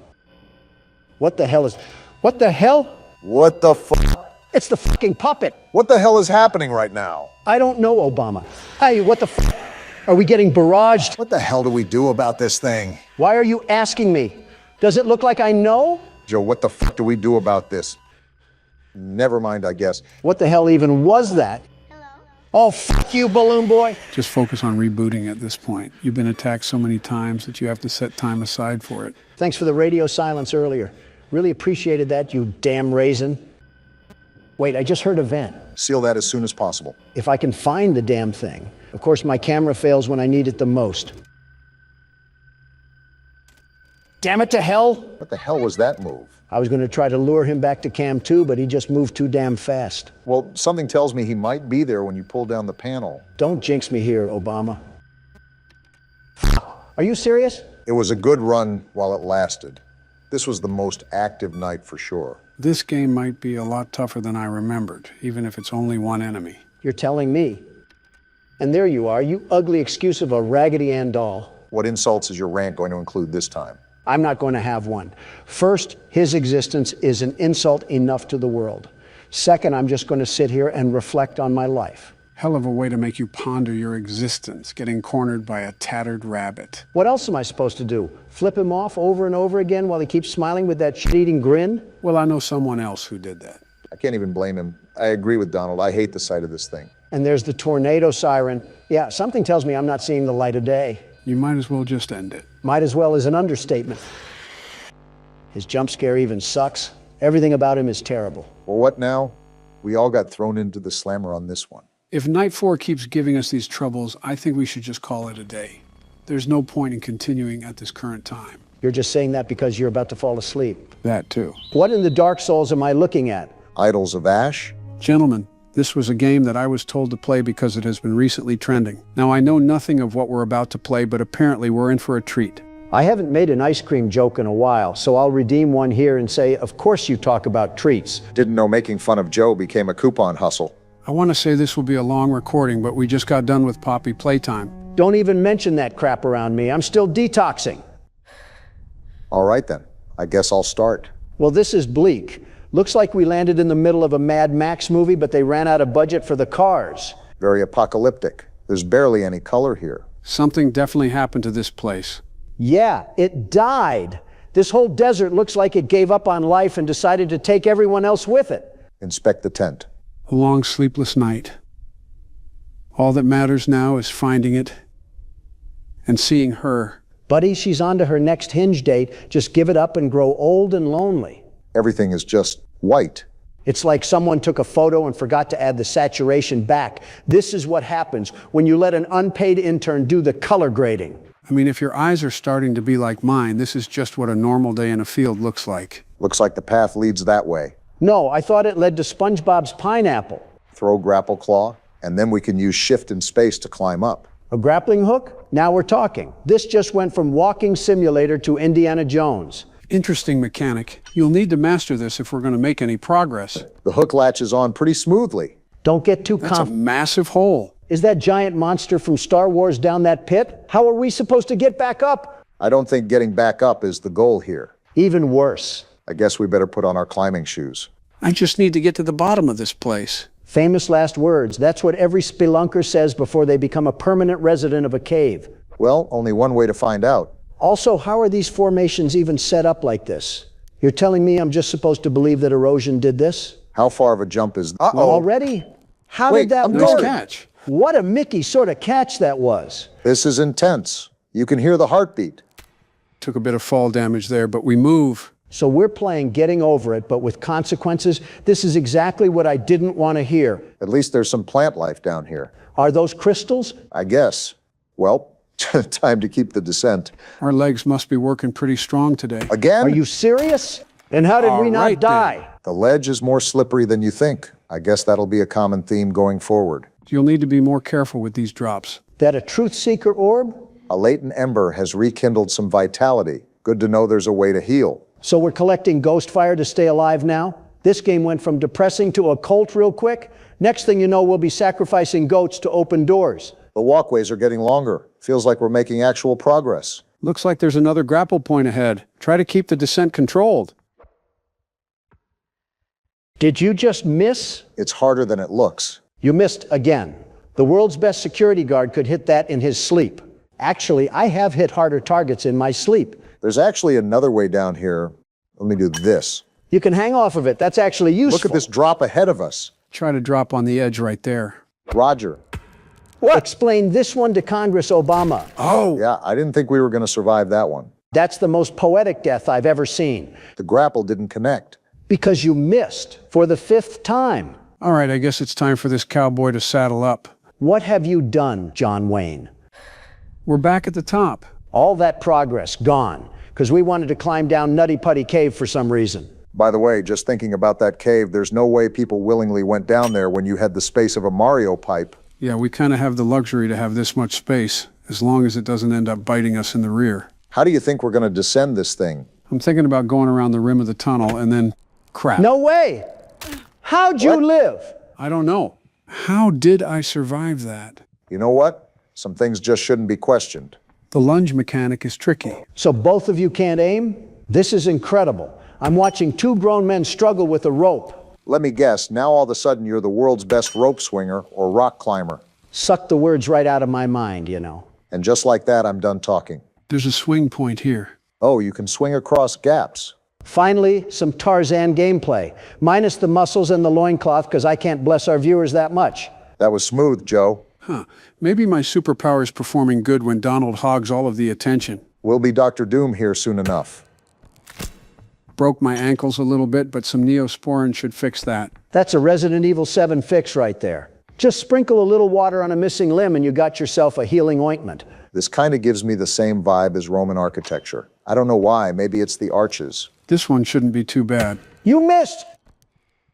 What the hell is... What the hell? What the fuck? It's the fucking puppet. What the hell is happening right now? I don't know, Obama. Hey, what the fuck? Are we getting barraged? What the hell do we do about this thing? Why are you asking me? Does it look like I know? Joe, what the fuck do we do about this? Never mind, I guess. What the hell even was that? Hello? Oh, fuck you, Balloon Boy. Just focus on rebooting at this point. You've been attacked so many times that you have to set time aside for it. Thanks for the radio silence earlier. Really appreciated that, you damn raisin. Wait, I just heard a vent. Seal that as soon as possible. If I can find the damn thing. Of course, my camera fails when I need it the most. Damn it to hell! What the hell was that move? I was going to try to lure him back to Cam 2, but he just moved too damn fast. Well, something tells me he might be there when you pull down the panel. Don't jinx me here, Obama. Are you serious? It was a good run while it lasted. This was the most active night for sure. This game might be a lot tougher than I remembered, even if it's only one enemy. You're telling me. And there you are, you ugly excuse of a Raggedy Ann doll. What insults is your rant going to include this time? I'm not going to have one. First, his existence is an insult enough to the world. Second, I'm just going to sit here and reflect on my life. Hell of a way to make you ponder your existence, getting cornered by a tattered rabbit. What else am I supposed to do? Flip him off over and over again while he keeps smiling with that shit-eating grin? Well, I know someone else who did that. I can't even blame him. I agree with Donald. I hate the sight of this thing. And there's the tornado siren. Yeah, something tells me I'm not seeing the light of day. You might as well just end it. Might as well is an understatement. His jump scare even sucks. Everything about him is terrible. Well, what now? We all got thrown into the slammer on this one. If Night 4 keeps giving us these troubles, I think we should just call it a day. There's no point in continuing at this current time. You're just saying that because you're about to fall asleep. That too. What in the Dark Souls am I looking at? Idols of Ash? Gentlemen, this was a game that I was told to play because it has been recently trending. Now, I know nothing of what we're about to play, but apparently we're in for a treat. I haven't made an ice cream joke in a while, so I'll redeem one here and say, of course you talk about treats. Didn't know making fun of Joe became a coupon hustle. I want to say this will be a long recording, but we just got done with Poppy Playtime. Don't even mention that crap around me. I'm still detoxing. All right then. I guess I'll start. Well, this is bleak. Looks like we landed in the middle of a Mad Max movie, but they ran out of budget for the cars. Very apocalyptic. There's barely any color here. Something definitely happened to this place. Yeah, it died. This whole desert looks like it gave up on life and decided to take everyone else with it. Inspect the tent. A long sleepless night. All that matters now is finding it and seeing her. Buddy, she's on to her next hinge date. Just give it up and grow old and lonely. Everything is just white. It's like someone took a photo and forgot to add the saturation back. This is what happens when you let an unpaid intern do the color grading. I mean, if your eyes are starting to be like mine, this is just what a normal day in a field looks like. Looks like the path leads that way. No, I thought it led to SpongeBob's pineapple. Throw grapple claw, and then we can use shift and space to climb up. A grappling hook? Now we're talking. This just went from walking simulator to Indiana Jones. Interesting mechanic. You'll need to master this if we're going to make any progress. The hook latches on pretty smoothly. Don't get too That's a massive hole. Is that giant monster from Star Wars down that pit? How are we supposed to get back up? I don't think getting back up is the goal here. Even worse. I guess we better put on our climbing shoes. I just need to get to the bottom of this place. Famous last words. That's what every spelunker says before they become a permanent resident of a cave. Well, only one way to find out. Also, how are these formations even set up like this? You're telling me I'm just supposed to believe that erosion did this? How far of a jump is... Well, already? How did that nice work? Catch. What a Mickey sort of catch that was. This is intense. You can hear the heartbeat. Took a bit of fall damage there, but we move. So we're playing getting over it, but with consequences. This is exactly what I didn't want to hear. At least there's some plant life down here. Are those crystals? I guess. Well, time to keep the descent. Our legs must be working pretty strong today. Again? Are you serious? And how did we not die? Then. The ledge is more slippery than you think. I guess that'll be a common theme going forward. You'll need to be more careful with these drops. That a truth seeker orb? A latent ember has rekindled some vitality. Good to know there's a way to heal. So we're collecting ghost fire to stay alive now? This game went from depressing to occult real quick. Next thing you know, we'll be sacrificing goats to open doors. The walkways are getting longer. Feels like we're making actual progress. Looks like there's another grapple point ahead. Try to keep the descent controlled. Did you just miss? It's harder than it looks. You missed again. The world's best security guard could hit that in his sleep. Actually, I have hit harder targets in my sleep. There's actually another way down here. Let me do this. You can hang off of it. That's actually useful. Look at this drop ahead of us. Try to drop on the edge right there. Roger. What? Explain this one to Congress, Obama. Oh! Yeah, I didn't think we were going to survive that one. That's the most poetic death I've ever seen. The grapple didn't connect. Because you missed for the 5th time. All right, I guess it's time for this cowboy to saddle up. What have you done, John Wayne? We're back at the top. All that progress gone, because we wanted to climb down Nutty Putty Cave for some reason. By the way, just thinking about that cave, there's no way people willingly went down there when you had the space of a Mario pipe. Yeah, we kind of have the luxury to have this much space, as long as it doesn't end up biting us in the rear. How do you think we're going to descend this thing? I'm thinking about going around the rim of the tunnel and then crap. No way! How'd you live? I don't know. How did I survive that? You know what? Some things just shouldn't be questioned. The lunge mechanic is tricky. So both of you can't aim? This is incredible. I'm watching 2 grown men struggle with a rope. Let me guess, now all of a sudden you're the world's best rope swinger or rock climber. Suck the words right out of my mind, you know. And just like that, I'm done talking. There's a swing point here. Oh, you can swing across gaps. Finally, some Tarzan gameplay, minus the muscles and the loincloth, because I can't bless our viewers that much. That was smooth, Joe. Huh. Maybe my superpower is performing good when Donald hogs all of the attention. We'll be Dr. Doom here soon enough. Broke my ankles a little bit, but some Neosporin should fix that. That's a Resident Evil 7 fix right there. Just sprinkle a little water on a missing limb and you got yourself a healing ointment. This kind of gives me the same vibe as Roman architecture. I don't know why. Maybe it's the arches. This one shouldn't be too bad. You missed!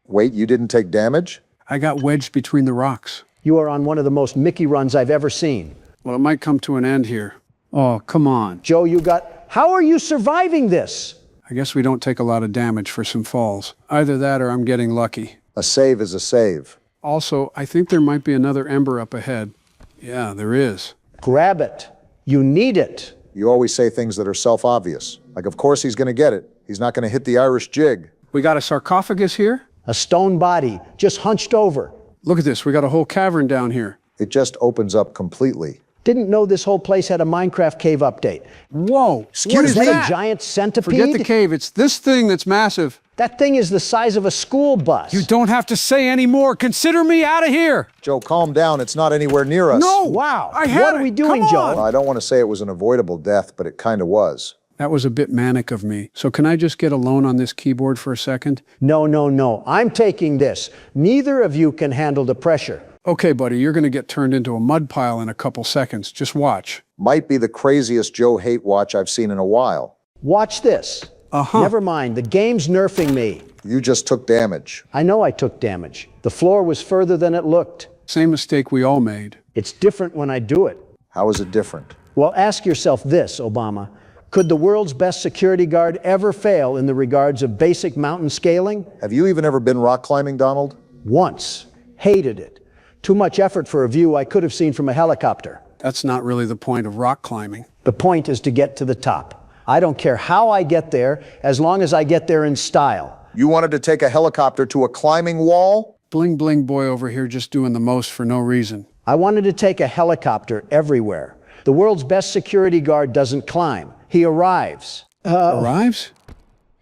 Wait, you didn't take damage? I got wedged between the rocks. You are on one of the most Mickey runs I've ever seen. Well, it might come to an end here. Oh, come on. Joe, you got... How are you surviving this? I guess we don't take a lot of damage for some falls. Either that or I'm getting lucky. A save is a save. Also, I think there might be another ember up ahead. Yeah, there is. Grab it. You need it. You always say things that are self-obvious. Like, of course he's going to get it. He's not going to hit the Irish jig. We got a sarcophagus here? A stone body, just hunched over. Look at this. We got a whole cavern down here. It just opens up completely. Didn't know this whole place had a Minecraft cave update. Whoa! What is that? A giant centipede? Forget the cave. It's this thing that's massive. That thing is the size of a school bus. You don't have to say any more. Consider me out of here. Joe, calm down. It's not anywhere near us. No! Wow. What are we doing, Joe? I don't want to say it was an avoidable death, but it kind of was. That was a bit manic of me. So can I just get alone on this keyboard for a second? No, no, no. I'm taking this. Neither of you can handle the pressure. Okay, buddy, you're going to get turned into a mud pile in a couple seconds. Just watch. Might be the craziest Joe hate watch I've seen in a while. Watch this. Never mind. The game's nerfing me. You just took damage. I know I took damage. The floor was further than it looked. Same mistake we all made. It's different when I do it. How is it different? Well, ask yourself this, Obama. Could the world's best security guard ever fail in the regards of basic mountain scaling? Have you even ever been rock climbing, Donald? Once. Hated it. Too much effort for a view I could have seen from a helicopter. That's not really the point of rock climbing. The point is to get to the top. I don't care how I get there, as long as I get there in style. You wanted to take a helicopter to a climbing wall? Bling bling boy over here just doing the most for no reason. I wanted to take a helicopter everywhere. The world's best security guard doesn't climb. He arrives. Arrives?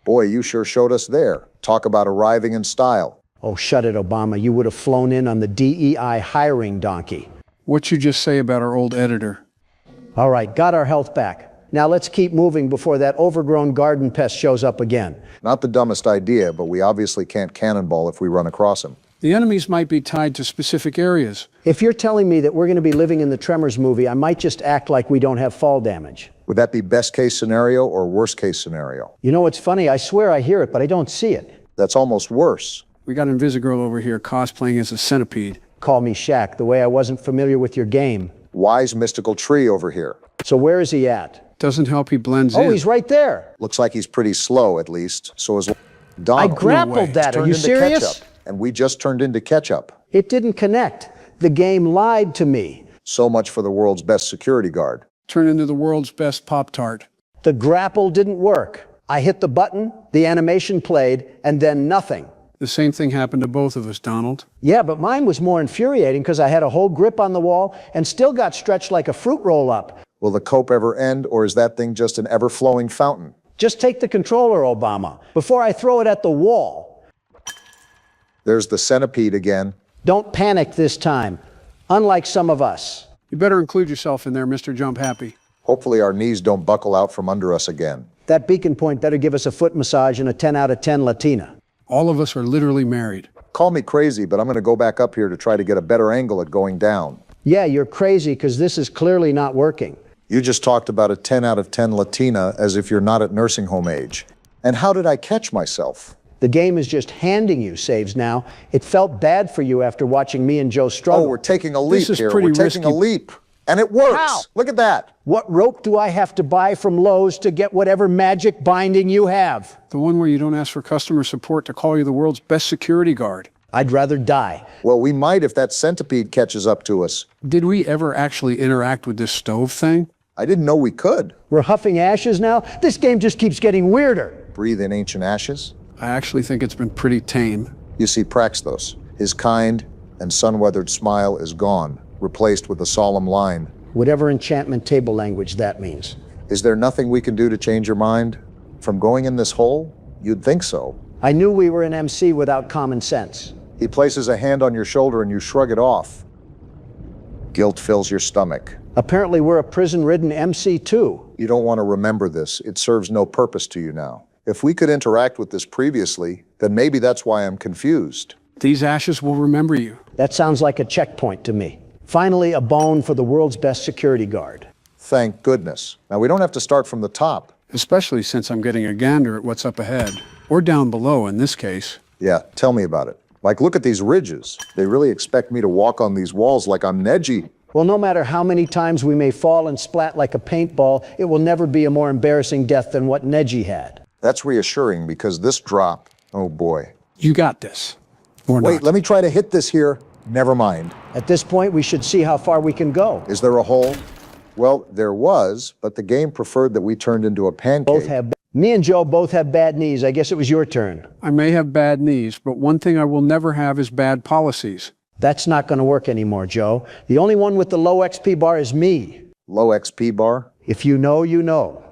Boy, you sure showed us there. Talk about arriving in style. Oh, shut it, Obama. You would have flown in on the DEI hiring donkey. What'd you just say about our old editor? All right, got our health back. Now let's keep moving before that overgrown garden pest shows up again. Not the dumbest idea, but we obviously can't cannonball if we run across him. The enemies might be tied to specific areas. If you're telling me that we're going to be living in the Tremors movie, I might just act like we don't have fall damage. Would that be best case scenario or worst case scenario? You know what's funny? I swear I hear it, but I don't see it. That's almost worse. We got Invisigirl over here cosplaying as a centipede. Call me Shaq, the way I wasn't familiar with your game. Wise mystical tree over here. So where is he at? Doesn't help he blends in. Oh, he's right there. Looks like he's pretty slow, at least. So is Donald. I grappled that. Are you serious? Ketchup, and we just turned into ketchup. It didn't connect. The game lied to me. So much for the world's best security guard. Turn into the world's best Pop-Tart. The grapple didn't work. I hit the button, the animation played, and then nothing. The same thing happened to both of us, Donald. Yeah, but mine was more infuriating because I had a whole grip on the wall and still got stretched like a fruit roll-up. Will the cope ever end, or is that thing just an ever-flowing fountain? Just take the controller, Obama, before I throw it at the wall. There's the centipede again. Don't panic this time, unlike some of us. You better include yourself in there, Mr. Jump Happy. Hopefully our knees don't buckle out from under us again. That beacon point better give us a foot massage and a 10 out of 10 Latina. All of us are literally married. Call me crazy, but I'm going to go back up here to try to get a better angle at going down. Yeah, you're crazy because this is clearly not working. You just talked about a 10 out of 10 Latina as if you're not at nursing home age. And how did I catch myself? The game is just handing you saves now. It felt bad for you after watching me and Joe struggle. Oh, we're taking a leap here. We're taking a leap. And it works. How? Look at that. What rope do I have to buy from Lowe's to get whatever magic binding you have? The one where you don't ask for customer support to call you the world's best security guard. I'd rather die. Well, we might if that centipede catches up to us. Did we ever actually interact with this stove thing? I didn't know we could. We're huffing ashes now? This game just keeps getting weirder. Breathe in ancient ashes. I actually think it's been pretty tame. You see Praxtos. His kind and sun-weathered smile is gone, replaced with a solemn line. Whatever enchantment table language that means. Is there nothing we can do to change your mind? From going in this hole? You'd think so. I knew we were an MC without common sense. He places a hand on your shoulder and you shrug it off. Guilt fills your stomach. Apparently we're a prison-ridden MC too. You don't want to remember this. It serves no purpose to you now. If we could interact with this previously, then maybe that's why I'm confused. These ashes will remember you. That sounds like a checkpoint to me. Finally, a bone for the world's best security guard. Thank goodness. Now, we don't have to start from the top. Especially since I'm getting a gander at what's up ahead. Or down below, in this case. Yeah, tell me about it. Like, look at these ridges. They really expect me to walk on these walls like I'm Neji. Well, no matter how many times we may fall and splat like a paintball, it will never be a more embarrassing death than what Neji had. That's reassuring because this drop, oh boy. You got this. Or Wait, not. let me try to hit this here. Never mind. At this point, we should see how far we can go. Is there a hole? Well, there was, but the game preferred that we turned into a pancake. Me and Joe both have bad knees. I guess it was your turn. I may have bad knees, but one thing I will never have is bad policies. That's not going to work anymore, Joe. The only one with the low XP bar is me. Low XP bar? If you know, you know.